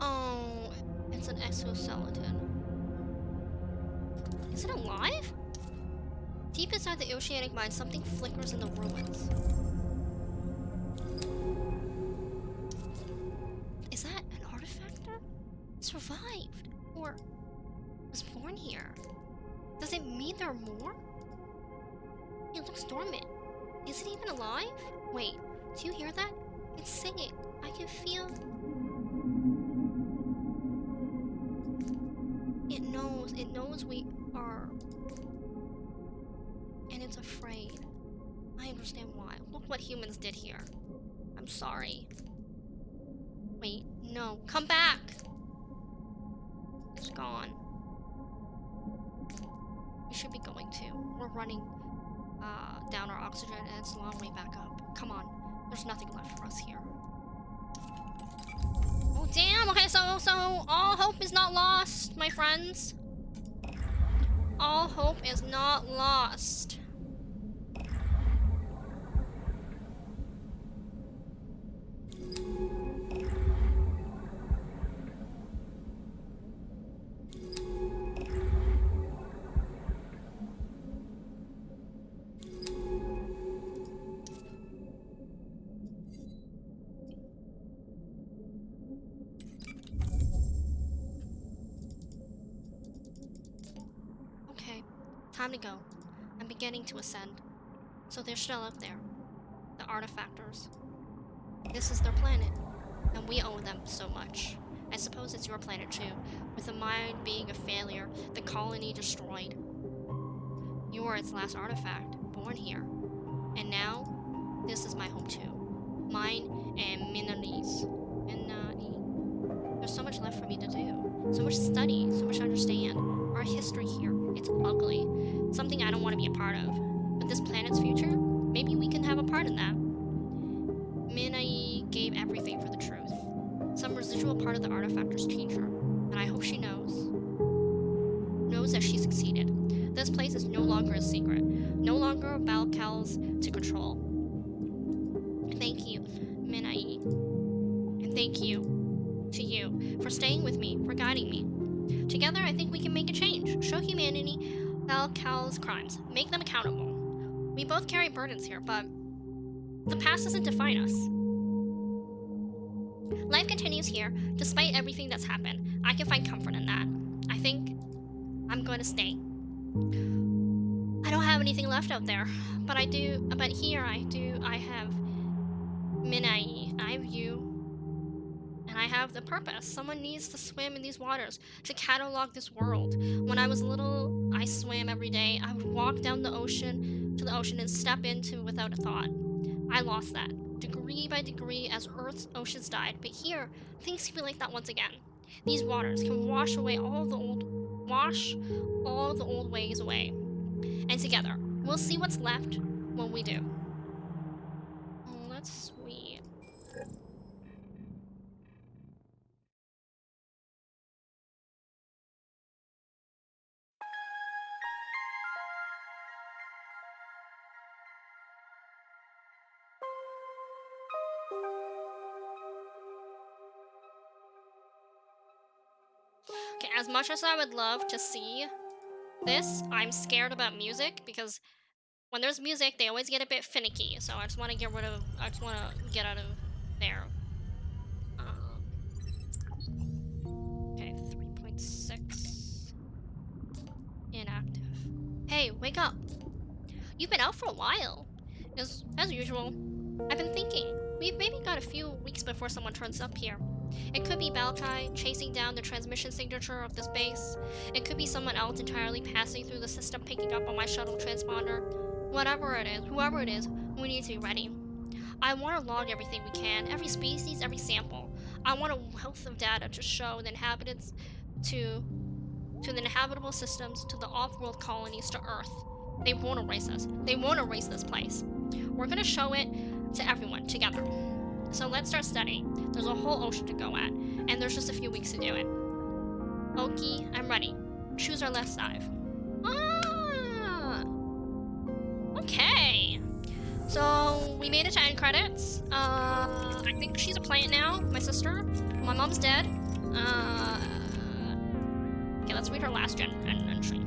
Oh, it's an exoskeleton. Is it alive? Deep inside the oceanic mine, something flickers in the ruins. Is that an artifactor? It survived. Or was born here. Does it mean there are more? It looks dormant. Is it even alive? Wait, do you hear that? It's singing. I can feel... It knows we are. And it's afraid. I understand why. Look what humans did here. I'm sorry. Wait, no. Come back! It's gone. We should be going to. We're running down our oxygen and it's a long way back up. Come on. There's nothing left for us here. Oh damn! Okay, so all hope is not lost, my friends. All hope is not lost. Time to go. I'm beginning to ascend. So they're still up there. The artifactors. This is their planet. And we owe them so much. I suppose it's your planet too. With the mine being a failure, the colony destroyed. You are its last artifact, born here. And now, this is my home too. Mine and Minani's. There's so much left for me to do. So much study, so much to understand. Our history here, it's ugly. Something I don't want to be a part of. But this planet's future, maybe we can have a part in that. Minai gave everything for the truth. Some residual part of the artifactors changed her. And I hope she knows. Knows that she succeeded. This place is no longer a secret. No longer Balkal's to control. Thank you, Minai. And thank you, to you for staying with me, for guiding me. Together, I think we can make a change. Show humanity Valkal's crimes. Make them accountable. We both carry burdens here, but the past doesn't define us. Life continues here, despite everything that's happened. I can find comfort in that. I think I'm going to stay. I don't have anything left out there, but here I have Minai, I have you, and I have the purpose. Someone needs to swim in these waters to catalog this world. When I was little, I swam every day. I would walk down to the ocean and step into without a thought. I lost that, degree by degree, as Earth's oceans died. But here, things can be like that once again. These waters can wash all the old ways away. And together, we'll see what's left when we do. Oh, that's sweet. Okay, as much as I would love to see this, I'm scared about music because when there's music, they always get a bit finicky. So I just want to get out of there. Okay, 3.6. Inactive. Hey, wake up. You've been out for a while. As usual. I've been thinking. We've maybe got a few weeks before someone turns up here. It could be Balkai chasing down the transmission signature of this base. It could be someone else entirely passing through the system picking up on my shuttle transponder. Whatever it is, whoever it is, we need to be ready. I want to log everything we can, every species, every sample. I want a wealth of data to show the inhabitants to the inhabitable systems, to the off-world colonies, to Earth. They won't erase us. They won't erase this place. We're gonna show it to everyone together. So let's start studying. There's a whole ocean to go at, and there's just a few weeks to do it. Okie, I'm ready. Choose our left dive. Ah! Okay. So, we made it to end credits. I think she's a plant now, my sister. My mom's dead. Okay, let's read her last entry.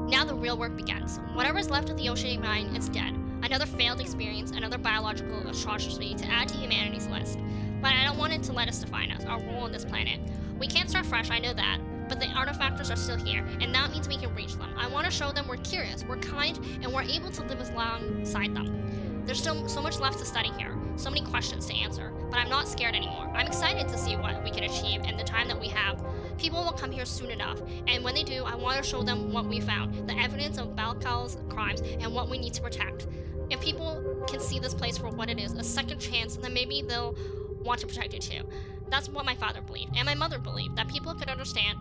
Now the real work begins. Whatever's left of the oceanic mine is dead. Another failed experience, another biological atrocity to add to humanity's list. But I don't want it to let us define us, our role on this planet. We can't start fresh, I know that, but the artifactors are still here, and that means we can reach them. I want to show them we're curious, we're kind, and we're able to live alongside them. There's still so much left to study here, so many questions to answer, but I'm not scared anymore. I'm excited to see what we can achieve in the time that we have. People will come here soon enough, and when they do, I want to show them what we found, the evidence of Balkal's crimes, and what we need to protect. If people can see this place for what it is, a second chance, then maybe they'll want to protect it too. That's what my father believed, and my mother believed, that people could understand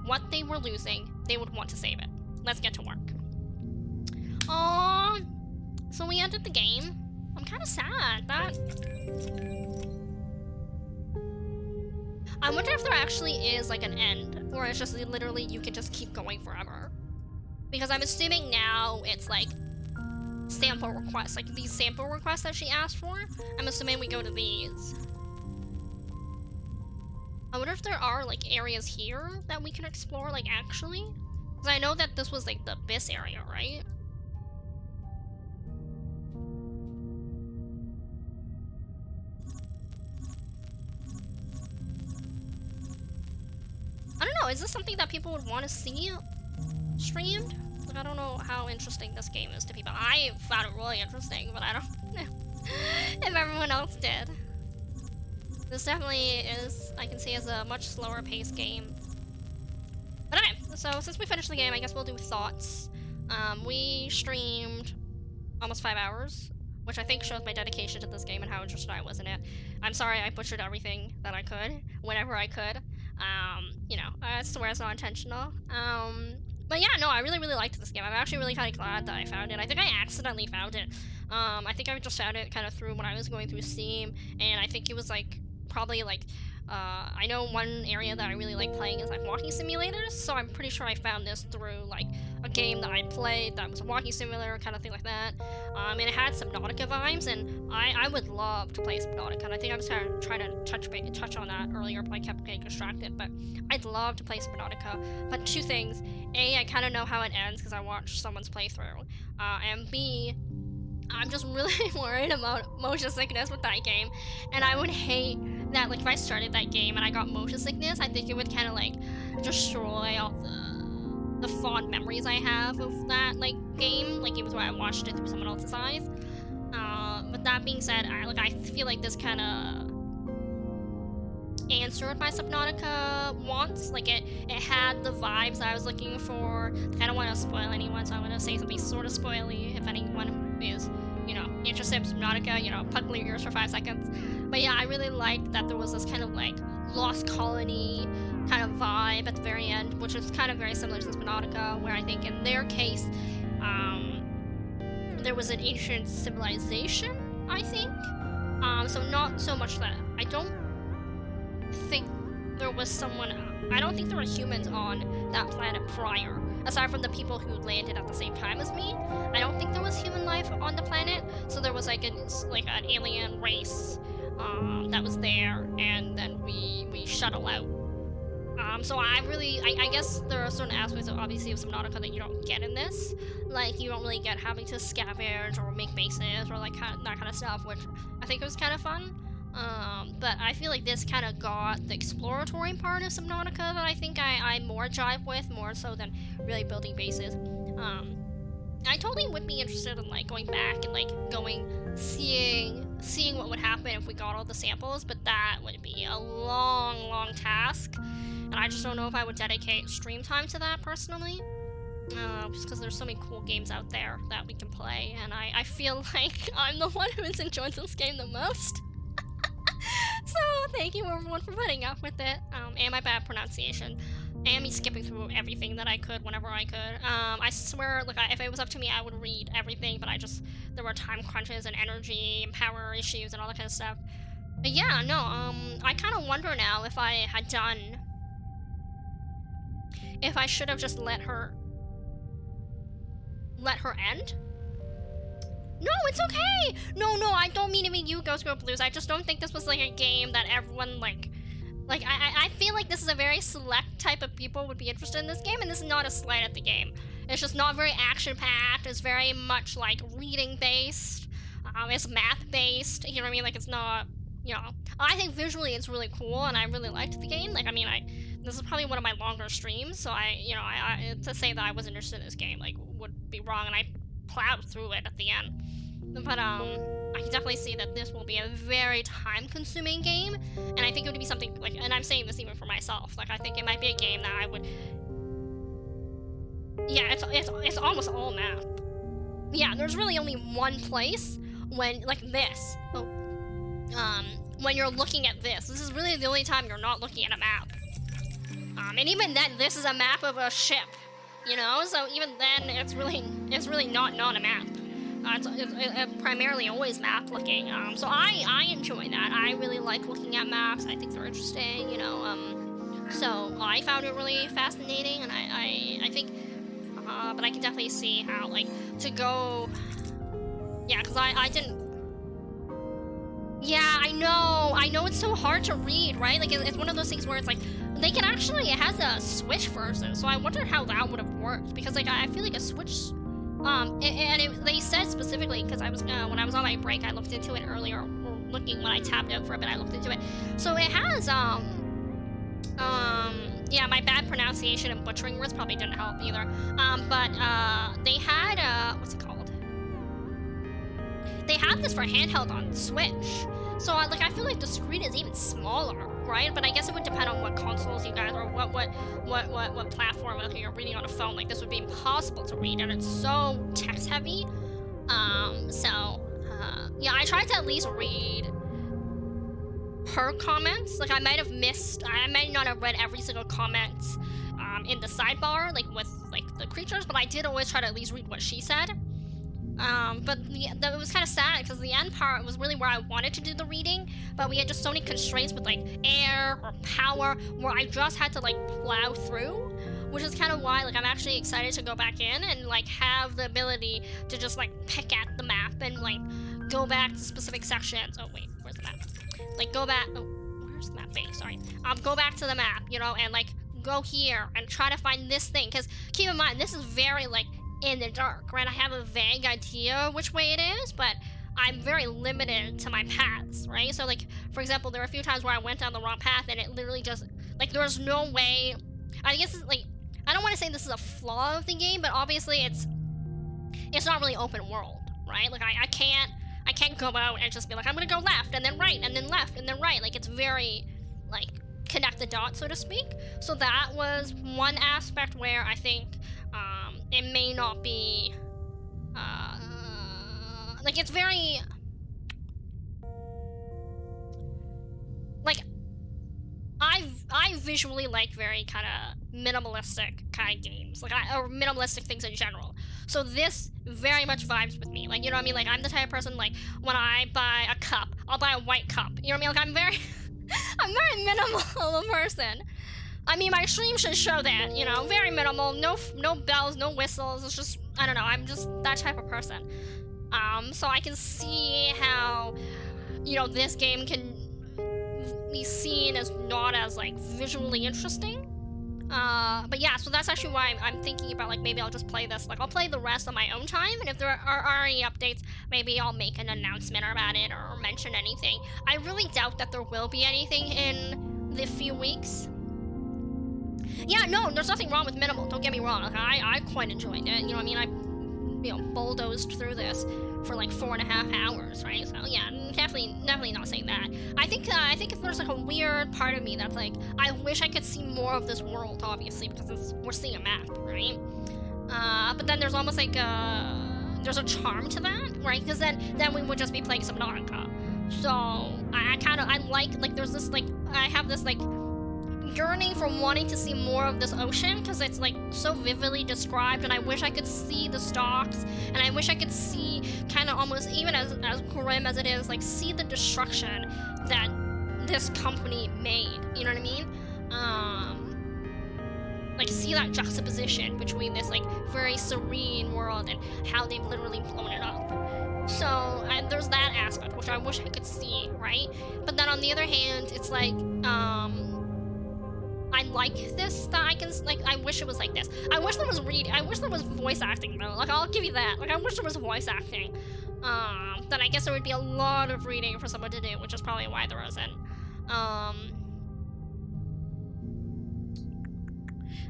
what they were losing, they would want to save it. Let's get to work. Aww, so we ended the game. I'm kind of sad, I wonder if there actually is like an end, or it's just literally you can just keep going forever. Because I'm assuming now it's like sample requests, like these sample requests that she asked for. I'm assuming we go to these. I wonder if there are like areas here that we can explore, like actually. Because I know that this was like the abyss area, right? I don't know, is this something that people would want to see streamed? Like, I don't know how interesting this game is to people. I found it really interesting, but I don't know if everyone else did. This definitely is, I can see, as a much slower paced game. But okay, so since we finished the game, I guess we'll do thoughts. We streamed almost 5 hours, which I think shows my dedication to this game and how interested I was in it. I'm sorry I butchered everything that I could, whenever I could. You know, I swear it's not intentional. But yeah, no, I really liked this game. I'm actually really kind of glad that I found it. I think I accidentally found it. I think I just found it kind of through when I was going through Steam, and I think it was like, probably like I know one area that I really like playing is like walking simulators, so I'm pretty sure I found this through like a game that I played that was a walking simulator kind of thing like that. And it had Subnautica vibes, and I would love to play Subnautica. And I think I was trying to touch on that earlier, but I kept getting distracted. But I'd love to play Subnautica. But two things: A, I kind of know how it ends because I watched someone's playthrough, and B, I'm just really worried about motion sickness with that game, and I would hate that, like, if I started that game and I got motion sickness, I think it would kind of, like, destroy all the fond memories I have of that, like, game, like, even though I watched it through someone else's eyes. But that being said, I feel like this kind of answered my Subnautica wants. Like, it had the vibes I was looking for. I don't want to spoil anyone, so I'm going to say something sort of spoily if anyone is, you know, interested in Subnautica, you know, puckle your ears for 5 seconds. But yeah, I really liked that there was this kind of like lost colony kind of vibe at the very end, which is kind of very similar to Subnautica, where I think in their case, there was an ancient civilization, I think. So not so much that I don't think there was someone. I don't think there were humans on that planet prior, aside from the people who landed at the same time as me. I don't think there was human life on the planet, so there was like an alien race that was there, and then we shuttle out. So I guess there are certain aspects of obviously of Subnautica that you don't get in this. Like, you don't really get having to scavenge or make bases or like that kind of stuff, which I think was kind of fun. But I feel like this kind of got the exploratory part of Subnautica that I think I more jive with, more so than really building bases. I totally would be interested in like going back and like seeing what would happen if we got all the samples, but that would be a long task, and I just don't know if I would dedicate stream time to that personally. Just because there's so many cool games out there that we can play, and I feel like I'm the one who has enjoyed this game the most. So thank you everyone for putting up with it, and my bad pronunciation, and me skipping through everything that I could whenever I could. I swear, like, if it was up to me, I would read everything, but there were time crunches and energy and power issues and all that kind of stuff. But yeah, no, I kind of wonder now if I should have just let her end. No, it's okay! No, I don't mean to make you Ghost Girl Blues. I just don't think this was, like, a game that everyone, like, I feel like this is a very select type of people would be interested in this game, and this is not a slight at the game. It's just not very action-packed. It's very much, like, reading-based. It's math-based. You know what I mean? Like, it's not, you know. I think visually it's really cool, and I really liked the game. Like, I mean, this is probably one of my longer streams, so I to say that I wasn't interested in this game, like, would be wrong, and I plowed through it at the end. But I can definitely see that this will be a very time-consuming game, and I think it would be something like, and I'm saying this even for myself, like, I think it might be a game that I would, yeah, it's almost all map. Yeah, there's really only one place when, like, this, when you're looking at this is really the only time you're not looking at a map. And even then, this is a map of a ship, you know, so even then, it's really not a map. It's primarily always map looking, so I enjoy that. I really like looking at maps. I think they're interesting, you know, so I found it really fascinating, and I think, but I can definitely see how, like, to go, yeah, because I didn't, yeah, I know it's so hard to read, right? Like, it's one of those things where it's like, they can actually, it has a Switch version, so I wonder how that would have worked, because, like, I feel like a Switch, they said specifically, because I was, when I was on my break, I looked into it earlier, or looking, when I tapped out for a bit, I looked into it, so it has, yeah, my bad pronunciation and butchering words probably didn't help either, but, they had, what's it called? They have this for handheld on Switch, so, like, I feel like the screen is even smaller, right? But I guess it would depend on what consoles you guys, or what platform. Like, you're reading on a phone, like, this would be impossible to read, and it's so text heavy. Yeah, I tried to at least read her comments. Like, I might not have read every single comment in the sidebar, like, with, like, the creatures, but I did always try to at least read what she said. But it was kind of sad because the end part was really where I wanted to do the reading, but we had just so many constraints with like air or power where I just had to like plow through, which is kind of why like I'm actually excited to go back in and like have the ability to just like pick at the map and like go back to specific sections. Oh wait, where's the map? Like go back. Oh, where's the map base? Sorry. Go back to the map, you know, and like go here and try to find this thing. Because keep in mind, this is very like in the dark, right? I have a vague idea which way it is, but I'm very limited to my paths, right? So like, for example, there were a few times where I went down the wrong path and it literally just, like there was no way, I guess it's like, I don't want to say this is a flaw of the game, but obviously it's not really open world, right? Like I can't go out and just be like, I'm gonna go left and then right and then left and then right. Like it's very like connect the dots, so to speak. So that was one aspect where I think it may not be like it's very like I visually like very kind of minimalistic kind of games, like or minimalistic things in general. So this very much vibes with me. Like, you know what I mean? Like I'm the type of person like when I buy a cup, I'll buy a white cup. You know what I mean? Like I'm very minimal of a person. I mean, my stream should show that, you know, very minimal, no bells, no whistles. It's just, I don't know, I'm just that type of person. So I can see how, you know, this game can be seen as not as like visually interesting. But yeah, so that's actually why I'm thinking about like maybe I'll just play this. Like I'll play the rest on my own time, and if there are any updates, maybe I'll make an announcement about it or mention anything. I really doubt that there will be anything in the few weeks. Yeah, no, there's nothing wrong with minimal. Don't get me wrong. Like, I quite enjoyed it. You know what I mean? I, you know, bulldozed through this for like 4.5 hours, right? So yeah, definitely not saying that. I think if there's like a weird part of me that's like, I wish I could see more of this world, obviously, because we're seeing a map, right? But then there's almost like there's a charm to that, right? Because then we would just be playing Subnautica. So I like there's this like I have this like yearning for wanting to see more of this ocean because it's like so vividly described, and I wish I could see the stocks, and I wish I could see kind of almost even as grim as it is, like see the destruction that this company made. You know what I mean? Like see that juxtaposition between this like very serene world and how they've literally blown it up. So there's that aspect which I wish I could see, right? But then on the other hand, it's like I like this that I can like. I wish it was like this. I wish there was I wish there was voice acting though. Like I'll give you that. Like I wish there was voice acting. Then I guess there would be a lot of reading for someone to do, which is probably why there isn't. I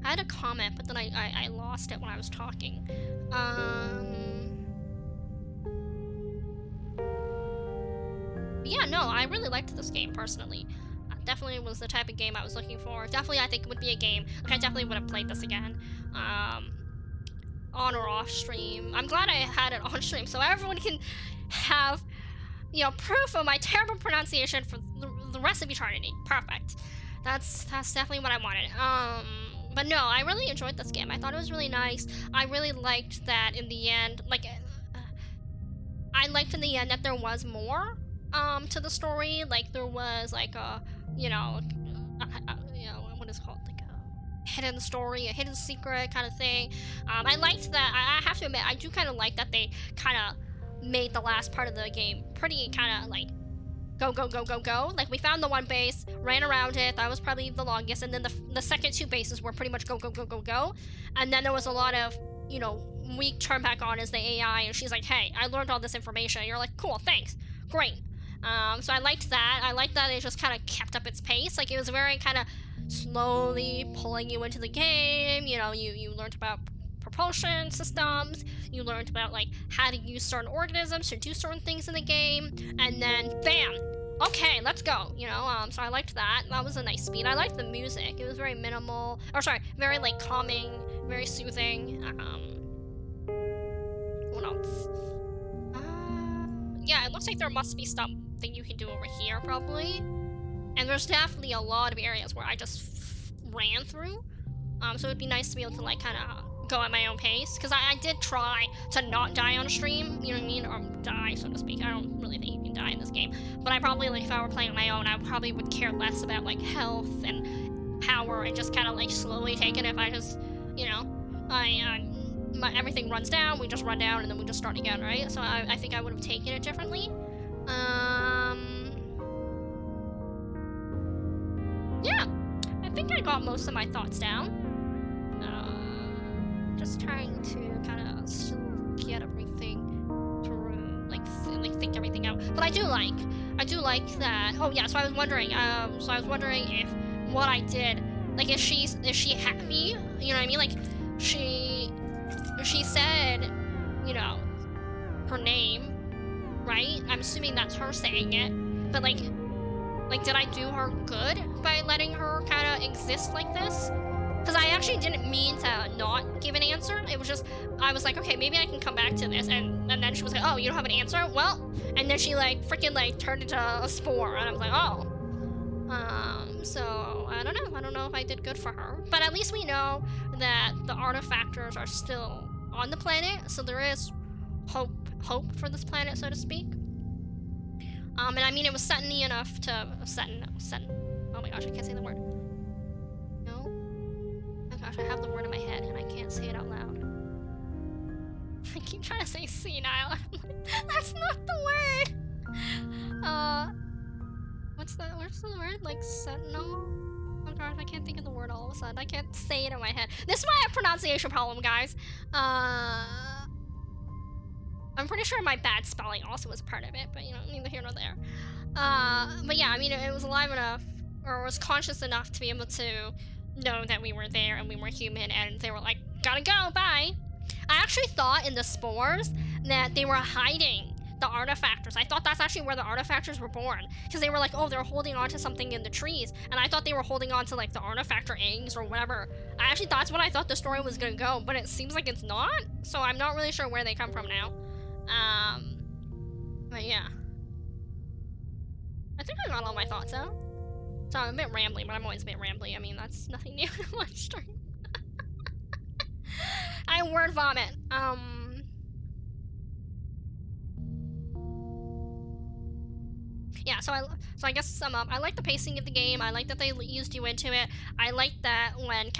had a comment, but then I lost it when I was talking. Yeah, no, I really liked this game personally. Definitely was the type of game I was looking for. Definitely, I think it would be a game. Like, I definitely would have played this again. On or off stream. I'm glad I had it on stream, so everyone can have, you know, proof of my terrible pronunciation for the rest of eternity. Perfect. That's definitely what I wanted. But no, I really enjoyed this game. I thought it was really nice. I really liked that in the end, like, I liked in the end that there was more, to the story. Like, there was, like, a, you know, what is it called? Like a hidden story, a hidden secret kind of thing. I liked that. I have to admit, I do kind of like that they kind of made the last part of the game pretty kind of like go. Like, we found the one base, ran around it, that was probably the longest, and then the second two bases were pretty much go. And then there was a lot of, you know, we turn back on as the AI, and she's like, hey, I learned all this information. And you're like, cool, thanks, great. So I liked that. I liked that it just kind of kept up its pace. Like, it was very kind of slowly pulling you into the game. You know, you learned about propulsion systems, you learned about like how to use certain organisms to do certain things in the game, and then bam, okay, let's go, you know. So I liked that. That was a nice speed. I liked the music. It was very minimal, or sorry, very like calming, very soothing. What else? Yeah, it looks like there must be something you can do over here probably, and there's definitely a lot of areas where I just ran through. So it'd be nice to be able to like kind of go at my own pace, because I did try to not die on stream, you know what I mean, or die, so to speak. I don't really think you can die in this game, but I probably, like, if I were playing on my own, I probably would care less about, like, health and power, and just kind of, like, slowly take it if I just, you know, everything runs down, we just run down, and then we just start again, right? So I think I would have taken it differently. Yeah, I think I got most of my thoughts down. Just trying to kind of still get everything through, like think everything out. But I do like that. Oh yeah, so I was wondering if what I did, like, is she happy? You know what I mean? Like, she said, you know, her name, right? I'm assuming that's her saying it. But like, did I do her good by letting her kind of exist like this? Because I actually didn't mean to not give an answer. It was just, I was like, okay, maybe I can come back to this. And then she was like, oh, you don't have an answer? Well, and then she, like, freaking, like, turned into a spore. And I was like, oh. So, I don't know if I did good for her. But at least we know that the artifactors are still on the planet. So there is hope for this planet, so to speak. And I mean, it was Setny enough to... Oh my gosh, I can't say the word. No? Oh gosh, I have the word in my head and I can't say it out loud. I keep trying to say senile. That's not the word! What's the word? Like, sentinel? Oh gosh, I can't think of the word all of a sudden. I can't say it in my head. This is why I have a pronunciation problem, guys. I'm pretty sure my bad spelling also was part of it, but you know, neither here nor there. But yeah, I mean, it was alive enough, or was conscious enough to be able to know that we were there and we were human, and they were like, gotta go, bye. I actually thought in the spores that they were hiding the artifactors. I thought that's actually where the artifactors were born, because they were like, oh, they're holding on to something in the trees, and I thought they were holding on to like the artifactor eggs or whatever. I actually, that's what I thought the story was gonna go, but it seems like it's not, so I'm not really sure where they come from now. But yeah. I think I got all my thoughts out. So I'm a bit rambly, but I'm always a bit rambly. I mean, that's nothing new to my stream. I word vomit. Yeah, so I guess to sum up, I like the pacing of the game. I like that they eased you into it. I like that when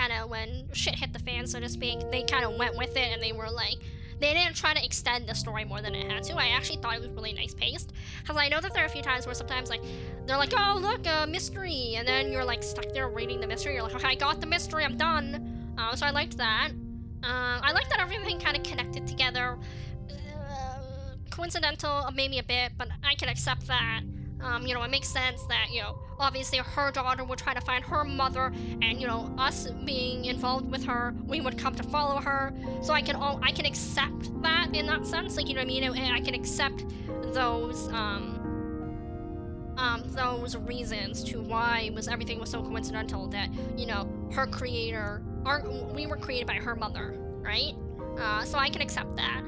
shit hit the fan, so to speak, they kind of went with it and they were like, they didn't try to extend the story more than it had to. I actually thought it was really nice paced. Because I know that there are a few times where sometimes, like, they're like, oh, look, a mystery. And then you're, like, stuck there reading the mystery. You're like, okay, I got the mystery, I'm done. So I liked that. I liked that everything kind of connected together. Coincidental, maybe a bit, but I can accept that. You know, it makes sense that, you know, obviously her daughter would try to find her mother, and, you know, us being involved with her, we would come to follow her. So I can accept that in that sense, like, you know what I mean? And I can accept those reasons to why everything was so coincidental that, you know, her creator, we were created by her mother, right? So I can accept that.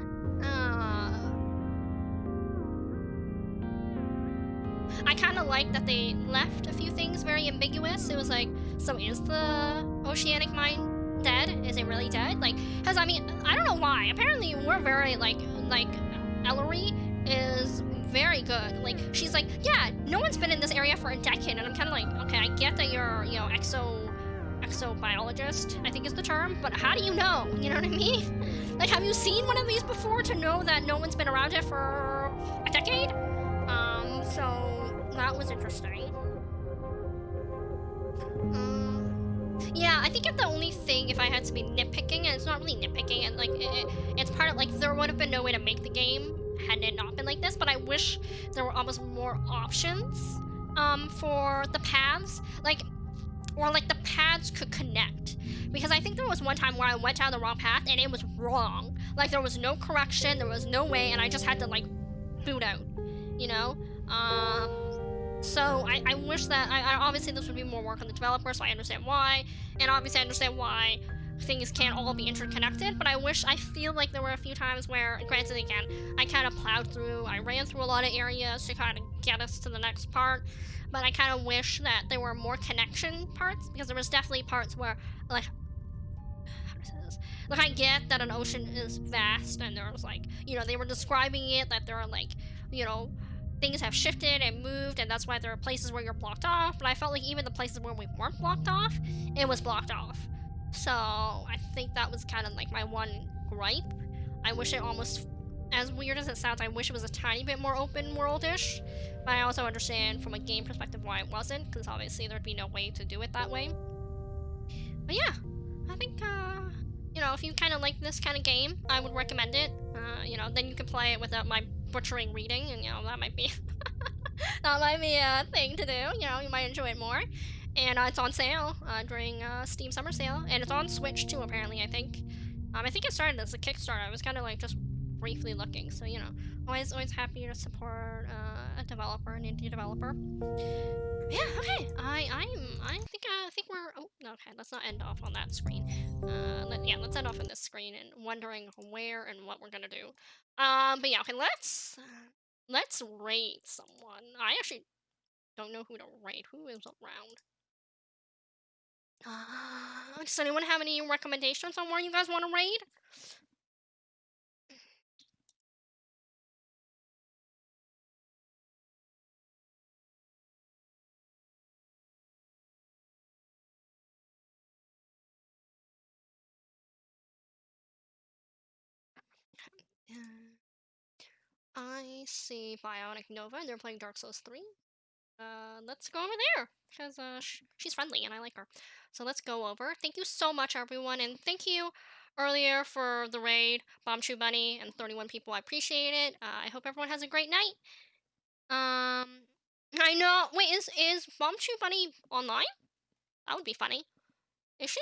I kind of like that they left a few things very ambiguous. It was like, so is the oceanic mine dead? Is it really dead? Like, because I mean, I don't know why. Apparently, we're very like Ellery is very good. Like, she's like, yeah, no one's been in this area for a decade, and I'm kind of like, okay, I get that you're, you know, exobiologist, I think is the term, but how do you know? You know what I mean? Like, have you seen one of these before to know that no one's been around it for a decade? So that was interesting. Yeah, I think if the only thing, if I had to be nitpicking, and it's not really nitpicking, and like it's part of, like, there would have been no way to make the game had it not been like this, but I wish there were almost more options for the paths, like, or like the paths could connect, because I think there was one time where I went down the wrong path and it was wrong, like there was no correction, there was no way, and I just had to like boot out, you know. So I wish that, I obviously this would be more work on the developer, so I understand why, and obviously I understand why things can't all be interconnected, but I feel like there were a few times where, granted again, I kind of plowed through, I ran through a lot of areas to kind of get us to the next part, but I kind of wish that there were more connection parts, because there was definitely parts where, like, how to say this? Like, I get that an ocean is vast, and there's like, you know, they were describing it that there are like, you know, things have shifted and moved, and that's why there are places where you're blocked off. But I felt like even the places where we weren't blocked off, it was blocked off. So I think that was kind of like my one gripe. I wish it almost, as weird as it sounds, I wish it was a tiny bit more open world-ish. But I also understand from a game perspective why it wasn't, because obviously there'd be no way to do it that way. But yeah, I think, you know, if you kind of like this kind of game, I would recommend it. You know, then you can play it without my butchering reading, and you know, that might be that might be a thing to do. You know, you might enjoy it more. And it's on sale during Steam Summer Sale, and it's on Switch too. Apparently, I think. I think it started as a Kickstarter. I was kind of like just briefly looking, so you know, always happy to support a developer, an indie developer. Yeah, okay. I think we're. Oh, okay. Let's not end off on that screen. Let's end off on this screen and wondering where and what we're gonna do. But yeah, okay. Let's raid someone. I actually don't know who to raid. Who is around? Does anyone have any recommendations on where you guys want to raid? I see Bionic Nova, and they're playing Dark Souls 3. Let's go over there, because she's friendly, and I like her. So let's go over. Thank you so much, everyone, and thank you earlier for the raid, Bombchu Bunny, and 31 people. I appreciate it. I hope everyone has a great night. I know. Wait, is Bombchu Bunny online? That would be funny. Is she?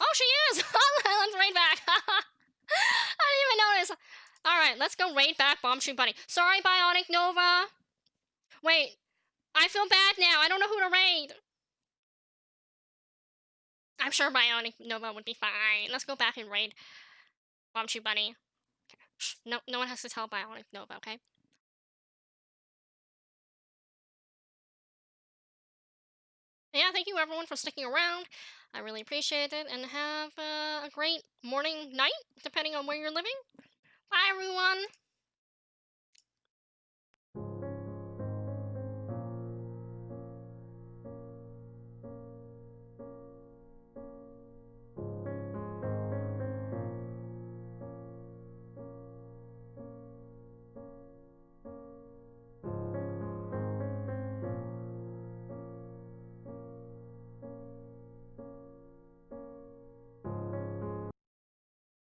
Oh, she is! Let's raid back! I didn't even notice! Alright, let's go raid back Bombchu Bunny. Sorry, Bionic Nova! Wait, I feel bad now. I don't know who to raid. I'm sure Bionic Nova would be fine. Let's go back and raid Bombchu Bunny. Okay. Shh, no one has to tell Bionic Nova, okay? Yeah, thank you everyone for sticking around. I really appreciate it, and have a great morning, night, depending on where you're living. Bye, everyone!